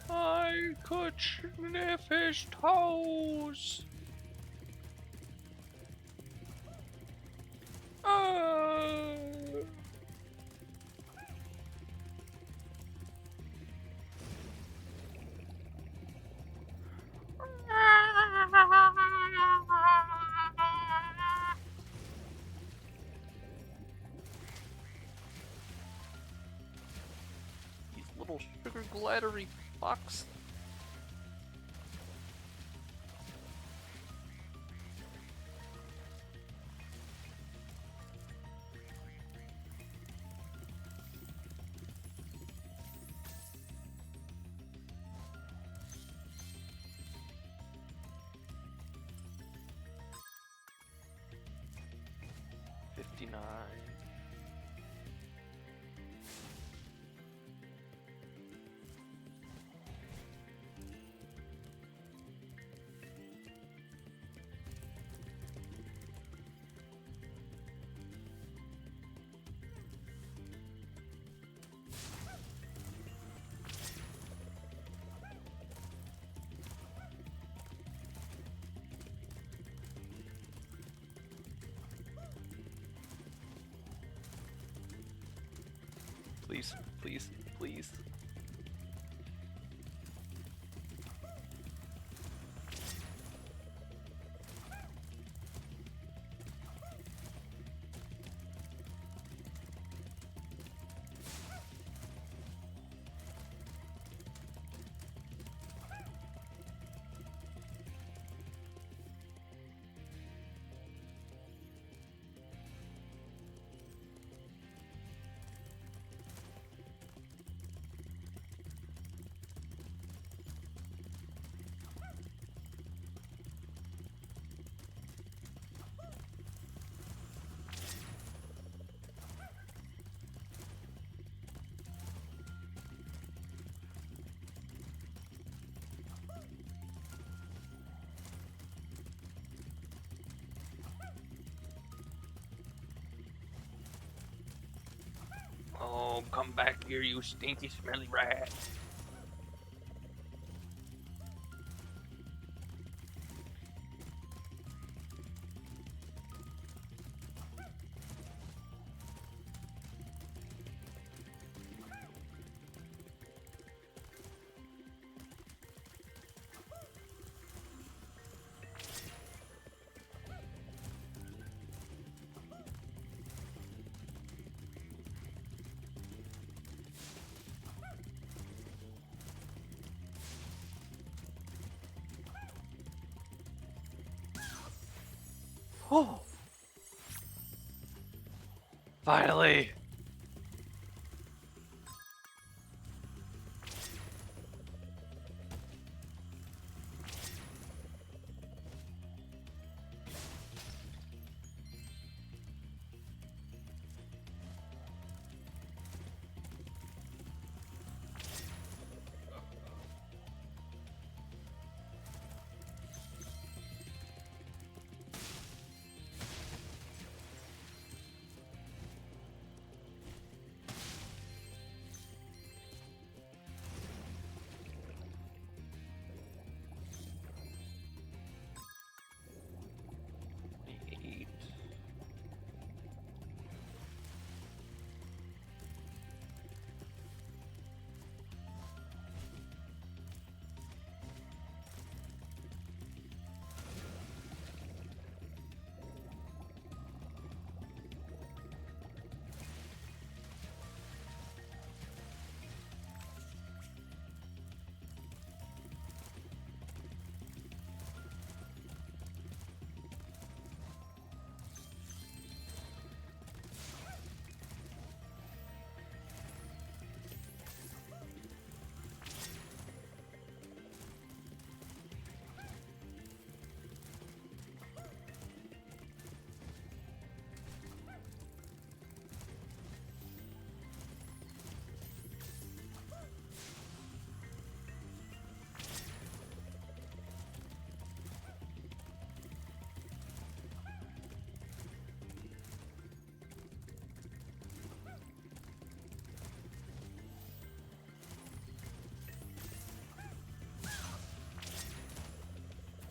[SPEAKER 1] I could sniff his toes. These little sugar glidery fucks. Please, please, please. Oh, come back here, you stinky, smelly rat. Oh, finally.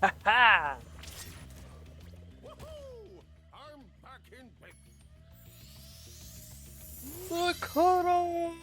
[SPEAKER 1] Ha ha!
[SPEAKER 2] Woohoo! I'm back in bed.
[SPEAKER 1] The cutoff!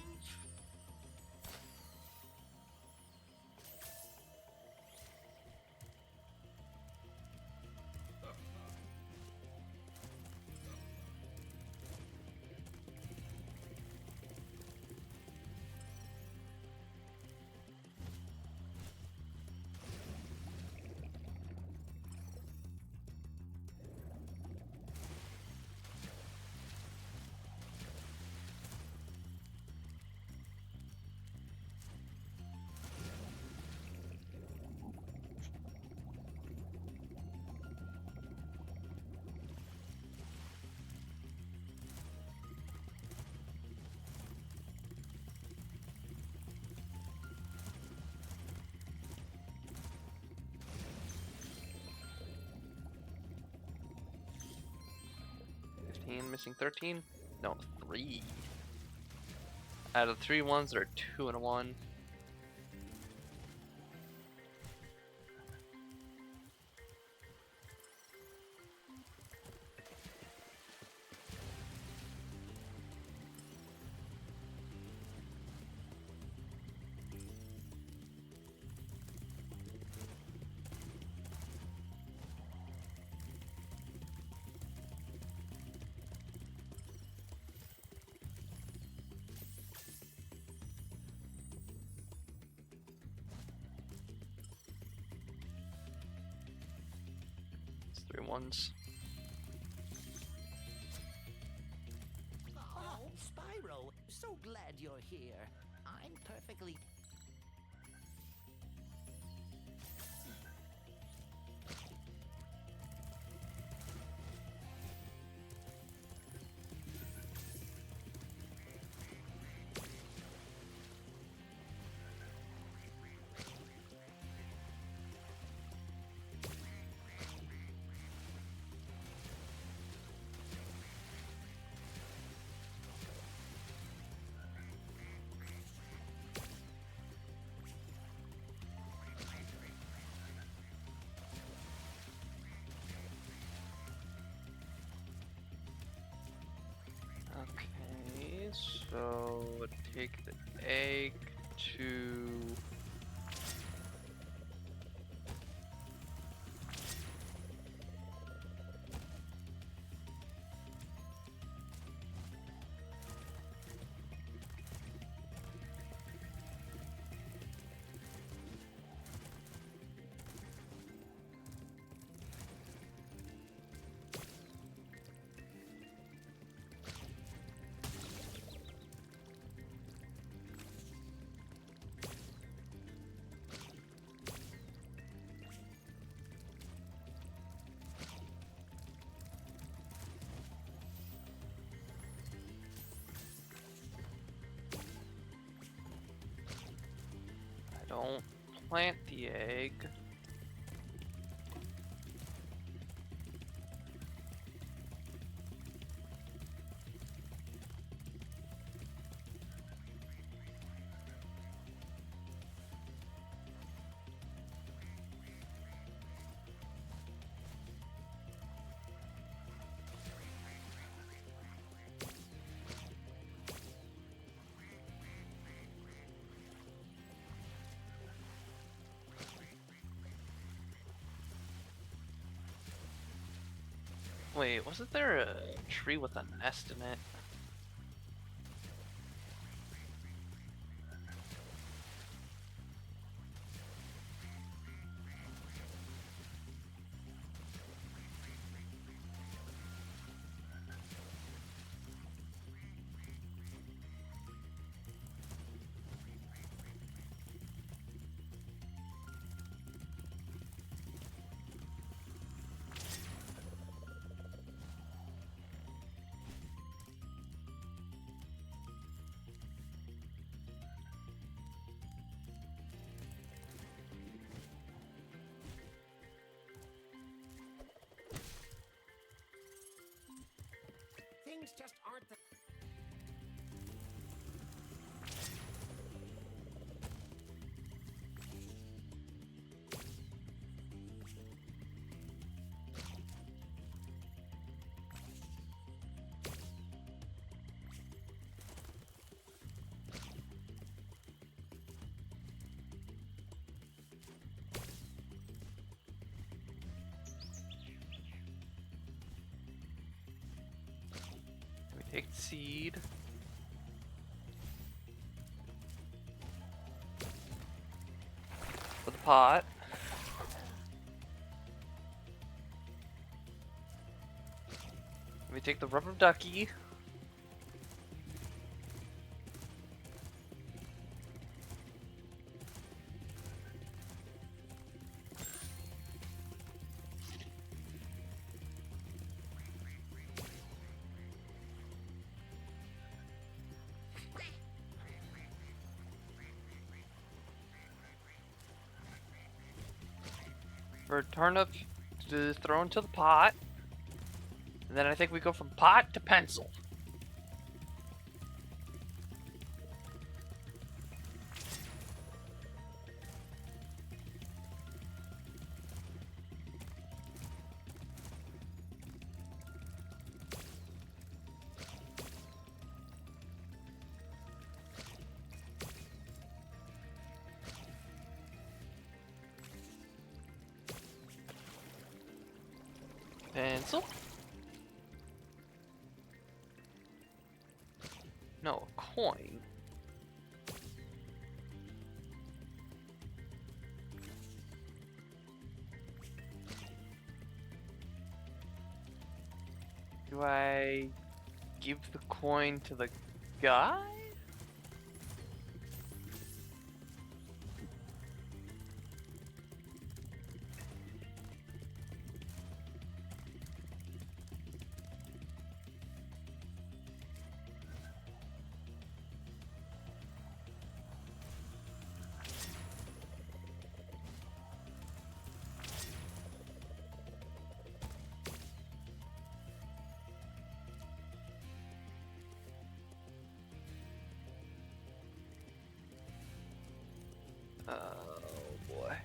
[SPEAKER 1] Missing 13? No, 3. Out of 3 ones, there are 2 and a 1. 3 ones.
[SPEAKER 7] Oh, Spyro, so glad you're here. I'm perfectly...
[SPEAKER 1] Okay, so take the egg to... I don't plant the egg. Wait, wasn't there a tree with a nest in it?
[SPEAKER 2] Things just aren't the...
[SPEAKER 1] We take the seed. For the pot. We take the rubber ducky. For turnip to throw into the pot. And then I think we go from pot to pencil. Pencil? No, a coin. Do I give the coin to the guy? Oh boy.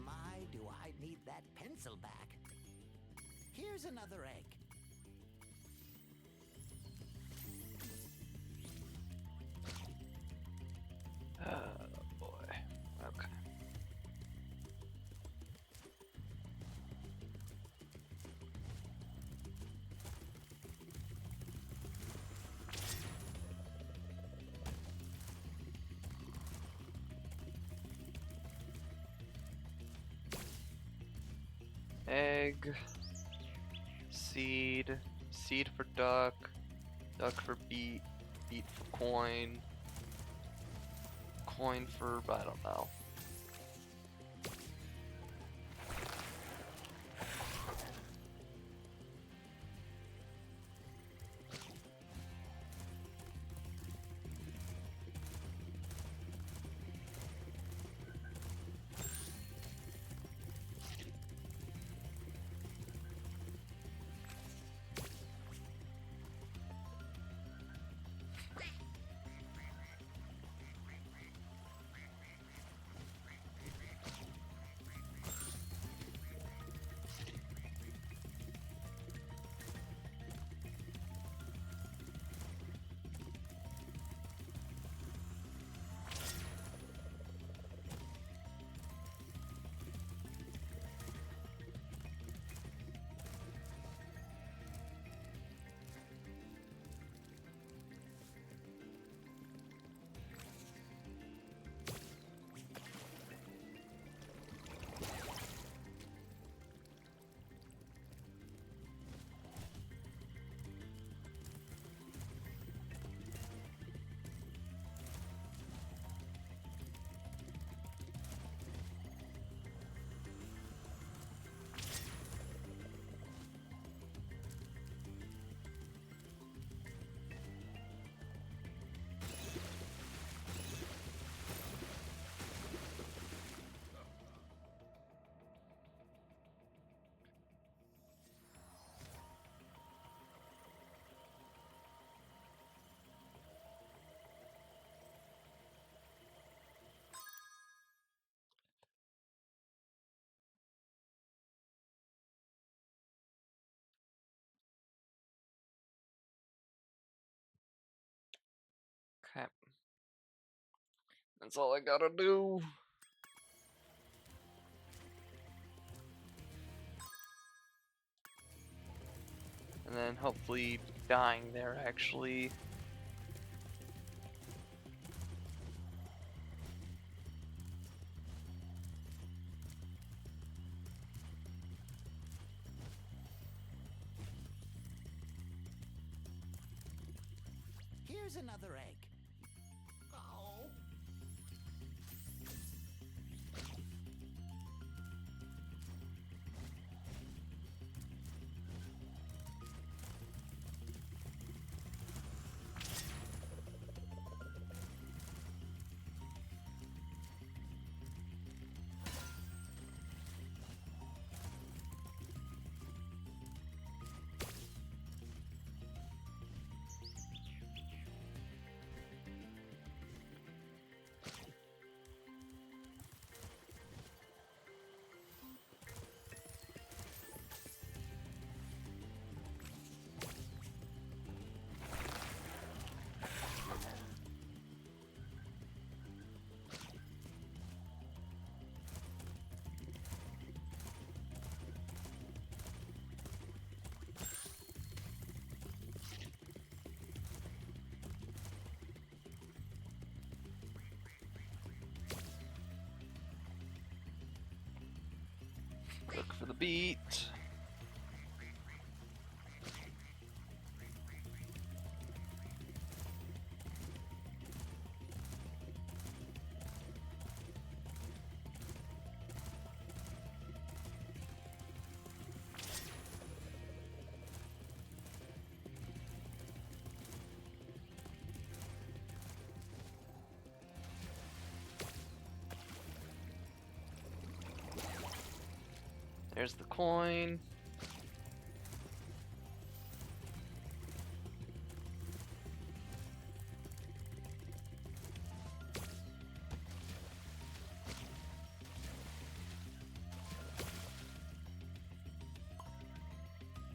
[SPEAKER 10] My, do I need that pencil back. Here's another egg.
[SPEAKER 1] Oh boy. Okay. Egg. Seed. Seed for duck. Duck for beet. Beet for coin. Coin for I don't know. Okay. That's all I gotta do. And then hopefully dying there actually.
[SPEAKER 10] Here's another egg. Oh.
[SPEAKER 1] Look for the beat. There's the coin.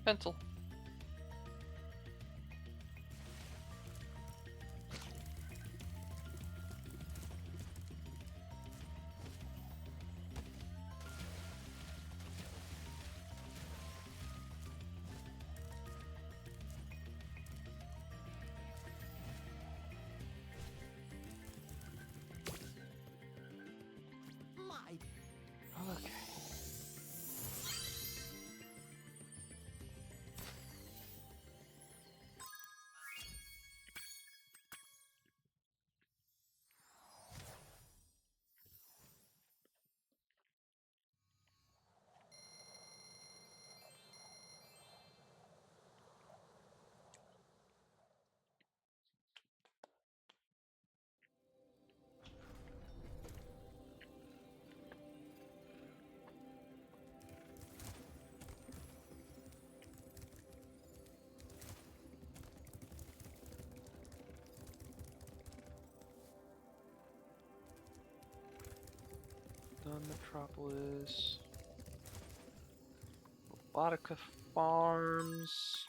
[SPEAKER 1] Pencil.
[SPEAKER 2] My
[SPEAKER 1] Okay. Done Metropolis. Robotica Farms.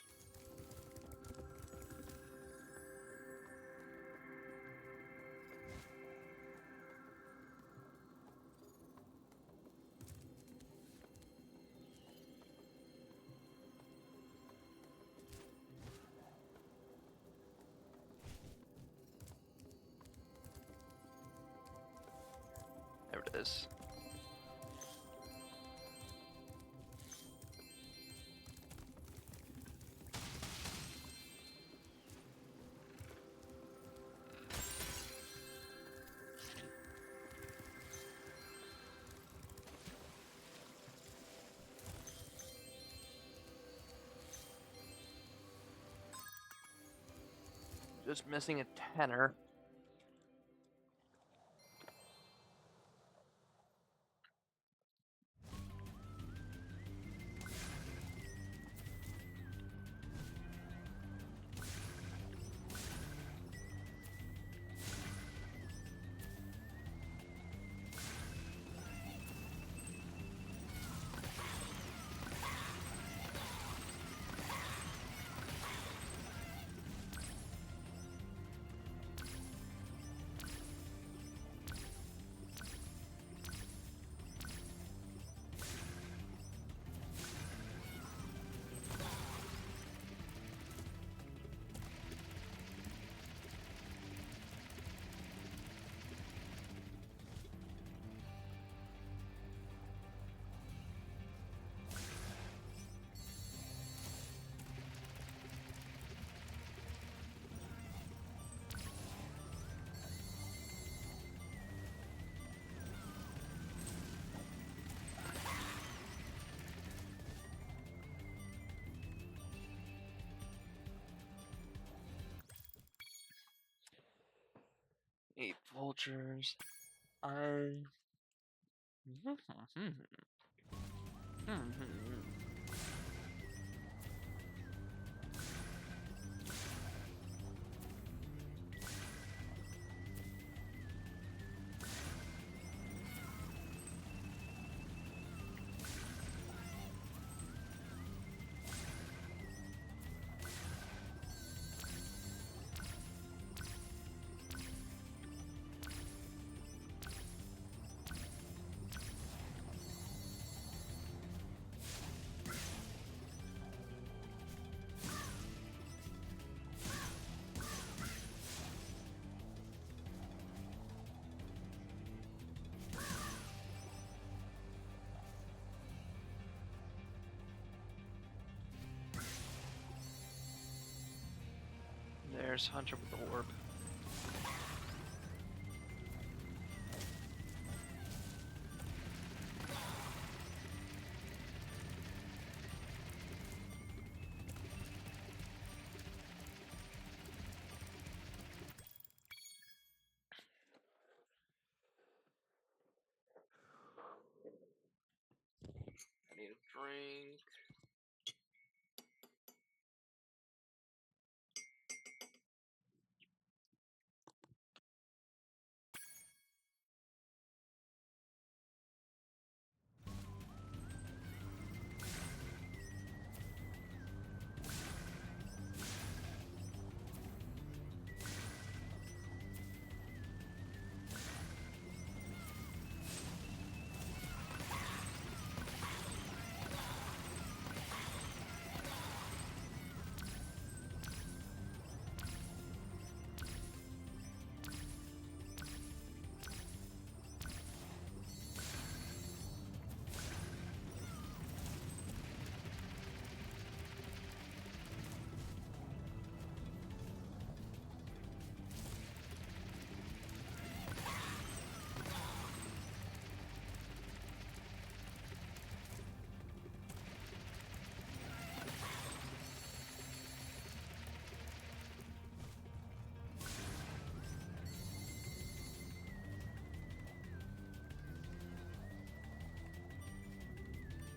[SPEAKER 1] There it is. Just missing a tenner. Eight vultures. I. There's Hunter with the orb. I need a drink.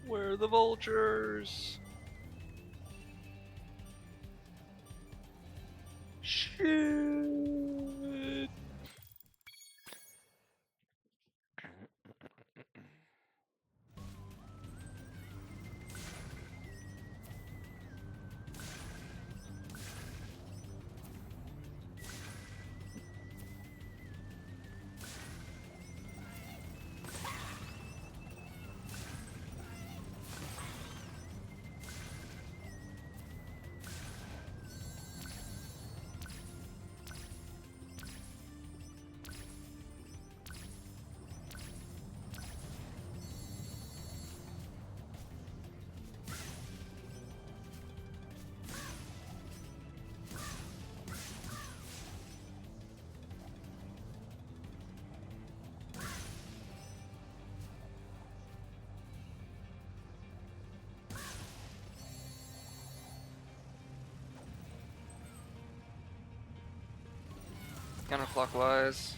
[SPEAKER 1] Where are the vultures? Shit. Counterclockwise.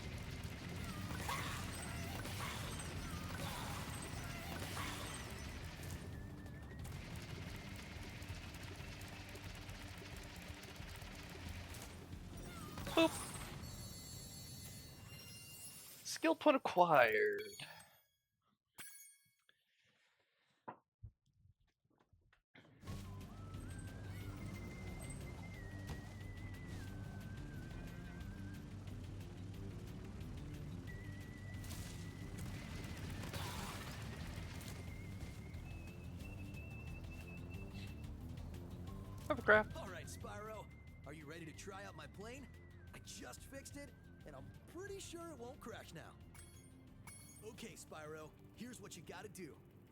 [SPEAKER 1] Boop. Skill point acquired. Hovercraft.
[SPEAKER 3] Alright, Spyro. Are you ready to try out my plane? I just fixed it, and I'm pretty sure it won't crash now. Okay, Spyro, here's what you gotta do.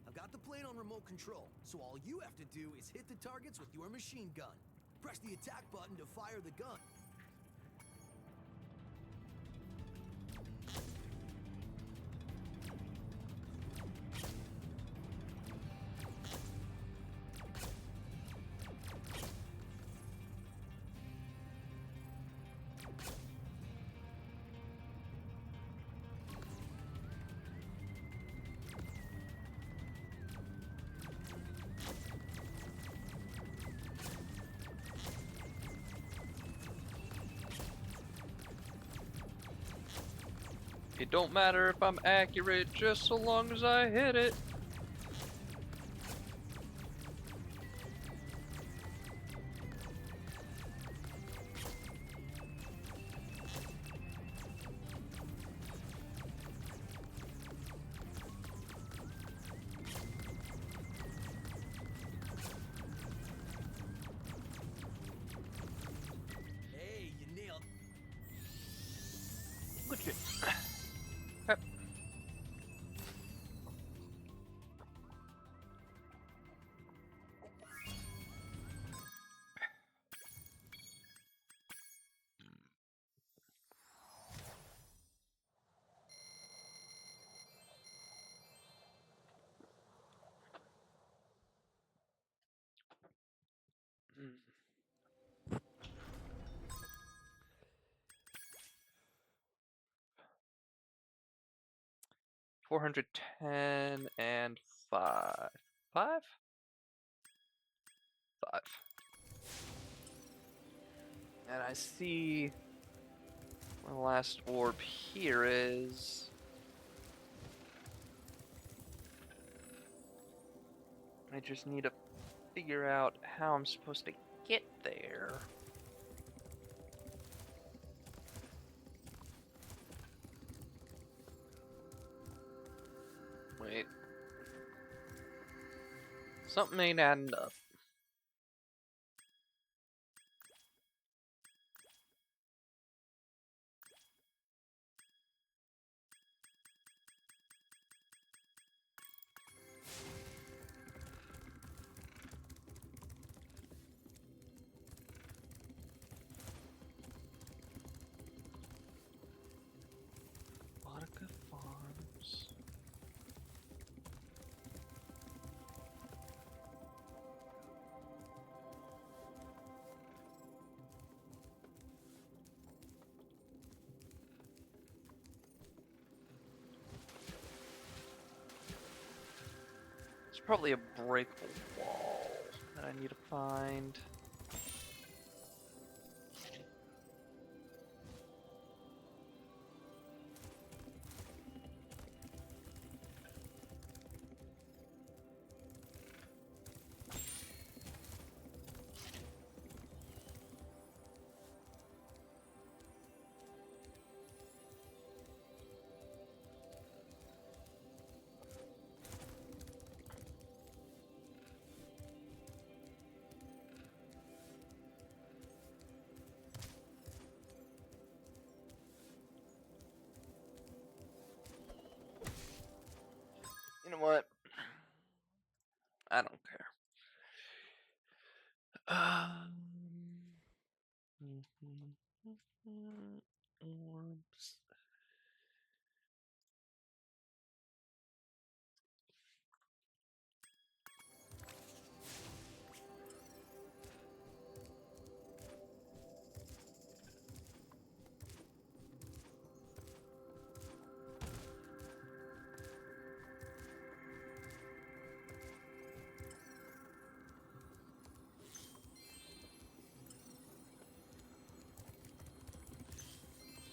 [SPEAKER 3] I've got the plane on remote control, so all you have to do is hit the targets with your machine gun. Press the attack button to fire the gun.
[SPEAKER 1] It don't matter if I'm accurate, just so long as I hit it.
[SPEAKER 3] Hey, you nailed.
[SPEAKER 1] Look at 410 and 5. 5? 5. And I see where the last orb here is. I just need to figure out how I'm supposed to get there. Wait. Something ain't adding up. Vodka Farms. It's probably a breakable wall that I need to find. You know what? I don't care. Orbs.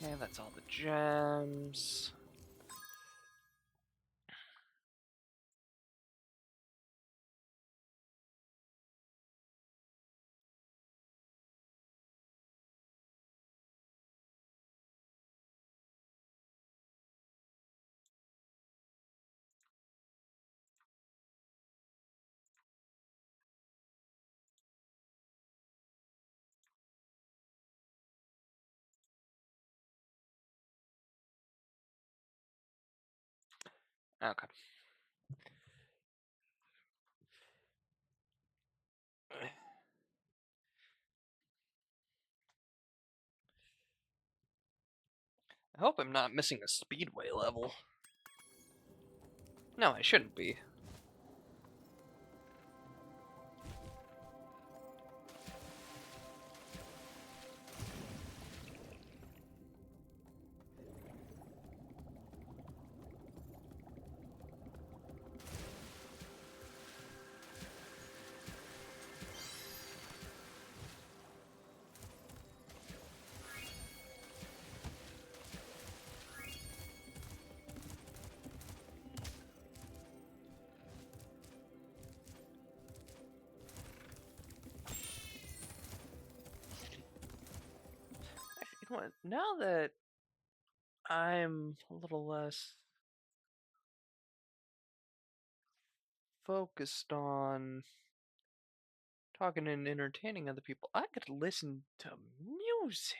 [SPEAKER 1] Okay, that's all the gems. Okay. I hope I'm not missing a speedway level. No, I shouldn't be. You know what? Now that I'm a little less focused on talking and entertaining other people, I could listen to music.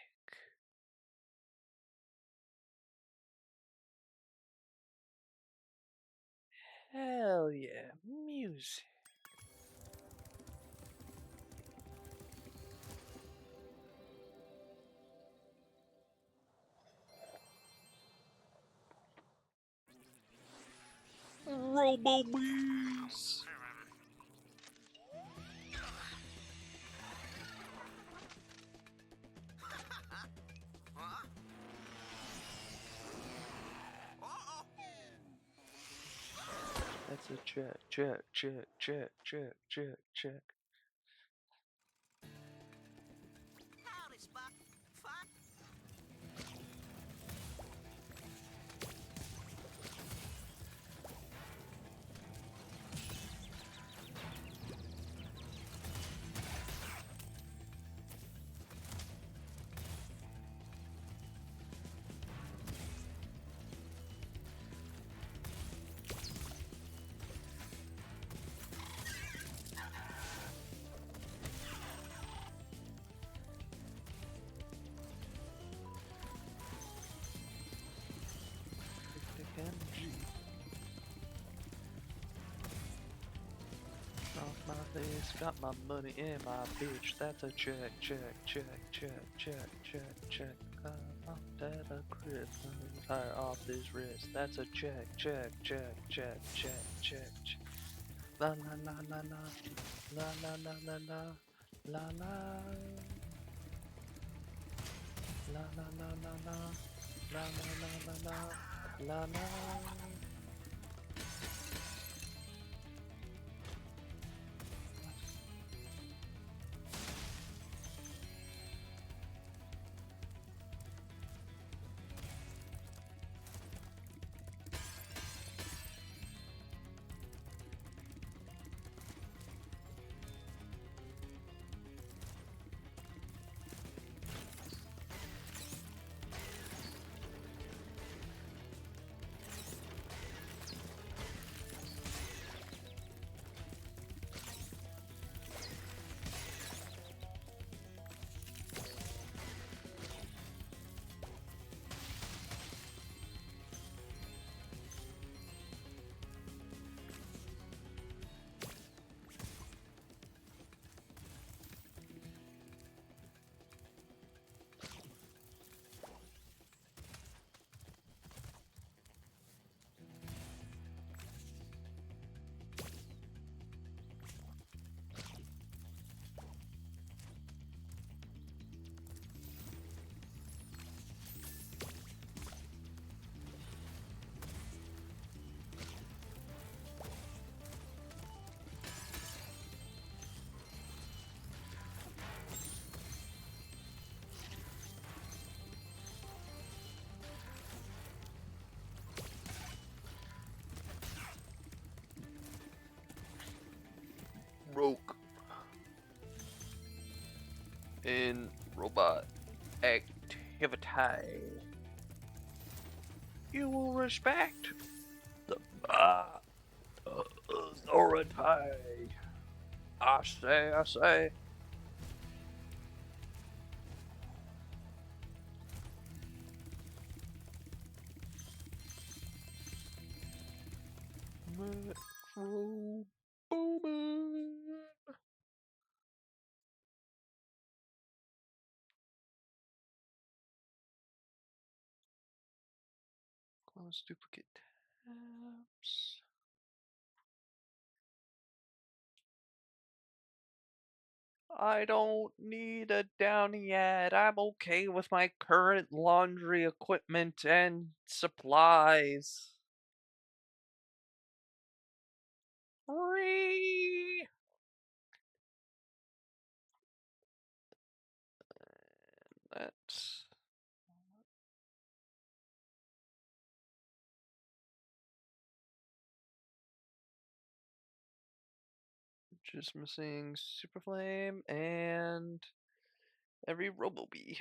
[SPEAKER 1] Hell yeah, music. Robo-bees. That's a check, check, check, check, check, check, check.
[SPEAKER 11] Howdy, Spot. Fine.
[SPEAKER 1] Energy. Off my face, got my money in my bitch. That's a check, check, check, check, check, check, check. I'm dead a crib, retire off this wrist. That's a check, check, check, check, check, check, check. La la la la la, la la la la la, la la. La la la la la, la la la la la, la la. Broke in robot activity. You will respect the authority. I say. Metro Boomin. Close duplicate tabs. I don't need a downy yet. I'm okay with my current laundry equipment and supplies. Free. That's just missing Super Flame and every Robobee.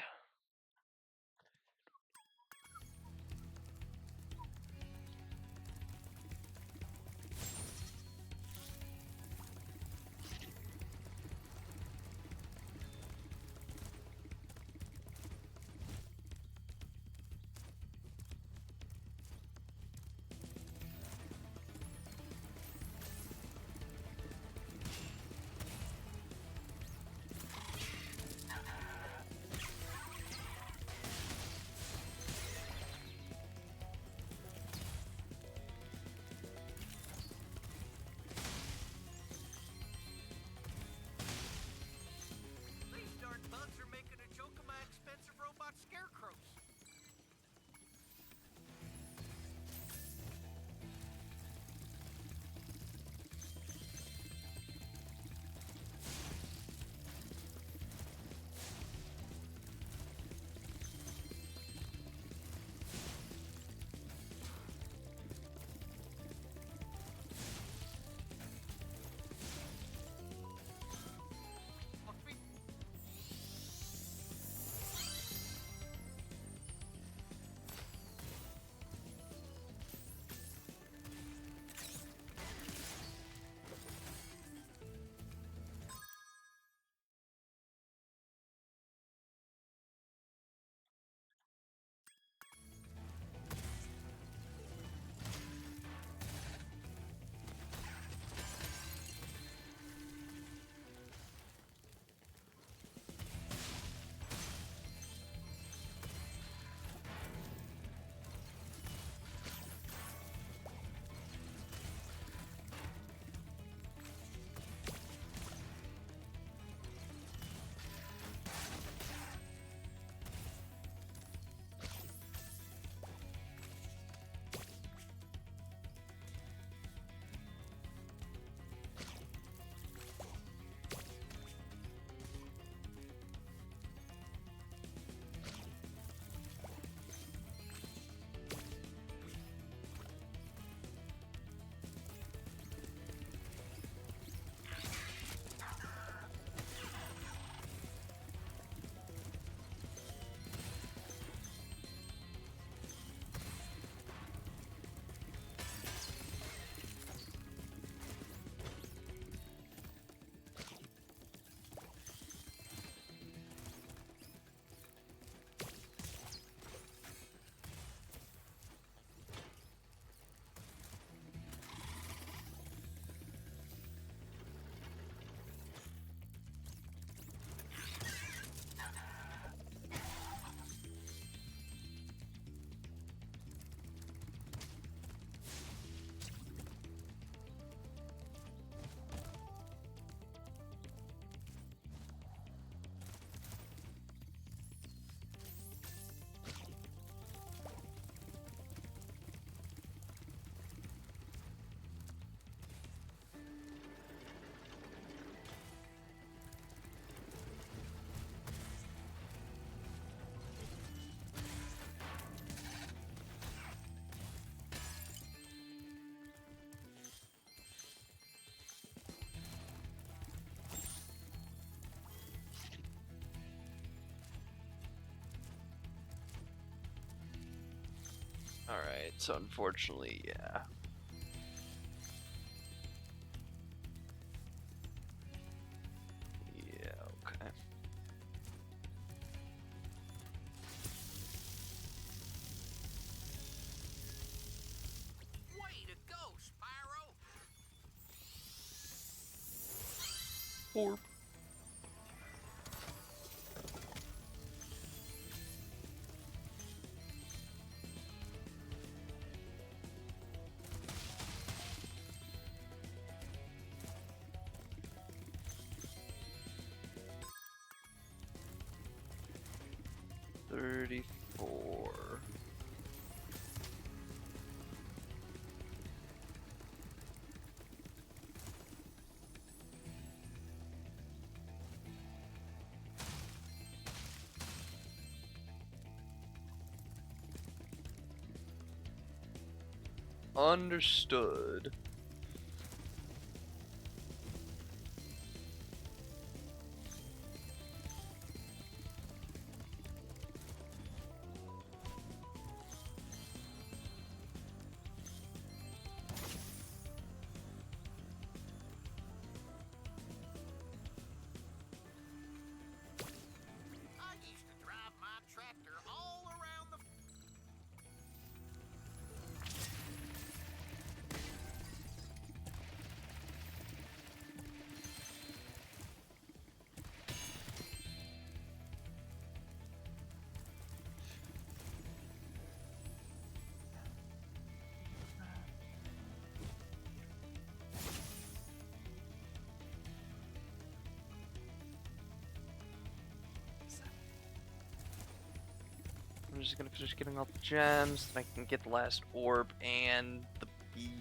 [SPEAKER 1] Alright, so unfortunately, yeah. Yeah, okay.
[SPEAKER 11] Way to go, Spyro!
[SPEAKER 1] Orb. $34. Understood.
[SPEAKER 11] I used to drive my tractor all around the...
[SPEAKER 1] I'm just gonna finish getting all the gems, then I can get the last orb and the bee.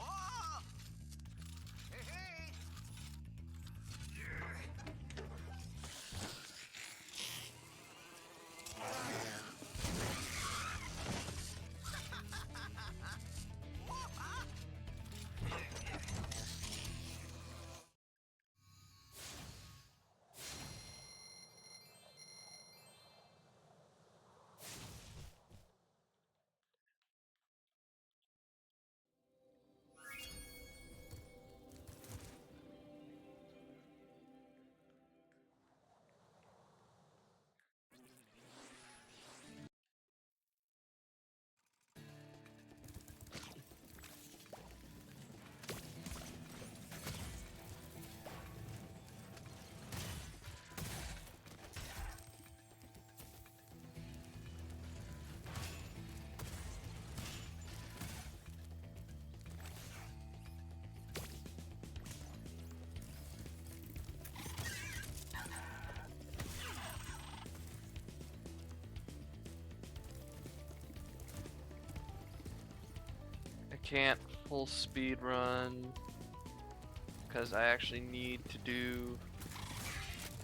[SPEAKER 11] Oh! Hey, hey!
[SPEAKER 1] I can't full speed run because I actually need to do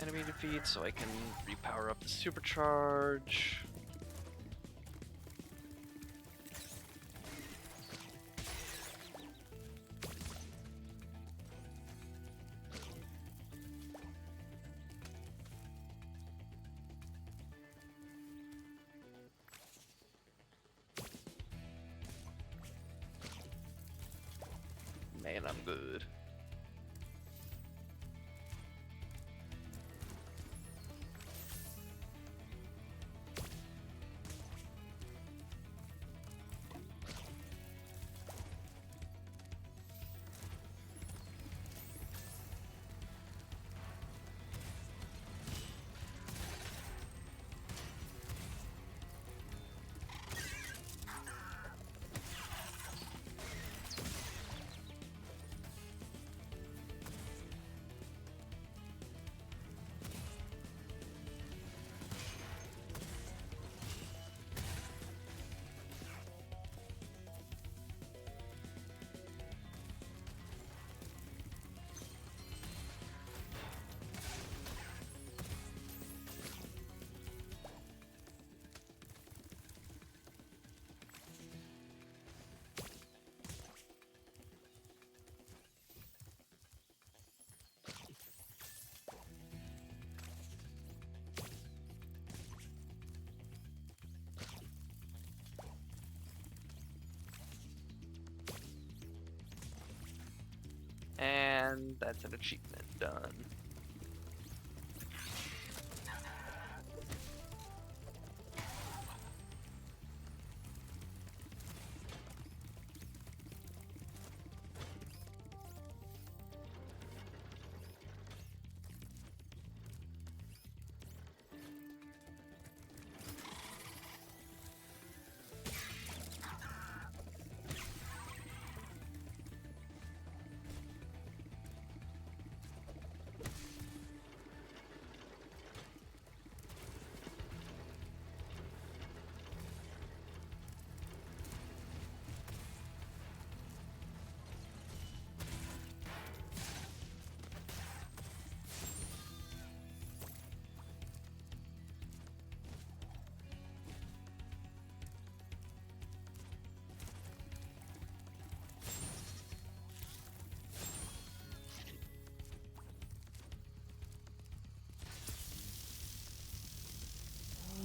[SPEAKER 1] enemy defeat so I can repower up the supercharge. Man, I'm good. That's an achievement done.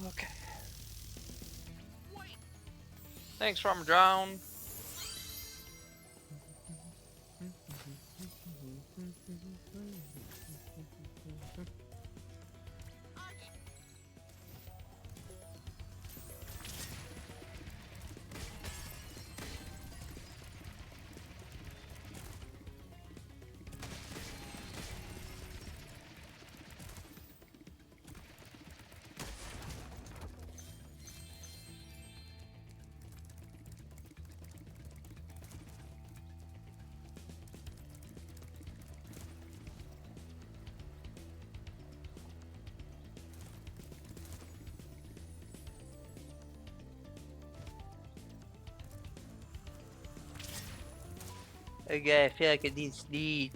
[SPEAKER 1] Okay. Thanks, Farmer Drown. Okay, I feel like I need to sneeze.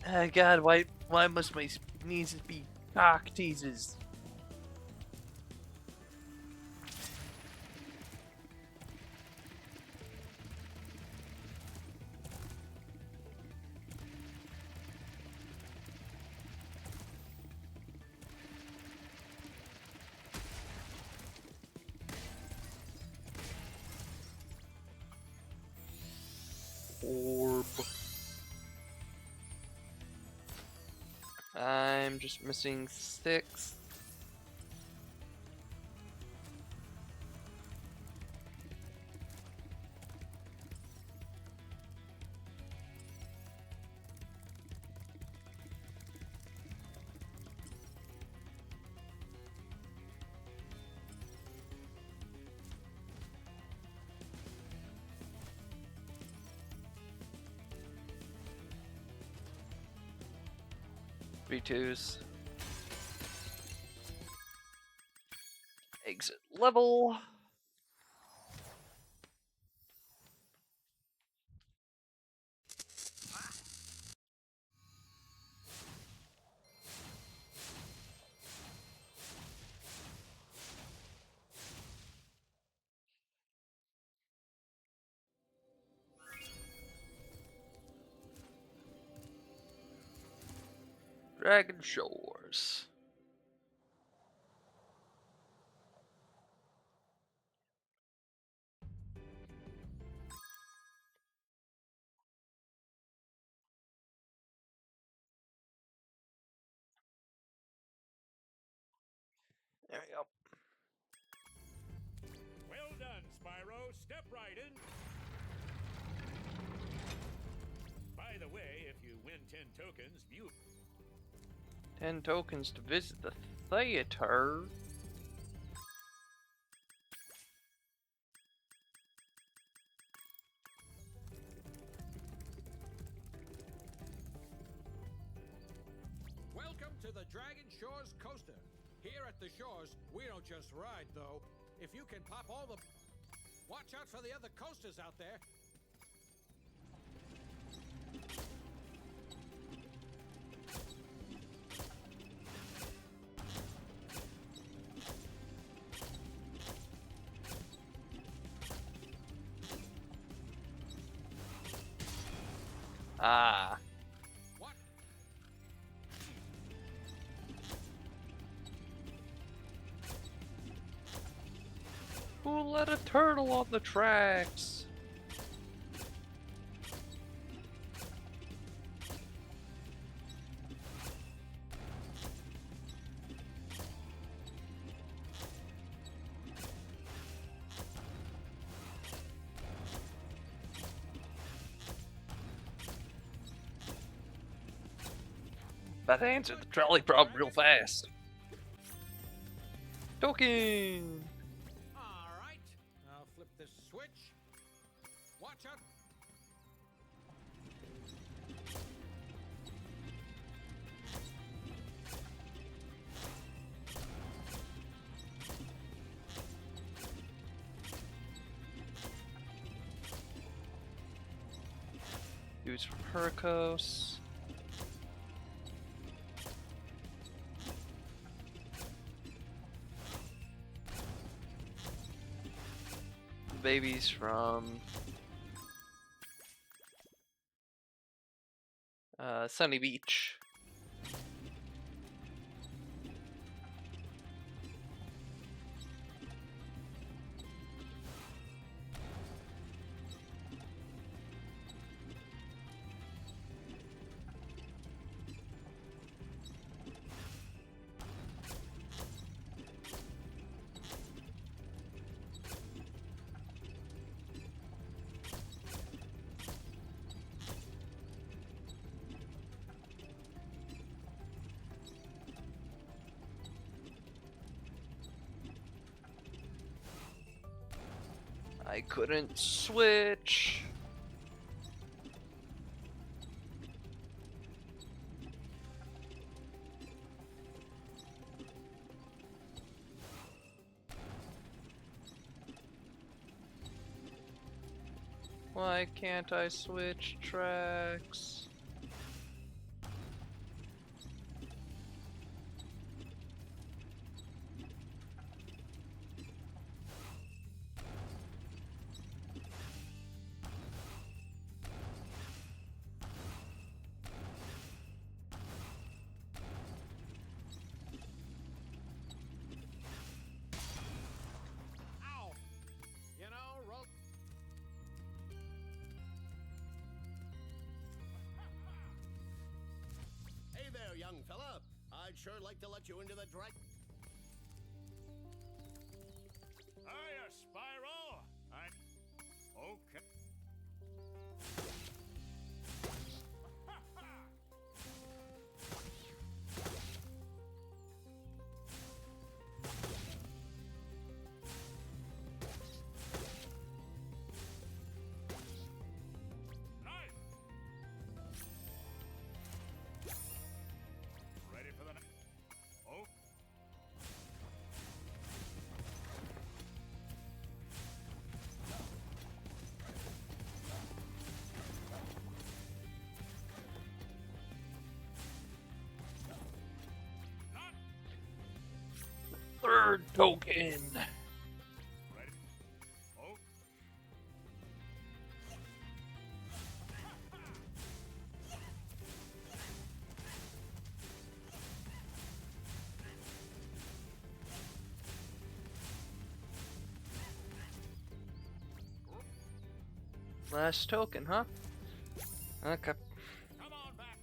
[SPEAKER 1] Oh God, why must my sneezes be cock teases? Orb. I'm just missing 6. V2s. Exit level. Dragon Shores. There we go.
[SPEAKER 2] Well done, Spyro. Step right in. By the way, if you win 10 tokens, view
[SPEAKER 1] 10 tokens to visit the theater.
[SPEAKER 12] Welcome to the Dragon Shores Coaster. Here at the shores, we don't just ride, though. If you can pop all the... Watch out for the other coasters out there.
[SPEAKER 1] Ah.
[SPEAKER 12] What?
[SPEAKER 1] Who let a turtle on the tracks? That answered the trolley problem real fast. Token!
[SPEAKER 12] Alright, I'll flip this switch. Watch out.
[SPEAKER 1] Dudes from Hurricos. Babies from Sunny Beach. I couldn't switch. Why can't I switch tracks?
[SPEAKER 12] Ow! You know, roll.
[SPEAKER 2] Hey there, young fella. I'd sure like to let you into the drag.
[SPEAKER 7] Hiya, Spyro. Okay. Ready for the next? Oh.
[SPEAKER 1] Third token.
[SPEAKER 7] Ready? Oh.
[SPEAKER 1] Last token, huh? Okay.
[SPEAKER 7] Come on back.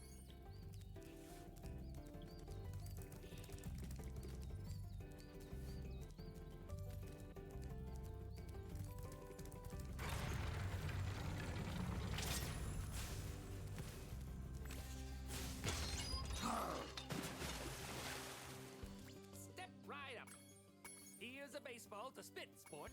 [SPEAKER 13] Step right up. Here's a baseball to spit, sport.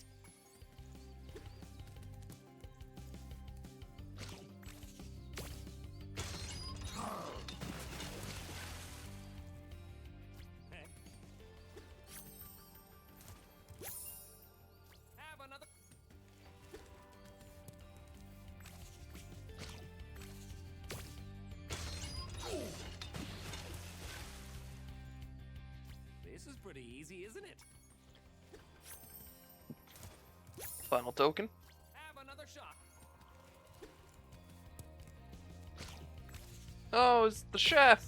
[SPEAKER 13] Have another. This is pretty easy, isn't it?
[SPEAKER 1] Final token.
[SPEAKER 13] Have another shot.
[SPEAKER 1] Oh, it's the chef.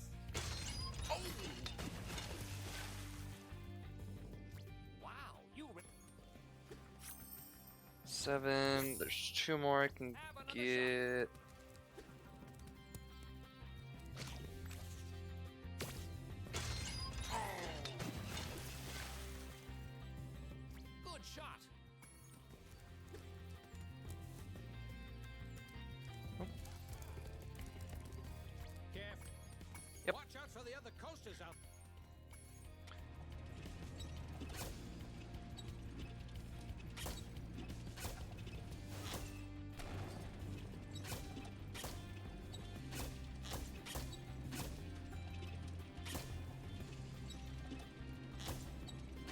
[SPEAKER 13] Wow, you.
[SPEAKER 1] 7. There's 2 more I can get.
[SPEAKER 13] Good shot.
[SPEAKER 12] Kev.
[SPEAKER 1] Yep.
[SPEAKER 12] Watch out for for the other coasters out.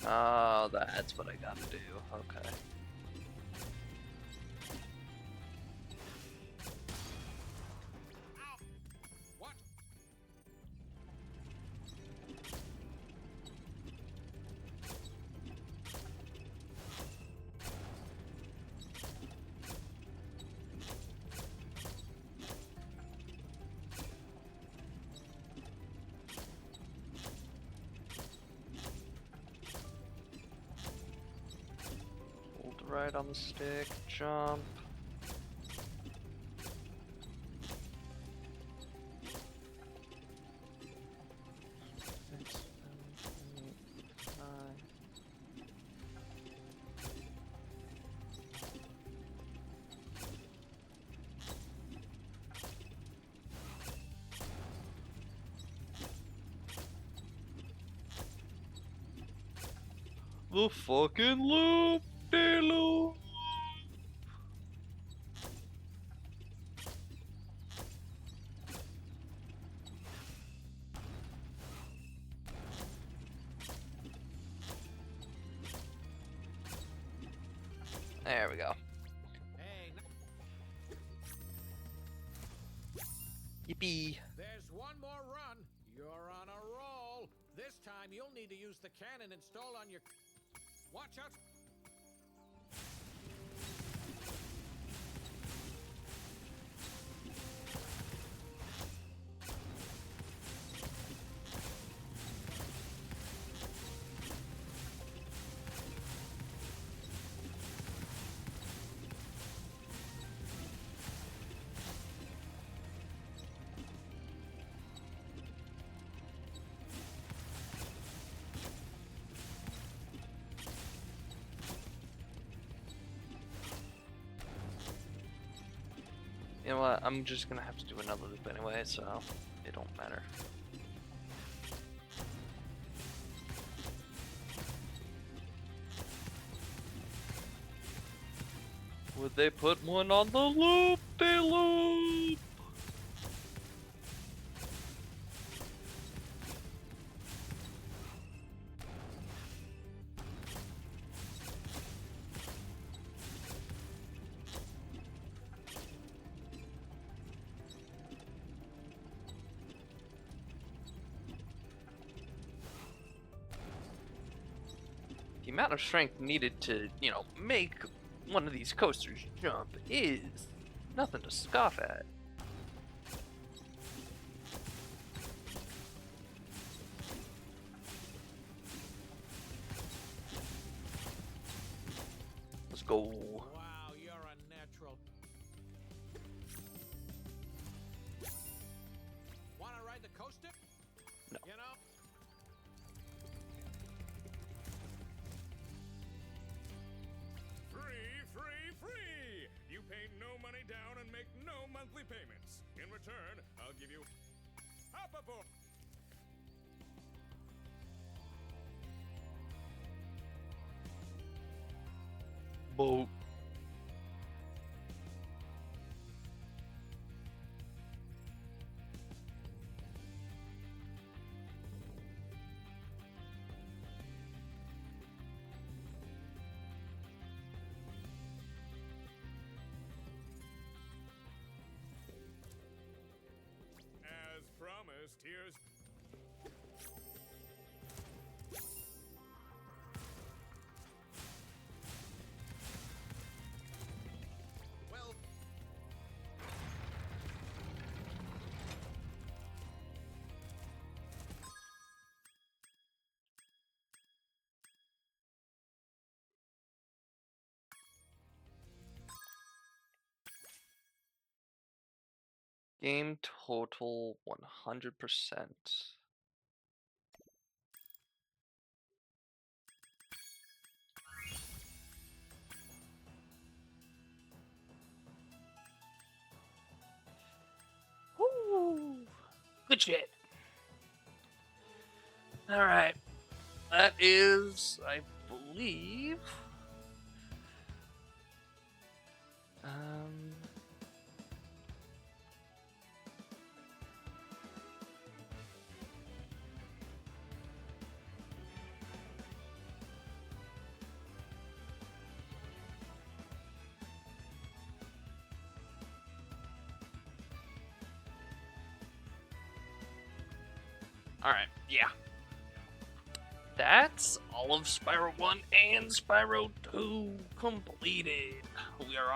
[SPEAKER 1] Oh, that's what I gotta do. Okay.
[SPEAKER 12] What?
[SPEAKER 1] Hold right on the stick, jump. Six, 7, 8, 9. The fucking loop, de loop. There we go.
[SPEAKER 12] Hey,
[SPEAKER 1] Yippee.
[SPEAKER 12] there's one more run. You're on a roll. This time you'll need to use the cannon installed on your... Watch out.
[SPEAKER 1] You know what? I'm just gonna have to do another loop anyway, so it don't matter. Would they put one on the loop? They loop. The amount of strength needed to, you know, make one of these coasters jump is nothing to scoff at. Let's go.
[SPEAKER 12] Wow, you're a natural. Wanna ride the coaster?
[SPEAKER 1] No.
[SPEAKER 12] You know?
[SPEAKER 2] Free! You pay no money down and make no monthly payments. In return, I'll give you... Hop aboard!
[SPEAKER 1] Boat.
[SPEAKER 2] As promised, here's... Well...
[SPEAKER 1] Game total 100%. Woo! Good shit. All right. That is, I believe. Um. All right. Yeah. That's all of Spyro 1 and Spyro 2 completed. We are on